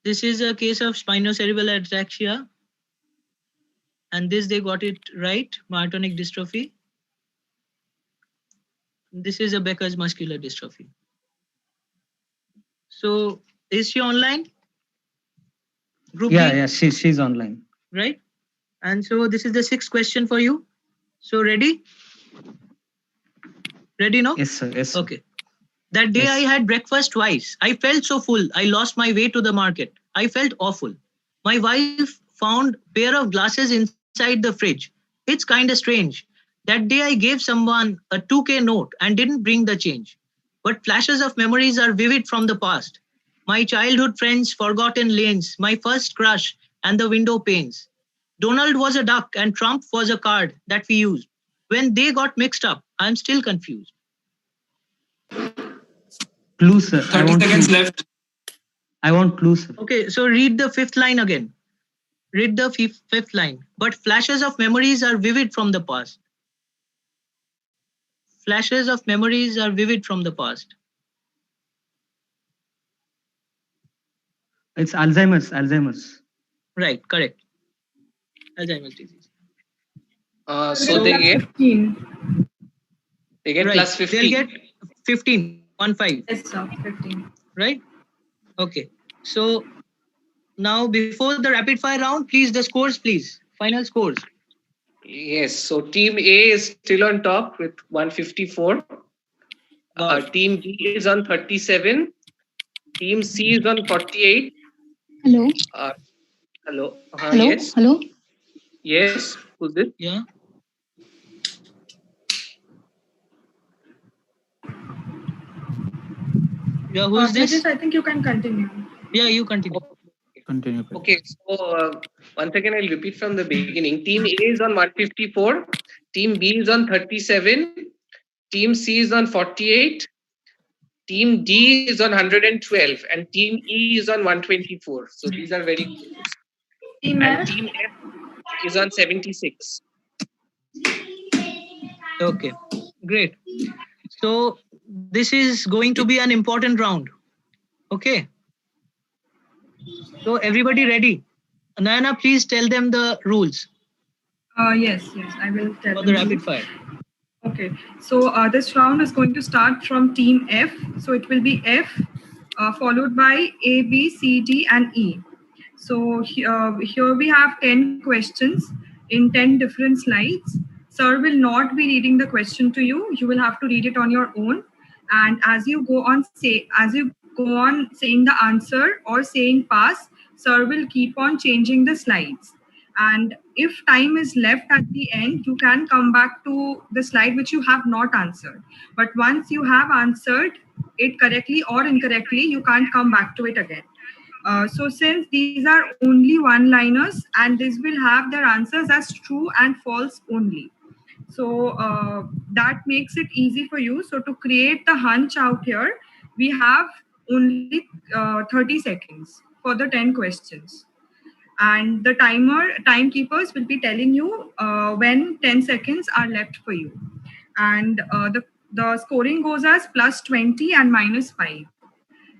this is a case of spinocerebellar ataxia. And this they got it right, myotonic dystrophy. This is a Becker's muscular dystrophy. So is she online? Group B? Yeah, she's online. Right. And so this is the 6th question for you. So ready? Ready now? Yes, sir. Yes, sir. Okay. That day Yes. I had breakfast twice. I felt so full. I lost my way to the market. I felt awful. My wife found pair of glasses inside the fridge. It's kind of strange. That day I gave someone a 2K note and didn't bring the change. But flashes of memories are vivid from the past. My childhood friends, forgotten lanes, my first crush, and the window panes. Donald was a duck and Trump was a card that we used. When they got mixed up, I'm still confused. Clues, sir. 30 seconds left. I want clues, sir. Okay, so read the fifth line again. Read the fifth line. But flashes of memories are vivid from the past. Flashes of memories are vivid from the past. It's Alzheimer's. Alzheimer's. Right, correct. Alzheimer's disease. So they get 15. They get right. plus 15. They'll get 15. 1-5. Yes, sir. 15. Right? Okay. So now before the rapid fire round, please the scores, please. Final scores. Yes. So team A is still on top with 154. Team B is on 37. Team C is on 48. Hello. Hello. Hello. Yes. Hello. Yes. Who's this? Yeah. Yeah, who's this? I think you can continue. Yeah, you continue. Continue. Okay, so once again, I'll repeat from the beginning. Team A is on 154. Team B is on 37. Team C is on 48. Team D is on 112. And Team E is on 124. So these are very close. Team F? Team F is on 76. Okay, great. So this is going to be an important round. Okay. So everybody ready? Nayana, please tell them the rules. Yes, I will tell for them the the rapid rules. fire. Okay, so this round is going to start from team F. So it will be F followed by A, B, C, D, and E. So here we have 10 questions in 10 different slides. Sir will not be reading the question to you. You will have to read it on your own. And as you go on saying the answer or saying pass, sir will keep on changing the slides. And if time is left at the end, you can come back to the slide which you have not answered. But once you have answered it correctly or incorrectly, you can't come back to it again. So since these are only one-liners and this will have their answers as true and false only. So that makes it easy for you. So to create the hunch out here, we have only 30 seconds for the 10 questions. And the timekeepers will be telling you when 10 seconds are left for you. And the scoring goes as plus 20 and minus 5.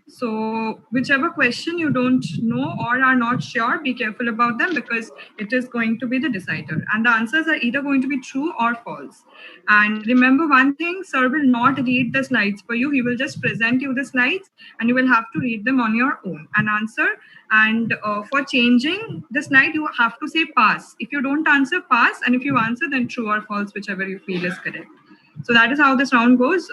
So whichever question you don't know or are not sure, be careful about them because it is going to be the decider. And the answers are either going to be true or false. And remember one thing, sir will not read the slides for you. He will just present you the slides and you will have to read them on your own and answer. And for changing the slide, you have to say pass. If you don't answer, pass. And if you answer, then true or false, whichever you feel is correct. So that is how this round goes.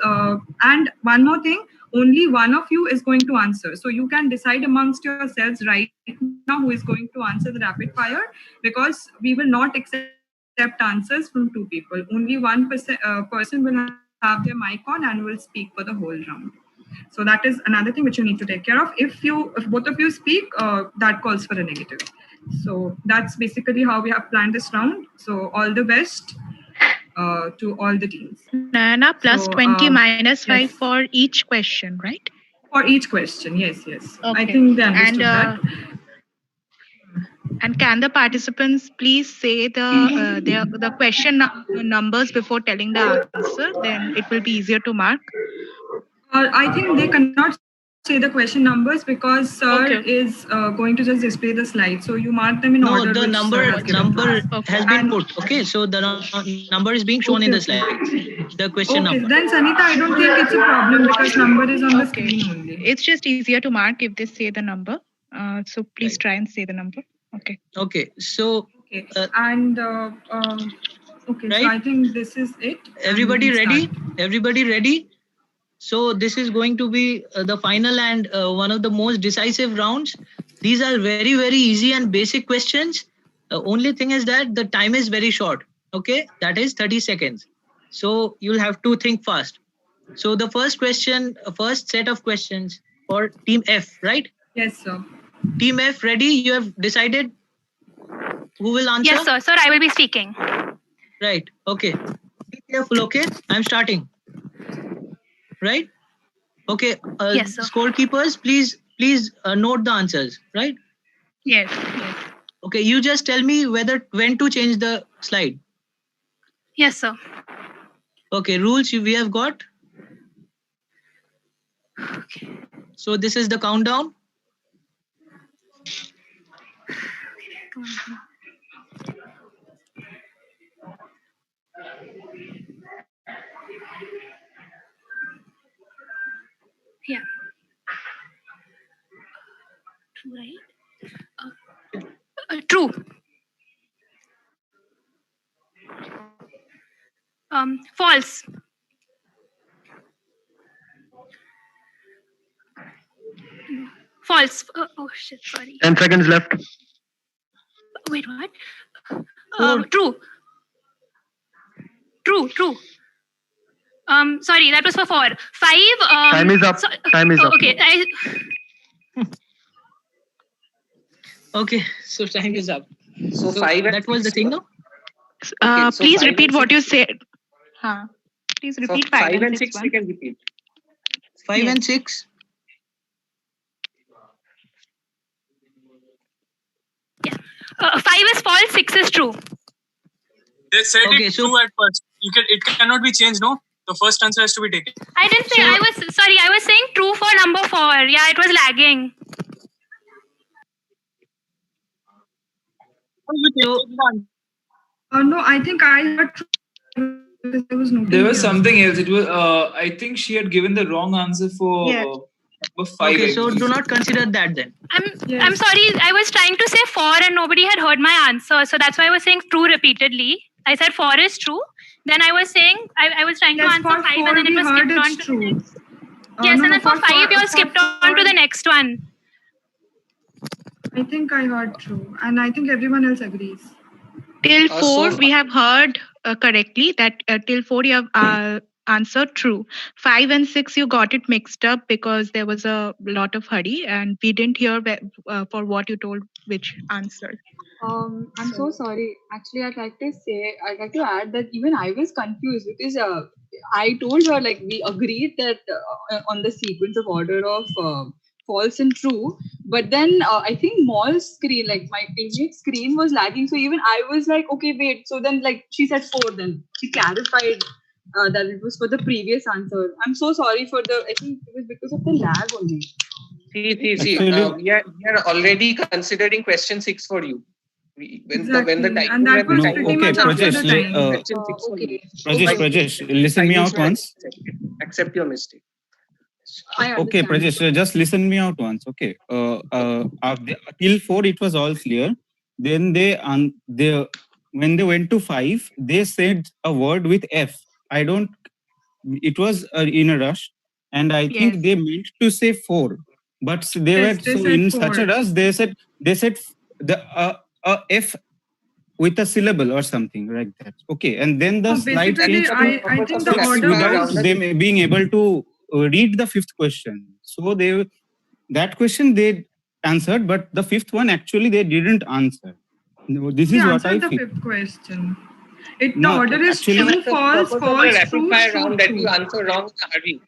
And one more thing, only one of you is going to answer. So you can decide amongst yourselves right now who is going to answer the rapid fire because we will not accept answers from two people. Only one person will have their mic on and will speak for the whole round. So that is another thing which you need to take care of. If both of you speak, that calls for a negative. So that's basically how we have planned this round. So all the best to all the teams. Nana, plus So, 20 minus 5 yes. for each question, right? For each question, yes. Okay. I think they understood that. And can the participants please say the question numbers before telling the answer? Then it will be easier to mark. I think they cannot say the question numbers because sir is going to just display the slide. So you mark them in order. No, the which number sir has given to us. has been put. Okay, so the number is being shown in the slide. The question Okay, number. then Sanita, I don't think it's a problem because number is on the screen only. It's just easier to mark if they say the number. So please try and say the number. Okay. Okay, so Okay, and Okay, right? so I think this is it. Everybody ready? Everybody ready? So this is going to be the final and one of the most decisive rounds. These are very, very easy and basic questions. The only thing is that the time is very short. Okay, that is 30 seconds. So you'll have to think fast. So the first question, first set of questions for Team F, right? Yes, sir. Team F, ready? You have decided who will answer? Yes, sir. Sir, I will be speaking. Right. Okay. Be careful. Okay. I'm starting. Right. Okay. Yes, sir. Scorekeepers, please note the answers. Right. Yes. Okay. You just tell me when to change the slide. Yes, sir. Okay. Rules we have got. Okay. So this is the countdown. Yeah. True, right? True. False. False. Oh shit, sorry. 10 seconds left. Wait, what? True. True. Sorry, that was for 4. 5. Time is up. Time is up. Okay. Okay. So time is up. So 5 and that was the thing, no? so please 5 repeat and what 6 you said. Please repeat 5 and 6 we can repeat. 5 and 6. Yeah. 5 is false. 6 is true. They said it true at first. It cannot be changed, no? The first answer has to be taken. I didn't say. I was saying true for number 4. Yeah, it was lagging. No, I think I heard true. I was noting There was the something else. It was I think she had given the wrong answer for number 5. Okay, so do not consider that then. I'm sorry. I was trying to say 4 and nobody had heard my answer. So that's why I was saying true repeatedly. I said 4 is true. Then I was saying I was trying to answer 5 and then it was skipped on to the next. Yes, and then for 5 you all skipped on to the next one. I think I heard true, and I think everyone else agrees. Till 4 we have heard correctly that till 4 you have answered true. 5 and 6 you got it mixed up because there was a lot of hurry and we didn't hear for what you told which answer. I'm so sorry. Actually, I'd like to add that even I was confused because I told her like we agreed that on the sequence of order of false and true, but then I think Mall's screen, like my teammate's screen was lagging. So even I was like, okay, wait. So then like she said 4, then she clarified that it was for the previous answer. I'm so sorry for I think it was because of the lag only. See. We are already considering question 6 for you. When the time and that was pretty much after the time. Prajesh, listen me out once. Accept your mistake. Okay, Prajesh, just listen me out once. Okay. Till 4 it was all clear. Then when they went to 5, they said a word with F. It was in a rush, and I think they meant to say 4, but they were so in such a rush. They said the F with a syllable or something like that. Okay, and then the slide changed I think the order without them being able to read the 5th question. So that question they answered, but the 5th one actually they didn't answer. This is what I feel. The 5th question. The order is true, false, true, round that you answer wrong in a hurry.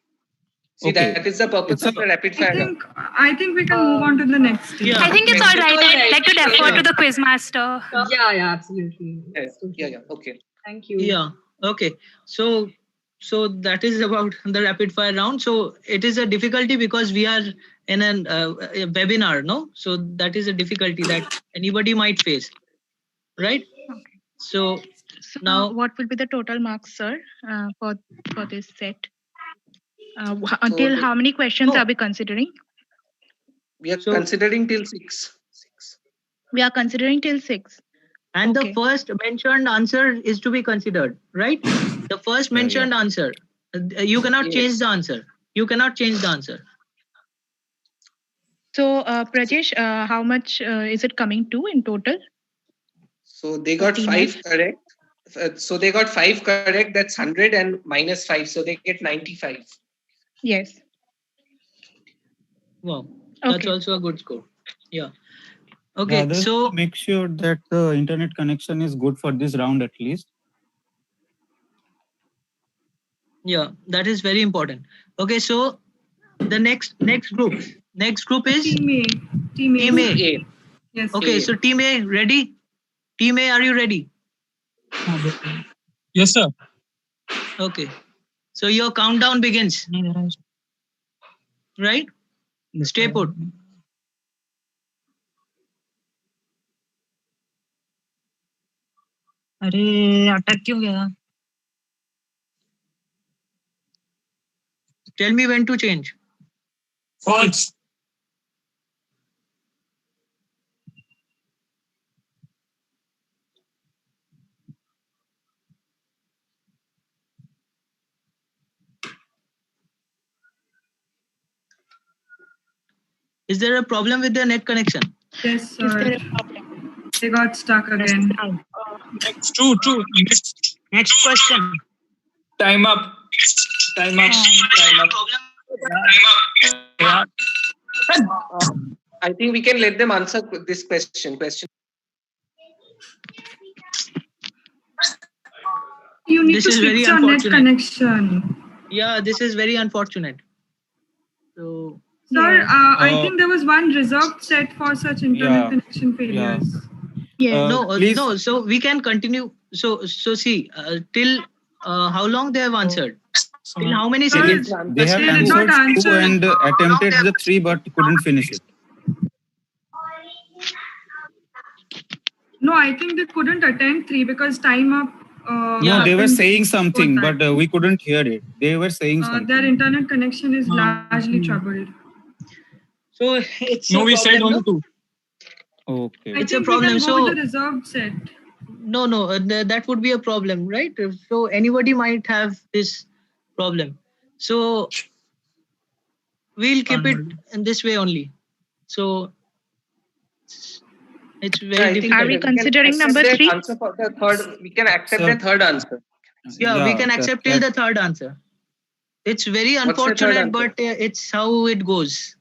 See, that is the purpose of the rapid fire round. I think we can move on to the next. Yeah. I think it's all right. I'd like to defer to the quiz master. Yeah, absolutely. Yeah. Okay. Thank you. Yeah. Okay. So that is about the rapid fire round. So it is a difficulty because we are in a webinar, no? So that is a difficulty that anybody might face, right? Okay. So now, what will be the total marks, sir, for this set? Until how many questions are we considering? We are considering till 6. We are considering till 6. and the first mentioned answer is to be considered, right? The first mentioned answer. You cannot change the answer. You cannot change the answer. So, Prajesh, how much is it coming to in total? So they got 5 correct. So they got 5 correct. That's 100 and minus 5. So they get 95. Yes. Wow. That's also a good score. Yeah. Okay. Others So make sure that the internet connection is good for this round at least. Yeah, that is very important. Okay, so the next group is Team A. Team A. Yes. Okay, so Team A, ready? Team A, are you ready? Yes, sir. Okay. So your countdown begins. Right? Stay put. अरे अटक क्यों गया? Tell me when to change. False. Is there a problem with the net connection? Yes, sir. Is there a problem? They got stuck again. True. Next question. Time up. Time up. I think we can let them answer this question. You need This to is very switch your net unfortunate. connection. Yeah, this is very unfortunate. So, Sir, I think there was one reserved set for such internet connection failures. No. So we can continue. So see, till how long they have answered? Till how many seconds? They have answered 2 and attempted the 3 but couldn't finish it. No, I think they couldn't attempt 3 because time up. No, they were saying something, but we couldn't hear it. They were saying something. Their internet connection is largely troubled. So it's No, we said only 2. Okay. I It's a think problem. we can go So with the reserved set. no, that would be a problem, right? So anybody might have this problem. So we'll keep it in this way only. So it's very difficult. Are we considering number 3? Answer for the third. We can accept the third answer. Yeah, we can accept till the third answer. It's very unfortunate, but it's how it goes.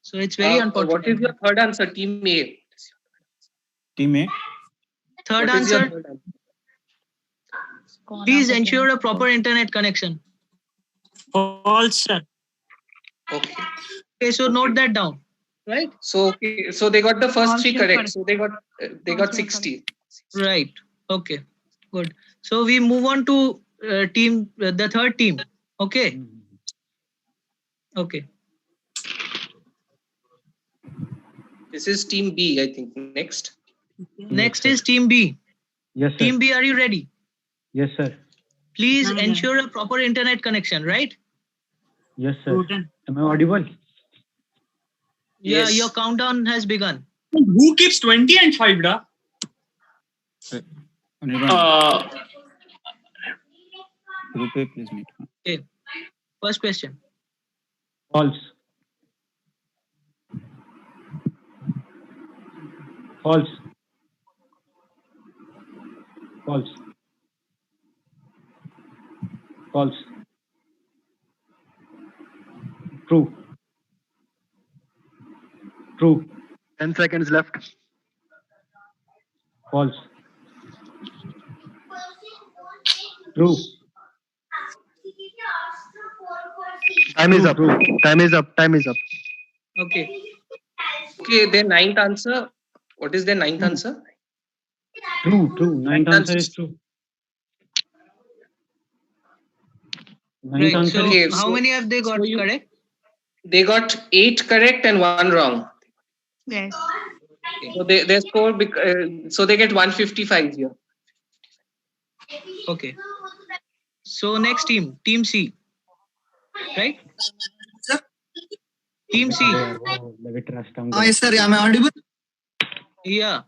So it's very unfortunate. What is your third answer, Team A? Team A? Third What is your answer? third answer? Please ensure a proper internet connection. False, sir. Okay, so note that down. Right? So they got the first 3 correct. So they got 60. Right. Okay. Good. So we move on to the third team. Okay. Okay. This is Team B, I think. Next is Team B. Yes, sir. Team B, are you ready? Yes, sir. Please ensure a proper internet connection, right? Yes, sir. Am I audible? Yeah, Yes. your countdown has begun. Who keeps 20 and 5, da? Group A, please meet. Okay. First question. False. False. False. False. True. True. 10 seconds left. False. True. Time is up. Time is up. Time is up. Okay, their ninth answer. What is their ninth answer? True. True. Ninth answer is true. Ninth Right. answer So is how many have they got correct? They got 8 correct and 1 wrong. Yes. So their score, so they get 155 here. Okay. So next team, Team C. Right? Team C. Wow, Yes, sir. Am I audible? Yeah.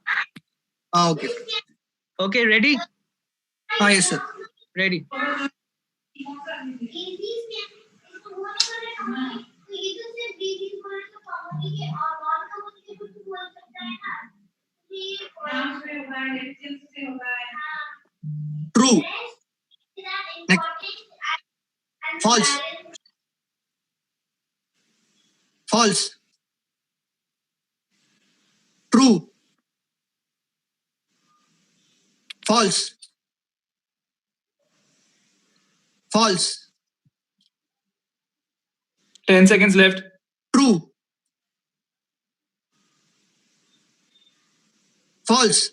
Okay. Okay, ready? Yes, sir. Ready. True. Next. False. False. True. False. False. 10 seconds left. True. False.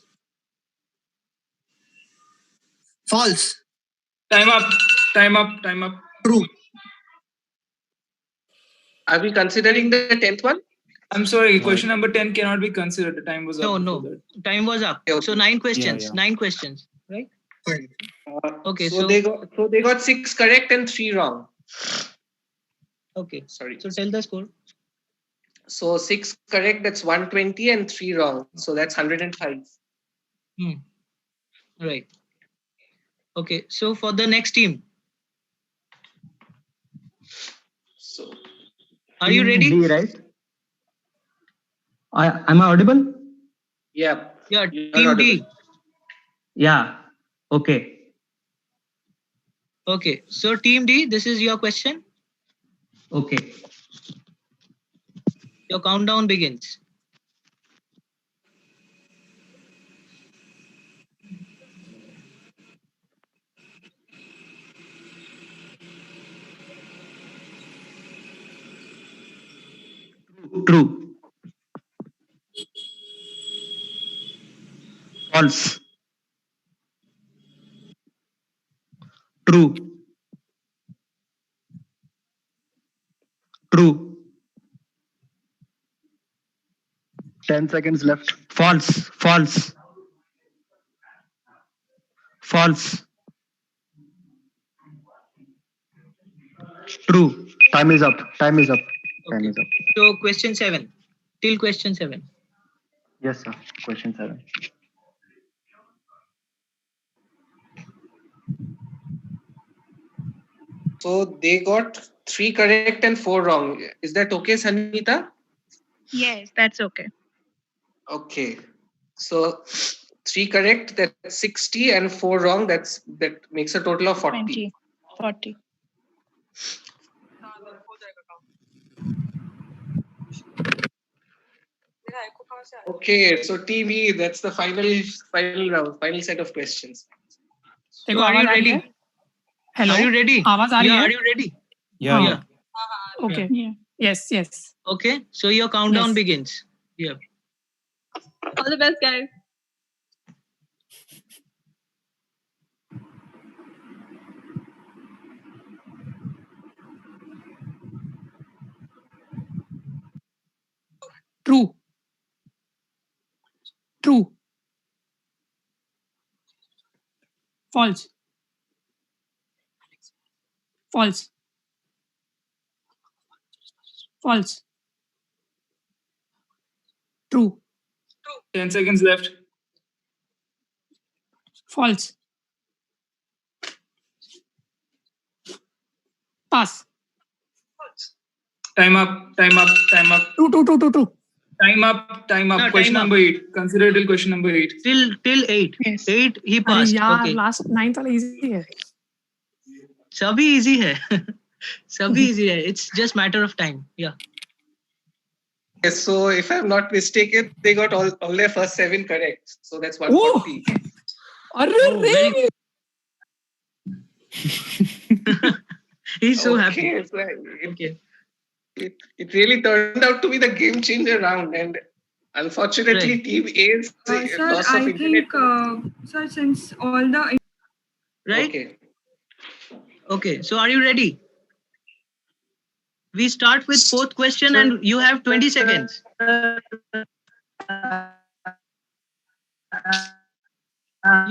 False. Time up. Time up. Time up. True. Are we considering the 10th one? I'm sorry, question number 10 cannot be considered. The time was up. No. Time was up. So 9 questions. 9 questions, right? Okay, so they got 6 correct and 3 wrong. Okay. Sorry. So tell the score. So 6 correct, that's 120, and 3 wrong. So that's 105. Right. Okay. So for the next team. So are you ready? D, right? Am I audible? Yeah. Yeah, team D. Yeah. Okay. Okay. So team D, this is your question. Okay. Your countdown begins. True. False. True. True. 10 seconds left. False. False. False. True. Time is up. Time is up. Time Okay. is up. So question 7. Till question 7. Yes, sir. Question 7. So they got 3 correct and 4 wrong. Is that okay, Sanita? Yes, that's okay. Okay. So 3 correct, that's 60, and 4 wrong, that makes a total of 40. 40. Okay, so TV, that's the final round, final set of questions. देखो So are you आवाज आ रही ready? है? Hello? Are you ready? आवाज आ रही Yeah, है? are you ready? हाँ. Yeah. Okay. Yeah. Yes. Okay. So your countdown Yes. begins. Yeah. All the best, guys. True. False. True. 10 seconds left. False. Pass. Time up. Time up. Time up. True. Time up. Time up. No, question time up. number 8. Consider till question number 8. Till 8. Yes. 8 he अरे passed. यार Okay. Last 9th वाला easy है. सभी easy है. सभी easy है. It's just matter of time. Yeah. Yes, so if I'm not mistaken, they got all their first 7 correct. So that's 140. अरे He's so happy. Okay, so it really turned out to be the game changer round, and unfortunately, Right. Team A's Sir, loss of I internet. think, sir, since all the Right? Okay. So are you ready? We start with 4th question and you have 20 seconds.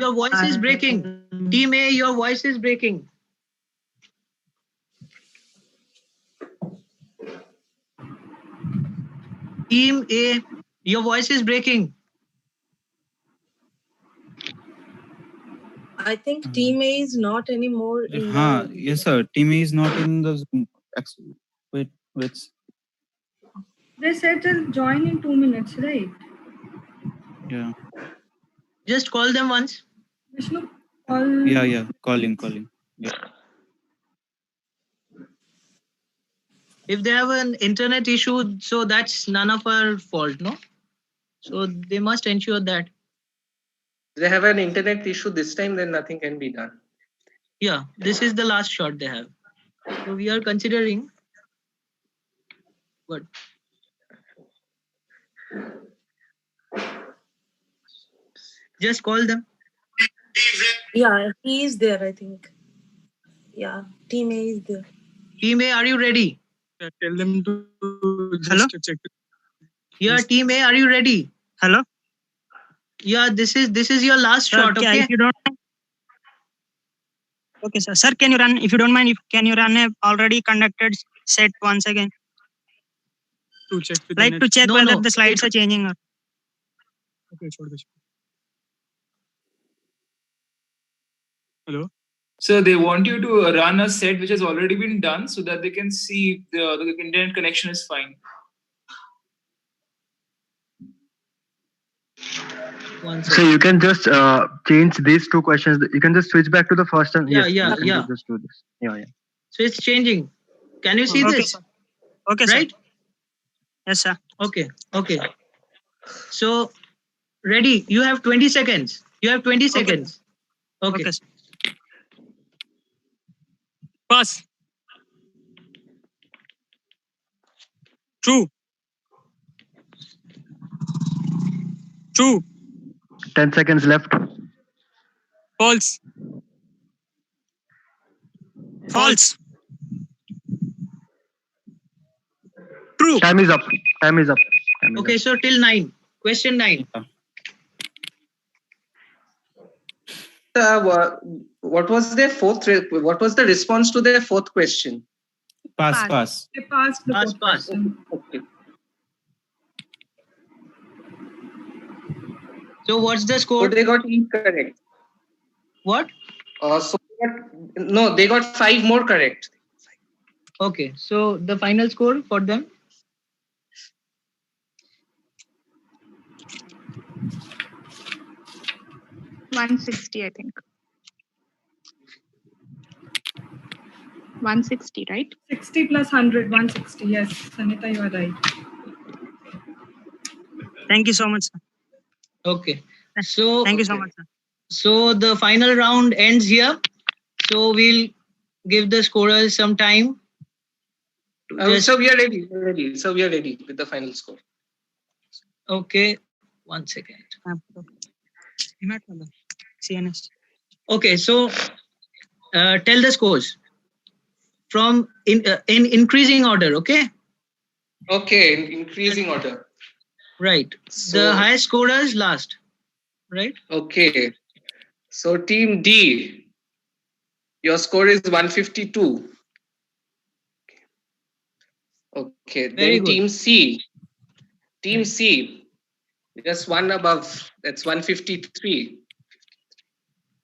Your voice is breaking. Team A, your voice is breaking. Team A, your voice is breaking. I think Team A is not anymore in the... Yes, sir. Team A is not in the Zoom. Wait. They said they'll join in 2 minutes, right? Yeah. Just call them once. Vishnu, call. Yeah. Calling. Yeah. If they have an internet issue, so that's none of our fault, no? So they must ensure that. They have an internet issue this time, then nothing can be done. Yeah, this is the last shot they have. So we are considering. But just call them. Yeah, he is there, I think. Yeah, Team A is there. Team A, are you ready? Tell them to just check. Yeah, Team A, are you ready? Hello. Yeah, this is your last shot. Okay. If you don't. Okay, sir. Sir, can you run? If you don't mind, can you run a already conducted set once again? To check. To check whether the slides are changing or. Okay, Hello. So they want you to run a set which has already been done so that they can see the internet connection is fine. So you can just change these two questions. You can just switch back to the first one. Yeah. Just do this. Yeah. So it's changing. Can you see this? Sir. Okay, right? sir. Yes, sir. Okay. So, ready? You have 20 seconds. Okay. Okay, sir. Pass. True. 10 seconds left. False. True. Time is up. Okay, so till 9. Question 9. What was their fourth? What was the response to their fourth question? Pass. They passed the fourth question. Okay. So what's the score? So they got incorrect. What? They got 5 more correct. Okay, so the final score for them? $160, I think. 160, right? 60 plus 100, 160. Yes, Sanita, you are right. Thank you so much, sir. Okay. So thank you so much, sir. So the final round ends here. So we'll give the scorers some time. So we are ready. So we are ready with the final score. Okay. 1 second. CNS. Okay. So tell the scores from in increasing order. Okay. Okay, in increasing order. Right. The highest scorers last. Right. Okay. So team D, your score is 152. Okay. Very Then good. team C. Team C, just one above. That's 153.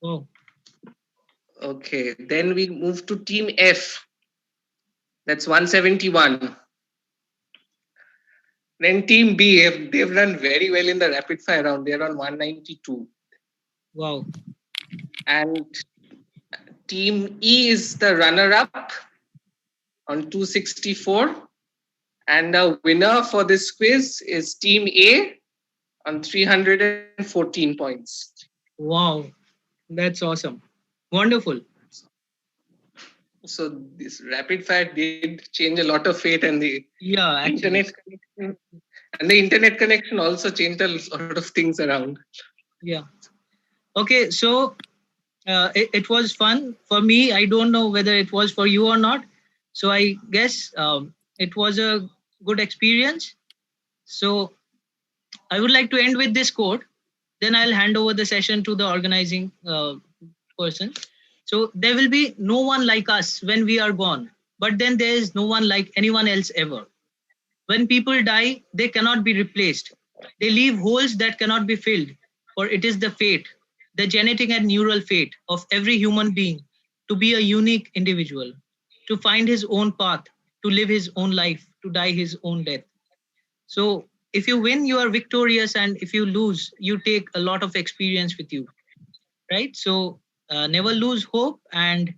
Oh. Okay. Then we move to team F. That's 171. Then team B, they've done very well in the rapid fire round. They're on 192. Wow. And team E is the runner-up on 264. And the winner for this quiz is team A on 314 points. Wow. That's awesome. Wonderful. So this rapid fire did change a lot of fate, and the internet connection also changed a lot of things around. Yeah. Okay, so it was fun for me. I don't know whether it was for you or not. So I guess it was a good experience. So I would like to end with this quote. Then I'll hand over the session to the organizing person. So there will be no one like us when we are gone, but then there is no one like anyone else ever. When people die, they cannot be replaced. They leave holes that cannot be filled, for it is the fate the genetic and neural fate of every human being to be a unique individual, to find his own path, to live his own life, to die his own death. So if you win, you are victorious, and if you lose, you take a lot of experience with you, right? So never lose hope, and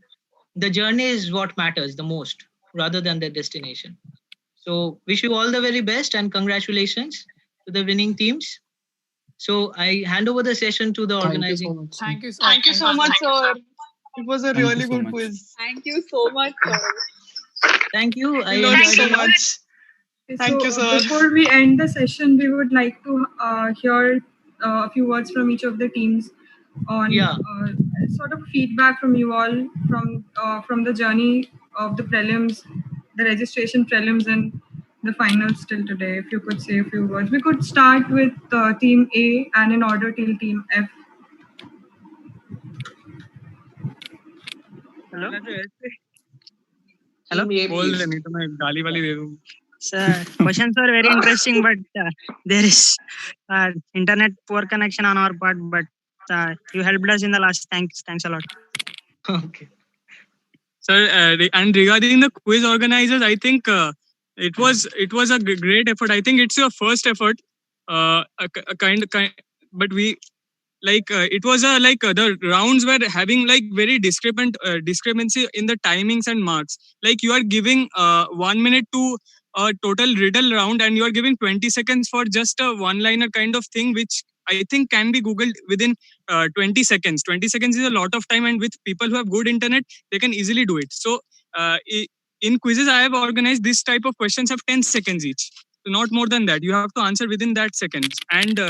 the journey is what matters the most rather than the destination. So wish you all the very best and congratulations to the winning teams. So I hand over the session to the organizing. Thank you, sir. Thank you so much, sir. It was a Thank you really so good much. quiz. Thank you so much, sir. Thank you. I We learned enjoyed so a lot. much. Thank you, So sir. before we end the session, we would like to hear a few words from each of the teams on Yeah. sort of feedback from you all from the journey of the prelims, the registration prelims, and the finals till today. If you could say a few words, we could start with team A and in order till team F. Hello. Hello. बोल दे नहीं तो मैं गाली वाली दे दूँ. Sir, questions are very interesting, but there is internet poor connection on our part. But you helped us in the last. Thanks a lot. Okay. Sir, and regarding the quiz organizers, I think it was a great effort. I think it's your first effort. A kind, but we like it was the rounds were having like very discrepancy in the timings and marks. Like you are giving 1 minute to a total riddle round, and you are giving 20 seconds for just a one-liner kind of thing, which I think can be googled within 20 seconds. 20 seconds is a lot of time, and with people who have good internet, they can easily do it. So in quizzes I have organized, this type of questions have 10 seconds each, not more than that. You have to answer within that seconds. And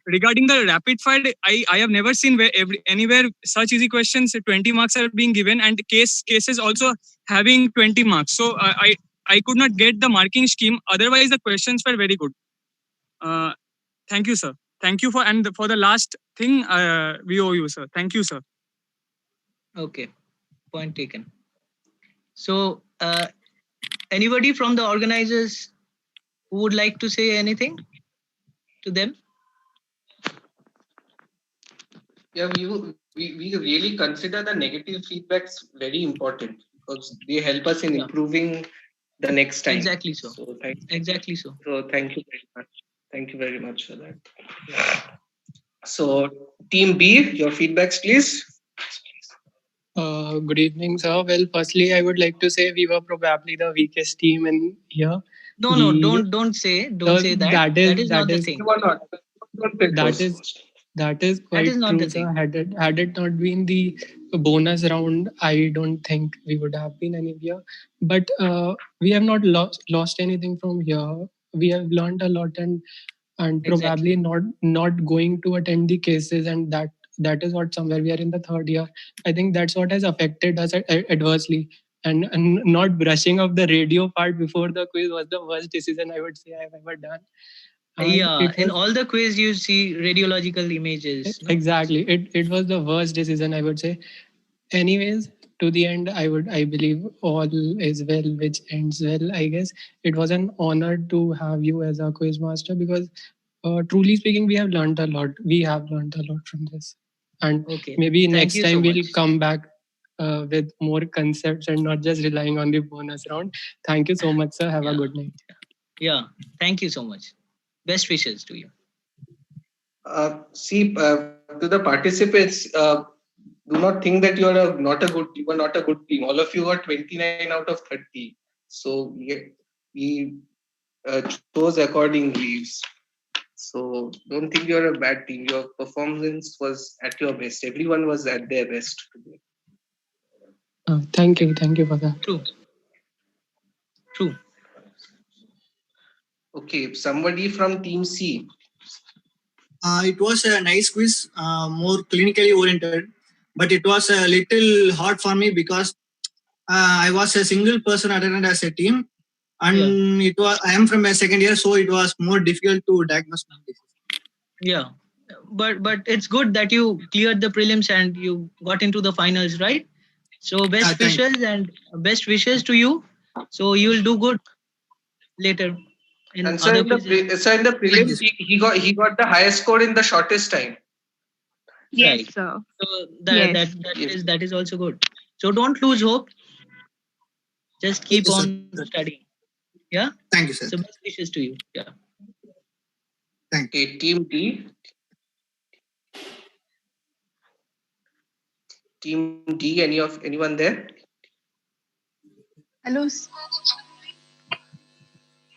regarding the rapid fire, I have never seen where anywhere such easy questions 20 marks are being given, and cases also having 20 marks. So I could not get the marking scheme. Otherwise, the questions were very good. Thank you, sir. Thank you for the last thing. We owe you, sir. Thank you, sir. Okay, point taken. So anybody from the organizers who would like to say anything to them? Yeah, we really consider the negative feedbacks very important because they help us in improving the next time. Exactly so. Exactly so. So thank you very much. Thank you very much for that. So team B, your feedbacks, please. Good evening, sir. Well, firstly, I would like to say we were probably the weakest team in here. No, don't say that. That is not the thing. You are not. That is quite is not true, the sir. thing. Had it not been the bonus round, I don't think we would have been anywhere. But we have not lost anything from here. We have learned a lot, and probably not going to attend the cases, and that is what somewhere we are in the third year. I think that's what has affected us adversely. And not brushing off the radio part before the quiz was the worst decision I would say I've ever done. And Yeah, in all the quiz you see radiological images. No? Exactly. It was the worst decision I would say. Anyways, to the end, I believe all is well which ends well. I guess it was an honor to have you as our quiz master because truly speaking, we have learned a lot. We have learned a lot from this, and maybe Thank next you time so we'll much. come back with more concepts and not just relying on the bonus round. Thank you so much, sir. Have a good night. Yeah, thank you so much. Best wishes to you. To the participants, do not think that you are not a good team. All of you got 29 out of 30. So we chose accordingly. So don't think you're a bad team. Your performance was at your best. Everyone was at their best today. Thank you for that. True. Okay, somebody from team C. It was a nice quiz, more clinically oriented, but it was a little hard for me because I was a single person attended as a team, and I am from a second year, so it was more difficult to diagnose my disease. Yeah, but it's good that you cleared the prelims and you got into the finals, right? So best wishes to you. So you will do good later. And so in the prelims, he got the highest score in the shortest time. Yes, Right. sir. So Yes. that is also good. So don't lose hope. Just keep Yes, sir. on studying. Yeah. Thank you, sir. So best wishes to you. Yeah. Okay, team D. Team D, anyone there? Hello.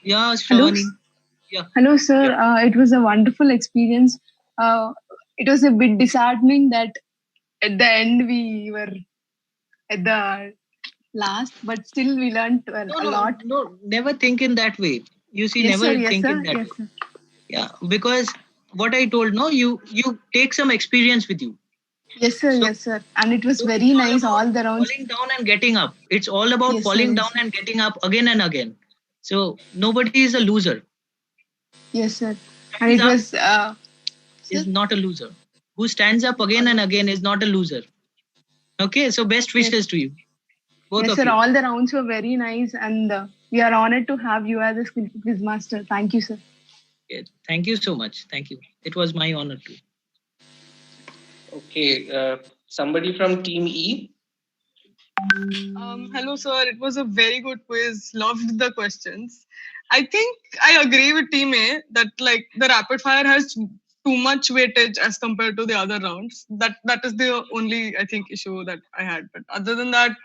Yeah, Hello. Shravani. Yeah. Hello, sir. It was a wonderful experience. It was a bit disheartening that at the end we were at the last, but still we learned a lot. No, never think in that way. You see, Yes, never sir. Yes, think sir. in that Yes, way. sir. Yeah, because what I told, no, you take some experience with you. Yes, sir. So, Yes, sir. And it was so very it's all nice about all the rounds. falling down and getting up. It's all about Yes, sir, falling yes, down and getting up again and again. So nobody is a loser. Yes, sir. And Stands it up was is not a loser. Who stands up again and again is not a loser. Okay, so best wishes to you, both yes, of sir. you. All the rounds were very nice, and we are honored to have you as a quiz master. Thank you, sir. Okay, thank you so much. Thank you. It was my honor too. Okay, somebody from team E. Hello, sir. It was a very good quiz. Loved the questions. I think I agree with Team A that like the rapid fire has too much weightage as compared to the other rounds. That is the only I think issue that I had. But other than that,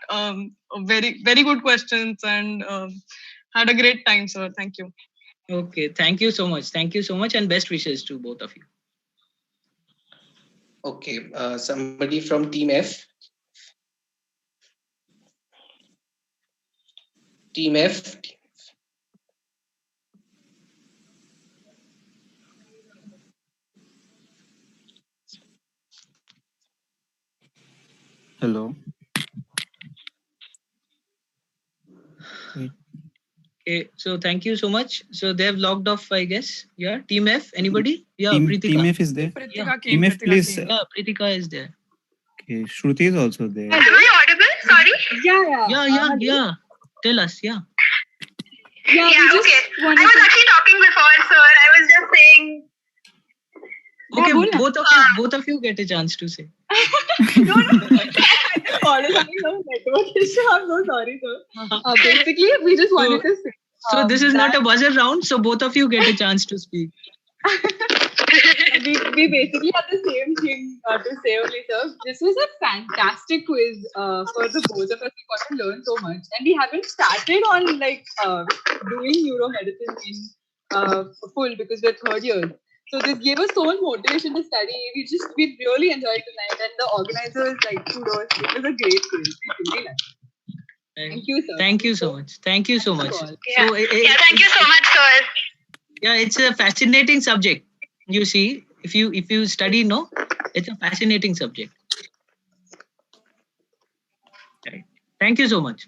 very good questions and had a great time, sir. Thank you. Okay, thank you so much. Thank you so much, and best wishes to both of you. Okay, somebody from team F. Team F. Hello. Okay, so thank you so much. So they have logged off, I guess. Yeah, Team F. Anybody? Yeah, Team Pritika. F is there. Yeah. Team F, please. Yeah, Pritika is there. Okay, Shruti is also there. Am I audible? Sorry. Yeah. Tell us. Yeah. Yeah, okay. I was actually talking before, sir. I was just saying. Okay, both of you get a chance to say. Network issue. I'm so sorry, sir. Basically, we just wanted to say. So this is not a buzzer round. So both of you get a chance to speak. we basically had the same thing to say only, sir. This was a fantastic quiz for the both of us. We got to learn so much, and we haven't started on doing neuromedicine in full because we're third year. So this gave us so much motivation to study. We really enjoyed tonight, and the organizers kudos. It was a great quiz. We really liked it. Thank you, sir. Thank you so much. Thank you so much. Yeah, thank you so much, sir. Yeah, it's a fascinating subject. You see, if you study, no, it's a fascinating subject. Right. Thank you so much.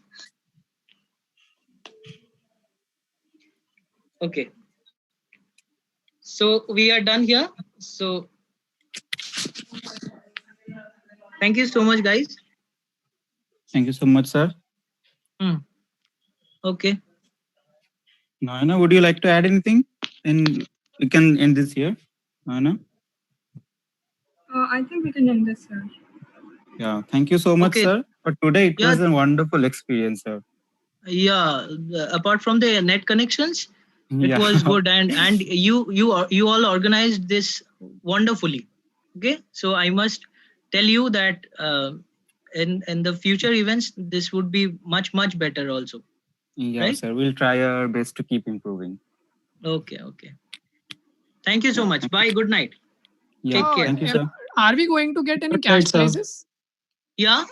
Okay. So we are done here. So thank you so much, guys. Thank you so much, sir. Okay. Naina, would you like to add anything? And we can end this here. Naina? I think we can end this here. Yeah, thank you so much, Okay. sir. For today, it Yeah. was a wonderful experience, sir. Yeah, apart from the net connections, it Yeah. was good, and you all organized this wonderfully. Okay, so I must tell you that in the future events, this would be much better also. Yeah, Right? sir. We'll try our best to keep improving. Okay. Thank you so much. Bye. Good night. Yeah. Take care. Thank you, sir. Are we going to get any Good cash night, sir. prizes? Yeah.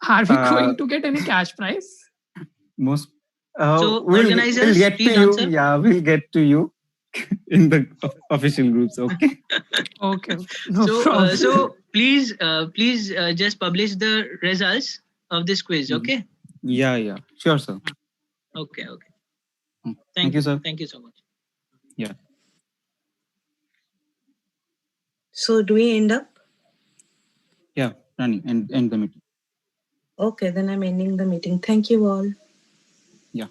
Are we going to get any cash prize? Most. So we'll organizers, get to please you. answer. Yeah, we'll get to you in the official groups. Okay. Okay. No problem. So please just publish the results of this quiz. Okay. Yeah. Sure, sir. Okay. Thank you, sir. Thank you so much. Yeah. So do we end up? Yeah, running and end the meeting. Okay, then I'm ending the meeting. Thank you all. Yeah.